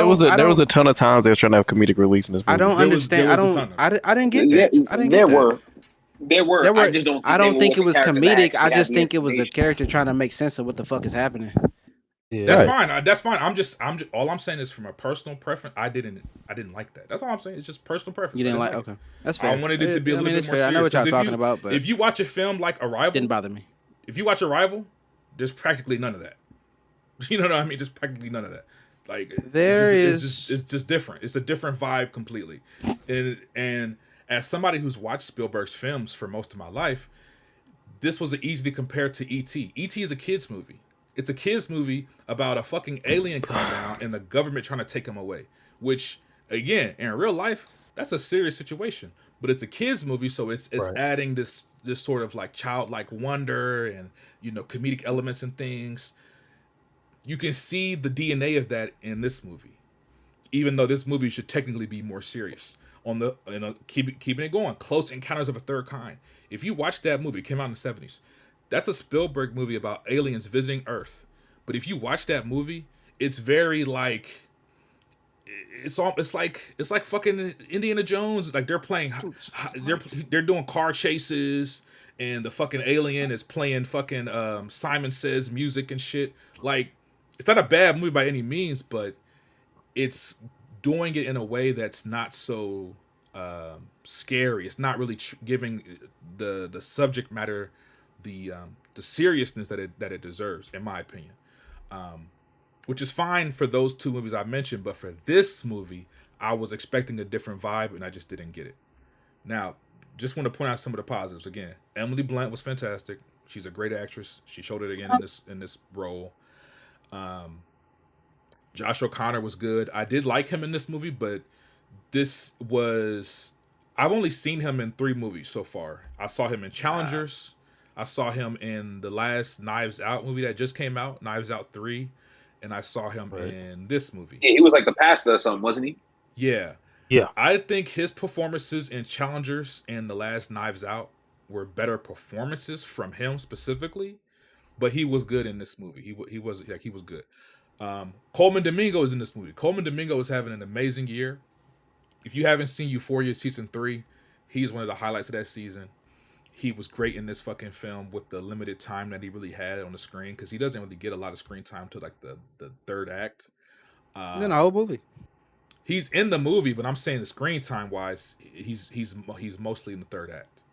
[SPEAKER 12] was a ton of times they were trying to have comedic relief in this movie.
[SPEAKER 6] I don't understand. I didn't get that.
[SPEAKER 4] There were. I just don't.
[SPEAKER 6] I don't think it was comedic. I just think it was a character trying to make sense of what the fuck is happening.
[SPEAKER 9] Yeah. That's fine. That's fine. I'm just. All I'm saying is from a personal preference. I didn't like that. That's all I'm saying. It's just personal preference.
[SPEAKER 6] You didn't like? Okay, that's fair.
[SPEAKER 9] I wanted it to be a little bit more serious.
[SPEAKER 6] I know what y'all talking about, but
[SPEAKER 9] if you watch a film like Arrival,
[SPEAKER 6] didn't bother me.
[SPEAKER 9] If you watch Arrival, there's practically none of that. You know what I mean? Just practically none of that. Like it's just different. It's a different vibe completely. And as somebody who's watched Spielberg's films for most of my life, this was easy to compare to E.T. E.T. is a kid's movie. It's a kid's movie about a fucking alien coming down and the government trying to take him away. Which, again, in real life, That's a serious situation. But it's a kids movie, so it's
[SPEAKER 3] Right.
[SPEAKER 9] adding this sort of like childlike wonder and comedic elements and things. You can see the DNA of that in this movie, even though this movie should technically be more serious. On the keeping it going, Close Encounters of a Third Kind. If you watch that movie, it came out in the 70s. That's a Spielberg movie about aliens visiting Earth. But if you watch that movie, it's very like it's like fucking Indiana Jones. Like they're playing, they're doing car chases, and the fucking alien is playing fucking Simon Says music and shit. Like it's not a bad movie by any means, but it's doing it in a way that's not so scary. It's not really giving the subject matter the seriousness that it deserves, in my opinion. Which is fine for those two movies I mentioned, but for this movie, I was expecting a different vibe, and I just didn't get it. Now, just want to point out some of the positives. Again, Emily Blunt was fantastic. She's a great actress. She showed it again in this role. Josh O'Connor was good. I did like him in this movie, but I've only seen him in 3 movies so far. I saw him in Challengers. I saw him in the last Knives Out movie that just came out, Knives Out 3. And I saw him in this movie.
[SPEAKER 4] Yeah, he was like the pastor or something, wasn't he?
[SPEAKER 9] Yeah.
[SPEAKER 3] Yeah.
[SPEAKER 9] I think his performances in Challengers and the last Knives Out were better performances from him specifically, but he was good in this movie. He was good. Coleman Domingo is in this movie. Coleman Domingo is having an amazing year. If you haven't seen Euphoria season 3, he's one of the highlights of that season. He was great in this fucking film with the limited time that he really had on the screen, because he doesn't really get a lot of screen time to like the third act.
[SPEAKER 6] He's in the whole movie.
[SPEAKER 9] He's in the movie, but I'm saying the screen time wise, he's mostly in the third act.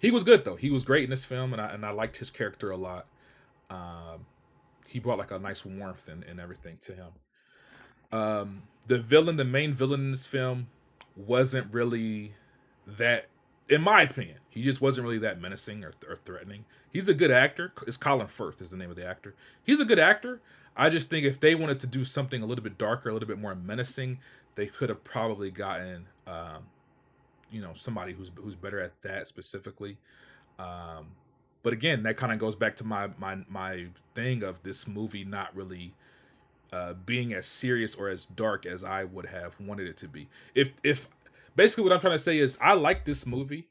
[SPEAKER 9] He was good though. He was great in this film, and I liked his character a lot. He brought like a nice warmth and everything to him. The main villain in this film, wasn't really that. In my opinion, he just wasn't really that menacing or threatening. He's a good actor. It's Colin Firth is the name of the actor. He's a good actor. I just think if they wanted to do something a little bit darker, a little bit more menacing, they could have probably gotten, somebody who's better at that specifically. But again, that kind of goes back to my thing of this movie not really being as serious or as dark as I would have wanted it to be. If basically, what I'm trying to say is I like this movie,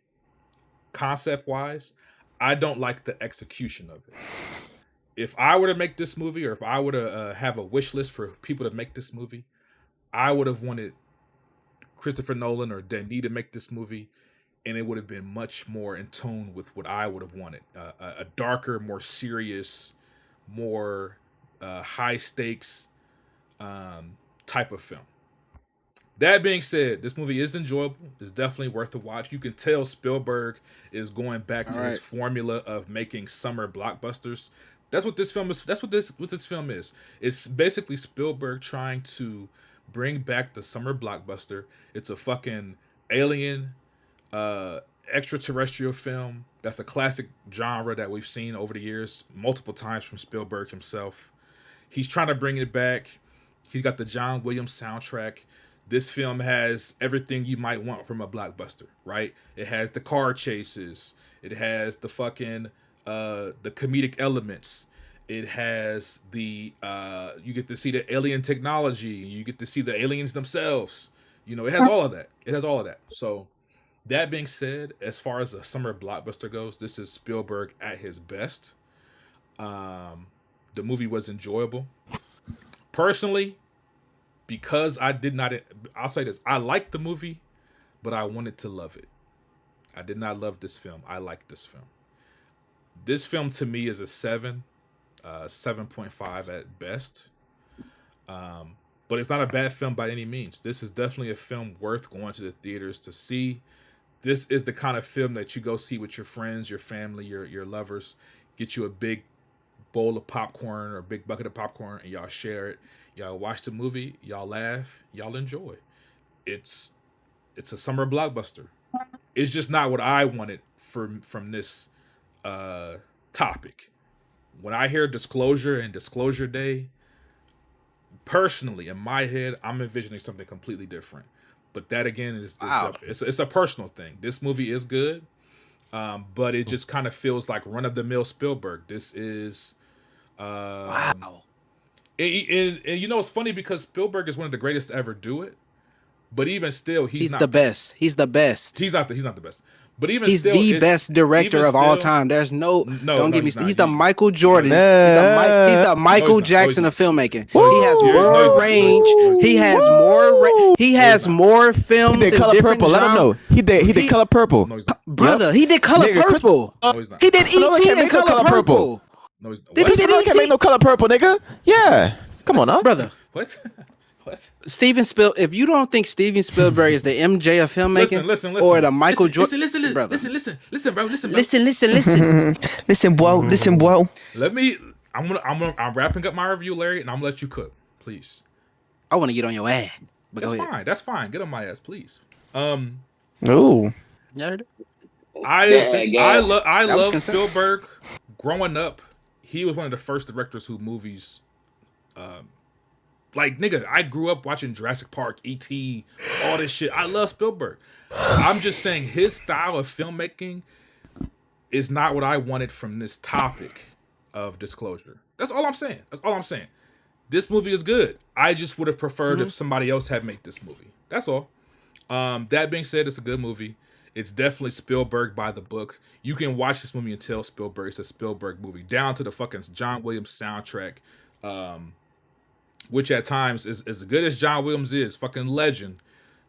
[SPEAKER 9] concept-wise. I don't like the execution of it. If I were to make this movie, or if I were to have a wish list for people to make this movie, I would have wanted Christopher Nolan or Denis to make this movie, and it would have been much more in tune with what I would have wanted. A darker, more serious, more high-stakes type of film. That being said, this movie is enjoyable. It's definitely worth a watch. You can tell Spielberg is going back to his formula of making summer blockbusters. That's what this film is. That's what this film is. It's basically Spielberg trying to bring back the summer blockbuster. It's a fucking alien, extraterrestrial film. That's a classic genre that we've seen over the years multiple times from Spielberg himself. He's trying to bring it back. He's got the John Williams soundtrack. This film has everything you might want from a blockbuster, right? It has the car chases. It has the fucking the comedic elements. It has the you get to see the alien technology. You get to see the aliens themselves. It has all of that. It has all of that. So that being said, as far as a summer blockbuster goes, this is Spielberg at his best. The movie was enjoyable. Personally, because I'll say this, I liked the movie, but I wanted to love it. I did not love this film. I liked this film. This film to me is a 7.5 at best. But it's not a bad film by any means. This is definitely a film worth going to the theaters to see. This is the kind of film that you go see with your friends, your family, your lovers. Get you a big bowl of popcorn or a big bucket of popcorn, and y'all share it. Y'all watch the movie, y'all laugh, y'all enjoy. It's a summer blockbuster. It's just not what I wanted from this topic. When I hear Disclosure and Disclosure Day, personally, in my head, I'm envisioning something completely different. But that again is
[SPEAKER 6] Wow.
[SPEAKER 9] it's a personal thing. This movie is good, but it just kind of feels like run of the mill Spielberg. This is
[SPEAKER 6] Wow.
[SPEAKER 9] and you know it's funny because Spielberg is one of the greatest to ever do it. But even still, he's not
[SPEAKER 6] the best. He's the best.
[SPEAKER 9] He's not the best. But even
[SPEAKER 6] he's
[SPEAKER 9] still,
[SPEAKER 6] the best director of all
[SPEAKER 9] still,
[SPEAKER 6] time. There's no don't get me.
[SPEAKER 9] He's
[SPEAKER 6] the Michael Jordan. He's the Michael Jackson of filmmaking. He has more range. He has more. He has more films.
[SPEAKER 10] He did Color Purple. Let him know. He did Color Purple.
[SPEAKER 6] Brother, he did Color Purple. He did E.T. and Color Purple.
[SPEAKER 9] No, he's
[SPEAKER 10] Did he can't make no Color Purple, nigga? Yeah. Come on,
[SPEAKER 6] brother.
[SPEAKER 9] What? What?
[SPEAKER 6] If you don't think Steven Spielberg is the MJ of filmmaking,
[SPEAKER 9] listen,
[SPEAKER 6] or the Michael Jordan,
[SPEAKER 9] listen, bro, listen, bro.
[SPEAKER 12] Listen, bro.
[SPEAKER 9] I'm wrapping up my review, Larry, and I'm gonna let you cook, please.
[SPEAKER 6] I want to get on your ass. But
[SPEAKER 9] That's fine. Get on my ass, please.
[SPEAKER 12] Oh.
[SPEAKER 6] You heard it?
[SPEAKER 9] I love Spielberg. Growing up, he was one of the first directors whose movies, like nigga, I grew up watching Jurassic Park, E.T., all this shit. I love Spielberg. I'm just saying his style of filmmaking is not what I wanted from this topic of disclosure. That's all I'm saying. This movie is good. I just would have preferred if somebody else had made this movie. That's all. That being said, it's a good movie. It's definitely Spielberg by the book. You can watch this movie and tell Spielberg it's a Spielberg movie, down to the fucking John Williams soundtrack, which at times is as good as John Williams is, fucking legend.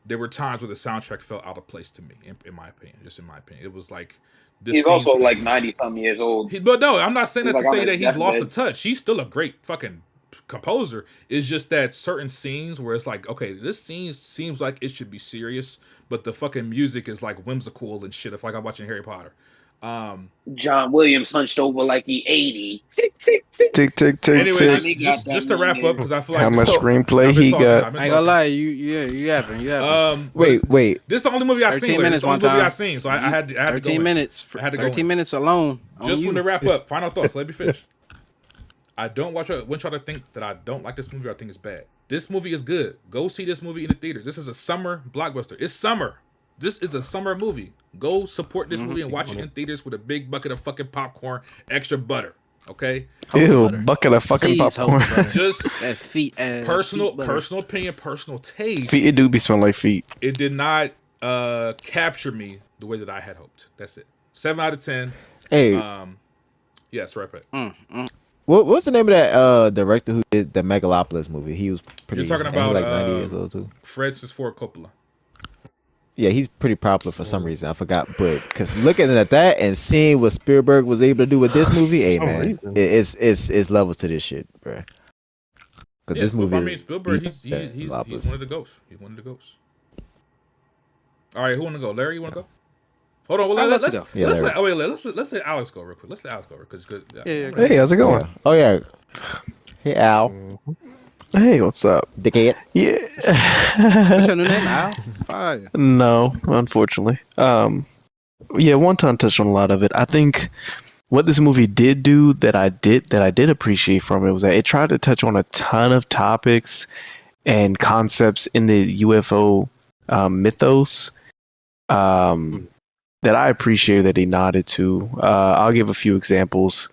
[SPEAKER 9] There were times where the soundtrack felt out of place to me, in my opinion. It was like this.
[SPEAKER 4] He's also like 90-something years old.
[SPEAKER 9] But no, I'm not saying that
[SPEAKER 4] He's
[SPEAKER 9] to
[SPEAKER 4] like
[SPEAKER 9] say
[SPEAKER 4] on
[SPEAKER 9] that
[SPEAKER 4] his
[SPEAKER 9] he's lost the
[SPEAKER 4] deathbed.
[SPEAKER 9] touch. He's still a great fucking composer. It's just that certain scenes where it's like, okay, this scene seems like it should be serious, but the fucking music is like whimsical and shit. If like I'm watching Harry Potter.
[SPEAKER 4] John Williams hunched over like he 80.
[SPEAKER 12] Tick, tick, tick,
[SPEAKER 9] Anyway,
[SPEAKER 12] tick.
[SPEAKER 9] just to wrap up, because I feel like
[SPEAKER 12] How much screenplay he got?
[SPEAKER 6] I ain't gonna lie, you haven't.
[SPEAKER 10] Wait.
[SPEAKER 9] This is the only movie I've seen.
[SPEAKER 6] 13 minutes
[SPEAKER 9] This is the only
[SPEAKER 6] one
[SPEAKER 9] movie
[SPEAKER 6] time.
[SPEAKER 9] I've seen, so I had to go
[SPEAKER 6] 13
[SPEAKER 9] in.
[SPEAKER 6] minutes.
[SPEAKER 9] I had to go
[SPEAKER 6] 13
[SPEAKER 9] in.
[SPEAKER 6] minutes alone.
[SPEAKER 9] Just want to wrap up. Final thoughts. Let me finish. I don't want y'all to think that I don't like this movie or I think it's bad. This movie is good. Go see this movie in the theaters. This is a summer blockbuster. It's summer. This is a summer movie. Go support this movie and watch it in theaters with a big bucket of fucking popcorn, extra butter. Okay?
[SPEAKER 12] Ew, bucket of fucking popcorn.
[SPEAKER 9] Just
[SPEAKER 6] that feet
[SPEAKER 9] personal opinion, personal taste.
[SPEAKER 12] Feet, it do be smell like feet.
[SPEAKER 9] It did not capture me the way that I had hoped. That's it. 7 out of 10.
[SPEAKER 10] Hey.
[SPEAKER 9] Yes, right.
[SPEAKER 10] What's the name of that director who did the Megalopolis movie? He was pretty.
[SPEAKER 9] You're talking
[SPEAKER 10] and he was
[SPEAKER 9] about
[SPEAKER 10] like 90 years old too.
[SPEAKER 9] Francis Ford Coppola.
[SPEAKER 10] Yeah, he's pretty popular for some reason. I forgot, but because looking at that and seeing what Spielberg was able to do with this movie, hey man, it's levels to this shit, bro. Because this movie,
[SPEAKER 9] I mean, Spielberg, he's one of the ghosts. He's one of the ghosts. All right, who want to go? Larry, you want to go? Hold on, well, let's let Alex go real quick. Let's let Alex go because
[SPEAKER 12] Hey, how's it going?
[SPEAKER 10] Oh yeah. Hey Al.
[SPEAKER 12] Hey, what's up?
[SPEAKER 10] Dickhead.
[SPEAKER 12] Yeah.
[SPEAKER 6] What's your new name, Al? Fire.
[SPEAKER 12] No, unfortunately. Yeah, Wonton touched on a lot of it. I think what this movie did do that I did appreciate from it was that it tried to touch on a ton of topics and concepts in the UFO mythos that I appreciate that he nodded to. I'll give a few examples.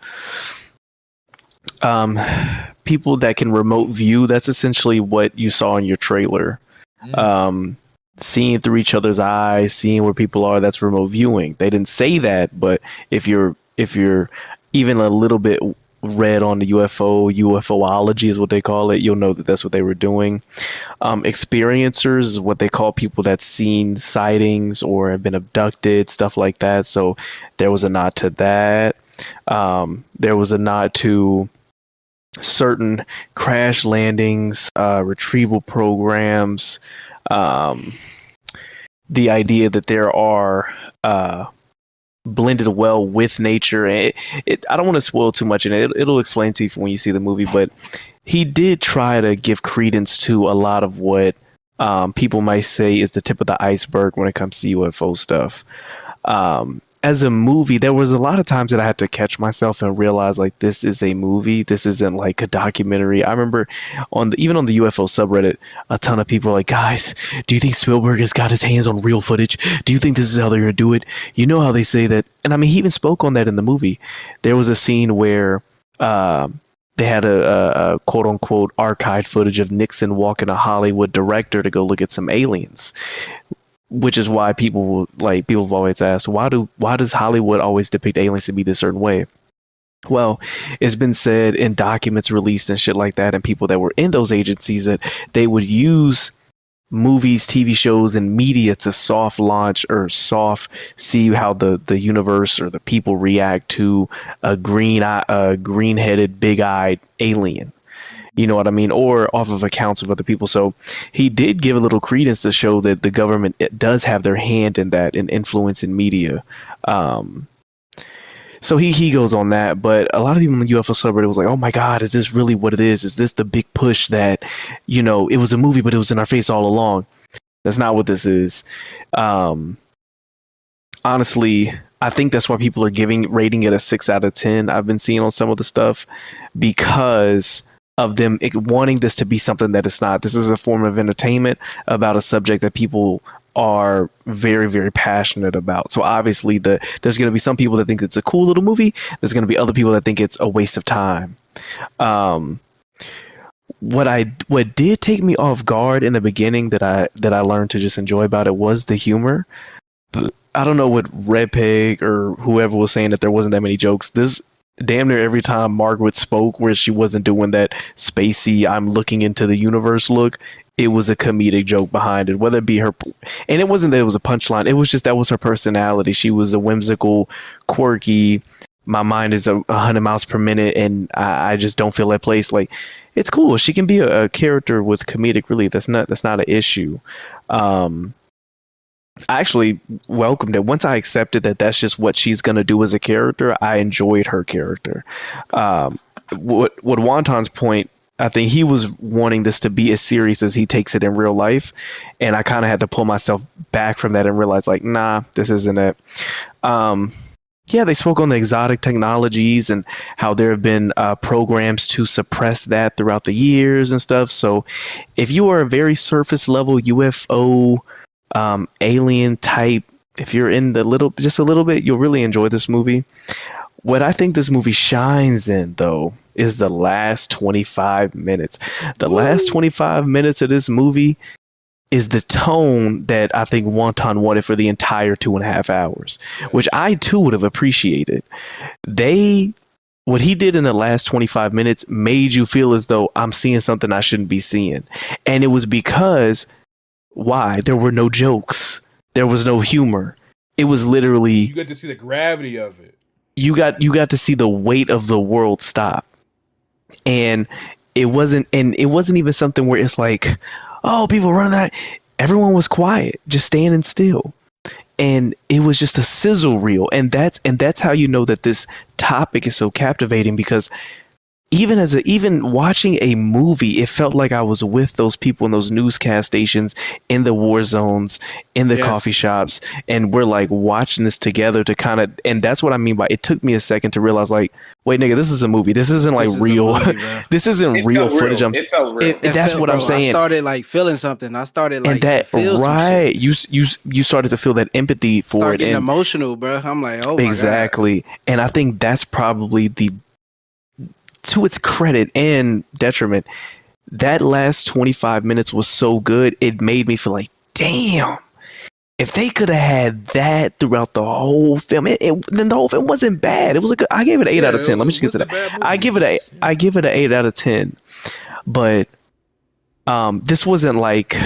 [SPEAKER 12] People that can remote view, that's essentially what you saw in your trailer. Seeing through each other's eyes, seeing where people are, that's remote viewing. They didn't say that, but if you're even a little bit read on the UFOology is what they call it, you'll know that that's what they were doing. Experiencers is what they call people that's seen sightings or have been abducted, stuff like that. So there was a nod to that. There was a nod to certain crash landings, retrieval programs, the idea that there are blended well with nature. I don't want to spoil too much, and it'll explain to you when you see the movie, but he did try to give credence to a lot of what people might say is the tip of the iceberg when it comes to UFO stuff. as a movie, there was a lot of times that I had to catch myself and realize like this is a movie. This isn't like a documentary. I remember even on the UFO subreddit, a ton of people were like, guys, do you think Spielberg has got his hands on real footage? Do you think this is how they're gonna do it? You know how they say that, and I mean he even spoke on that in the movie. There was a scene where they had a quote unquote archived footage of Nixon walking a Hollywood director to go look at some aliens. Which is why people have always asked, why does Hollywood always depict aliens to be this certain way? Well, it's been said in documents released and shit like that, and people that were in those agencies that they would use movies, TV shows, and media to soft launch or soft see how the universe or the people react to a green-headed, big-eyed alien. You know what I mean? Or off of accounts of other people. So he did give a little credence to show that the government does have their hand in that and influence in media. So he goes on that. But a lot of people in the UFO subreddit was like, oh my God, is this really what it is? Is this the big push that, you know, it was a movie, but it was in our face all along? That's not what this is. Honestly, I think that's why people are rating it a 6 out of 10. I've been seeing on some of the stuff because of them wanting this to be something that it's not. This is a form of entertainment about a subject that people are very, very passionate about. So obviously there's going to be some people that think it's a cool little movie. There's going to be other people that think it's a waste of time. What did take me off guard in the beginning that I learned to just enjoy about it was the humor. I don't know what Red Pig or whoever was saying that there wasn't that many jokes. This damn near every time Margaret spoke where she wasn't doing that spacey I'm looking into the universe look, it was a comedic joke behind it, whether it be her, and it wasn't that it was a punchline, it was just that was her personality. She was a whimsical, quirky, my mind is 100 miles per minute and I just don't feel that place. Like, it's cool, she can be a character with comedic relief. That's not an issue. I actually welcomed it once I accepted that that's just what she's gonna do as a character. I enjoyed her character. What Wonton's point, I think he was wanting this to be as serious as he takes it in real life, and I kind of had to pull myself back from that and realize, like, nah, this isn't it. Yeah, they spoke on the exotic technologies and how there have been programs to suppress that throughout the years and stuff. So, if you are a very surface level UFO alien type, if you're in just a little bit, you'll really enjoy this movie. What I think this movie shines in, though, is the last 25 minutes. The last 25 minutes of this movie is the tone that I think Wonton wanted for the entire 2.5 hours, which I too would have appreciated. What he did in the last 25 minutes made you feel as though I'm seeing something I shouldn't be seeing. And it was because why? There were no jokes. There was no humor. It was literally,
[SPEAKER 9] you got to see the gravity of it.
[SPEAKER 12] You got to see the weight of the world stop. And it wasn't even something where it's like, oh, people running that. Everyone was quiet, just standing still. And it was just a sizzle reel. And that's how you know that this topic is so captivating, because even watching a movie, it felt like I was with those people in those newscast stations, in the war zones, in the coffee shops, and we're like watching this together to kind of, and that's what I mean by it took me a second to realize, like, wait, nigga, this is a movie. This isn't like real. This isn't real footage.
[SPEAKER 4] It felt real.
[SPEAKER 12] That's what I'm saying.
[SPEAKER 6] I started like feeling something. I started like,
[SPEAKER 12] and that right. You started to feel that empathy for
[SPEAKER 6] Start
[SPEAKER 12] it.
[SPEAKER 6] Getting
[SPEAKER 12] and
[SPEAKER 6] emotional, bro. I'm like, oh
[SPEAKER 12] exactly.
[SPEAKER 6] My God.
[SPEAKER 12] And I think that's probably to its credit and detriment, that last 25 minutes was so good, it made me feel like, damn, if they could have had that throughout the whole film, then the whole film wasn't bad. It was I gave it an 8 out of 10. Let me just get to that. I give it an 8 out of 10. But this wasn't like,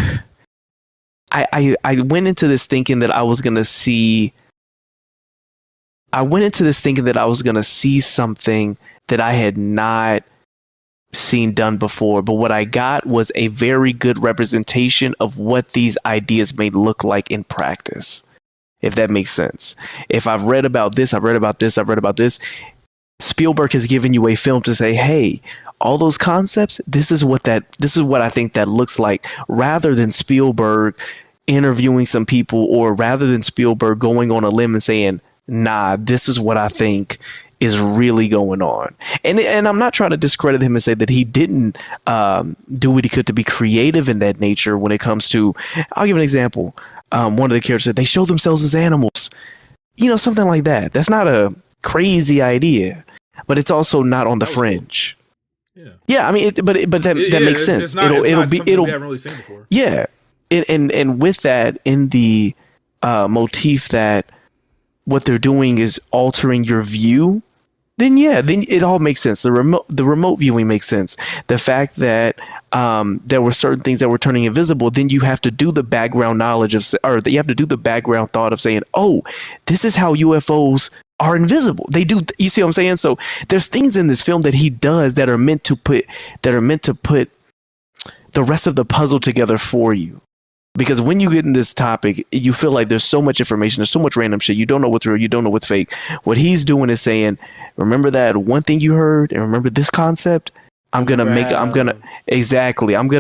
[SPEAKER 12] I went into this thinking that I was gonna see something that I had not seen done before. But what I got was a very good representation of what these ideas may look like in practice, if that makes sense. If I've read about this, I've read about this, Spielberg has given you a film to say, hey, all those concepts, this is what I think that looks like, rather than Spielberg interviewing some people, or rather than Spielberg going on a limb and saying, nah, this is what I think is really going on. And I'm not trying to discredit him and say that he didn't do what he could to be creative in that nature when it comes to, I'll give an example. One of the characters said they show themselves as animals, something like that. That's not a crazy idea, but it's also not on the fringe.
[SPEAKER 9] Cool.
[SPEAKER 12] Yeah, I mean, but that makes sense. It'll be we haven't
[SPEAKER 9] really seen before.
[SPEAKER 12] Yeah, and with that in the motif that what they're doing is altering your view, then it all makes sense. The remote viewing makes sense. The fact that there were certain things that were turning invisible, then you have to do the background knowledge or you have to do the background thought of saying, oh, this is how UFOs are invisible. They do. You see what I'm saying? So there's things in this film that he does that are meant to put the rest of the puzzle together for you. Because when you get in this topic, you feel like there's so much information, there's so much random shit. You don't know what's real, you don't know what's fake. What he's doing is saying, remember that one thing you heard, and remember this concept? I'm gonna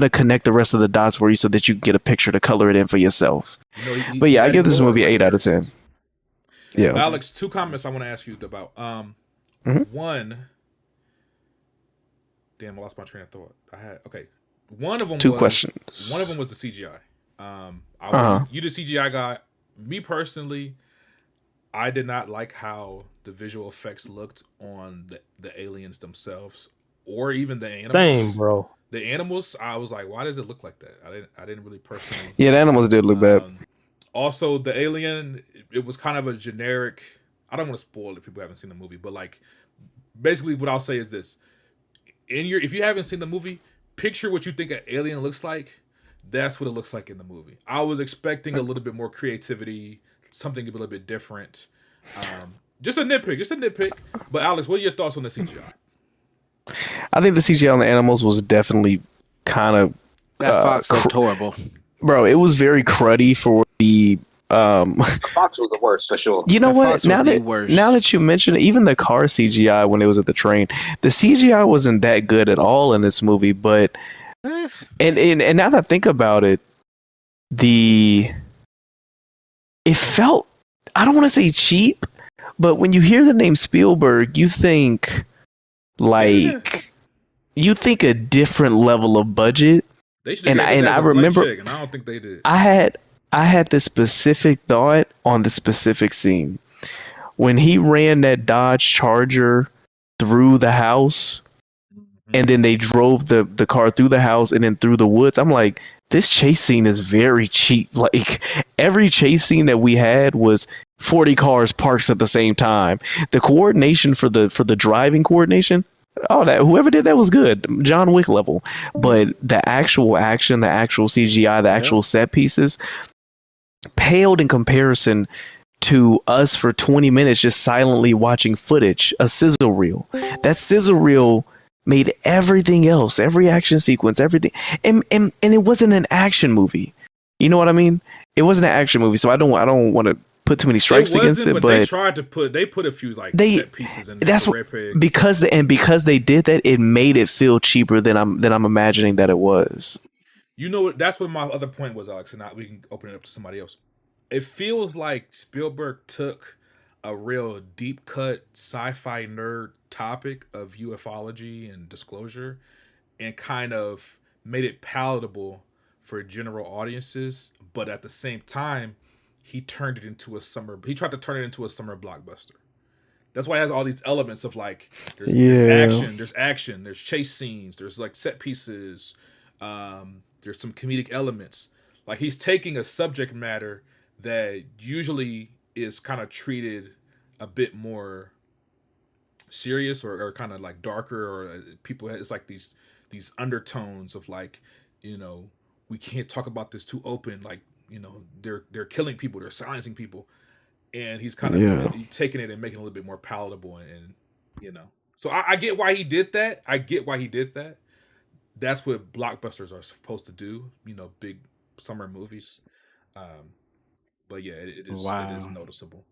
[SPEAKER 12] connect the rest of the dots for you so that you can get a picture to color it in for yourself. But yeah, I give this movie 8 out of 10. Yeah,
[SPEAKER 9] Alex, 2 comments I want to ask you about. One, damn, I lost my train of thought. One of them.
[SPEAKER 12] 2 questions.
[SPEAKER 9] One of them was the CGI. You the CGI guy. Me personally, I did not like how the visual effects looked on the aliens themselves, or even the animals.
[SPEAKER 3] Same, bro.
[SPEAKER 9] The animals, I was like, why does it look like that? I didn't really personally.
[SPEAKER 12] Yeah, the animals did look bad.
[SPEAKER 9] Also, the alien, it was kind of a generic. I don't want to spoil it if people haven't seen the movie, but like, basically, what I'll say is this: if you haven't seen the movie, picture what you think an alien looks like. That's what it looks like in the movie. I was expecting a little bit more creativity, something a little bit different. Just a nitpick. But Alex, what are your thoughts on the CGI?
[SPEAKER 12] I think the CGI on the animals was definitely kind of
[SPEAKER 6] that fox looked horrible,
[SPEAKER 12] bro. It was very cruddy for the.
[SPEAKER 4] Fox was the worst for sure.
[SPEAKER 12] You know what? Now that you mention it, even the car CGI when it was at the train, the CGI wasn't that good at all in this movie. But and now that I think about it, it felt, I don't want to say cheap, but when you hear the name Spielberg, you think you think a different level of budget. And I remember,
[SPEAKER 9] and I don't think they did.
[SPEAKER 12] I had this specific thought on the specific scene when he ran that Dodge Charger through the house, and then they drove the car through the house and then through the woods. I'm like, this chase scene is very cheap. Like, every chase scene that we had was 40 cars parked at the same time. The coordination for the driving coordination, whoever did that was good, John Wick level. But the actual action, the actual CGI, the actual set pieces paled in comparison to us for 20 minutes just silently watching footage, a sizzle reel. That sizzle reel made everything else, every action sequence, everything, and it wasn't an action movie. You know what I mean? It wasn't an action movie, so I don't want to put too many strikes against it. But
[SPEAKER 9] they tried to put a few set pieces in there.
[SPEAKER 12] That's because they did that, it made it feel cheaper than I'm imagining that it was.
[SPEAKER 9] You know what? That's what my other point was, Alex, and now we can open it up to somebody else. It feels like Spielberg took a real deep cut sci-fi nerd topic of ufology and disclosure and kind of made it palatable for general audiences, but at the same time, he tried to turn it into a summer blockbuster. That's why it has all these elements of like there's action, there's chase scenes, there's like set pieces, there's some comedic elements. Like, he's taking a subject matter that usually is kind of treated a bit more serious or kind of like darker, or people, it's like these undertones of like, we can't talk about this too open, like, they're killing people, they're silencing people, and he's kind of taking it and making it a little bit more palatable, and so I get why he did that. That's what blockbusters are supposed to do, big summer movies. But yeah, it is noticeable.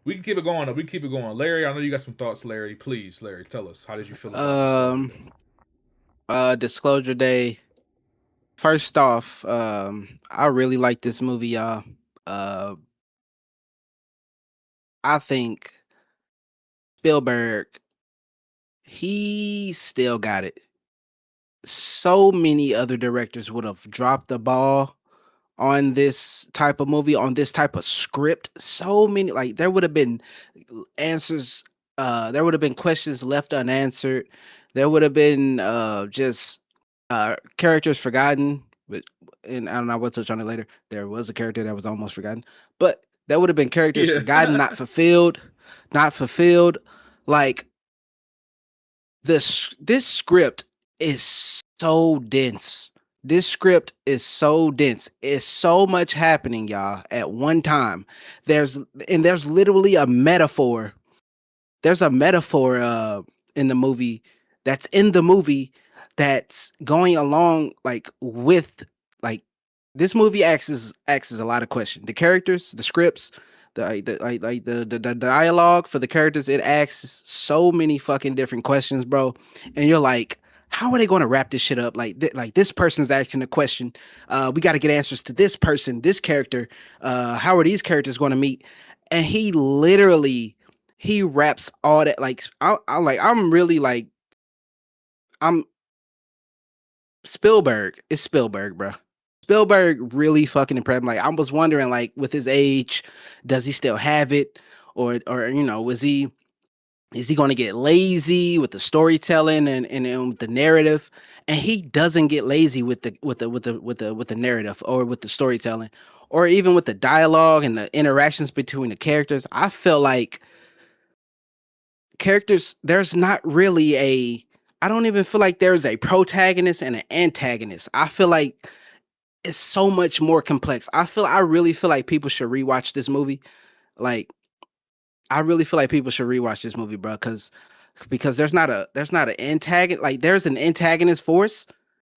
[SPEAKER 9] We can keep it going. Larry, I know you got some thoughts. Larry, please, tell us, how did you feel about
[SPEAKER 6] Disclosure Day? First off, I really like this movie, y'all. I think Spielberg, he still got it. So many other directors would have dropped the ball on this type of movie, on this type of script. So many, like there would have been answers, there would have been questions left unanswered. There would have been just characters forgotten. But and I don't know, we'll touch on it later. There was a character that was almost forgotten, but there would have been characters forgotten, not fulfilled. Like this script is so dense. This script is so dense. It's so much happening, y'all, at one time. There's literally a metaphor. There's a metaphor in the movie that's going along like with like this movie asks a lot of questions. The characters, the scripts, the dialogue for the characters, it asks so many fucking different questions, bro. And you're like, how are they going to wrap this shit up? Like this person's asking a question. We got to get answers to this person, this character. How are these characters going to meet? And he wraps all that. Like I'm Spielberg. It's Spielberg, bro. Spielberg really fucking impressed me. Like I was wondering, like with his age, does he still have it, or you know, is he going to get lazy with the storytelling and with the narrative? And he doesn't get lazy with the narrative or with the storytelling, or even with the dialogue and the interactions between the characters. I feel like characters, there's not really I don't even feel like there's a protagonist and an antagonist. I feel like it's so much more complex. I really feel like people should rewatch this movie. Like, I really feel like people should rewatch this movie, bro, because there's not an antagonist. Like, there's an antagonist force,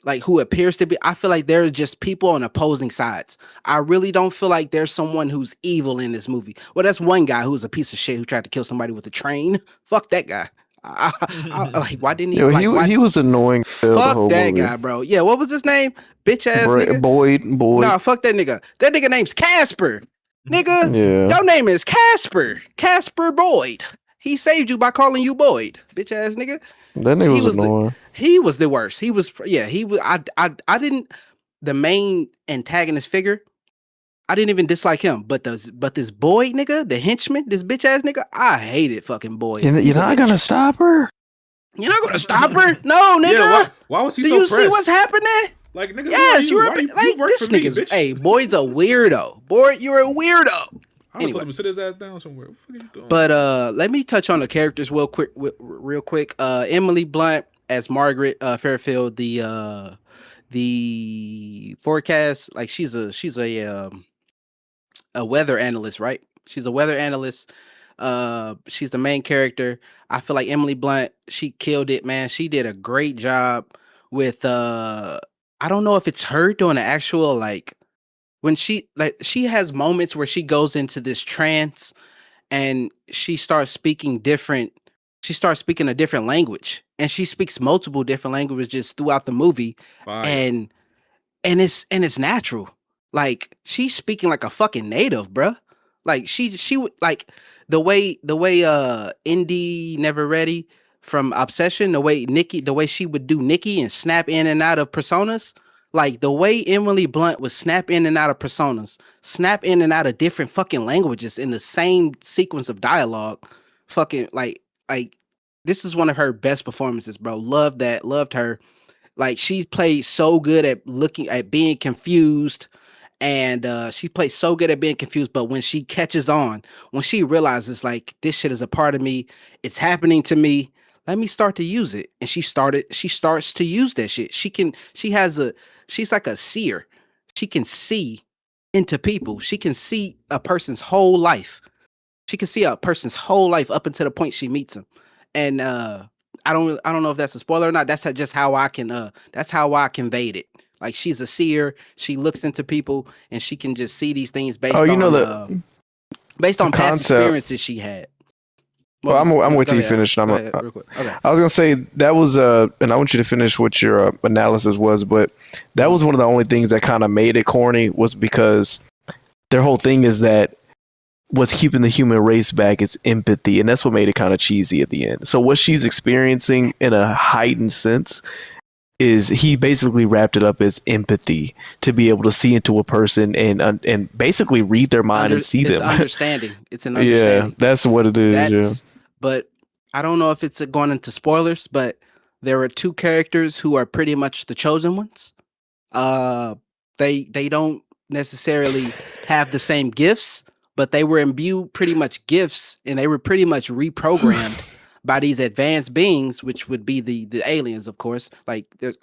[SPEAKER 6] like who appears to be. I feel like there's just people on opposing sides. I really don't feel like there's someone who's evil in this movie. Well, that's one guy who's a piece of shit who tried to kill somebody with a train. Fuck that guy. Like, why didn't he?
[SPEAKER 12] Yo,
[SPEAKER 6] like,
[SPEAKER 12] he was annoying.
[SPEAKER 6] Fuck that guy, bro. Yeah, what was his name? Bitch ass nigga.
[SPEAKER 12] Boyd.
[SPEAKER 6] Nah, fuck that nigga. That nigga name's Casper. Nigga,
[SPEAKER 12] Yeah.
[SPEAKER 6] your name is Casper. Casper Boyd. He saved you by calling you Boyd. Bitch ass nigga.
[SPEAKER 12] That nigga was annoying.
[SPEAKER 6] He was the worst. He was I didn't, the main antagonist figure, I didn't even dislike him. But this Boyd nigga, the henchman, this bitch ass nigga, I hated fucking Boyd.
[SPEAKER 12] You're not gonna stop her?
[SPEAKER 6] You're not gonna stop her? No, nigga.
[SPEAKER 9] Yeah, why was he
[SPEAKER 6] Do
[SPEAKER 9] so
[SPEAKER 6] you see
[SPEAKER 9] pressed?
[SPEAKER 6] what's happening?
[SPEAKER 9] Like, nigga,
[SPEAKER 6] Yes,
[SPEAKER 9] you
[SPEAKER 6] you're
[SPEAKER 9] like
[SPEAKER 6] this
[SPEAKER 9] for me,
[SPEAKER 6] nigga's.
[SPEAKER 9] bitch.
[SPEAKER 6] Hey, Boyd's a weirdo. Boyd, you're a weirdo.
[SPEAKER 9] I would told him to sit his ass down somewhere. What the fuck are you doing?
[SPEAKER 6] But let me touch on the characters real quick. Emily Blunt as Margaret Fairfield, the forecast, like she's a weather analyst, right? She's a weather analyst. She's the main character. I feel like Emily Blunt, she killed it, man. She did a great job with I don't know if it's her doing the actual, like, when she has moments where she goes into this trance and she starts speaking a different language, and she speaks multiple different languages throughout the movie.
[SPEAKER 9] Fire.
[SPEAKER 6] and it's natural. Like, she's speaking like a fucking native, bruh. Like, she would, like, the way Indy Never Ready from Obsession, the way she would do Nikki and snap in and out of personas. Like, the way Emily Blunt would snap in and out of personas, snap in and out of different fucking languages in the same sequence of dialogue. Fucking, like, this is one of her best performances, bro. Loved that. Loved her. Like, she played so good at being confused. And she plays so good at being confused, but when she catches on, when she realizes, like, this shit is a part of me, it's happening to me, let me start to use it. And she starts to use that shit. She's like a seer. She can see into people. She can see a person's whole life. She can see a person's whole life up until the point she meets him. And I don't know if that's a spoiler or not. That's just how I conveyed it. Like, she's a seer. She looks into people, and she can just see these things based on past experiences she had.
[SPEAKER 12] Well, I'm waiting till you finish. I was gonna say that was and I want you to finish what your analysis was, but that was one of the only things that kind of made it corny, was because their whole thing is that what's keeping the human race back is empathy, and that's what made it kind of cheesy at the end. So what she's experiencing in a heightened sense is he basically wrapped it up as empathy, to be able to see into a person and basically read their mind and see
[SPEAKER 6] it's
[SPEAKER 12] them.
[SPEAKER 6] understanding. It's an understanding.
[SPEAKER 12] Yeah, that's what it is.
[SPEAKER 6] But I don't know if it's going into spoilers, but there are two characters who are pretty much the chosen ones. They don't necessarily have the same gifts, but they were imbued pretty much gifts, and they were pretty much reprogrammed by these advanced beings, which would be the aliens, of course. Like there's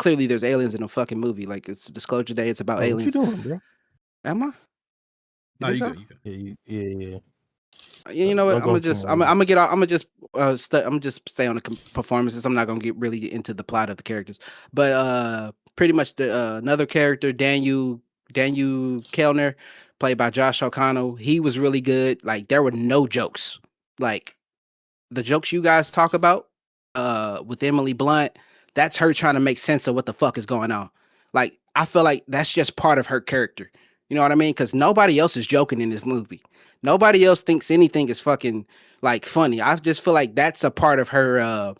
[SPEAKER 6] aliens in a fucking movie. Like it's Disclosure Day. It's about aliens.
[SPEAKER 3] What you doing, bro?
[SPEAKER 6] Am I?
[SPEAKER 9] No, you good.
[SPEAKER 3] Yeah.
[SPEAKER 6] You know what? I'm gonna just stay on the performances. I'm not gonna get really into the plot of the characters, but pretty much the another character, Daniel Kellner, played by Josh O'Connell. He was really good. Like there were no jokes. Like the jokes you guys talk about with Emily Blunt, that's her trying to make sense of what the fuck is going on. Like I feel like that's just part of her character. You know what I mean? Because nobody else is joking in this movie. Nobody else thinks anything is fucking like funny. I just feel like that's a part of her.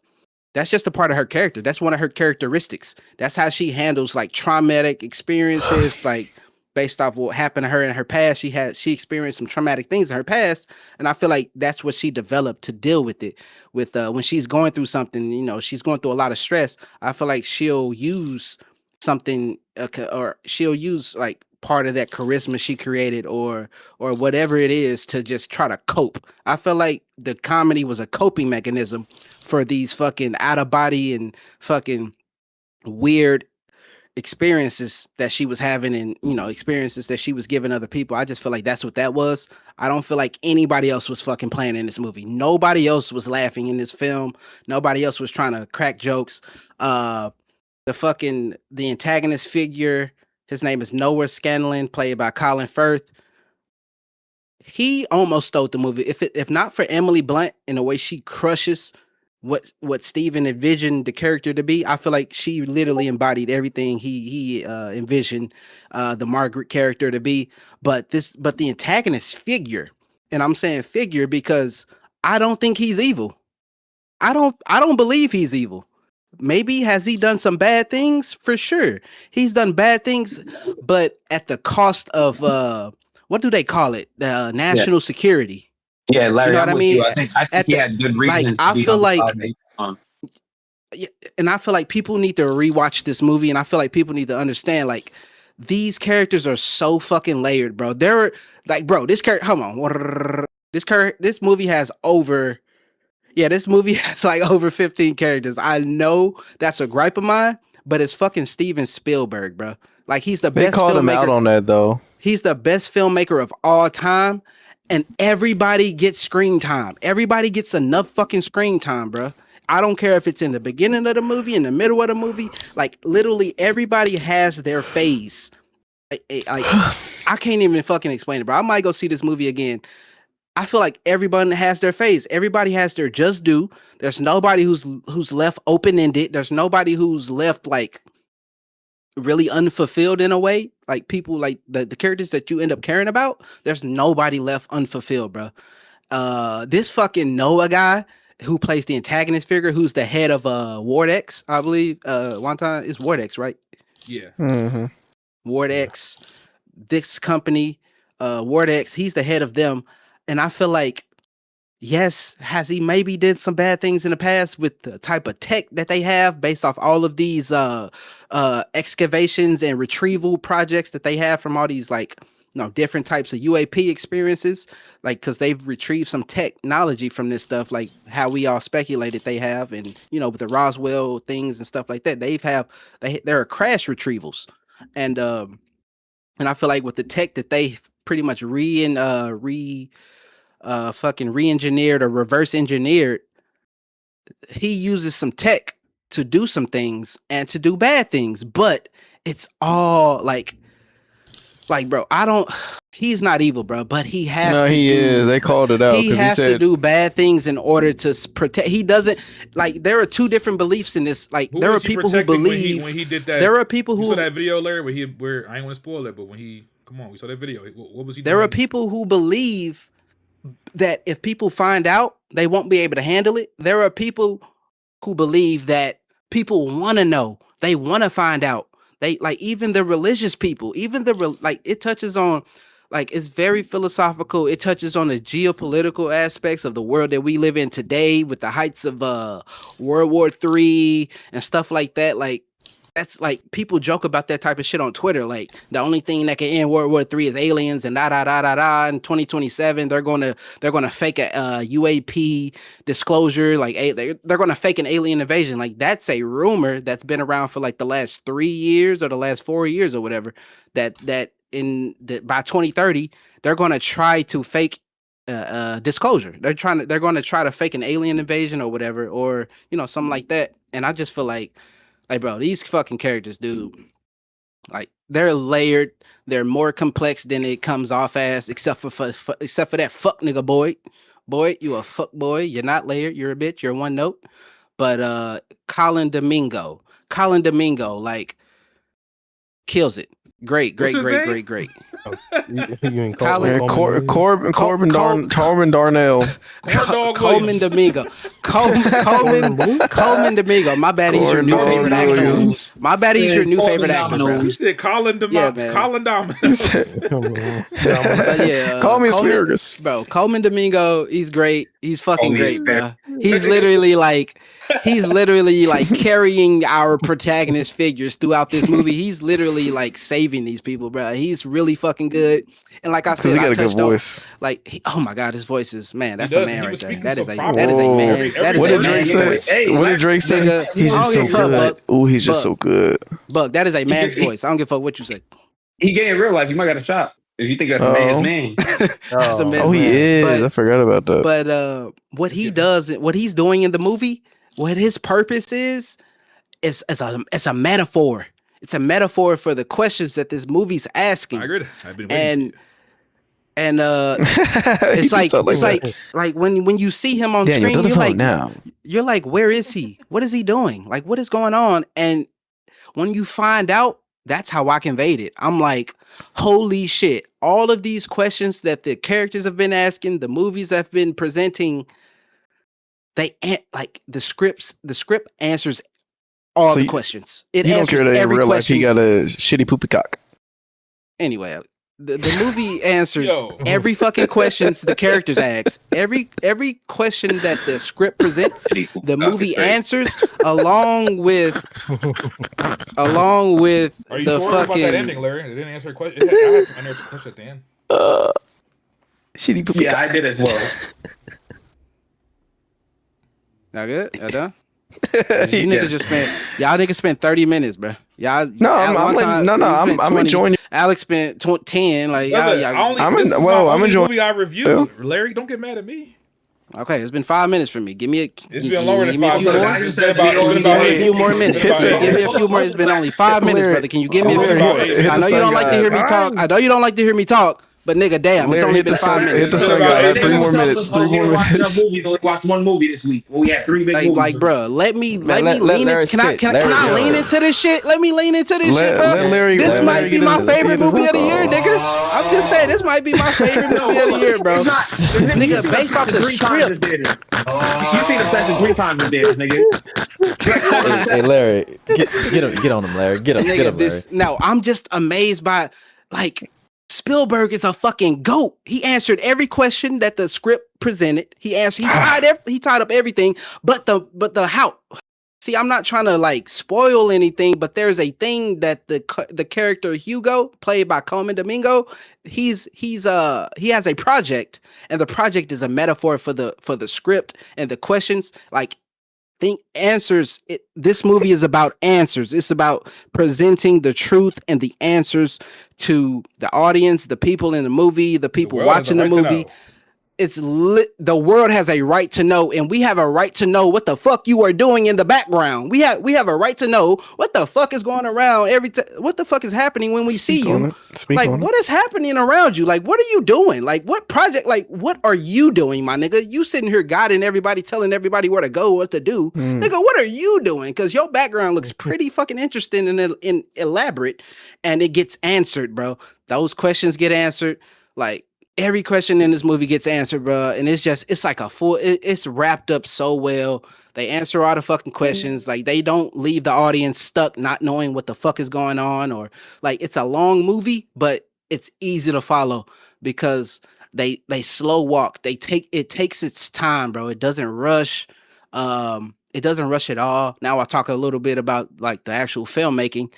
[SPEAKER 6] That's just a part of her character. That's one of her characteristics. That's how she handles like traumatic experiences, like based off what happened to her in her past. She experienced some traumatic things in her past, and I feel like that's what she developed to deal with it. With when she's going through something, you know, she's going through a lot of stress. I feel like she'll use something, or she'll use like part of that charisma she created or whatever it is to just try to cope. I feel like the comedy was a coping mechanism for these fucking out of body and fucking weird experiences that she was having, and you know, experiences that she was giving other people. I just feel like that's what that was. I don't feel like anybody else was fucking playing in this movie. Nobody else was laughing in this film. Nobody else was trying to crack jokes. The antagonist figure, his name is Noah Scanlon, played by Colin Firth. He almost stole the movie. If not for Emily Blunt and the way she crushes what Steven envisioned the character to be, I feel like she literally embodied everything he envisioned the Margaret character to be. But the antagonist figure, and I'm saying figure because I don't think he's evil. I don't believe he's evil. Maybe has he done some bad things? For sure. He's done bad things, but at the cost of what do they call it? National security.
[SPEAKER 11] Yeah, Larry,
[SPEAKER 6] you know what I mean?
[SPEAKER 11] I think he had good reasons.
[SPEAKER 6] Like, I feel like, and I feel like people need to rewatch this movie, and I feel like people need to understand, like, these characters are so fucking layered, bro. They're like, bro, this character, hold on, this movie has over. Yeah, this movie has like over 15 characters. I know that's a gripe of mine, but it's fucking Steven Spielberg, bro. Like he's the best.
[SPEAKER 12] They called him out on that though.
[SPEAKER 6] He's the best filmmaker of all time, and everybody gets screen time. Everybody gets enough fucking screen time, bro. I don't care if it's in the beginning of the movie, in the middle of the movie. Like literally, everybody has their phase. Like I can't even fucking explain it, bro. I might go see this movie again. I feel like everybody has their phase. Everybody has their just due. There's nobody who's left open-ended. There's nobody who's left like really unfulfilled in a way. Like people like the characters that you end up caring about, there's nobody left unfulfilled, bro. This fucking Noah guy who plays the antagonist figure, who's the head of Wardex, I believe. One time it's Wardex, right?
[SPEAKER 9] Yeah.
[SPEAKER 12] Mm-hmm.
[SPEAKER 6] Wardex, this company, Wardex, he's the head of them. And I feel like, yes, has he maybe did some bad things in the past with the type of tech that they have based off all of these excavations and retrieval projects that they have from all these like, you know, different types of UAP experiences, like because they've retrieved some technology from this stuff, like how we all speculated they have, and you know, with the Roswell things and stuff like that, there are crash retrievals, and I feel like with the tech that they pretty much fucking re-engineered or reverse engineered, he uses some tech to do some things and to do bad things, but it's all like bro, he's not evil, bro, but he has to.
[SPEAKER 12] No, he is. They called it out.
[SPEAKER 6] He has to do bad things in order to protect. He doesn't, like, there are two different beliefs in this. Like, there are people who believe
[SPEAKER 9] when he did that.
[SPEAKER 6] There are people who
[SPEAKER 9] saw that video, Larry, where I ain't want to spoil it, but when he, come on, we saw that video. What was he doing?
[SPEAKER 6] There are people who believe that if people find out, they won't be able to handle it. There are people who believe that people want to know, they want to find out. They like even the religious people, even like it touches on, like it's very philosophical. It touches on the geopolitical aspects of the world that we live in today, with the heights of World War III and stuff like that. Like that's like people joke about that type of shit on Twitter. Like the only thing that can end World War III is aliens, and da da da da da. In 2027, they're gonna fake a UAP disclosure. Like they're gonna fake an alien invasion. Like that's a rumor that's been around for like the last 3 years or the last 4 years or whatever. That by 2030 they're gonna try to fake disclosure. They're gonna try to fake an alien invasion or whatever, or something like that. And I just feel like, bro, these fucking characters, dude, like they're layered. They're more complex than it comes off as, except for that fuck nigga boy. Boy, you a fuck boy. You're not layered. You're a bitch. You're one note. But Colin Domingo, like kills it. Great.
[SPEAKER 3] Oh, you mean
[SPEAKER 12] Corbin Darnell.
[SPEAKER 6] Coleman Domingo. Coleman Domingo. My bad, he's your new favorite actor. My bad, he's your new favorite actor, bro.
[SPEAKER 9] You said Colin Domingo. Colin Domingo.
[SPEAKER 12] Call me asparagus,
[SPEAKER 6] bro. Coleman Domingo. He's great. He's fucking great, bro. He's literally like carrying our protagonist figures throughout this movie. He's literally like saving these people, bro. He's really fucking good. And like I said,
[SPEAKER 12] he got a good voice.
[SPEAKER 6] Oh my god, his voice is, man. That's a man right there. That is a man.
[SPEAKER 12] What did Drake say? What did Drake say? He's just so good. Oh, he's just so good.
[SPEAKER 6] Buck, that is a man's voice. I don't give a fuck what you say.
[SPEAKER 11] He gay in real life. You might got a shot. If you think that's a man's man.
[SPEAKER 6] That's a man's
[SPEAKER 12] he
[SPEAKER 6] man.
[SPEAKER 12] is. I forgot about that.
[SPEAKER 6] But what he does, what he's doing in the movie, what his purpose is a metaphor. It's a metaphor for the questions that this movie's asking.
[SPEAKER 9] I agree. I've been waiting.
[SPEAKER 6] And it's like when you see him on screen, you're like, where is he? What is he doing? Like, what is going on? And when you find out, that's how I conveyed it. I'm like, holy shit! All of these questions that the characters have been asking, the movies have been presenting, the script answers all the questions. It
[SPEAKER 12] you don't care that in real life he got a shitty poopy cock.
[SPEAKER 6] Anyway, the movie answers every fucking questions the characters ask. Every question that the script presents, the movie answers along with
[SPEAKER 9] Are you
[SPEAKER 6] the
[SPEAKER 9] sure
[SPEAKER 6] fucking
[SPEAKER 9] about that ending, Larry? It didn't answer a question. I had some unanswered question at the end.
[SPEAKER 12] Shitty poopy cock.
[SPEAKER 11] I did as well.
[SPEAKER 6] Y'all good? Y'all done? Y'all niggas spent 30 minutes, bro. I'm enjoying it. Alex spent 10. Like
[SPEAKER 9] I'm enjoying the movie I reviewed. Larry, don't get mad at me.
[SPEAKER 6] Okay, it's been 5 minutes for me. Give me
[SPEAKER 9] It's been longer than 5 minutes.
[SPEAKER 6] Give me a few more minutes. Give me a few more. It's been only 5 minutes, brother. Can you give me a few more? I know you don't like to hear me talk. But nigga, damn, it's only been 5 minutes.
[SPEAKER 12] Hit the sun guy. 3 more minutes. 3 more minutes.
[SPEAKER 11] Watch one movie this week. Well, we had 3 big movies.
[SPEAKER 6] Like, bro, let me lean in. Can I lean into this shit? Let me lean into this shit, bro. This might be my favorite movie of the year, nigga. I'm just saying, this might be my favorite movie of the year, bro. Nigga, based off the script.
[SPEAKER 11] You seen the Fast 3 times in theaters, nigga.
[SPEAKER 10] Hey, Larry, get on him, Larry. Get him, Larry.
[SPEAKER 6] No, I'm just amazed by, like, Spielberg is a fucking goat. He answered every question that the script presented. He tied up everything, but the how. See, I'm not trying to like spoil anything, but there's a thing that the character Hugo, played by Coleman Domingo, he has a project, and the project is a metaphor for the script and the questions. Like, think answers. This movie is about answers. It's about presenting the truth and the answers to the audience, the people in the movie, the people watching the movie. The world has a right to know, and we have a right to know what the fuck you are doing in the background. We have a right to know what the fuck is going around what the fuck is happening when we see you. Like, what is happening around you? Like, what are you doing? Like, what project? Like, what are you doing, my nigga? You sitting here guiding everybody, telling everybody where to go, what to do. Nigga, what are you doing? Because your background looks pretty fucking interesting and elaborate, and it gets answered, bro. Those questions get answered. Like, every question in this movie gets answered, bro. And it's like a full. It's wrapped up so well. They answer all the fucking questions. Like they don't leave the audience stuck, not knowing what the fuck is going on, or like it's a long movie, but it's easy to follow because they slow walk. It takes its time, bro. It doesn't rush. It doesn't rush at all. Now I'll talk a little bit about like the actual filmmaking.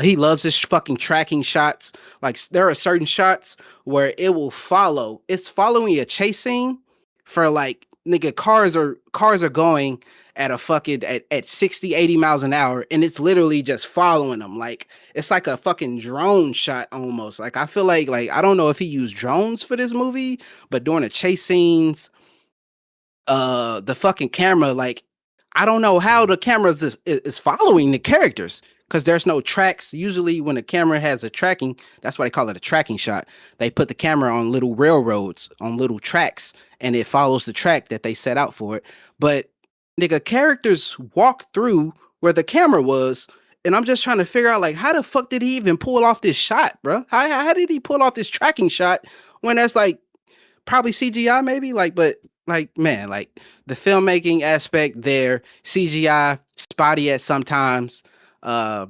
[SPEAKER 6] He loves his fucking tracking shots. Like there are certain shots where it will follow. It's following a chase scene for like nigga cars are going at a fucking at 60, 80 miles an hour, and it's literally just following them. Like it's like a fucking drone shot almost. Like I feel like I don't know if he used drones for this movie, but during the chase scenes, the fucking camera, like I don't know how the camera is following the characters because there's no tracks. Usually when a camera has a tracking, that's why they call it a tracking shot. They put the camera on little railroads, on little tracks, and it follows the track that they set out for it. But nigga, characters walk through where the camera was, and I'm just trying to figure out like how the fuck did he even pull off this shot, bro? How did he pull off this tracking shot when that's like probably CGI maybe? Like, but like, man, like the filmmaking aspect there, CGI spotty at sometimes. The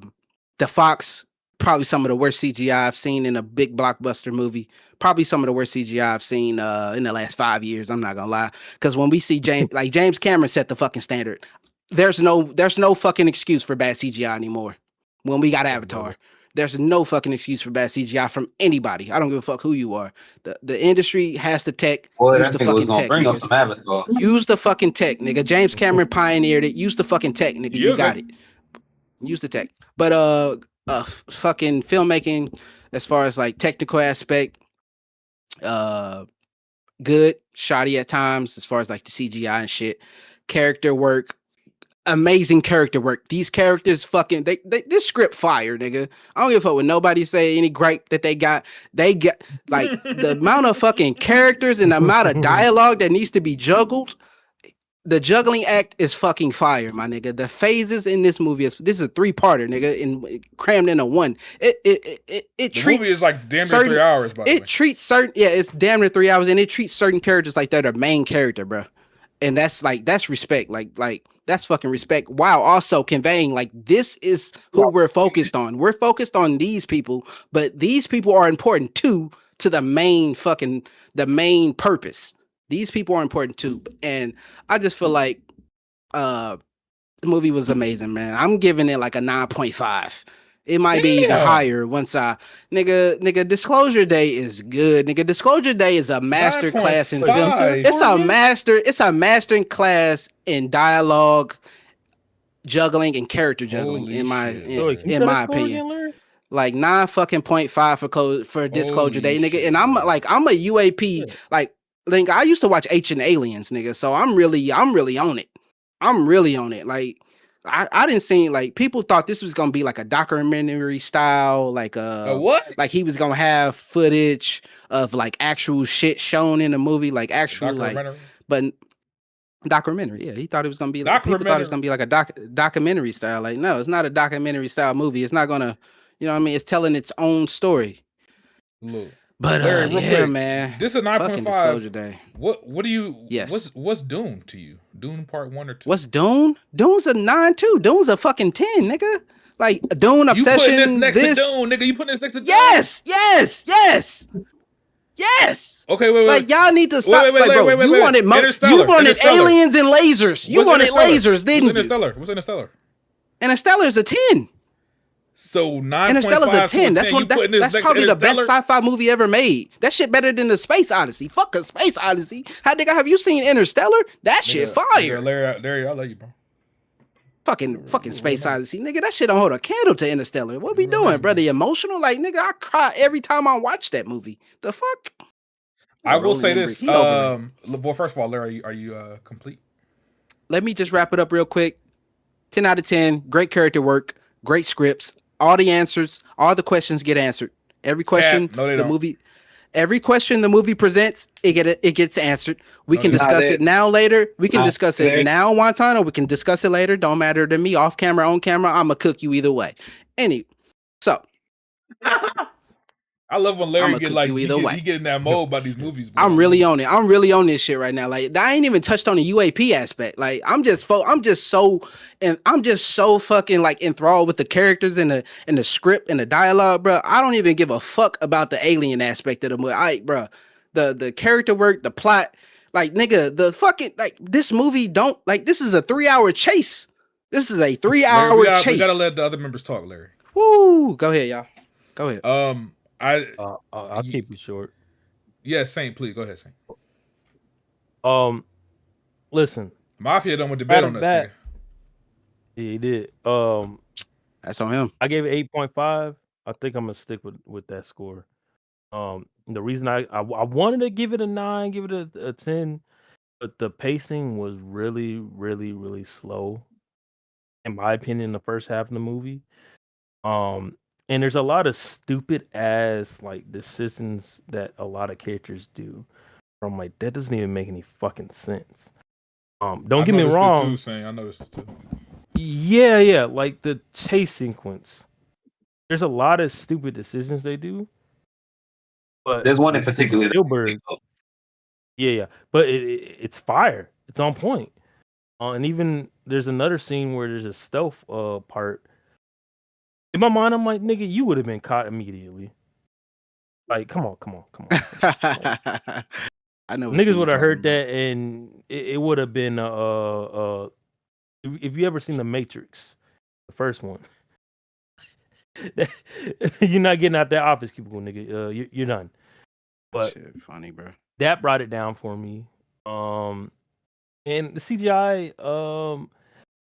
[SPEAKER 6] Fox, probably some of the worst CGI I've seen in a big blockbuster movie. Probably some of the worst CGI I've seen in the last 5 years. I'm not gonna lie, because when we see James Cameron set the fucking standard. There's no fucking excuse for bad CGI anymore. When we got Avatar. There's no fucking excuse for bad CGI from anybody. I don't give a fuck who you are. The industry has the tech. Use the fucking tech. Use the fucking tech, nigga. James Cameron pioneered it. Use the fucking tech, nigga. You got it. Use the tech. But fucking filmmaking, as far as like technical aspect, good, shoddy at times, as far as like the CGI and shit. Character work. Amazing character work. These characters fucking this script fire, nigga. I don't give a fuck what nobody say any gripe that they got. They get like the amount of fucking characters and the amount of dialogue that needs to be juggled. The juggling act is fucking fire, my nigga. The phases in this movie this is a 3-parter, nigga, and crammed into one. It treats
[SPEAKER 9] movie is like damn near 3 hours, by the way.
[SPEAKER 6] It treats certain it's damn near 3 hours, and it treats certain characters like they're the main character, bro. And that's respect. Like that's fucking respect, while also conveying like this is who we're focused on. We're focused on these people, but these people are important too to the main purpose. These people are important too. And I just feel like the movie was amazing, man. I'm giving it like a 9.5. It might be even higher once nigga, Disclosure Day is good. Nigga, Disclosure Day is a master class in film. It's a master class in dialogue, juggling, and character juggling. In my opinion. Like 9.5 for Disclosure Day, nigga. And I'm a UAP, like I used to watch Ancient Aliens, nigga. So I'm really on it. I'm really on it. Like I didn't see like people thought this was gonna be like a documentary style, like a what? Like he was gonna have footage of like actual shit shown in the movie, like actual like, but documentary. Yeah, he thought it was gonna be like people thought it was gonna be like a documentary style. Like no, it's not a documentary style movie. It's not gonna, you know what I mean? It's telling its own story.
[SPEAKER 9] Look.
[SPEAKER 6] But
[SPEAKER 9] Larry,
[SPEAKER 6] yeah,
[SPEAKER 9] quick,
[SPEAKER 6] man.
[SPEAKER 9] This is a 9.5. What do you?
[SPEAKER 6] Yes.
[SPEAKER 9] What's Dune to you? Dune Part 1 or 2?
[SPEAKER 6] What's Dune? Dune's a 9 too. Dune's a fucking 10, nigga. Like Dune Obsession.
[SPEAKER 9] You putting this next to Dune, nigga? You putting this next to Dune?
[SPEAKER 6] Yes.
[SPEAKER 9] Okay, wait.
[SPEAKER 6] Like y'all need to stop. Wait. You wanted aliens and lasers. You wanted lasers, didn't you?
[SPEAKER 9] What's Interstellar?
[SPEAKER 6] Interstellar is a 10.
[SPEAKER 9] So 9.5
[SPEAKER 6] Interstellar's a 10. That's probably the best
[SPEAKER 9] Interstellar?
[SPEAKER 6] sci-fi movie ever made. That shit better than the Space Odyssey. Fuck a Space Odyssey. How nigga have you seen Interstellar? That shit fire.
[SPEAKER 9] Larry, I'll let you, bro.
[SPEAKER 6] Fucking Space Odyssey, nigga. That shit don't hold a candle to Interstellar. What we doing, brother? Emotional? Like, nigga, I cry every time I watch that movie. The fuck?
[SPEAKER 9] I will say this. Well, first of all, Larry, are you complete?
[SPEAKER 6] Let me just wrap it up real quick. 10 out of 10. Great character work. Great scripts. All the answers, all the questions get answered. Every question every question the movie presents, it gets answered. We can discuss it now, later. We can discuss it now one time, or we can discuss it later. Don't matter to me. Off camera, on camera, I'ma cook you either way. So
[SPEAKER 9] all I love when Larry get like
[SPEAKER 6] he
[SPEAKER 9] get in that mode by these movies. Bro.
[SPEAKER 6] I'm really on it. I'm really on this shit right now. Like I ain't even touched on the UAP aspect. Like I'm just so fucking like enthralled with the characters and the script and the dialogue, bro. I don't even give a fuck about the alien aspect of the movie. Bro, the character work, the plot, like nigga, the fucking like this movie don't like this is a 3-hour chase. This is a 3-hour chase.
[SPEAKER 9] We gotta let the other members talk, Larry.
[SPEAKER 6] Woo! Go ahead, y'all. Go ahead.
[SPEAKER 3] I'll keep it short.
[SPEAKER 9] Yeah, Saint, please go ahead, Saint.
[SPEAKER 3] Listen,
[SPEAKER 9] Mafia done went to bed on us, nigga.
[SPEAKER 3] Yeah, he did.
[SPEAKER 6] That's on him.
[SPEAKER 3] I gave it 8.5. I think I'm gonna stick with that score. The reason I wanted to give it a 9, give it a 10, but the pacing was really, really, really slow, in my opinion, in the first half of the movie. And there's a lot of stupid ass like decisions that a lot of characters do. From like that doesn't even make any fucking sense. Don't get me wrong.
[SPEAKER 9] Too, Saint. I noticed it too.
[SPEAKER 3] Yeah, like the chase sequence. There's a lot of stupid decisions they do. But
[SPEAKER 11] there's one in particular.
[SPEAKER 3] Spielberg, yeah, but it's fire. It's on point. And even there's another scene where there's a stealth part. In my mind, I'm like, nigga, you would have been caught immediately. Like, come on. Like,
[SPEAKER 6] I know
[SPEAKER 3] niggas would have heard that, and it would have been if you ever seen The Matrix, the first one, you're not getting out that office cubicle, nigga. You're done. But
[SPEAKER 6] shit, funny, bro.
[SPEAKER 3] That brought it down for me. And the CGI,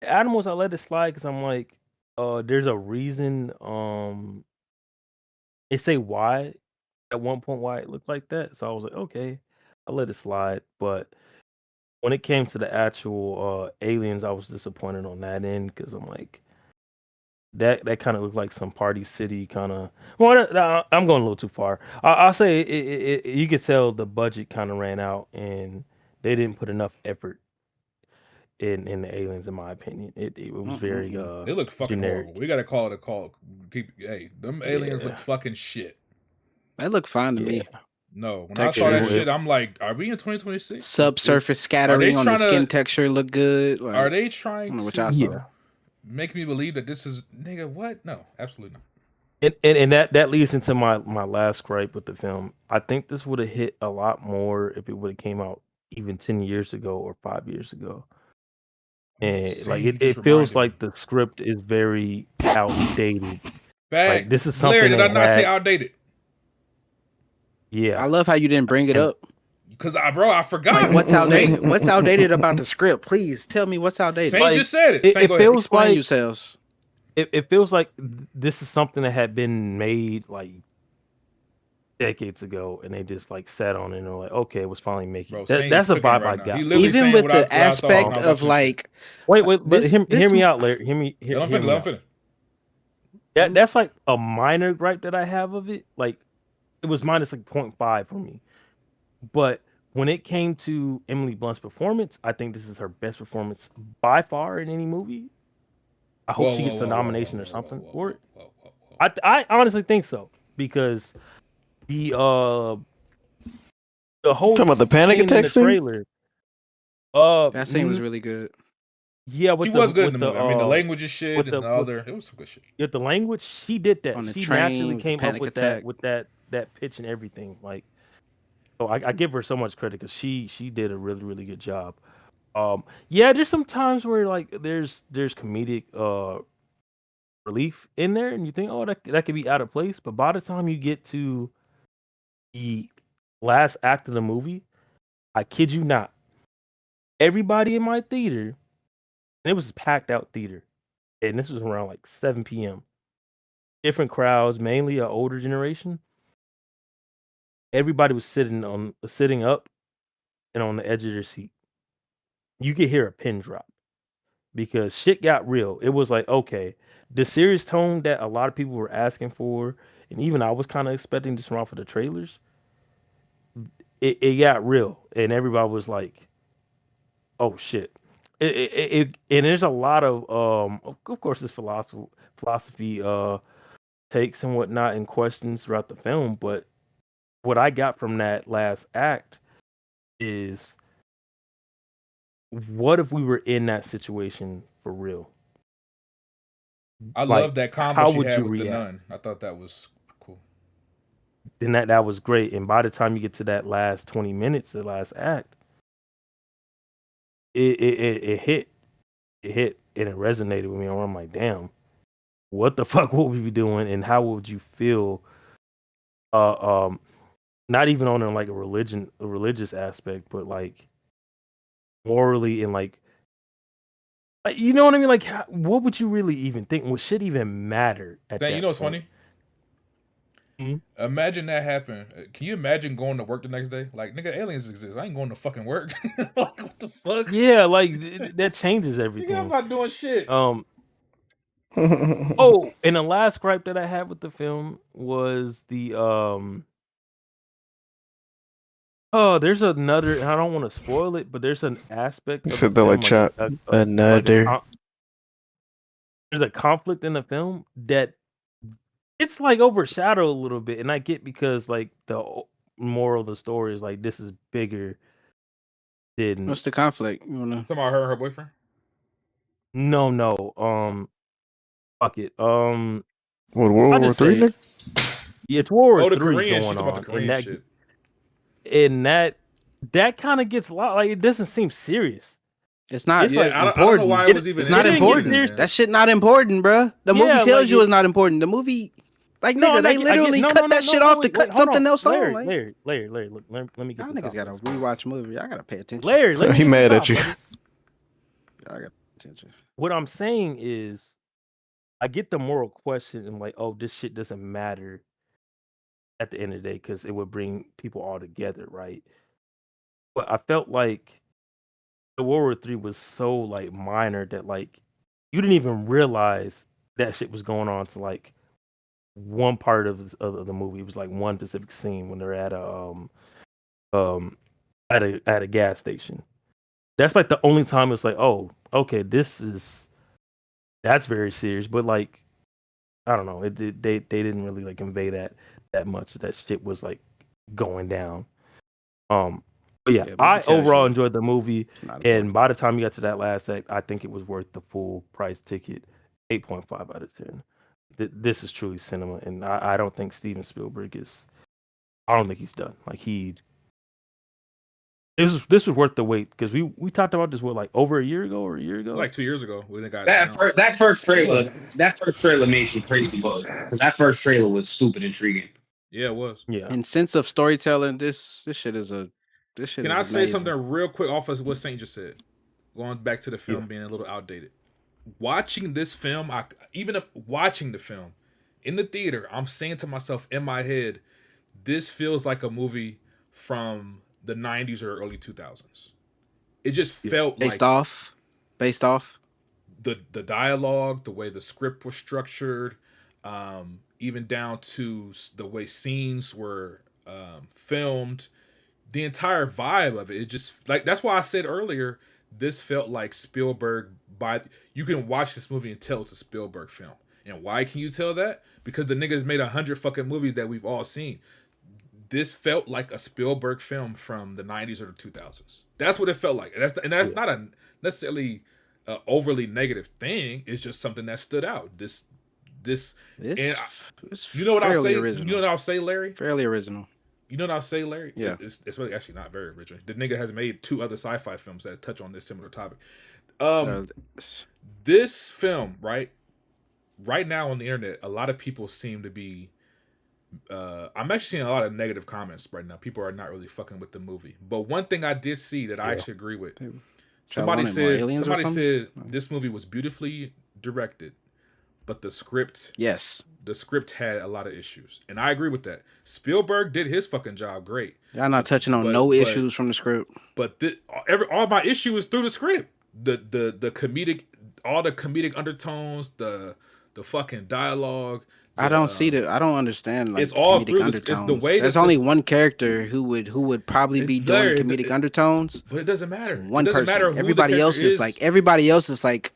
[SPEAKER 3] animals, I let it slide because I'm like, there's a reason. They say why at one point why it looked like that, so I was like, okay, I'll let it slide. But when it came to the actual aliens, I was disappointed on that end because I'm like, that kind of looked like some Party City kind of. Well, I'm going a little too far. I'll say it, you could tell the budget kind of ran out and they didn't put enough effort in the aliens, in my opinion. It was very
[SPEAKER 9] they looked fucking
[SPEAKER 3] generic.
[SPEAKER 9] horrible. We gotta call it a call. Hey, them aliens look fucking shit.
[SPEAKER 6] They look fine to me.
[SPEAKER 9] No, when I saw that shit, I'm like, are we in 2026?
[SPEAKER 6] Subsurface scattering on the skin texture look good. Like,
[SPEAKER 9] are they trying
[SPEAKER 6] to
[SPEAKER 9] make me believe that this is nigga? What? No, absolutely not.
[SPEAKER 3] And that leads into my last gripe with the film. I think this would have hit a lot more if it would have came out even 10 years ago or 5 years ago. And like it feels like the script is very outdated. Like, this is something.
[SPEAKER 9] Larry, did I not say outdated?
[SPEAKER 3] Yeah,
[SPEAKER 6] I love how you didn't bring it up.
[SPEAKER 9] Because I forgot.
[SPEAKER 6] Like, what's outdated? What's outdated about the script? Please tell me what's outdated.
[SPEAKER 9] Saint just said it.
[SPEAKER 3] It feels
[SPEAKER 6] Explain
[SPEAKER 3] like
[SPEAKER 6] yourselves.
[SPEAKER 3] It feels like this is something that had been made like decades ago, and they just like sat on it and were like, okay, it was finally making. That's a vibe I got.
[SPEAKER 6] Even with the aspect of like,
[SPEAKER 3] wait, but hear me out, Larry. Hear me out. That's like a minor gripe that I have of it. Like, it was minus like 0.5 for me. But when it came to Emily Blunt's performance, I think this is her best performance by far in any movie. I hope she gets a nomination or something for it. I honestly think so, because the whole
[SPEAKER 12] talking about the panic attack scene?
[SPEAKER 3] Trailer.
[SPEAKER 6] That scene was really good.
[SPEAKER 3] Yeah,
[SPEAKER 9] he was good in the movie. I mean, the language is shit and the other. It was some good shit.
[SPEAKER 3] Yeah, the language, she did that. She naturally came up with
[SPEAKER 6] attack.
[SPEAKER 3] that pitch and everything. Like, so I give her so much credit because she did a really, really good job. Yeah, there's some times where like there's comedic relief in there, and you think, oh, that could be out of place. But by the time you get to the last act of the movie, I kid you not, everybody in my theater, and it was a packed out theater, and this was around like 7 p.m. Different crowds, mainly an older generation. Everybody was sitting up and on the edge of their seat. You could hear a pin drop because shit got real. It was like, okay, the serious tone that a lot of people were asking for, and even I was kind of expecting just off of the trailers, it got real, and everybody was like, oh shit. And there's a lot of course, this philosophy takes and whatnot and questions throughout the film. But what I got from that last act is, what if we were in that situation for real?
[SPEAKER 9] I
[SPEAKER 3] Like,
[SPEAKER 9] love that combo
[SPEAKER 3] how
[SPEAKER 9] she
[SPEAKER 3] would
[SPEAKER 9] had
[SPEAKER 3] you
[SPEAKER 9] with the
[SPEAKER 3] react?
[SPEAKER 9] nun. I thought that was cool.
[SPEAKER 3] And that was great. And by the time you get to that last 20 minutes, the last act, it hit and it resonated with me. And I'm like, damn, what the fuck would we be doing, and how would you feel? Not even on like a religious aspect, but like morally and like you know what I mean? Like, what would you really even think? What should even matter at that
[SPEAKER 9] You know what's
[SPEAKER 3] point?
[SPEAKER 9] funny?
[SPEAKER 3] Hmm?
[SPEAKER 9] Imagine that happen. Can you imagine going to work the next day? Like, nigga, aliens exist. I ain't going to fucking work. Like, what the fuck?
[SPEAKER 3] Yeah, like that changes everything.
[SPEAKER 9] Nigga, I'm not doing shit.
[SPEAKER 3] Oh, and the last gripe that I had with the film was the oh, there's another. I don't want to spoil it, but there's an aspect of the
[SPEAKER 12] So they're
[SPEAKER 3] film,
[SPEAKER 12] like another.
[SPEAKER 3] there's a conflict in the film that it's like overshadowed a little bit, and I get because like the moral of the story is like this is bigger than.
[SPEAKER 6] What's the conflict? You wanna?
[SPEAKER 9] Talking about her and her boyfriend?
[SPEAKER 3] No. Fuck it.
[SPEAKER 12] What, World War III, Nick?
[SPEAKER 3] Yeah, it's World War
[SPEAKER 9] the
[SPEAKER 3] III
[SPEAKER 9] Korean
[SPEAKER 3] going
[SPEAKER 9] shit. About the
[SPEAKER 3] on,
[SPEAKER 9] Korean shit.
[SPEAKER 3] and that kind of gets like it doesn't seem serious.
[SPEAKER 6] It's not.
[SPEAKER 3] It's like
[SPEAKER 9] I don't know why it was even.
[SPEAKER 6] It's not important. That shit not important, bro. The movie tells
[SPEAKER 3] like
[SPEAKER 6] you it's not important. The movie, like nigga, they literally cut that shit off to cut something else on. Like,
[SPEAKER 3] Larry, look, let me get.
[SPEAKER 6] Y'all niggas gotta rewatch movie. Y'all gotta pay attention.
[SPEAKER 3] Larry, let me
[SPEAKER 12] he mad at you.
[SPEAKER 6] Y'all gotta pay attention.
[SPEAKER 3] What I'm saying is, I get the moral question and like, oh, this shit doesn't matter at the end of the day because it would bring people all together, right? But I felt like the World War III was so like minor that like you didn't even realize that shit was going on to like one part of the movie. It was like one specific scene when they're at a gas station. That's like the only time it's like, oh, okay, that's very serious. But like, I don't know, they didn't really like convey that much. That shit was like going down. But yeah, I overall enjoyed the movie, and by the time you got to that last act, I think it was worth the full price ticket. 8.5 out of 10. This is truly cinema, and I don't think Steven Spielberg is. I don't think he's done. Like this was worth the wait because we talked about this like over a year ago or a year ago,
[SPEAKER 9] like 2 years ago. When they got
[SPEAKER 11] that first trailer made you crazy, because that first trailer was stupid intriguing.
[SPEAKER 9] Yeah, it was.
[SPEAKER 3] Yeah.
[SPEAKER 6] In sense of storytelling, this shit is
[SPEAKER 9] Can I say something real quick off of what Saint just said? Going back to the film being a little outdated. Watching this film, watching the film in the theater, I'm saying to myself in my head, this feels like a movie from the 90s or early 2000s. It just felt
[SPEAKER 6] based off
[SPEAKER 9] the dialogue, the way the script was structured, even down to the way scenes were filmed, the entire vibe of it. It just like, that's why I said earlier, this felt like Spielberg. You can watch this movie and tell it's a Spielberg film. And why can you tell that? Because the niggas made 100 fucking movies that we've all seen. This felt like a Spielberg film from the 90s or the 2000s. That's what it felt like. And that's not a necessarily overly negative thing. It's just something that stood out. This and you know what I'll say?
[SPEAKER 6] Original.
[SPEAKER 9] You know what I'll say, Larry?
[SPEAKER 6] Fairly original.
[SPEAKER 9] You know what I'll say, Larry?
[SPEAKER 6] Yeah.
[SPEAKER 9] It's really actually not very original. The nigga has made 2 other sci-fi films that touch on this similar topic. This film, right now on the internet, a lot of people seem to be I'm actually seeing a lot of negative comments right now. People are not really fucking with the movie. But one thing I did see that I actually agree with. Somebody said this movie was beautifully directed, but the script had a lot of issues. And I agree with that. Spielberg did his fucking job great.
[SPEAKER 6] Y'all not touching on issues from the script.
[SPEAKER 9] But all my issue is through the script. The comedic, all the comedic undertones, the fucking dialogue.
[SPEAKER 6] I don't see that. I don't understand. Like,
[SPEAKER 9] it's all through it's the way.
[SPEAKER 6] There's only one character who would probably be doing comedic undertones.
[SPEAKER 9] But it doesn't matter.
[SPEAKER 6] One
[SPEAKER 9] it doesn't
[SPEAKER 6] person.
[SPEAKER 9] matter who
[SPEAKER 6] everybody else is like. Everybody else is like.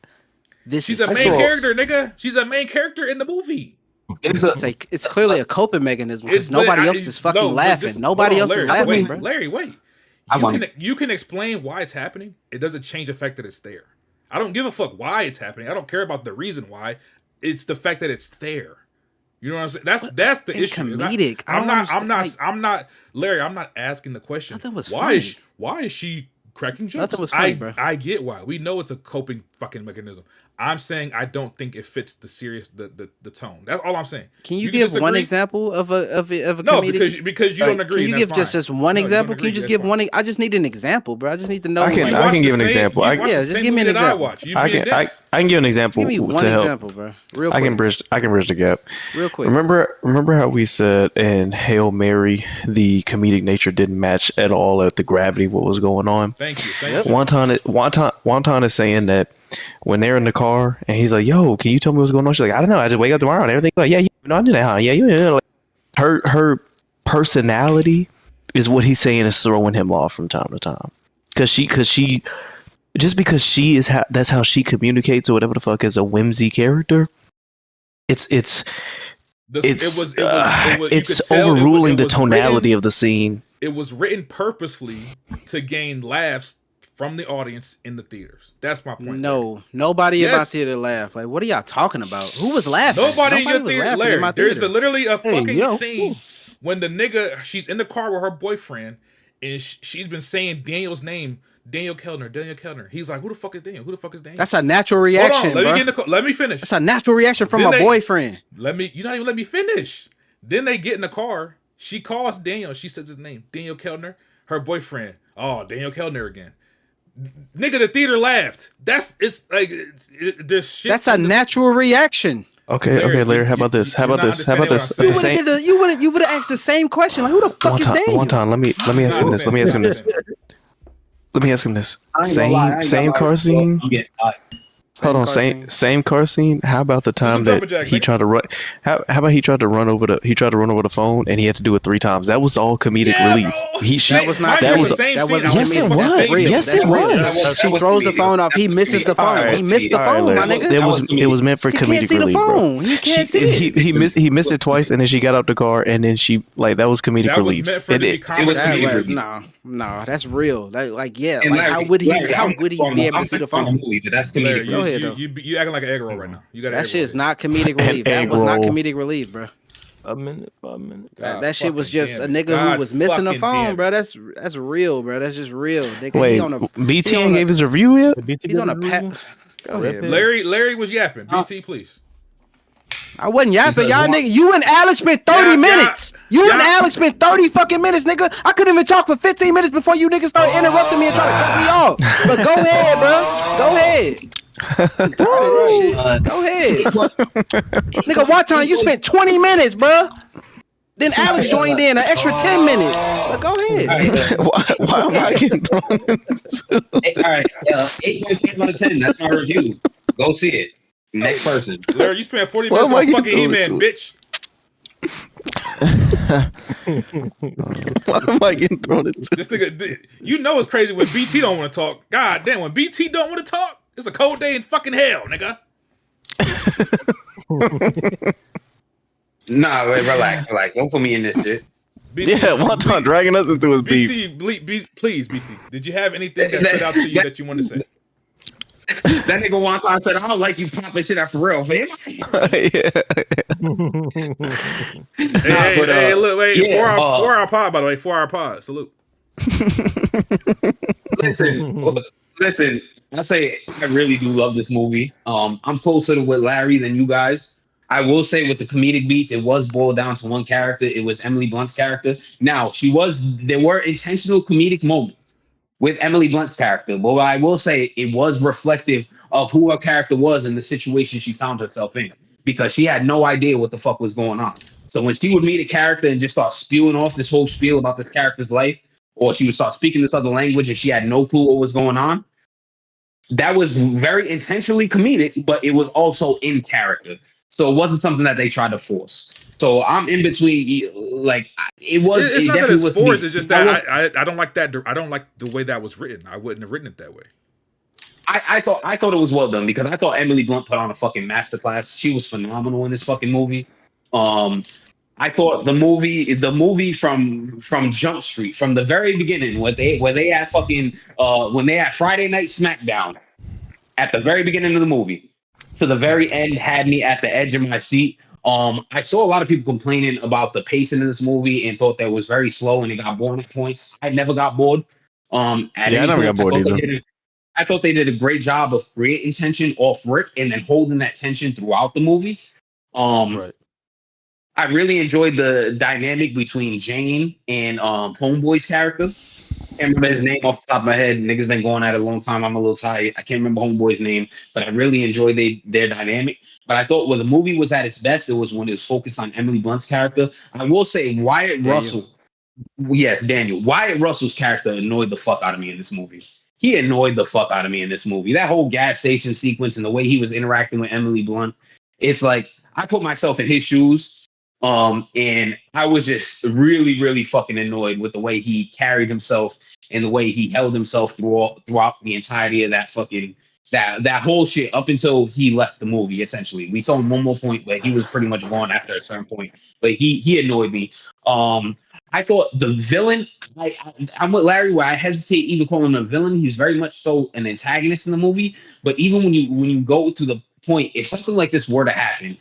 [SPEAKER 9] She's a main character, nigga. She's a main character in the movie.
[SPEAKER 6] It's clearly a coping mechanism because nobody else is fucking laughing. Nobody else is laughing, bro.
[SPEAKER 9] Larry, wait. You can explain why it's happening. It doesn't change the fact that it's there. I don't give a fuck why it's happening. I don't care about the reason why. It's the fact that it's there. You know what I'm saying? That's the issue.
[SPEAKER 6] Comedic.
[SPEAKER 9] I'm not Larry. I'm not asking the question. Why is she cracking jokes?
[SPEAKER 6] Nothing was funny, bro.
[SPEAKER 9] I get why. We know it's a coping fucking mechanism. I'm saying I don't think it fits the tone. That's all I'm saying.
[SPEAKER 6] Can you give one example of a comedic?
[SPEAKER 9] No, because you don't agree.
[SPEAKER 6] Can you give just one example? Can you just give one? I just need an example, bro. I just need to know.
[SPEAKER 12] I can give an example.
[SPEAKER 6] Just give me an example.
[SPEAKER 12] I can give an example.
[SPEAKER 6] Give me one example, bro. Real quick.
[SPEAKER 12] I can bridge the gap.
[SPEAKER 6] Real quick.
[SPEAKER 12] Remember how we said in Hail Mary the comedic nature didn't match at all at the gravity of what was going on.
[SPEAKER 9] Thank you.
[SPEAKER 12] Wonton is saying that when they're in the car and he's like, "Yo, can you tell me what's going on?" She's like, "I don't know. I just wake up tomorrow and everything." Like, "Yeah, you know, I do that, huh? Yeah, you know." Like, her personality is what he's saying is throwing him off from time to time. Because she just because she is that's how she communicates or whatever the fuck as a whimsy character. It's overruling the tonality of the scene.
[SPEAKER 9] It was written purposefully to gain laughs from the audience in the theaters. That's my point.
[SPEAKER 6] No, nobody about theater laugh. Like, what are y'all talking about? Who was laughing?
[SPEAKER 9] Nobody in your theater. Larry, there's literally a fucking scene when the nigga, she's in the car with her boyfriend, and she's been saying Daniel's name, Daniel Kellner. He's like, who the fuck is Daniel?
[SPEAKER 6] That's a natural reaction.
[SPEAKER 9] Hold on, let me finish.
[SPEAKER 6] That's a natural reaction from a boyfriend.
[SPEAKER 9] You're not even let me finish. Then they get in the car. She calls Daniel. She says his name, Daniel Kellner. Her boyfriend. Oh, Daniel Kellner again. Nigga, the theater laughed. There's shit.
[SPEAKER 6] That's a natural reaction.
[SPEAKER 12] Okay, Larry. How about this? You would
[SPEAKER 6] have asked the same question. Like, who the fuck is Daniel?
[SPEAKER 12] One time, let me ask him this. Let me ask him this. Same car scene. Hold on, same car scene. How about the time that he tried to run? How about he tried to run over the phone and he had to do it 3 times? That was all comedic relief.
[SPEAKER 6] That was not. Yes, it was. She throws the phone off. He misses the phone. He missed the phone, my nigga.
[SPEAKER 12] It was meant for comedic relief.
[SPEAKER 6] You can't see it.
[SPEAKER 12] He missed it twice, and then she got out the car, and then she that was comedic relief.
[SPEAKER 6] No, that's real. Like how would he be able to see the phone?
[SPEAKER 11] That's comedic.
[SPEAKER 6] Go ahead, though.
[SPEAKER 9] You acting like an egg roll right now. You got
[SPEAKER 6] that shit is not comedic relief. That was not comedic relief, bro.
[SPEAKER 3] A minute.
[SPEAKER 6] That shit was just a nigga who was missing a phone, bro. That's real, bro. That's just real. Nigga,
[SPEAKER 12] wait, BT ain't gave his review yet?
[SPEAKER 6] He's on a pat. Go ahead,
[SPEAKER 9] Larry was yapping. BT, please.
[SPEAKER 6] I wasn't yapping, y'all nigga. You and Alex spent 30 minutes. You and Alex spent 30 fucking minutes, nigga. I couldn't even talk for 15 minutes before you niggas started interrupting me and trying to cut me off. But go ahead, bro. Go ahead. Go ahead. Nigga, one time you spent 20 minutes, bro. Then Alex joined in an extra 10 minutes. But go ahead.
[SPEAKER 12] Why am I getting thrown in this?
[SPEAKER 11] All right. 8.5 out of 10. That's my review. Go see it. Next person.
[SPEAKER 9] Larry, you spent 40 minutes on fucking He-Man, bitch.
[SPEAKER 12] Why am I getting thrown into
[SPEAKER 9] this nigga? You know it's crazy when BT don't want to talk. God damn, when BT don't want to talk, it's a cold day in fucking hell, nigga.
[SPEAKER 11] Nah, wait, relax. Don't put me in this shit.
[SPEAKER 9] BT,
[SPEAKER 12] one time dragging us into his beef.
[SPEAKER 9] Please, BT. Did you have anything that stood out to you that you wanted to say?
[SPEAKER 11] That nigga one time said, "I don't like you popping shit out for real, fam."
[SPEAKER 9] Hey, look, wait, 4-hour pod, by the way, 4-hour pod. Salute.
[SPEAKER 11] Listen. I say I really do love this movie. I'm closer with Larry than you guys. I will say with the comedic beats, it was boiled down to one character. It was Emily Blunt's character. Now, there were intentional comedic moments with Emily Blunt's character, but I will say it was reflective of who her character was and the situation she found herself in, because she had no idea what the fuck was going on. So when she would meet a character and just start spewing off this whole spiel about this character's life, or she would start speaking this other language and she had no clue what was going on, that was very intentionally comedic, but it was also in character. So it wasn't something that they tried to force. So I'm in between. Like it was.
[SPEAKER 9] It's not that it's forced. It's just that I don't like that. I don't like the way that was written. I wouldn't have written it that way.
[SPEAKER 11] I thought it was well done because I thought Emily Blunt put on a fucking masterclass. She was phenomenal in this fucking movie. I thought the movie from Jump Street, from the very beginning, where they had fucking when they had Friday Night SmackDown at the very beginning of the movie to the very end, had me at the edge of my seat. I saw a lot of people complaining about the pacing of this movie and thought that it was very slow and it got boring at points. I never got bored. At
[SPEAKER 12] Yeah, I
[SPEAKER 11] any
[SPEAKER 12] never
[SPEAKER 11] point,
[SPEAKER 12] got bored either.
[SPEAKER 11] I thought they did a great job of creating tension off rip and then holding that tension throughout the movie.
[SPEAKER 3] Right.
[SPEAKER 11] I really enjoyed the dynamic between Jane and Homeboy's character. Can't remember his name off the top of my head. Niggas been going at it a long time. I'm a little tired. I can't remember Homeboy's name, but I really enjoyed their dynamic. But I thought when the movie was at its best, it was when it was focused on Emily Blunt's character. I will say Wyatt Russell. Yes, Daniel. Wyatt Russell's character annoyed the fuck out of me in this movie. He annoyed the fuck out of me in this movie. That whole gas station sequence and the way he was interacting with Emily Blunt. It's like I put myself in his shoes. And I was just really, really fucking annoyed with the way he carried himself and the way he held himself throughout the entirety of that fucking that whole shit up until he left the movie. Essentially, we saw him one more point where he was pretty much gone after a certain point, but he annoyed me. I thought the villain. I'm with Larry where I hesitate even calling him a villain. He's very much so an antagonist in the movie. But even when you go to the point, if something like this were to happen,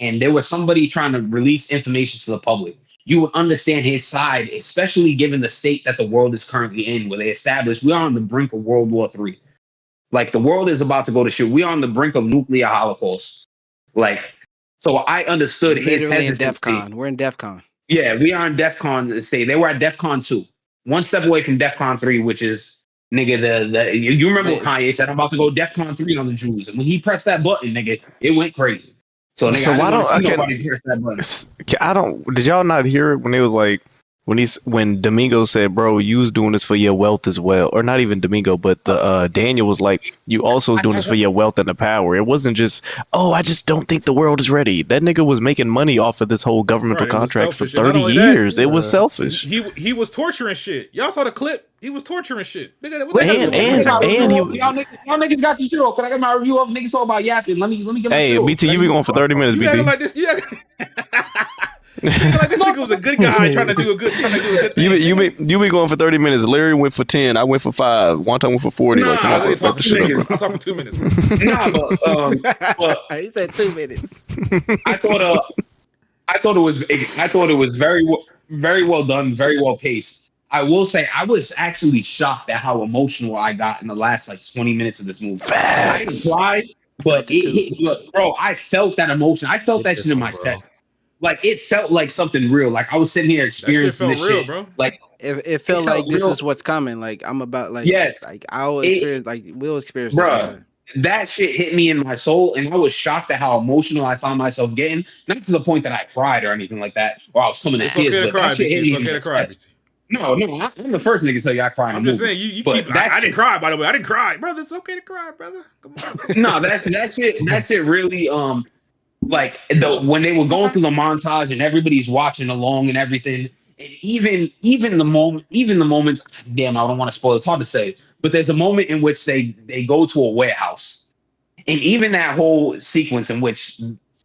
[SPEAKER 11] and there was somebody trying to release information to the public, you would understand his side, especially given the state that the world is currently in, where they established we are on the brink of World War III. Like the world is about to go to shit. We are on the brink of nuclear holocaust. Like, so I understood his hesitancy.
[SPEAKER 6] We're in DEFCON.
[SPEAKER 11] Yeah, we are in DEFCON state. They were at DEFCON 2. One step away from DEFCON 3, which is nigga, you remember what Kanye said, I'm about to go DEFCON 3 on the Jews. And when he pressed that button, nigga, it went crazy. So, nigga,
[SPEAKER 12] why don't I don't? Did y'all not hear it when it was like when Domingo said, "Bro, you was doing this for your wealth as well," or not even Domingo, but the Daniel was like, "You also was doing this for your wealth and the power." It wasn't just, "Oh, I just don't think the world is ready." That nigga was making money off of this whole governmental contract for 30 years. It was selfish.
[SPEAKER 9] He was torturing shit. Y'all saw the clip. He was torturing shit. Nigga,
[SPEAKER 11] y'all niggas got your shit off. Can I get my review of niggas talk about yapping? Let me get my shit off.
[SPEAKER 12] BT, you be going for 30 minutes, BT.
[SPEAKER 9] Like this, like this nigga was a good guy trying to do a good thing.
[SPEAKER 12] You be going for 30 minutes. Larry went for 10. I went for 5. One time went for 40.
[SPEAKER 9] Nah, I'm talking 2 minutes.
[SPEAKER 11] Nah, but
[SPEAKER 6] he said 2 minutes.
[SPEAKER 11] I thought it was very well done, very well paced. I will say I was actually shocked at how emotional I got in the last like 20 minutes of this movie. I didn't cry, but bro, I felt that emotion. I felt that shit in my chest. Like it felt like something real. Like I was sitting here experiencing this shit.
[SPEAKER 9] Bro.
[SPEAKER 11] Like
[SPEAKER 6] it felt like this is what's coming. Like I'm about like like I'll experience we'll experience.
[SPEAKER 11] Bro, that shit hit me in my soul, and I was shocked at how emotional I found myself getting. Not to the point that I cried or anything like that, or I was coming to tears.
[SPEAKER 9] Okay to cry, it's okay to cry.
[SPEAKER 11] No, I'm the first nigga to tell you I cry.
[SPEAKER 9] I'm just saying you keep. I didn't cry, by the way. I didn't cry, brother. It's okay to cry, brother. Come on.
[SPEAKER 11] No, that's it. That's it. Really, like when they were going through the montage and everybody's watching along and everything, and even the moments. Damn, I don't want to spoil it. It's hard to say, but there's a moment in which they go to a warehouse, and even that whole sequence in which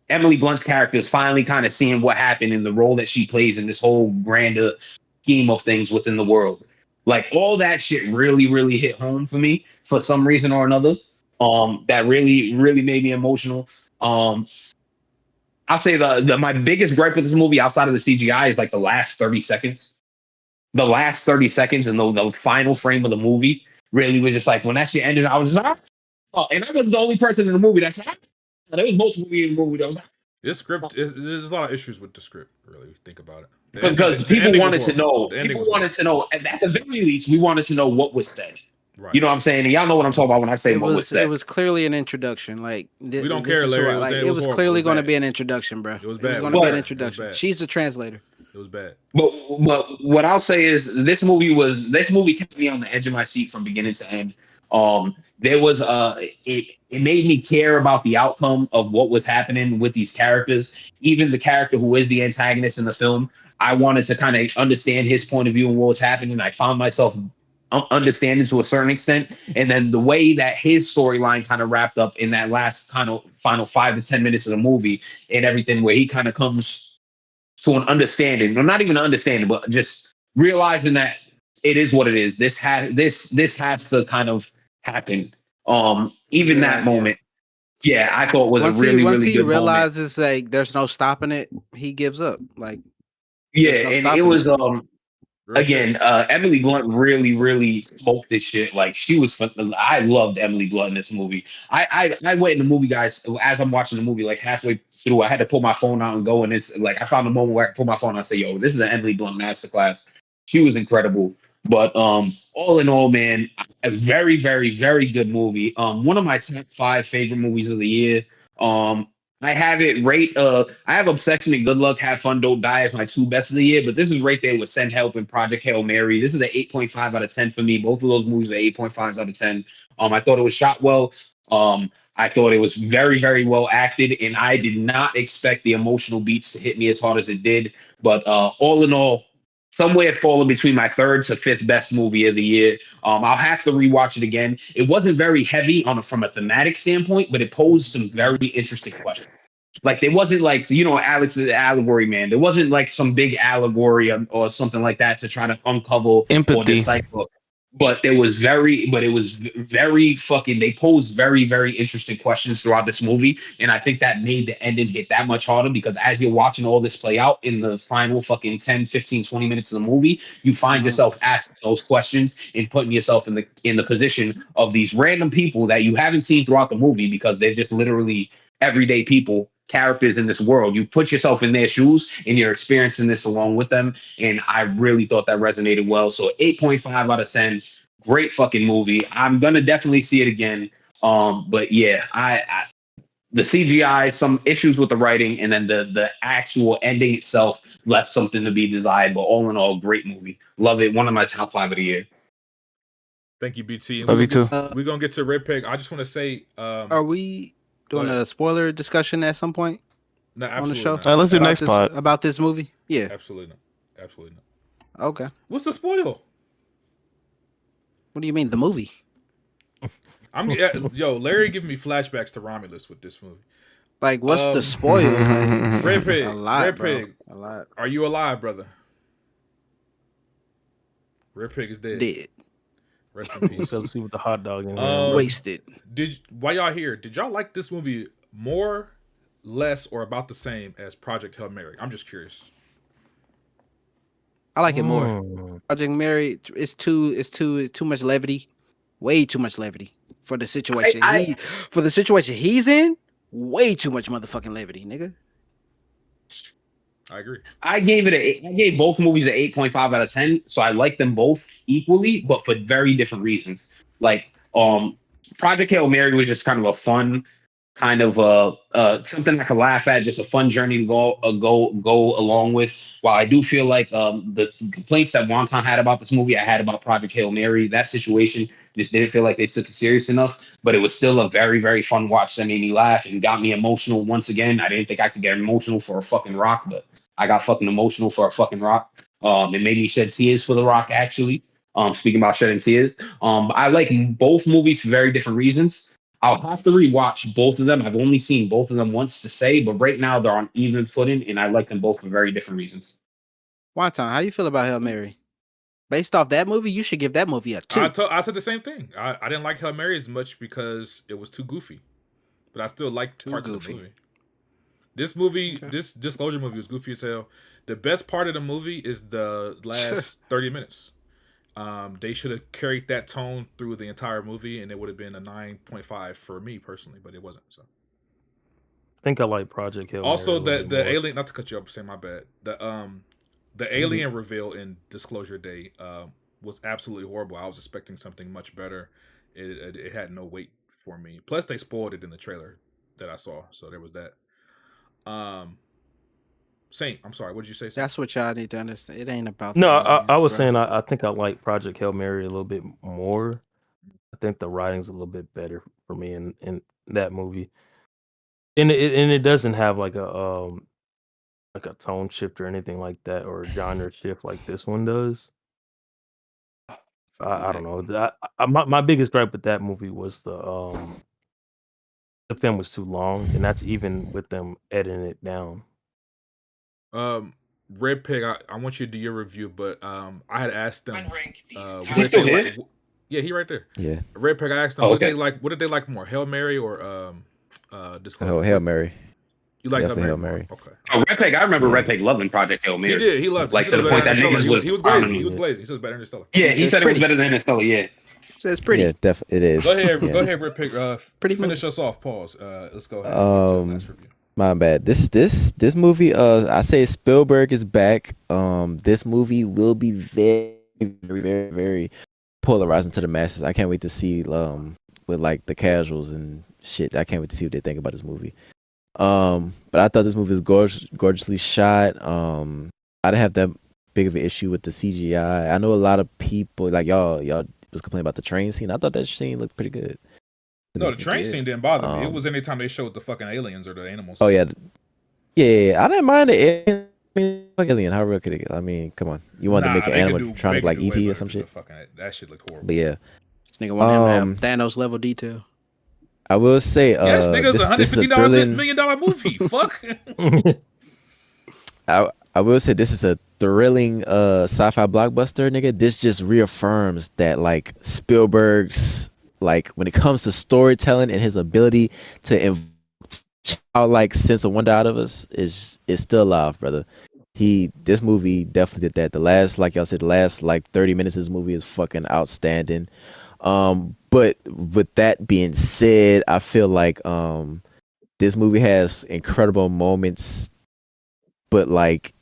[SPEAKER 11] Emily Blunt's character is finally kind of seeing what happened in the role that she plays in this whole grander scheme of things within the world. Like all that shit really, really hit home for me for some reason or another. That really, really made me emotional. I'll say my biggest gripe with this movie outside of the CGI is like the last 30 seconds. The last 30 seconds and the final frame of the movie really was just like when that shit ended, I was just like, oh, and I was the only person in the movie that's like, there was multiple people in the movie that was like,
[SPEAKER 9] this script there's a lot of issues with the script, really. Think about it.
[SPEAKER 11] Because people wanted to know. People wanted to know. At the very least, we wanted to know what was said. Right. You know what I'm saying? And y'all know what I'm talking about when I say what was said.
[SPEAKER 6] It was clearly an introduction. Like
[SPEAKER 9] we don't care, Larry.
[SPEAKER 6] It was clearly going to be an introduction, bro.
[SPEAKER 9] It was bad.
[SPEAKER 6] It was going to be an introduction. She's a translator.
[SPEAKER 9] It was bad.
[SPEAKER 11] But what I'll say is this movie kept me on the edge of my seat from beginning to end. There was it made me care about the outcome of what was happening with these characters. Even the character who is the antagonist in the film, I wanted to kind of understand his point of view and what was happening. I found myself understanding to a certain extent. And then the way that his storyline kind of wrapped up in that last kind of final 5 to 10 minutes of the movie and everything, where he kind of comes to an understanding, or not even an understanding, but just realizing that it is what it is. This has to kind of happen. Even that moment, yeah, I thought was a really really good moment.
[SPEAKER 6] Realizes like there's no stopping it, he gives up. Like
[SPEAKER 11] yeah, no and it was again, Emily Blunt really, really smoked this shit. Like she was, I loved Emily Blunt in this movie. I went in the movie, guys, as I'm watching the movie, like halfway through, I had to pull my phone out and go. And it's like I found a moment where I could pull my phone out and say, "Yo, this is an Emily Blunt masterclass." She was incredible. But all in all, man, a very, very, very good movie. One of my top 5 favorite movies of the year. I have it rate. I have Obsession and Good Luck, Have Fun, Don't Die as my 2 best of the year, but this is right there with Send Help and Project Hail Mary. This is an 8.5 out of 10 for me. Both of those movies are 8.5 out of 10. I thought it was shot well. I thought it was very, very well acted, and I did not expect the emotional beats to hit me as hard as it did. But all in all, somewhere falling between my 3rd to 5th best movie of the year. I'll have to rewatch it again. It wasn't very heavy from a thematic standpoint, but it posed some very interesting questions. Like there wasn't like, so, Alex is an allegory man. There wasn't like some big allegory or something like that to try to uncover
[SPEAKER 12] empathy.
[SPEAKER 11] Or decipher. But it was very fucking, they posed very, very interesting questions throughout this movie. And I think that made the ending get that much harder because as you're watching all this play out in the final fucking 10, 15, 20 minutes of the movie, you find yourself asking those questions and putting yourself in the position of these random people that you haven't seen throughout the movie because they're just literally everyday people, characters in this world. You put yourself in their shoes and you're experiencing this along with them. And I really thought that resonated well. So 8.5 out of 10, great fucking movie. I'm going to definitely see it again. But yeah, I the CGI, some issues with the writing, and then the actual ending itself left something to be desired. But all in all, great movie. Love it. One of my top 5 of the year.
[SPEAKER 9] Thank you, BT.
[SPEAKER 12] Love you too.
[SPEAKER 9] We're going to get to Red Peg. I just want to say...
[SPEAKER 6] are we doing a spoiler discussion at some point on the show?
[SPEAKER 12] Let's do next pod.
[SPEAKER 6] About this movie? Yeah.
[SPEAKER 9] Absolutely not. Absolutely not.
[SPEAKER 6] Okay.
[SPEAKER 9] What's the spoil?
[SPEAKER 6] What do you mean, the movie?
[SPEAKER 9] Larry giving me flashbacks to Romulus with this movie.
[SPEAKER 6] Like, what's the spoil?
[SPEAKER 9] Red Pig.
[SPEAKER 6] A lot,
[SPEAKER 9] Red
[SPEAKER 6] bro.
[SPEAKER 9] Pig.
[SPEAKER 6] A lot.
[SPEAKER 9] Are you alive, brother? Red Pig is dead.
[SPEAKER 6] Dead.
[SPEAKER 9] Rest in peace.
[SPEAKER 3] Fell asleep with the hot dog in
[SPEAKER 6] wasted.
[SPEAKER 9] While y'all here, did y'all like this movie more, less, or about the same as Project Hail Mary? I'm just curious.
[SPEAKER 6] I like it more. Project Mary, it's too much levity, way too much levity for the situation. For the situation he's in, way too much motherfucking levity, nigga.
[SPEAKER 9] I agree.
[SPEAKER 11] I gave both movies an 8.5 out of 10, so I like them both equally, but for very different reasons. Like, Project Hail Mary was just kind of a fun, kind of something I could laugh at, just a fun journey to go along with. While I do feel like the complaints that Wonton had about this movie, I had about Project Hail Mary. That situation just didn't feel like they took it serious enough, but it was still a very, very fun watch that made me laugh and got me emotional once again. I didn't think I could get emotional for a fucking rock, but I got fucking emotional for a fucking rock. It made me shed tears for the rock, actually. Speaking about shedding tears. I like both movies for very different reasons. I'll have to rewatch both of them. I've only seen both of them once to say, but right now they're on even footing, and I like them both for very different reasons.
[SPEAKER 6] Wonton, how you feel about Hail Mary? Based off that movie, you should give that movie a 2.
[SPEAKER 9] I said the same thing. I didn't like Hail Mary as much because it was too goofy, but I still liked parts of the movie. This movie, this Disclosure movie was goofy as hell. The best part of the movie is the last 30 minutes. They should have carried that tone through the entire movie, and it would have been a 9.5 for me personally, but it wasn't. So,
[SPEAKER 3] I think I like Project Hail Mary.
[SPEAKER 9] Also, the alien. Not to cut you up, say my bad. The alien reveal in Disclosure Day was absolutely horrible. I was expecting something much better. It had no weight for me. Plus, they spoiled it in the trailer that I saw, so there was that. Saint, I'm sorry. What did you say? Saint?
[SPEAKER 6] That's what y'all need to understand. It ain't about.
[SPEAKER 3] No, I was saying I think I like Project Hail Mary a little bit more. I think the writing's a little bit better for me in that movie, and it doesn't have like a tone shift or anything like that, or a genre shift like this one does. I don't know. My biggest gripe with that movie was the film was too long, and that's even with them editing it down.
[SPEAKER 9] Red Pig, I want you to do your review, but I had asked them.
[SPEAKER 11] Is he still here?
[SPEAKER 9] Yeah, he right there.
[SPEAKER 10] Yeah.
[SPEAKER 9] Red Pig, I asked them what they like. What did they like more, Hail Mary or Disclosure?
[SPEAKER 10] Oh, Hail Mary.
[SPEAKER 9] You like
[SPEAKER 10] Definitely
[SPEAKER 9] Hail Mary?
[SPEAKER 10] Okay.
[SPEAKER 4] Oh, Red Pig. I remember Red Pig loving Project Hail Mary.
[SPEAKER 9] He did. He loved it.
[SPEAKER 4] Like
[SPEAKER 9] He
[SPEAKER 4] to the point that niggas was.
[SPEAKER 9] He was glazing. He was glazing. He said it was better than Interstellar.
[SPEAKER 4] Yeah, he said it was better than Interstellar. Yeah.
[SPEAKER 6] So it's pretty.
[SPEAKER 10] Yeah, definitely it is.
[SPEAKER 9] Go ahead.
[SPEAKER 10] Yeah.
[SPEAKER 9] Go ahead, Red Pig.
[SPEAKER 6] Pretty
[SPEAKER 9] finish us off. Pause. Let's go ahead. Last review.
[SPEAKER 10] My bad. This movie, I say Spielberg is back. This movie will be very, very, very, very polarizing to the masses. I can't wait to see with like the casuals and shit. I can't wait to see what they think about this movie. But I thought this movie was gorgeously shot. I didn't have that big of an issue with the CGI. I know a lot of people like y'all was complaining about the train scene. I thought that scene looked pretty good.
[SPEAKER 9] No, the train scene didn't bother me. It was anytime they showed the fucking aliens or the animals.
[SPEAKER 10] Oh yeah, I didn't mind the alien. How real could it get? I mean, come on, you wanted to make an animatronic like ET or some shit?
[SPEAKER 9] That shit looked horrible.
[SPEAKER 10] But yeah,
[SPEAKER 6] this nigga wanted him to have Thanos level detail.
[SPEAKER 10] I will say,
[SPEAKER 9] yes, nigga's $150 million movie. Fuck.
[SPEAKER 10] I will say this is a thrilling sci-fi blockbuster, nigga. This just reaffirms that like Spielberg's like when it comes to storytelling and his ability to childlike sense of wonder out of us is still alive, brother. This movie definitely did that. The last, like y'all said, the last like 30 minutes of this movie is fucking outstanding. But with that being said, I feel like this movie has incredible moments, but like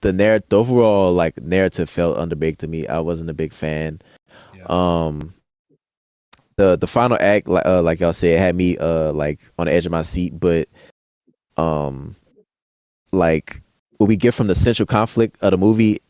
[SPEAKER 10] the overall like narrative felt underbaked to me. I wasn't a big fan. Yeah. The final act, like y'all said, had me like on the edge of my seat, but like what we get from the central conflict of the movie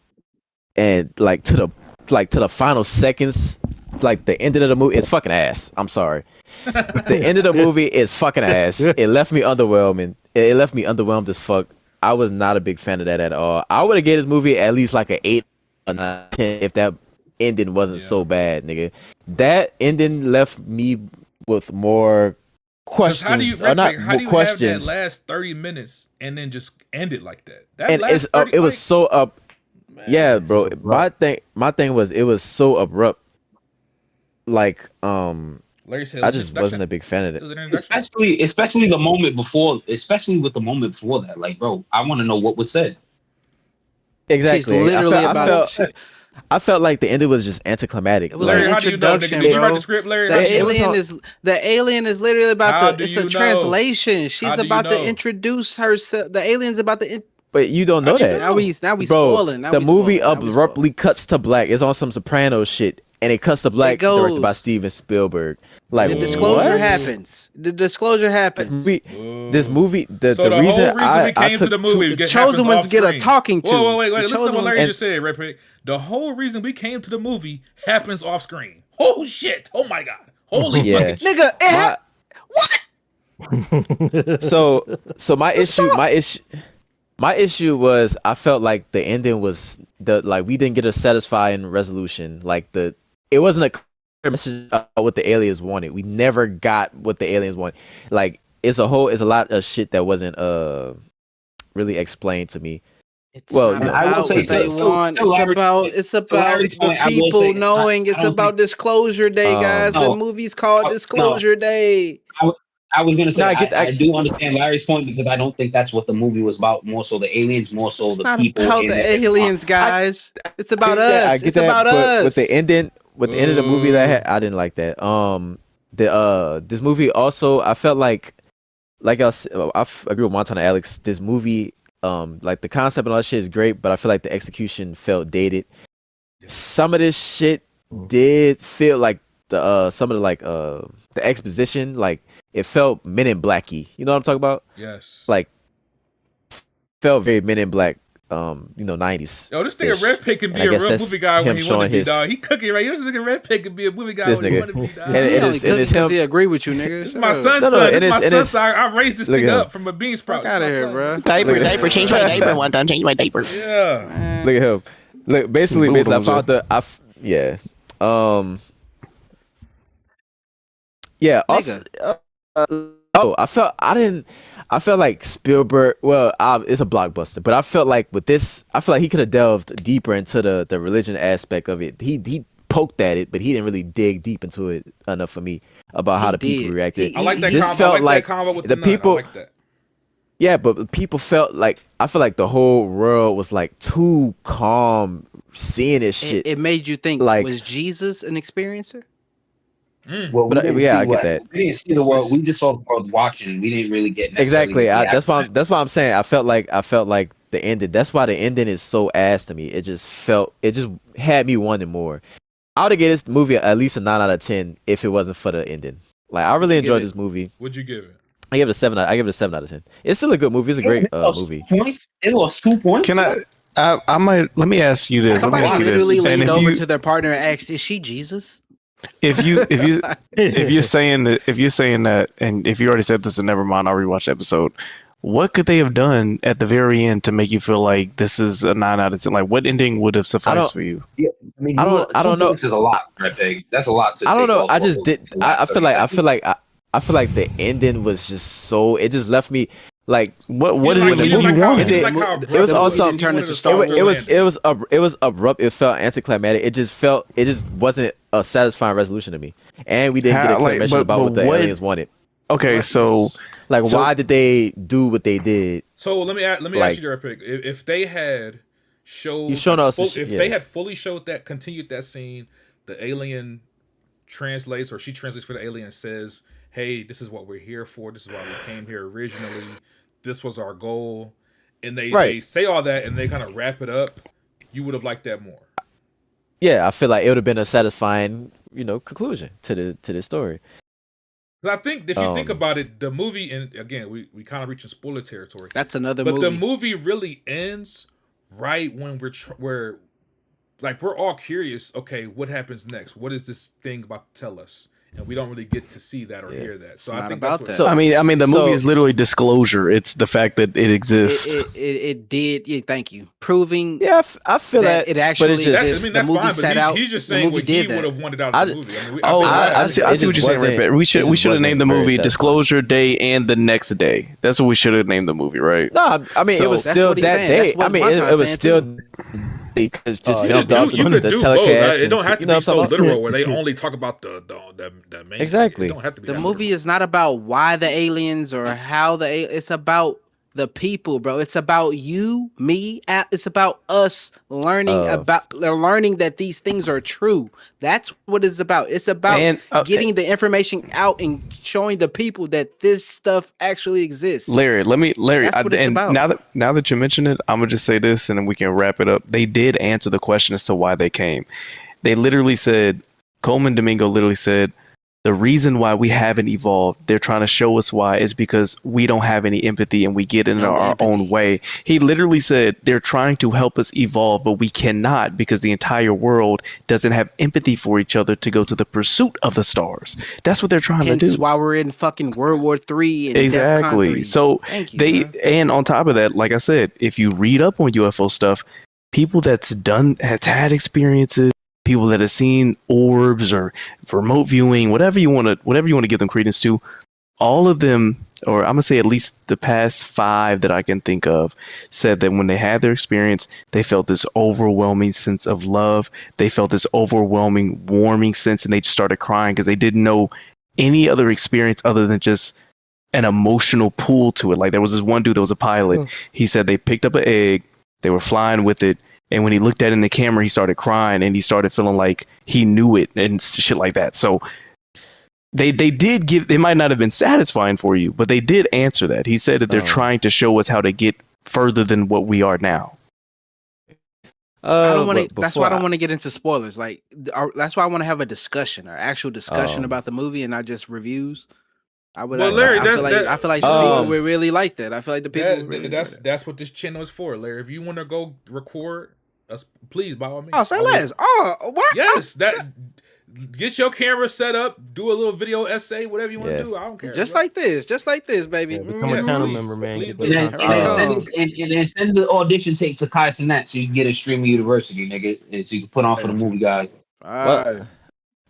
[SPEAKER 10] and like to the final seconds, like the ending of the movie is fucking ass. I'm sorry. The end of the movie is fucking ass. It left me underwhelming. It left me underwhelmed as fuck. I was not a big fan of that at all. I would have gave this movie at least like an 8 or 9 if that ending wasn't so bad, nigga. That ending left me with more questions. How do you have
[SPEAKER 9] that last 30 minutes and then just end it like that?
[SPEAKER 10] It was so up. Man, yeah, bro. My thing was it was so abrupt. Like
[SPEAKER 9] Larry said,
[SPEAKER 10] I just wasn't a big fan of it.
[SPEAKER 11] Especially the moment before, especially with the moment before that. Like, bro, I want to know what was said.
[SPEAKER 10] Exactly. I felt like the ending was just anticlimactic.
[SPEAKER 6] It was Larry, an introduction,
[SPEAKER 9] did you write the script, Larry?
[SPEAKER 6] The alien is literally about it's a translation. She's about to introduce herself. The alien's about to.
[SPEAKER 10] But you don't know that.
[SPEAKER 6] Now we
[SPEAKER 10] bro,
[SPEAKER 6] spoiling.
[SPEAKER 10] The movie abruptly cuts to black. It's on some Sopranos shit. And it cuts to black, directed by Steven Spielberg. Like
[SPEAKER 6] the disclosure happens. The disclosure happens.
[SPEAKER 10] This movie, the reason we
[SPEAKER 9] came to the movie,
[SPEAKER 6] the chosen ones get a talking to.
[SPEAKER 9] Wait. Listen to what Larry just said, Red Pig. The whole reason we came to the movie happens off screen. Oh shit! Oh my god! Holy fucking
[SPEAKER 6] nigga!
[SPEAKER 10] What? So my issue was I felt like the ending was we didn't get a satisfying resolution. Like it wasn't a clear message about what the aliens wanted. We never got what the aliens wanted. Like it's a lot of shit that wasn't really explained to me.
[SPEAKER 6] It's not about what they want. It's about the people knowing. It's about Disclosure Day, guys. The movie's called Disclosure Day.
[SPEAKER 11] I was gonna say I do understand Larry's point because I don't think that's what the movie was about. More so the aliens, more so the people.
[SPEAKER 6] It's not about the aliens, guys. It's about us. It's about us.
[SPEAKER 10] With the ending of the movie I didn't like that. This movie also I felt like I agree with Montana Alex. This movie, like the concept and all that shit is great, but I feel like the execution felt dated. Some of this shit did feel like some of the the exposition, like it felt Men in Blacky. You know what I'm talking about?
[SPEAKER 9] Yes.
[SPEAKER 10] Like felt very Men in Black. 90s.
[SPEAKER 9] Yo, this nigga Red Pig can be a real movie guy when he want to be, dog. He cooking right. This nigga Red Pig can be a movie guy when he want to be, dog.
[SPEAKER 6] And it's him. He agree with you, nigga.
[SPEAKER 9] This is my son's son. This is my son's son. I raised this thing up from a bean sprout.
[SPEAKER 6] Get out of here, bro.
[SPEAKER 8] Diaper. Change my diaper one time. Change my diaper.
[SPEAKER 9] Yeah.
[SPEAKER 10] Look at him. Look, basically, I found yeah. Also, I I felt like Spielberg. Well, it's a blockbuster, but I felt like with this, I feel like he could have delved deeper into the religion aspect of it. He poked at it, but he didn't really dig deep into it enough for me about how the people reacted.
[SPEAKER 9] I like that
[SPEAKER 10] This
[SPEAKER 9] combo.
[SPEAKER 10] felt
[SPEAKER 9] I like
[SPEAKER 10] like
[SPEAKER 9] that combo with
[SPEAKER 10] the
[SPEAKER 9] the
[SPEAKER 10] people.
[SPEAKER 9] I like that.
[SPEAKER 10] Yeah, but the people felt like I feel like the whole world was like too calm seeing this shit.
[SPEAKER 6] It made you think,
[SPEAKER 10] like,
[SPEAKER 6] was Jesus an experiencer?
[SPEAKER 11] Well, we
[SPEAKER 10] but
[SPEAKER 11] didn't
[SPEAKER 10] yeah,
[SPEAKER 11] see
[SPEAKER 10] I get that.
[SPEAKER 11] We didn't see the world. We just saw the world watching. We didn't really get
[SPEAKER 10] Exactly.
[SPEAKER 11] necessarily
[SPEAKER 10] That's why I'm saying I felt like the ending. That's why the ending is so ass to me. It just had me wanting more. I would have given this movie at least a 9 out of 10 if it wasn't for the ending. Like, I really enjoyed this movie.
[SPEAKER 9] What'd you give it?
[SPEAKER 10] I give it a 7. I give it a 7 out of 10. It's still a good movie. It's a great movie.
[SPEAKER 11] Points. It lost 2 points.
[SPEAKER 12] Can I might let me ask you this.
[SPEAKER 6] Somebody
[SPEAKER 12] Let me ask you
[SPEAKER 6] literally
[SPEAKER 12] this.
[SPEAKER 6] leaned over to their partner and asked, "Is she Jesus?"
[SPEAKER 12] If you're saying that, and if you already said this, and never mind, I'll rewatch the episode. What could they have done at the very end to make you feel like this is a 9 out of 10? Like, what ending would have sufficed for you?
[SPEAKER 11] Yeah, I mean,
[SPEAKER 10] I don't know.
[SPEAKER 11] It's a lot, I think. That's a lot.
[SPEAKER 10] I don't know. I just did. I feel like the ending was just so. It just left me like
[SPEAKER 12] what is it the movie wanted?
[SPEAKER 10] It was also it was abrupt. It felt anticlimactic. It just wasn't a satisfying resolution to me. And we didn't get a clear message about what the aliens wanted.
[SPEAKER 12] Okay, so
[SPEAKER 10] why did they do what they did?
[SPEAKER 9] So let me ask you, Derek. If they had showed, they had fully showed that, continued that scene, the alien translates, or she translates for the alien and says, "Hey, this is what we're here for. This is why we came here originally. This was our goal," and they say all that and they kind of wrap it up. You would have liked that more.
[SPEAKER 10] Yeah, I feel like it would have been a satisfying, conclusion to this story.
[SPEAKER 9] I think if you think about it, the movie, and again, we kind of reaching spoiler territory.
[SPEAKER 6] That's another
[SPEAKER 9] movie.
[SPEAKER 6] But
[SPEAKER 9] the movie really ends right when we're all curious. Okay, what happens next? What is this thing about to tell us? And we don't really get to see that or hear that. So I think that's what.
[SPEAKER 12] So I mean, the movie is literally disclosure. It's the fact that it exists.
[SPEAKER 6] It did. Yeah, thank you. Proving.
[SPEAKER 10] Yeah, I feel that
[SPEAKER 6] it actually exists.
[SPEAKER 9] That's
[SPEAKER 6] the movie
[SPEAKER 9] fine.
[SPEAKER 6] set
[SPEAKER 9] But
[SPEAKER 6] out.
[SPEAKER 9] he's just saying what he would have wanted out of the movie.
[SPEAKER 12] I see what you're saying, right? We should have named the movie Disclosure Day and the Next Day. That's what we should have named the movie, right?
[SPEAKER 10] No, I mean, it was still that day. I mean, it was still. Because just
[SPEAKER 9] you could do both. It don't have to be so literal where they only talk about the main.
[SPEAKER 10] Exactly.
[SPEAKER 9] It don't have to be.
[SPEAKER 6] The movie is not about why the aliens or how it's about the people, bro. It's about you, me. It's about us learning learning that these things are true. That's what it's about. It's about getting the information out and showing the people that this stuff actually exists.
[SPEAKER 12] Larry, that's what it's about. Now that you mention it, I'm gonna just say this, and then we can wrap it up. They did answer the question as to why they came. They literally said, Coleman Domingo literally said, the reason why we haven't evolved, they're trying to show us why, is because we don't have any empathy and we get in our own way. He literally said they're trying to help us evolve, but we cannot because the entire world doesn't have empathy for each other to go to the pursuit of the stars. That's what they're trying to do.
[SPEAKER 6] Hence why we're in fucking World War III and
[SPEAKER 12] exactly.
[SPEAKER 6] DEFCON 3.
[SPEAKER 12] So and on top of that, like I said, if you read up on UFO stuff, people that's had experiences, people that have seen orbs or remote viewing, whatever you want to give them credence to, all of them, or I'm gonna say at least the past 5 that I can think of, said that when they had their experience, they felt this overwhelming sense of love. They felt this overwhelming, warming sense, and they just started crying because they didn't know any other experience other than just an emotional pull to it. Like there was this one dude that was a pilot. He said they picked up an egg, they were flying with it. And when he looked at it in the camera, he started crying and he started feeling like he knew it and shit like that. So they might not have been satisfying for you, but they did answer that. He said that they're trying to show us how to get further than what we are now.
[SPEAKER 6] I don't want to. That's why I don't want to get into spoilers. Like, that's why I want to have a discussion, or actual discussion about the movie, and not just reviews. I would. Well, Larry, I feel like the people would really like that. I feel like the people.
[SPEAKER 9] That's what this channel is for, Larry. If you want to go record us, please, by all means.
[SPEAKER 6] Oh, say less. Oh, what?
[SPEAKER 9] Yes, get your camera set up, do a little video essay, whatever you want to do. I don't care.
[SPEAKER 6] Just like this, baby.
[SPEAKER 3] Become a channel member, man.
[SPEAKER 11] And then send the audition tape to Kai Sinat so you can get a stream of University, nigga, and so you can put on for the movie guys.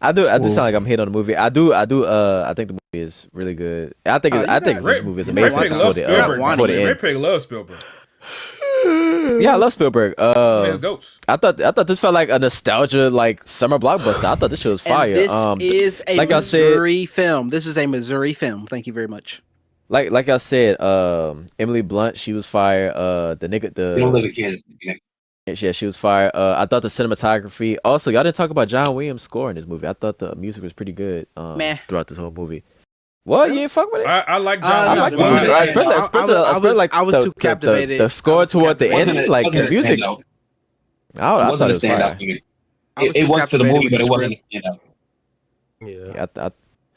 [SPEAKER 10] I do sound like I'm hating on the movie. I think the movie is really good. I think the movie is amazing before the end.
[SPEAKER 9] Ray Pig loves Spielberg.
[SPEAKER 10] Yeah, I love Spielberg.
[SPEAKER 9] Ghosts.
[SPEAKER 10] I thought this felt like a nostalgia like summer blockbuster. I thought this shit was fire.
[SPEAKER 6] And this is a
[SPEAKER 10] like
[SPEAKER 6] Missouri film. This is a Missouri film. Thank you very much.
[SPEAKER 10] Like I said, Emily Blunt, she was fire. The nigga,
[SPEAKER 11] You don't live in Kansas.
[SPEAKER 10] yeah, she was fire. I thought the cinematography. Also, y'all didn't talk about John Williams' score in this movie. I thought the music was pretty good. Throughout this whole movie. What? You ain't fuck with it?
[SPEAKER 9] I like John Williams.
[SPEAKER 10] Especially
[SPEAKER 6] I was too captivated.
[SPEAKER 10] The score toward the end, like the music. I thought it was fire.
[SPEAKER 11] It worked for the movie, but it wasn't a standout.
[SPEAKER 10] Yeah,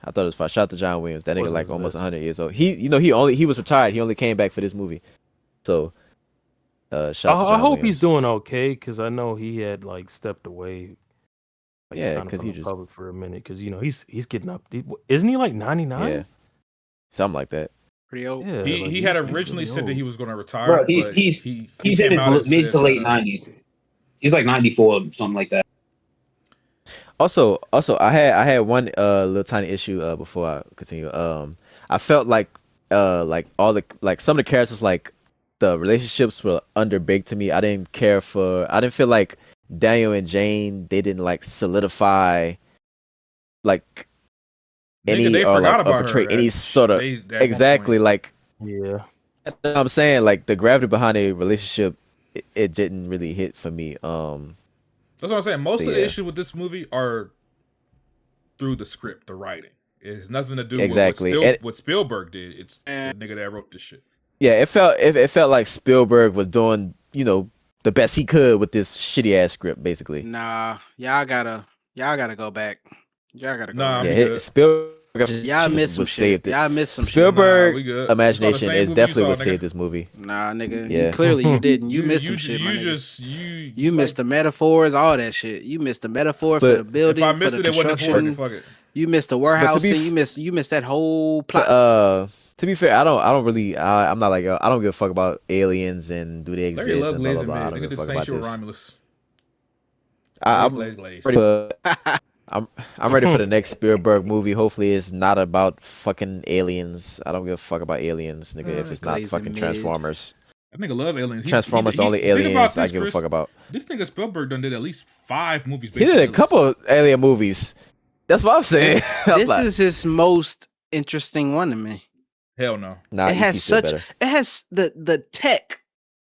[SPEAKER 10] I thought it was fire. Shout out to John Williams. That nigga like almost 100 years old. He was retired. He only came back for this movie. So, shout out to John
[SPEAKER 3] I hope
[SPEAKER 10] Williams.
[SPEAKER 3] he's doing okay because I know he had like stepped away. Like,
[SPEAKER 10] yeah, because he just
[SPEAKER 3] public for a minute because he's getting up. Isn't he like 99?
[SPEAKER 10] Yeah, something like that.
[SPEAKER 6] Pretty old.
[SPEAKER 3] Yeah,
[SPEAKER 9] He had originally said that he was going to retire.
[SPEAKER 11] Bro,
[SPEAKER 9] but
[SPEAKER 11] he's in his mid to late 90s. He's like 94 or something like that.
[SPEAKER 10] Also, I had one little tiny issue before I continue. I felt like all the some of the characters, like the relationships were underbaked to me. I didn't feel like Daniel and Jane, they didn't like solidify like any or like portray any sort of exactly like
[SPEAKER 3] yeah.
[SPEAKER 10] I'm saying like the gravity behind a relationship, it didn't really hit for me.
[SPEAKER 9] That's what I'm saying. Most of the issues with this movie are through the script, the writing. It has nothing to do with what Spielberg did. It's the nigga that wrote this shit.
[SPEAKER 10] Yeah, it felt like Spielberg was doing, the best he could with this shitty ass script, basically.
[SPEAKER 6] Nah, y'all gotta go back. Y'all gotta go.
[SPEAKER 10] Yeah, Spielberg.
[SPEAKER 6] Y'all missed some shit. Y'all missed some
[SPEAKER 10] Spielberg
[SPEAKER 6] shit. Spielberg
[SPEAKER 10] imagination is definitely what saved this movie.
[SPEAKER 6] Nah, nigga.
[SPEAKER 10] Yeah.
[SPEAKER 6] Clearly you didn't. You missed some shit. You missed the metaphors, all that shit. You missed the metaphor for the building,
[SPEAKER 9] if I missed
[SPEAKER 6] for the
[SPEAKER 9] it, it wasn't
[SPEAKER 6] construction.
[SPEAKER 9] important. Fuck it.
[SPEAKER 6] You missed the warehouse. You missed that whole plot.
[SPEAKER 10] To be fair, I'm not like I don't give a fuck about aliens and do they exist and blah blah blah. I don't give a fuck about this. I'm ready for the next Spielberg movie. Hopefully, it's not about fucking aliens. I don't give a fuck about aliens, nigga. If it's not fucking Transformers.
[SPEAKER 9] I think I love aliens.
[SPEAKER 10] Transformers, only aliens I give a fuck about.
[SPEAKER 9] This nigga Spielberg done did at least 5 movies.
[SPEAKER 10] He did a couple of alien movies. That's what I'm saying.
[SPEAKER 6] This is his most interesting one to me.
[SPEAKER 9] Hell no.
[SPEAKER 10] Nah,
[SPEAKER 6] it has the tech.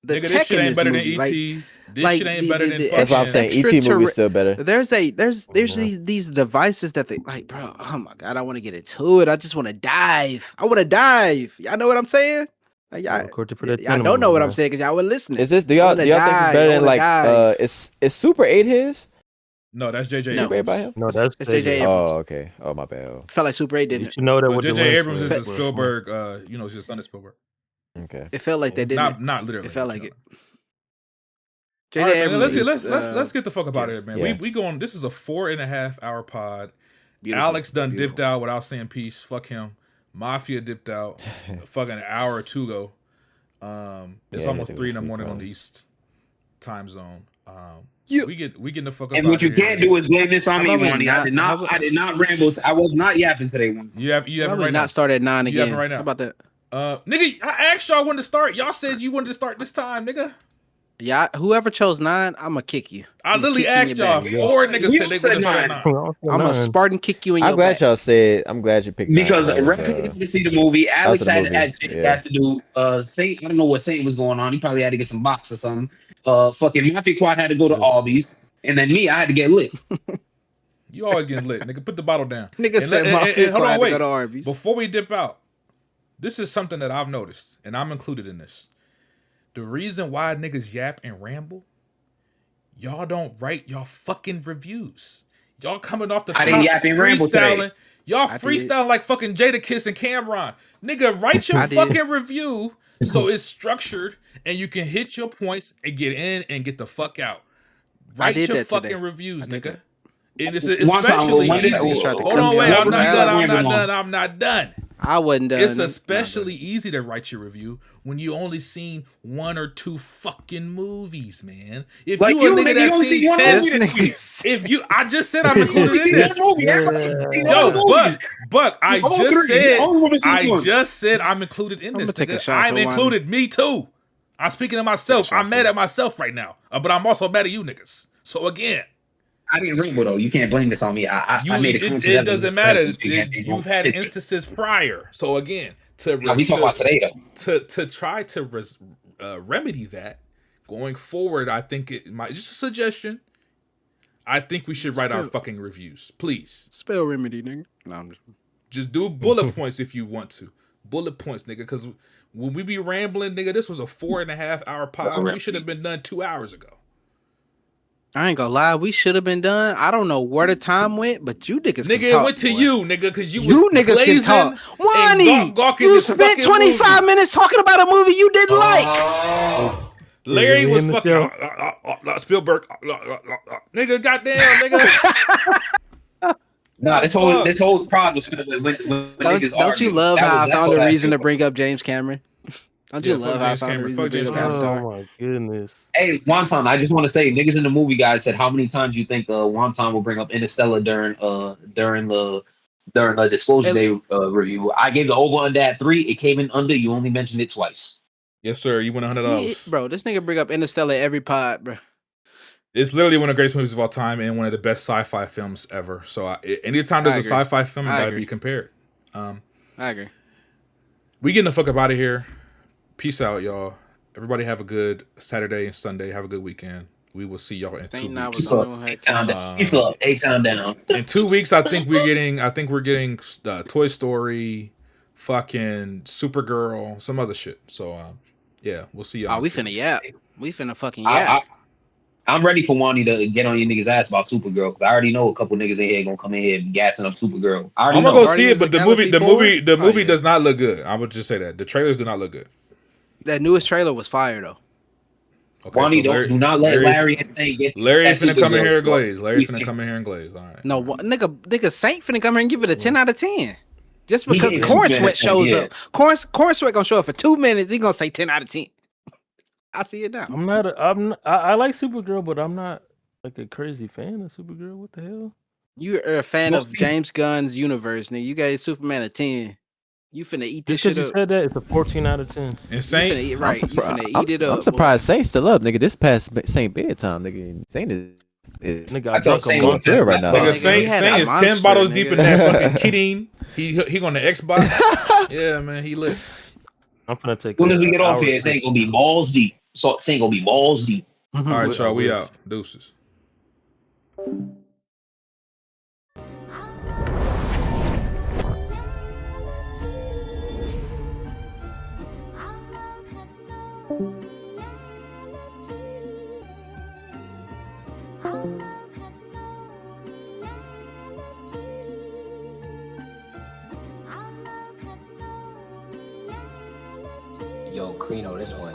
[SPEAKER 6] The
[SPEAKER 9] nigga,
[SPEAKER 6] tech
[SPEAKER 9] this shit
[SPEAKER 6] in
[SPEAKER 9] ain't
[SPEAKER 6] this
[SPEAKER 9] better
[SPEAKER 6] movie.
[SPEAKER 9] than E.T. This shit ain't better than
[SPEAKER 10] that's what I'm saying. E.T. movie's still better.
[SPEAKER 6] There's these devices that they like, bro. Oh my god, I want to get into it. I just want to dive. I want to dive. Y'all know what I'm saying? Like, y'all don't know what I'm saying because y'all weren't listening.
[SPEAKER 10] Is this? Do y'all think it's better than like? Is Super 8 his?
[SPEAKER 9] No, that's JJ.
[SPEAKER 10] Super 8 by him?
[SPEAKER 3] No, that's
[SPEAKER 6] JJ Abrams.
[SPEAKER 10] Oh, okay. Oh, my bad.
[SPEAKER 6] Felt like Super 8 didn't.
[SPEAKER 3] You know that
[SPEAKER 9] JJ Abrams is a Spielberg. He's the son of Spielberg.
[SPEAKER 10] Okay.
[SPEAKER 6] It felt like they didn't.
[SPEAKER 9] Not literally.
[SPEAKER 6] It felt like it.
[SPEAKER 9] JJ Abrams. Let's get the fuck about it, man. Yeah. We going. This is a 4.5 hour pod. Beautiful. Alex done dipped out without saying peace. Fuck him. Mafia dipped out. Fucking an hour or two ago. It's almost 3 in the morning on the East time zone. We getting the fuck up.
[SPEAKER 11] And what you can't do is blame this on me, Money. I did not ramble. I was not yapping today.
[SPEAKER 9] You have right
[SPEAKER 6] not start at 9 again.
[SPEAKER 9] Right now.
[SPEAKER 6] How about that?
[SPEAKER 9] Nigga, I asked y'all when to start. Y'all said you wanted to start this time, nigga.
[SPEAKER 6] Yeah, whoever chose 9, I'ma kick you.
[SPEAKER 9] I literally asked y'all. 4 niggas said they wanted to start at 9.
[SPEAKER 6] I'm a Spartan kick you in your
[SPEAKER 10] I'm glad
[SPEAKER 6] back.
[SPEAKER 10] y'all said. I'm glad you picked
[SPEAKER 11] because
[SPEAKER 10] Remy
[SPEAKER 11] to see the movie. Alex had to do Saint. I don't know what Saint was going on. He probably had to get some box or something. Fucking Mafia Quad had to go to Arby's, and then me, I had to get lit.
[SPEAKER 9] You always getting lit, nigga. Put the bottle down.
[SPEAKER 6] Nigga said Mafia Quad had to go to Arby's.
[SPEAKER 9] Before we dip out, this is something that I've noticed, and I'm included in this. The reason why niggas yap and ramble, y'all don't write y'all fucking reviews. Y'all coming off the top freestyling. Y'all freestyling like fucking Jadakiss and Cameron. Nigga, write your fucking review so it's structured and you can hit your points and get in and get the fuck out. Write your fucking reviews, nigga. And it's especially easy. Hold on, wait, I'm not done.
[SPEAKER 6] I wasn't done.
[SPEAKER 9] It's especially easy to write your review when you only seen 1 or 2 fucking movies, man. If like you a nigga that seen 10, If you, I just said I'm included in this. Yo, Buck, I just said I'm included in this. I'm included. Me too. I'm speaking to myself. I'm mad at myself right now, but I'm also mad at you niggas. So again,
[SPEAKER 11] I didn't ramble though. You can't blame this on me. I made
[SPEAKER 9] it doesn't matter. You've had instances prior. So again, we talk about today though. To try to remedy that going forward, I think it might just a suggestion. I think we should write our fucking reviews, please.
[SPEAKER 6] Spell remedy, nigga. No,
[SPEAKER 9] just do bullet points if you want to. Bullet points, nigga. Because when we be rambling, nigga, this was a 4.5 hour pod. We should have been done 2 hours ago.
[SPEAKER 6] I ain't gonna lie, we should have been done. I don't know where the time went, but you niggas
[SPEAKER 9] nigga,
[SPEAKER 6] can talk,
[SPEAKER 9] it went to
[SPEAKER 6] boy.
[SPEAKER 9] you, nigga, because you
[SPEAKER 6] niggas can talk. Wani, you spent 25 minutes talking about a movie you didn't like.
[SPEAKER 9] Larry was fucking Spielberg, nigga, goddamn, nigga.
[SPEAKER 11] Nah, this whole prod was when niggas
[SPEAKER 6] don't you love how I found a reason to bring up James Cameron? Don't you love how I found a reason to bring up Avatar?
[SPEAKER 3] Oh my goodness.
[SPEAKER 11] Hey, Wonton, I just want to say, niggas in the movie guys said how many times you think Wonton will bring up Interstellar during the Disclosure Day review. I gave the over under at 3. It came in under. You only mentioned it twice.
[SPEAKER 9] Yes, sir. You won $100.
[SPEAKER 6] Bro, this nigga bring up Interstellar every pod, bro.
[SPEAKER 9] It's literally one of the greatest movies of all time and one of the best sci-fi films ever. So anytime there's a sci-fi film, it gotta be compared.
[SPEAKER 6] I agree.
[SPEAKER 9] We getting the fuck up out of here. Peace out, y'all. Everybody have a good Saturday and Sunday. Have a good weekend. We will see y'all in 2 weeks.
[SPEAKER 11] A-Town down.
[SPEAKER 9] In 2 weeks, I think we're getting Toy Story, fucking Supergirl, some other shit. So yeah, we'll see y'all.
[SPEAKER 6] Oh, we finna yap. We finna fucking yap.
[SPEAKER 11] I'm ready for Wani to get on your niggas' ass about Supergirl because I already know a couple niggas in here gonna come in here gassing up Supergirl. I'm
[SPEAKER 9] gonna go see it, but the movie does not look good. I would just say that the trailers do not look good.
[SPEAKER 6] That newest trailer was fire though.
[SPEAKER 9] Okay,
[SPEAKER 11] Wani, do not let Larry and Saint get.
[SPEAKER 9] Larry finna come in here and glaze. Larry finna come in here and glaze. All right.
[SPEAKER 6] No, nigga, Saint finna come here and give it a 10 out of 10. Just because Corn Sweat shows up. Corn Sweat gonna show up for 2 minutes. He gonna say 10 out of 10. I see it now.
[SPEAKER 3] I like Supergirl, but I'm not like a crazy fan of Supergirl. What the hell?
[SPEAKER 6] You're a fan of James Gunn's universe, nigga. You gave Superman a 10. You finna eat this shit up.
[SPEAKER 3] Just because you said that, it's a 14 out of 10.
[SPEAKER 9] Insane.
[SPEAKER 6] You finna eat it up.
[SPEAKER 10] I'm surprised Saint's still up, nigga. This past Saint bedtime, nigga. Saint is
[SPEAKER 3] nigga, I drunk a month
[SPEAKER 10] right now.
[SPEAKER 9] Nigga, Saint is 10 bottles deep in that fucking ketamine. He on the Xbox. Yeah, man, he lit.
[SPEAKER 3] I'm finna take.
[SPEAKER 11] As soon as we get off here, Saint gonna be balls deep. So Saint gonna be balls deep.
[SPEAKER 9] All right, y'all, we out. Deuces.
[SPEAKER 13] Yo, Creano, this one,